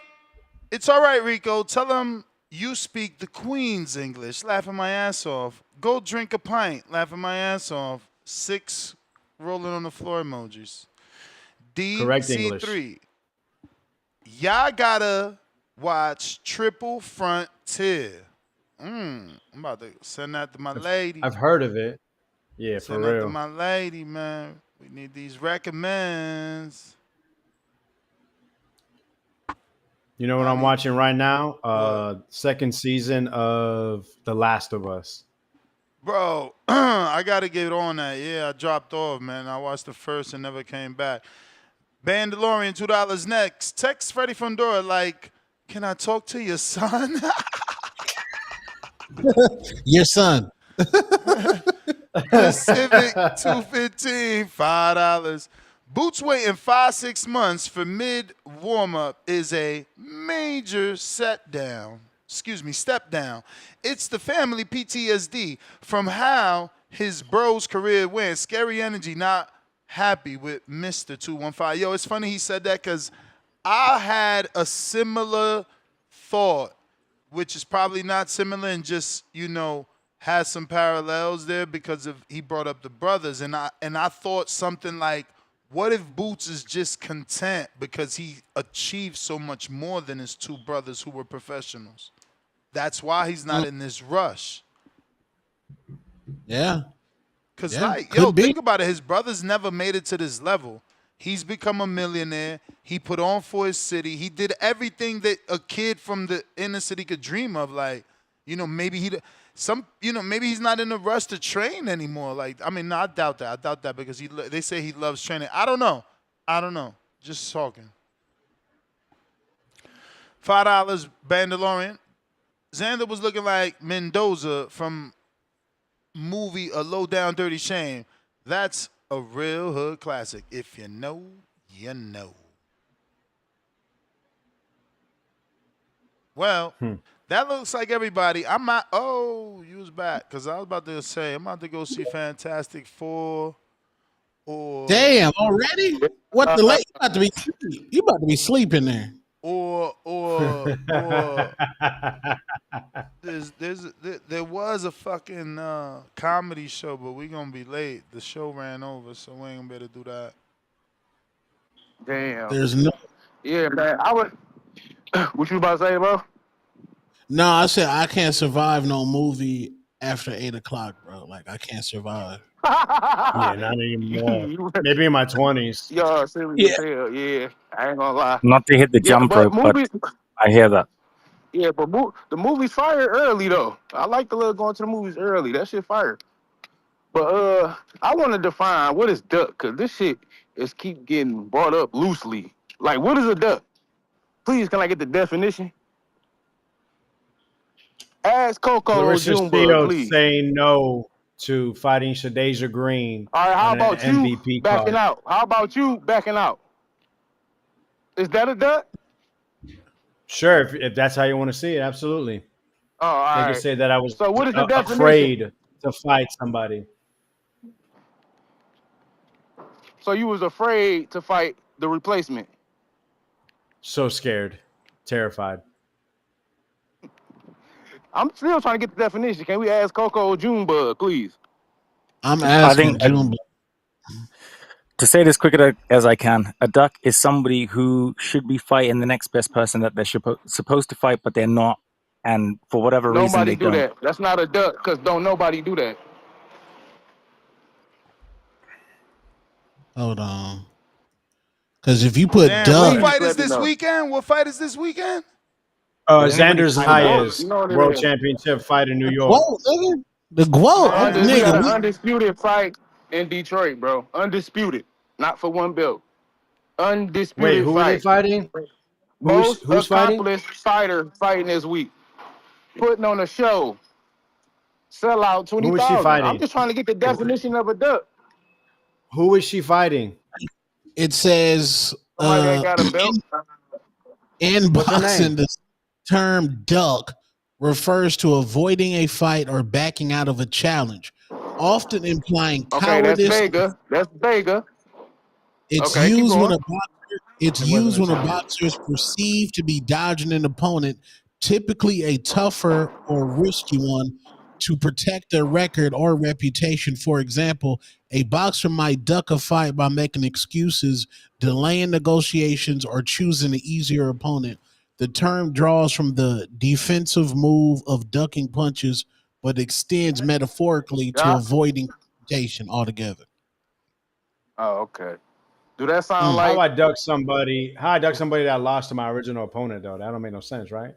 It's all right, Rico. Tell him you speak the Queen's English. Laughing my ass off. Go drink a pint. Laughing my ass off. 6 rolling on the floor emojis. Correct English. DC3. Y'all gotta watch Triple Frontier. I'm about to send that to my lady. I've heard of it. Yeah, Send for that to real. my lady, man. We need these recommends. You know what I'm watching right now? Second season of The Last of Us. Bro, I got to get on that. Yeah, I dropped off, man. I watched the first and never came back. Bandalorian, $2 next. Text Freddie Fondora like, can I talk to your son? Your son. Pacific, $2.15, $5. Boots waiting 5-6 months for mid warm-up is a major step down. It's the family PTSD from how his bro's career went. Scary energy, not happy with Mr. 215. Yo, it's funny he said that because I had a similar thought, which is probably not similar and just, has some parallels there because of he brought up the brothers. And I thought something like, what if Boots is just content because he achieved so much more than his 2 brothers who were professionals? That's why he's not in this rush. Yeah. Because, could be. think about it. His brothers never made it to this level. He's become a millionaire. He put on for his city. He did everything that a kid from the inner city could dream of. Like, maybe maybe he's not in a rush to train anymore. Like, I mean, no, I doubt that because they say he loves training. I don't know. Just talking. $5 Bandalorian. Xander was looking like Mendoza from movie A Low Down Dirty Shame. That's a real hood classic. If you know, you know. Well, that looks like everybody. I'm not. Oh, you was back because I was about to say I'm about to go see Fantastic Four. Or damn, already? What the late? You about to be sleeping there. Or there was a fucking comedy show, but we gonna be late. The show ran over, so we ain't gonna be able to do that. Damn. There's no. Yeah, man. What you about to say, bro? No, I said I can't survive no movie after 8 o'clock, bro. Like I can't survive. Yeah, not anymore. Maybe in my 20s. Yo, serious as hell. Yeah, I ain't gonna lie. Not to hit the jump rope, but I hear that. Yeah, but the movie's fire early though. I like the little going to the movies early. That shit fire. But I want to define what is duck because this shit is keep getting brought up loosely. Like, what is a duck? Please, can I get the definition? Ask Coco Clarissa Junebug, Shields please. saying no to fighting Shadeja Green. All right, how on about an you MVP backing card. out? How about you backing out? Is that a duck? Sure, if that's how you want to see it, absolutely. Oh, all They right. can say that I was So what is the definition? afraid to fight somebody. So you was afraid to fight the replacement? So scared, terrified. I'm still trying to get the definition. Can we ask Coco Junebug, please? I'm asking Junebug. To say this quicker as I can, a duck is somebody who should be fighting the next best person that they're supposed to fight, but they're not, and for whatever reason Nobody they do don't. that. That's not a duck, because don't nobody do that. Hold on. Because if you put Damn, duck, what fight is let me this know. weekend? What fight is this weekend? Xander Zayas, You know what it World is. Championship fight in New York. whoa, nigga, the quote, We got nigga. an undisputed fight in Detroit, bro. Undisputed. Not for one belt. Wait, Undisputed who are they fight. fighting? Most Who's fighting? accomplished fighter fighting this week. Putting on a show. Sell out Who is she 20,000. I'm fighting? just trying to get the definition of a duck. Who is she fighting? It says Somebody that got a belt. in What's her boxing, name? the term duck refers to avoiding a fight or backing out of a challenge, often implying Okay, that's cowardice. Vega. That's Vega. It's Okay, keep used when going. a boxer. It's It wasn't used a when a challenge. boxer is perceived to be dodging an opponent, typically a tougher or risky one, to protect their record or reputation. For example, a boxer might duck a fight by making excuses, delaying negotiations, or choosing an easier opponent. The term draws from the defensive move of ducking punches, but extends metaphorically to Yeah. avoiding confrontation altogether. Oh, okay. Do that sound How like I duck somebody? How I duck somebody that lost to my original opponent though? That don't make no sense, right?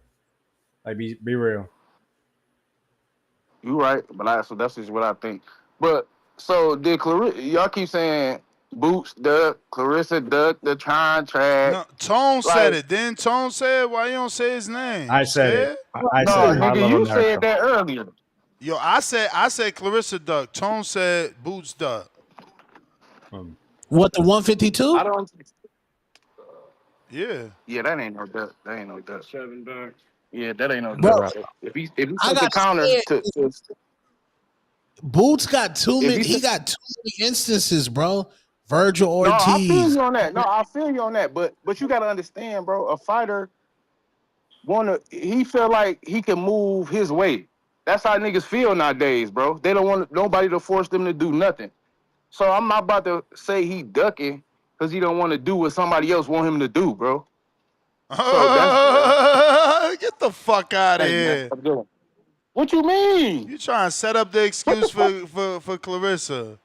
Like, be real. you right? But so that's just what I think. But so did Clarissa? Y'all keep saying Boots duck, Clarissa duck, the contract. No, Tone said Like, it. Then Tone said, "Why you don't say his name? I You said it. scared?" I no, said it. I nigga, love you America. said that earlier. Yo, I said Clarissa duck. Tone said Boots duck. What, the 152? I don't. Yeah. Yeah, that ain't no duck. That ain't no duck. 7 ducks. Yeah, that ain't no Bro, duck. If he I took the got counter scared. to Boots got too if many. he He took, got too many instances, bro. Virgil no, I feel Ortiz. you on that. No, I feel you on that. But you gotta understand, bro. A fighter he feel like he can move his way. That's how niggas feel nowadays, bro. They don't want nobody to force them to do nothing. So I'm not about to say he ducking because he don't want to do what somebody else want him to do, bro. So that's Get the fuck out of hey man. here. What you mean? You trying to set up the excuse for Clarissa?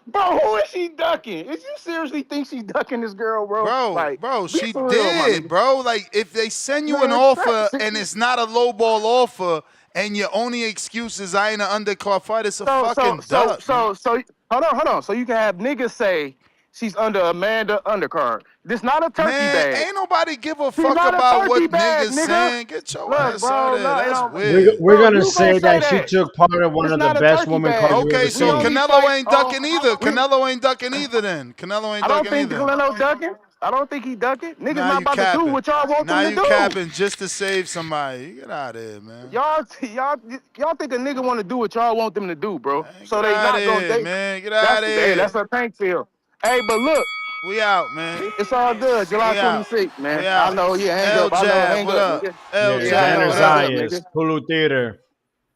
Bro, who is she ducking? Is you seriously think she's ducking this girl, bro? Like, Bro, be she for real, my did, nigga. bro. Like, if they send you an Man, offer and it's not a lowball offer and your only excuse is I ain't an undercard fight, it's a fucking duck. Hold on. So you can have niggas say she's under Amanda undercard. This not a turkey Man, bag. ain't nobody give a She's fuck not a about turkey what bag, niggas nigga. saying. Get your Look, ass bro, out of there. no, it That's don't. weird. We're Bro, gonna you gonna say say that she that. took part of one It's of the not a best turkey woman bag. cards we've Okay, ever so We seen. only Canelo fight. ain't ducking either. Canelo ain't ducking either then. Canelo ain't I don't ducking think either. Canelo ducking. I don't think he ducking. Niggas Now not you about to do capping. what y'all want Now them to you do. capping just to save somebody. Get out of here, man. Y'all think a nigga want to do what y'all want them to do, bro. Man, So get they out of not gonna here, date. man. Get out of here. That's a tank feel. Hey, but look, We out, man. it's all good. July We out. 26th, man. We I out. know. Yeah, hang L up. I know. Jab, Hang what up, up? nigga. L Yeah, Yeah, I Jab, know. Xander what Hang up? up, Zayas, nigga. Hulu Theater.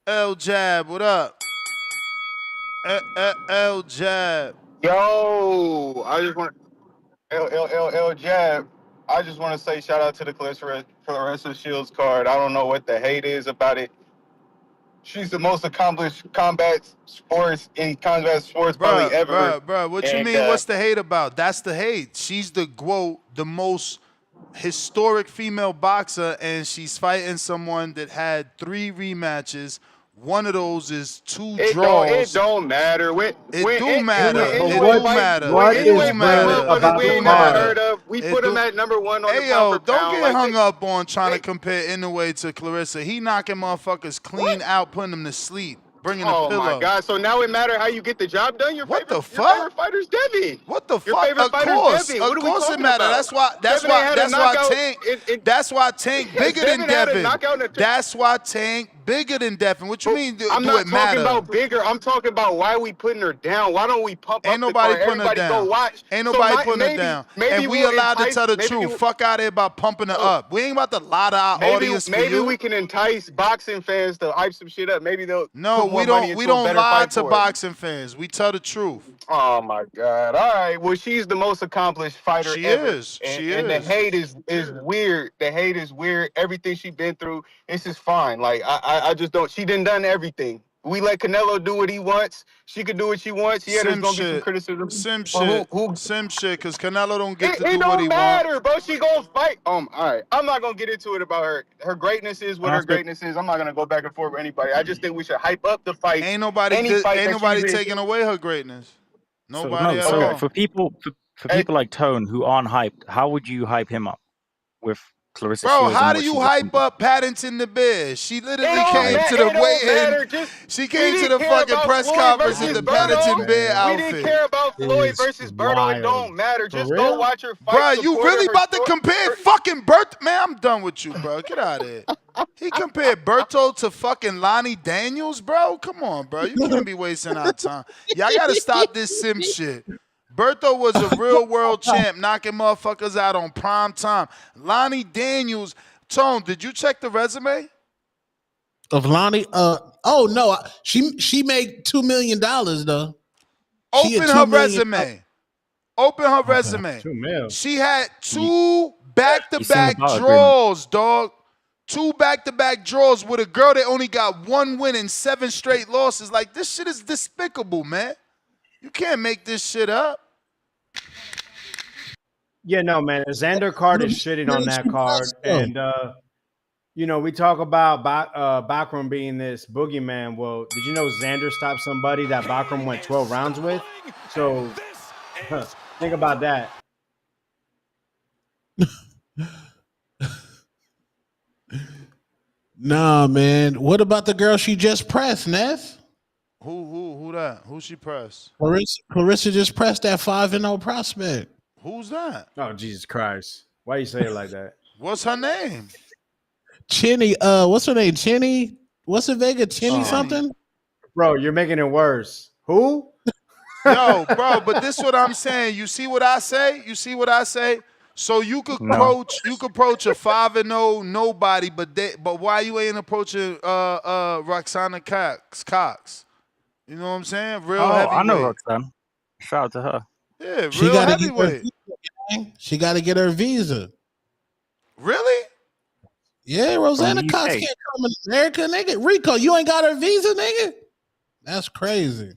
L Jab, what up? L Jab. Yo, I just want L Jab. I just want to say shout out to the Clarissa Shields card. I don't know what the hate is about it. She's the most accomplished combat sports probably ever. Bruh. What you And mean? What's the hate about? That's the hate. She's the most historic female boxer, and she's fighting someone that had 3 rematches. One of those is 2 it draws. don't matter. When It do when matter. But It heavyweight do fight matter. when what It is do heavyweight fight good matter. motherfuckers It about we the do ain't never card? heard matter. of. We It put them do. at number 1 on the Hey pound yo, for don't pound. get Like hung up on trying to compare Inoue to Clarissa. He knocking motherfuckers clean out, putting them to sleep, bringing a oh my pillow. god! So now it matter how you get the job done. What the Your favorite fuck? fighter's Devin. What the Your fuck? favorite fighter's Devin. What Of are we course it talking matter. about? Devin ain't had a That's why knockout. Tank. That's why Tank Has bigger than Devin had a Devin. knockout in a That's why Tank bigger than Devin. What you mean? I'm Do not it talking matter? about bigger. I'm talking about why we putting her down. Why don't we pump Ain't up the nobody card? putting her Everybody go down. watch. Ain't So nobody putting her down. maybe And we we'll allowed to entice. tell the Maybe truth. Fuck out there about pumping her up. We ain't about to lie to our audience for you. Maybe we can entice boxing fans to hype some shit up. Maybe they'll No, put more we money don't. We into a don't better lie fight to for her. boxing fans. We tell the truth. Oh my God! All right, well she's the most accomplished fighter She ever. is. She And the is. hate is weird. The hate is weird. Everything she's been through, it's just fine. Like I just don't. She done everything. We let Canelo do what he wants. She could do what she wants. Yeah, there's Sim gonna be some shit. criticism. Sim But shit. who? Sim shit. Cause Canelo don't get to It do what he don't want. matter, bro. She gonna fight. All right. I'm not gonna get into it about her. Her greatness is what her greatness is. I'm not gonna go back and forth with anybody. I just think we should hype up the fights. Ain't nobody. Any fight Ain't that nobody she's in. taking away her greatness. So Nobody no, at so all. for people like Tone who aren't hyped, how would you hype him up with Clarissa Bro, Shields how and do what you she's hype up Paddington the Bear? She literally came to the weigh-in. She came to the fucking press conference in the Paddington Bear We didn't outfit. care about Floyd versus Berto. It don't matter. Just go watch her fight. Bro, you support her, really her about to story. compare fucking Berto? Man, I'm done with you, bro. Get out of here. He compared Berto to fucking Lonnie Daniels, bro. Come on, bro. You can't be wasting our time. Y'all gotta stop this sim shit. Berto was a real world champ, knocking motherfuckers out on prime time. Lonnie Daniels, Tone, did you check the resume? Of Lonnie? Oh no, she made $2 million though. Open her resume. Open her resume. $2 million. She had two back-to-back bar draws, dog. Two back-to-back draws with a girl that only got one win and 7 straight losses. Like, this shit is despicable, man. You can't make this shit up. Yeah, no, man. Xander card is shitting on that card. And, you know, we talk about Bakram being this boogeyman. Well, did you know Xander stopped somebody that Bakram went 12 rounds with? So think about that. Nah, man. What about the girl she just pressed, Ness? Who that? Who she pressed? Clarissa just pressed that 5-0 prospect. Who's that? Oh, Jesus Christ. Why you say it like that? What's her name? Chinny, what's her name? Chinny? What's it, Vega? Chinny something? Bro, you're making it worse. Who? Yo, bro, but this what I'm saying. You see what I say? You see what I say? So you could approach a 5-0 nobody, but why you ain't approaching Roxana Cox? You know what I'm saying? Real heavyweight. I know Roxanne. Shout out to her. Yeah, real heavyweight. She got to get her visa. Really? Yeah, Rosanna Cox can't come in America, nigga. Rico, you ain't got her visa, nigga? That's crazy.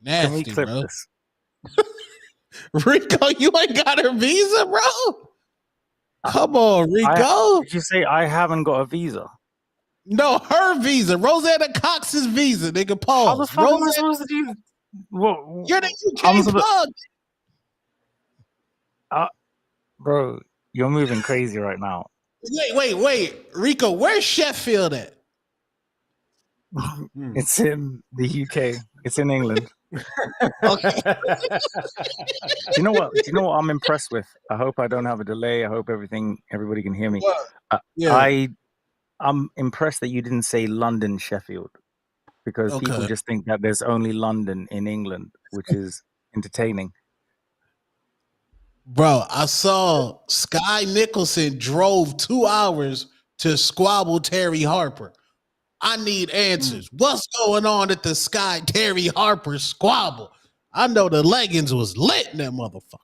Nasty, bro. Rico, you ain't got her visa, bro? Come on, Rico. Did you say I haven't got a visa? No, her visa. Rosanna Cox's visa, nigga. Pause. How the fuck am I supposed to do? Well, you're the UK plug. Bro, you're moving crazy right now. Wait. Rico, where's Sheffield at? It's in the UK. It's in England. Okay. Do you know what I'm impressed with? I hope I don't have a delay. I hope everybody can hear me. I'm impressed that you didn't say London, Sheffield, because people just think that there's only London in England, which is entertaining. Bro, I saw Sky Nicholson drove 2 hours to squabble Terry Harper. I need answers. What's going on at the Sky Terry Harper squabble? I know the leggings was lit in that motherfucker.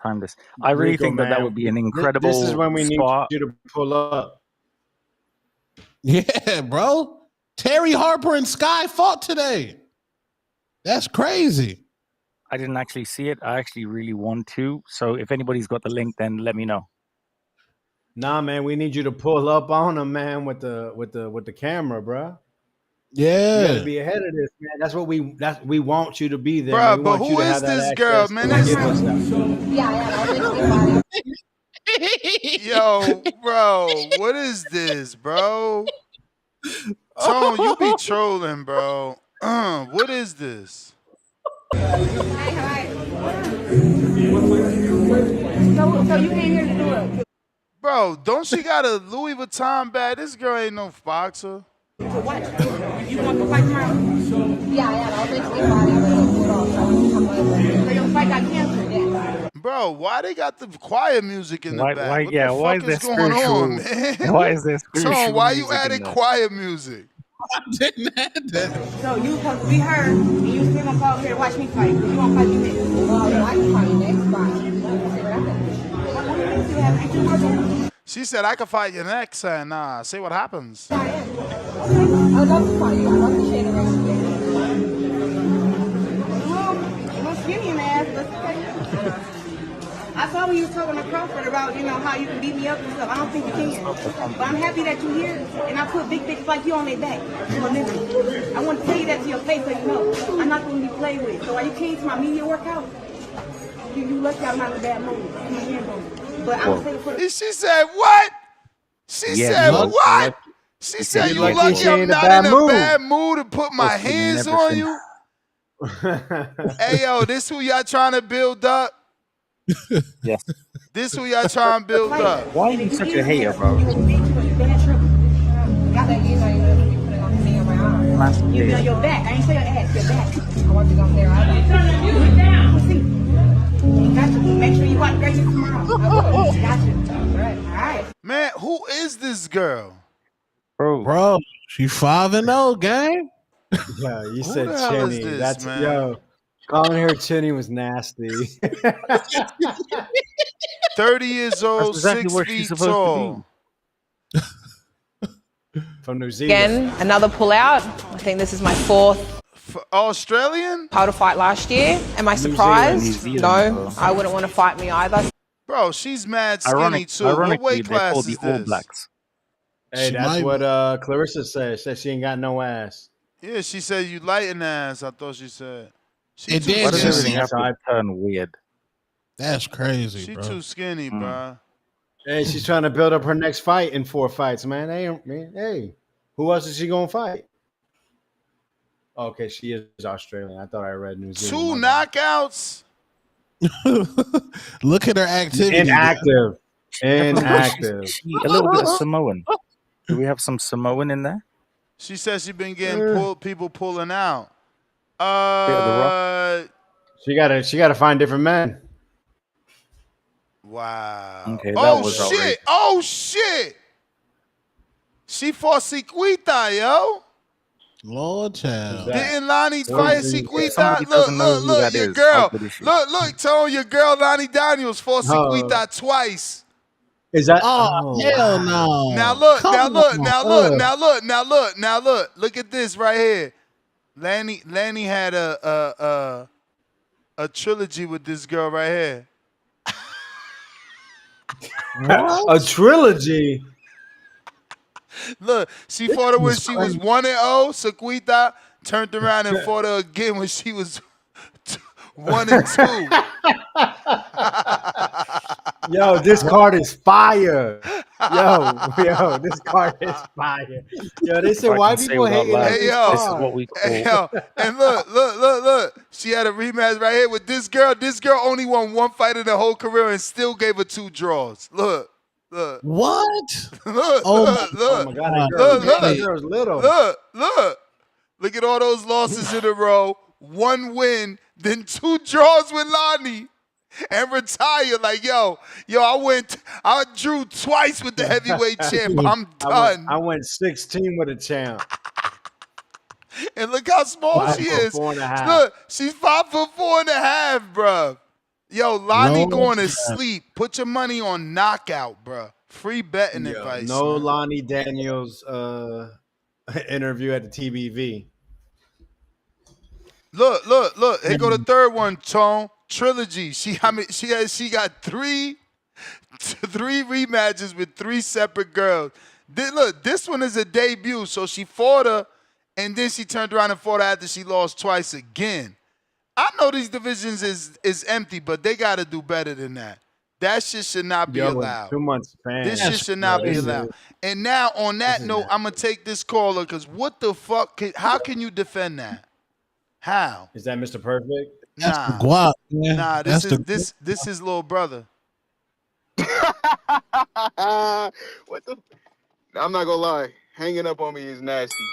Time this. I really think that would be an incredible. This is when we need you to pull up. Yeah, bro. Terry Harper and Sky fought today. That's crazy. I didn't actually see it. I actually really want to. So if anybody's got the link, then let me know. Nah, man, we need you to pull up on him, man, with the camera, bro. Yeah, you gotta be ahead of this, man. That's what we want you to be there, bro. We but want who you to is have that this girl, man? Yo, bro, what is this, bro? Tone, you be trolling, bro. What is this? So you came here to do it? Bro, Bro, don't she got a Louis Vuitton bag? This girl ain't no boxer. You want to fight tomorrow? Yeah, I am. So your fight got canceled? Yeah. Bro, why they got the choir music in the back? Why? What Yeah. the Why fuck is there is going on, spiritual? man? Why is there spiritual? Tone, why you music in added there? choir music? I didn't add that. So you supposed to be her, and you still gonna fall here and watch me fight. You gonna fight me next? Well, I can fight you next fight. She said I could fight you next, and see what happens. I would love to fight you. I'd love to share the rest of it. Well, skinny in the ass, but okay. I saw when you were talking to Crawford about, how you can beat me up and stuff. I don't think you can. But I'm happy that you're here, and I put big bitches like you on their back. I want to tell you that to your face so you know. I'm not going to be played with. So while you came to my media workout, you lucky I'm not in a bad mood. But I'm saying for the... She said what? She said what? She said you lucky I'm not in a bad mood to put my hands on you? Hey, yo, this who y'all trying to build up? Yes. This who y'all trying to build up? Why are you such a hater, bro? You be on your back. I ain't say your ass, your back. I want you to go there. Got you. Make sure you watch Gracie tomorrow. Got you. All right. Man, who is this girl? Bro, she 5-0, gang. Yeah, you Who said the hell is Chinny. this, That's man? yo. Calling her Chinny was nasty. 30 years old, That's exactly 6 where she's feet supposed to tall. From New Zealand. Again, another pullout. I think this is my fourth Australian title fight last year. Am I surprised? No, I wouldn't want to fight me either. Bro, she's mad skinny too. What weight class is All this? Blacks. Hey, that's what Clarissa said. Said she ain't got no ass. Yeah, she said you light in the ass. I thought she said. She It too did Why does just- everything have skinny. to turn weird? That's crazy, She bro. too skinny, bro. Hey, she's trying to build up her next fight in 4 fights, man. Hey, who else is she gonna fight? Okay, she is Australian. I thought I read New 2 Zealand. knockouts. Look at her activity. Inactive. Inactive. A little bit of Samoan. Do we have some Samoan in there? She says she been getting people pulling out. She gotta find different men. Wow. Okay, that Oh was shit! outrageous. Oh shit! She fought Sequita, yo. Lord child. Didn't Lonnie fight Sequita? somebody Look, doesn't know look, who look, that your is, girl. how good is she? Look, Tone, your girl Lonnie Daniels fought Sequita twice. Is that? Oh, hell no. Now look, Come now look, on. now look, now look, now look, now look. Look at this right here. Lanny had a trilogy with this girl right here. A trilogy. Look, she fought her when she was 1-0. Sequita turned around and fought her again when she was 1-2. Yo, this card is fire. Yo, this card is fire. Yo, they said why people hating on this yo, This is what we call. hey, yo, and look. She had a rematch right here with this girl. This girl only won 1 fight in her whole career and still gave her 2 draws. Look. What? Look. Oh my God, that girl's little. Look at all those losses in a row. 1 win, then 2 draws with Lonnie. And retire like yo, I drew twice with the heavyweight champ. I'm done. I went 16 with a champ. And look how small she is. 5'4.5". Look, she's 5'4.5", bro. Yo, Lonnie going to sleep. Put your money on knockout, bro. Free betting advice. No man. Lonnie Daniels interview at the TBV. Look. Here go the third one, Tone. Trilogy. She got 3 rematches with 3 separate girls. This one is a debut. So she fought her, and then she turned around and fought her after she lost twice again. I know these divisions is empty, but they got to do better than that. That shit should not be allowed. 2 months span. This shit should not be allowed. And now, on that note, I'm going to take this caller because what the fuck? How can you defend that? How? Is that Mr. Perfect? That's the guap, man. Nah, this is little brother. What the? I'm not gonna lie. Hanging up on me is nasty.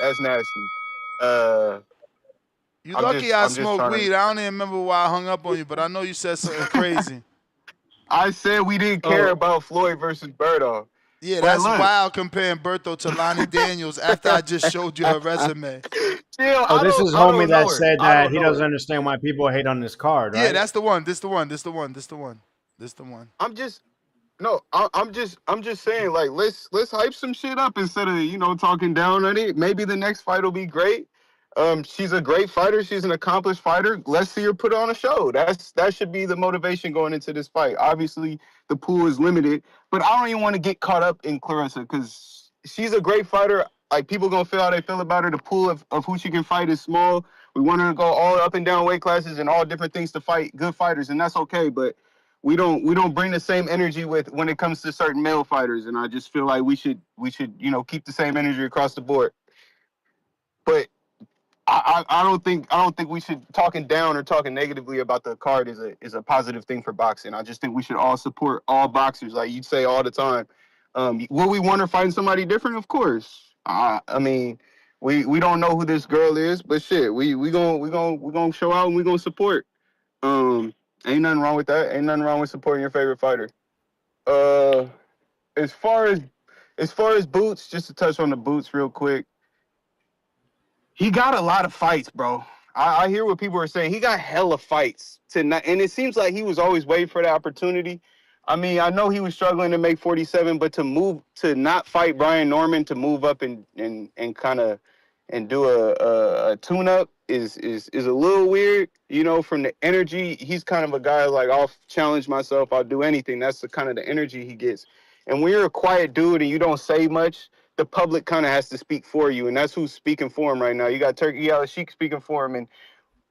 That's nasty. You lucky I I'm just smoked trying weed. to. I don't even remember why I hung up on you, but I know you said something crazy. I said we didn't care about Floyd versus Birdo. Yeah, But that's look. wild comparing Berto to Lonnie Daniels after I just showed you her resume. Chill. Oh, this is I homie don't know that her. said I that don't he know doesn't her. understand why people hate on this card, Yeah, right? that's the one. This the one. This the one. This the one. This the one. I'm just no. I'm just saying like let's hype some shit up instead of talking down on it. Maybe the next fight will be great. She's a great fighter. She's an accomplished fighter. Let's see her put on a show. That should be the motivation going into this fight. Obviously, the pool is limited, but I don't even want to get caught up in Clarissa because she's a great fighter. Like people gonna feel how they feel about her. The pool of who she can fight is small. We want her to go all up and down weight classes and all different things to fight good fighters, and that's okay. But we don't bring the same energy with when it comes to certain male fighters, and I just feel like we should keep the same energy across the board. But I don't think we should talking down or talking negatively about the card is a positive thing for boxing. I just think we should all support all boxers, like you say all the time. Will we want her fighting somebody different? Of course. I mean, we don't know who this girl is, but shit, we gonna show out and we gonna support. Ain't nothing wrong with that. Ain't nothing wrong with supporting your favorite fighter. Uh, as far as Boots, just to touch on the Boots real quick. He got a lot of fights, bro. I hear what people are saying. He got hella fights tonight, and it seems like he was always waiting for the opportunity. I mean, I know he was struggling to make 47, but to not fight Brian Norman, to move up and kind of and do a tune up is a little weird. From the energy, he's kind of a guy like I'll challenge myself, I'll do anything. That's the kind of the energy he gets. And when you're a quiet dude and you don't say much, the public kind of has to speak for you, and that's who's speaking for him right now. You got Turkey Al-Sheikh speaking for him, and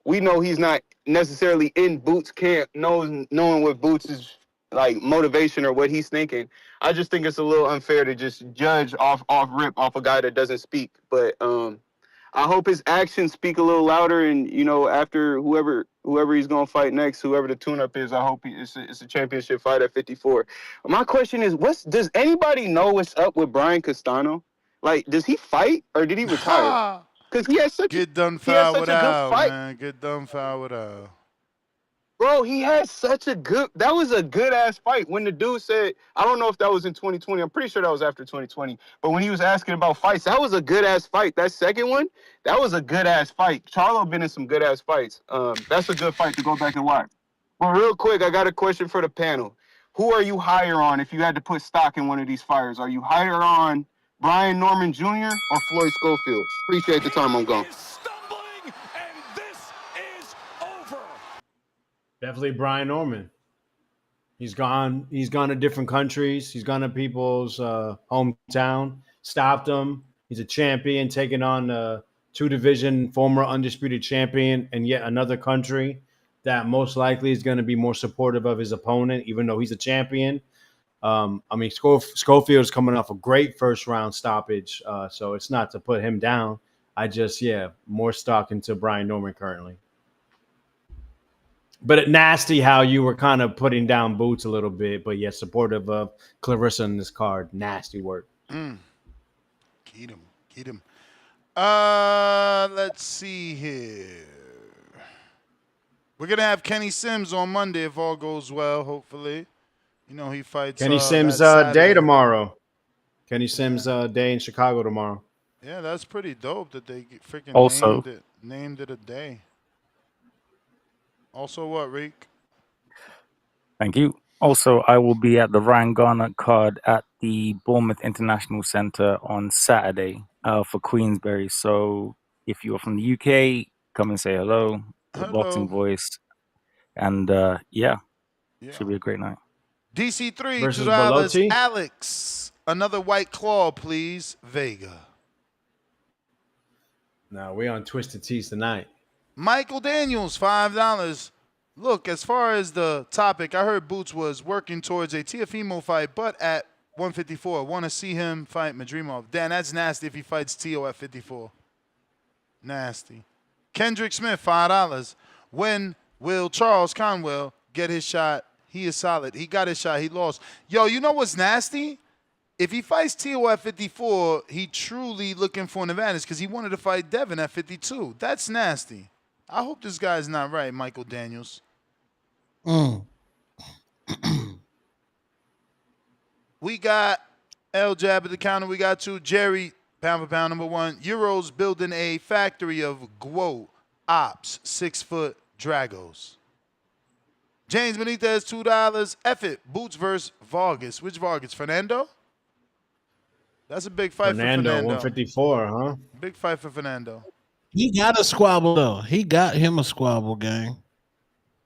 we know he's not necessarily in Boots' camp, knowing what Boots is like motivation or what he's thinking. I just think it's a little unfair to just judge off rip off a guy that doesn't speak. But I hope his actions speak a little louder, and after whoever he's gonna fight next, whoever the tune-up is, I hope it's a championship fight at 54. My question is, does anybody know what's up with Brian Castano? Like, does he fight or did he retire? Because he has such a good fight. Man. Get done foul with Al. Bro, he had such a good. That was a good ass fight. When the dude said, I don't know if that was in 2020. I'm pretty sure that was after 2020. But when he was asking about fights, that was a good ass fight. That second one, that was a good ass fight. Charlo been in some good ass fights. That's a good fight to go back and watch. But real quick, I got a question for the panel. Who are you higher on if you had to put stock in one of these fighters? Are you higher on Brian Norman Jr. or Floyd Schofield? Appreciate the time. I'm gone. Definitely Brian Norman. He's gone to different countries. He's gone to people's hometown, stopped them. He's a champion, taking on the 2-division former undisputed champion in yet another country that most likely is going to be more supportive of his opponent, even though he's a champion. Schofield's coming off a great first round stoppage, so it's not to put him down. More stock into Brian Norman currently. But nasty how you were kind of putting down Boots a little bit, but supportive of Clarissa in this card. Nasty work. Get him. Let's see here. We're gonna have Kenny Sims on Monday if all goes well. Hopefully, he fights. Kenny Sims day tomorrow. Kenny Sims day in Chicago tomorrow. Yeah, that's pretty dope that they freaking Also named it a day. Also, what, Rick? Thank you. Also, I will be at the Ryan Garnett card at the Bournemouth International Centre on Saturday for Queensberry. So if you're from the UK, come and say hello. The Boxing Voice. And should be a great night. DC3, versus $2. Alex, another White Claw, please. Vega. No, we on Twisted Teas tonight. Michael Daniels, $5. Look, as far as the topic, I heard Boots was working towards a Teofimo fight, but at 154. Want to see him fight Madrimov. Dan, that's nasty if he fights Teo at 54. Nasty. Kendrick Smith, $5. When will Charles Conwell get his shot He is solid. He got his shot. He lost. Yo, you know what's nasty? If he fights Tio at 54, he truly looking for an advantage because he wanted to fight Devin at 52. That's nasty. I hope this guy's not right, Michael Daniels. We got L Jab at the counter. We got 2. Jerry, pound for pound, number 1. Euros building a factory of Guo Ops, 6-foot Dragos. James Benitez, $2. F it. Boots versus Vargas. Which Vargas? Fernando? That's a big fight for Fernando. 154, huh? Big fight for Fernando. He got a squabble, though. He got him a squabble, gang.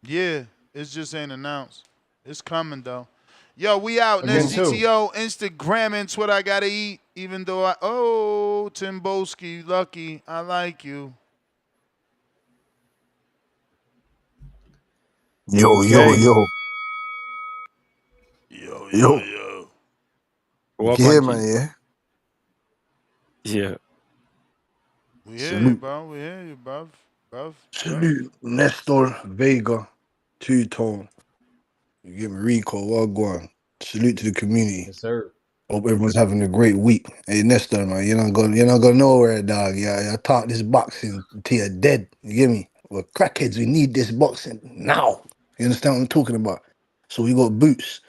Yeah, it just ain't announced. It's coming, though. Yo, we out. Next GTO, Instagram, and what I got to eat, even though Tim Boski, lucky. I like you. Yo. What, Yeah, Monkey? man, yeah. Yeah. We hear you, bro. We hear you, bruv. Salute, Nestor, Vega, Two-Tone. You get me, Rico, well gone. Salute to the community. Yes, sir. Hope everyone's having a great week. Hey, Nestor, man, you're not going nowhere, dog. Yeah, I taught this boxing till you're dead. You get me? We're crackheads. We need this boxing now. You understand what I'm talking about? So we got Boots.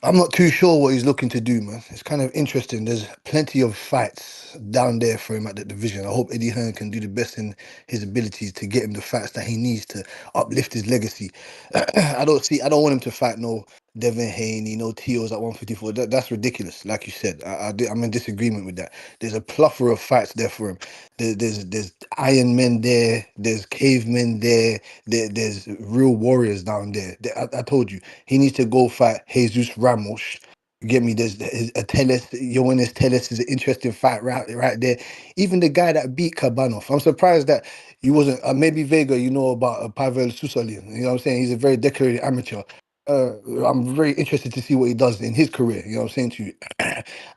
I'm not too sure what he's looking to do, man. It's kind of interesting. There's plenty of fights down there for him at that division. I hope Eddie Hearn can do the best in his abilities to get him the fights that he needs to uplift his legacy. I don't want him to fight no Devin Haney, no Teos at 154. That's ridiculous. Like you said, I'm in disagreement with that. There's a plethora of fights there for him. There's Iron Men there. There's cavemen there. There's real warriors down there. I told you, he needs to go fight Jesus Ramos. You get me? There's a Tellus, Yoenis Tellus is an interesting fight right there. Even the guy that beat Kabanov. I'm surprised that he wasn't, maybe Vega, you know about Pavel Susalin. You know what I'm saying? He's a very decorated amateur. I'm very interested to see what he does in his career. You know what I'm saying to you?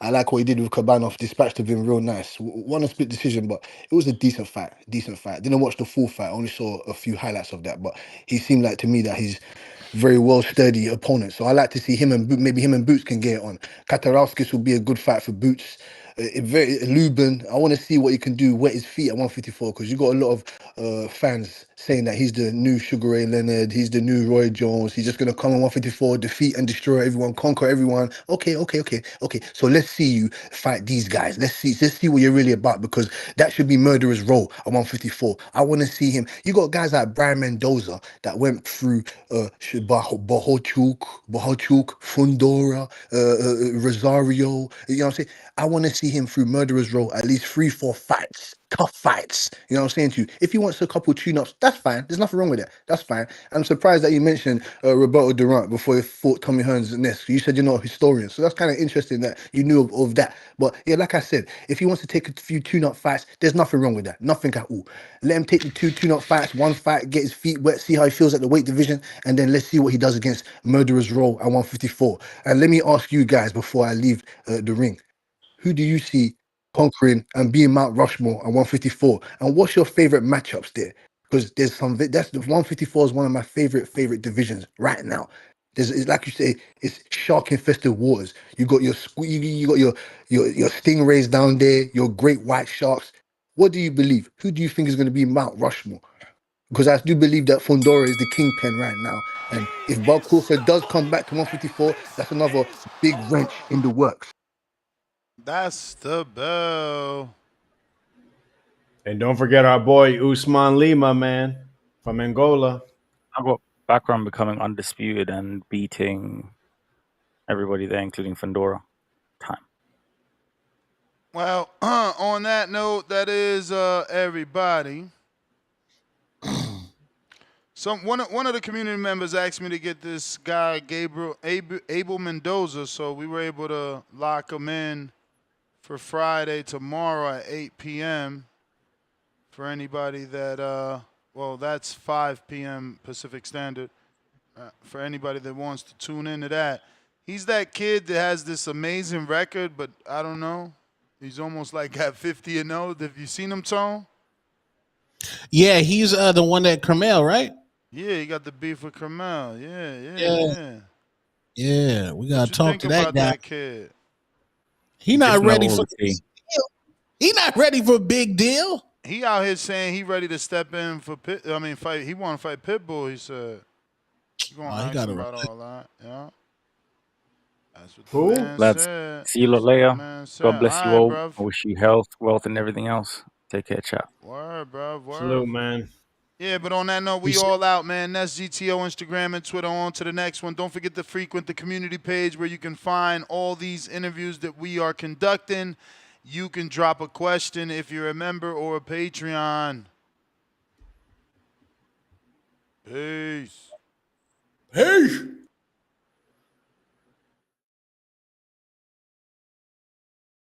I like what he did with Kabanov. Dispatched of him real nice. Won a split decision, but it was a decent fight. Didn't watch the full fight. Only saw a few highlights of that. But he seemed like to me that he's very well sturdy opponent. So I like to see him and maybe him and Boots can get it on. Katarowskis will be a good fight for Boots. Lubin, I want to see what he can do, wet his feet at 154, because you got a lot of fans saying that he's the new Sugar Ray Leonard, he's the new Roy Jones, he's just going to come on 154, defeat and destroy everyone, conquer everyone. Okay. So let's see you fight these guys. Let's see what you're really about, because that should be Murderer's Row at 154. I want to see him. You got guys like Brian Mendoza that went through Bohochuk, Fondora, Rosario. You know what I'm saying? I want to see him through Murderer's Row at least 3-4 fights, tough fights. You know what I'm saying to you? If he wants a couple tune-ups, that's fine. There's nothing wrong with that. That's fine. I'm surprised that you mentioned Roberto Durant before he fought Tommy Hearns next. You said you're not a historian, so that's kind of interesting that you knew of that. But yeah, like I said, if he wants to take a few tune-up fights, there's nothing wrong with that. Nothing at all. Let him take the 2 tune-up fights, 1 fight, get his feet wet, see how he feels at the weight division, and then let's see what he does against Murderer's Row at 154. And let me ask you guys before I leave the ring. Who do you see conquering and being Mount Rushmore at 154? And what's your favorite matchups there? Because there's that's the 154 is one of my favorite divisions right now. It's like you say, it's shark infested waters. You got your stingrays down there, your great white sharks. What do you believe? Who do you think is going to be Mount Rushmore? Because I do believe that Fondora is the kingpin right now. And if Bob Crawford does come back to 154, that's another big wrench in the works. That's the bell. And don't forget our boy Usman Lima, man, from Angola. I got background becoming undisputed and beating everybody there, including Fondora. Well, on that note, that is everybody. One of the community members asked me to get this guy Abel Mendoza, so we were able to lock him in for Friday tomorrow at 8 p.m. For anybody that that's 5 p.m. Pacific Standard. For anybody that wants to tune into that, he's that kid that has this amazing record, but I don't know. He's almost like at 50-0. Have you seen him, Tone? Yeah, he's the one that Carmel, right? Yeah, he got the beef with Carmel. Yeah. Yeah, we What gotta you talk think to that about guy. that kid? He You not just know ready all for the tea. he not ready for a big deal. He out here saying he ready to step in for fight. He want to fight Pitbull. He said. You gonna Oh, he ask got him a about all that? Yeah. That's what the Who? man Lads, said. see you lot That's what the later. man said. God All bless you right, all. bruv. I wish you health, wealth, and everything else. Take care, chat. Word, bruv. Word. Salute, man. Yeah, but on that note, we all out, man. That's GTO, Instagram, and Twitter. On to the next one. Don't forget to frequent the community page where you can find all these interviews that we are conducting. You can drop a question if you're a member or a Patreon. Peace. Hey.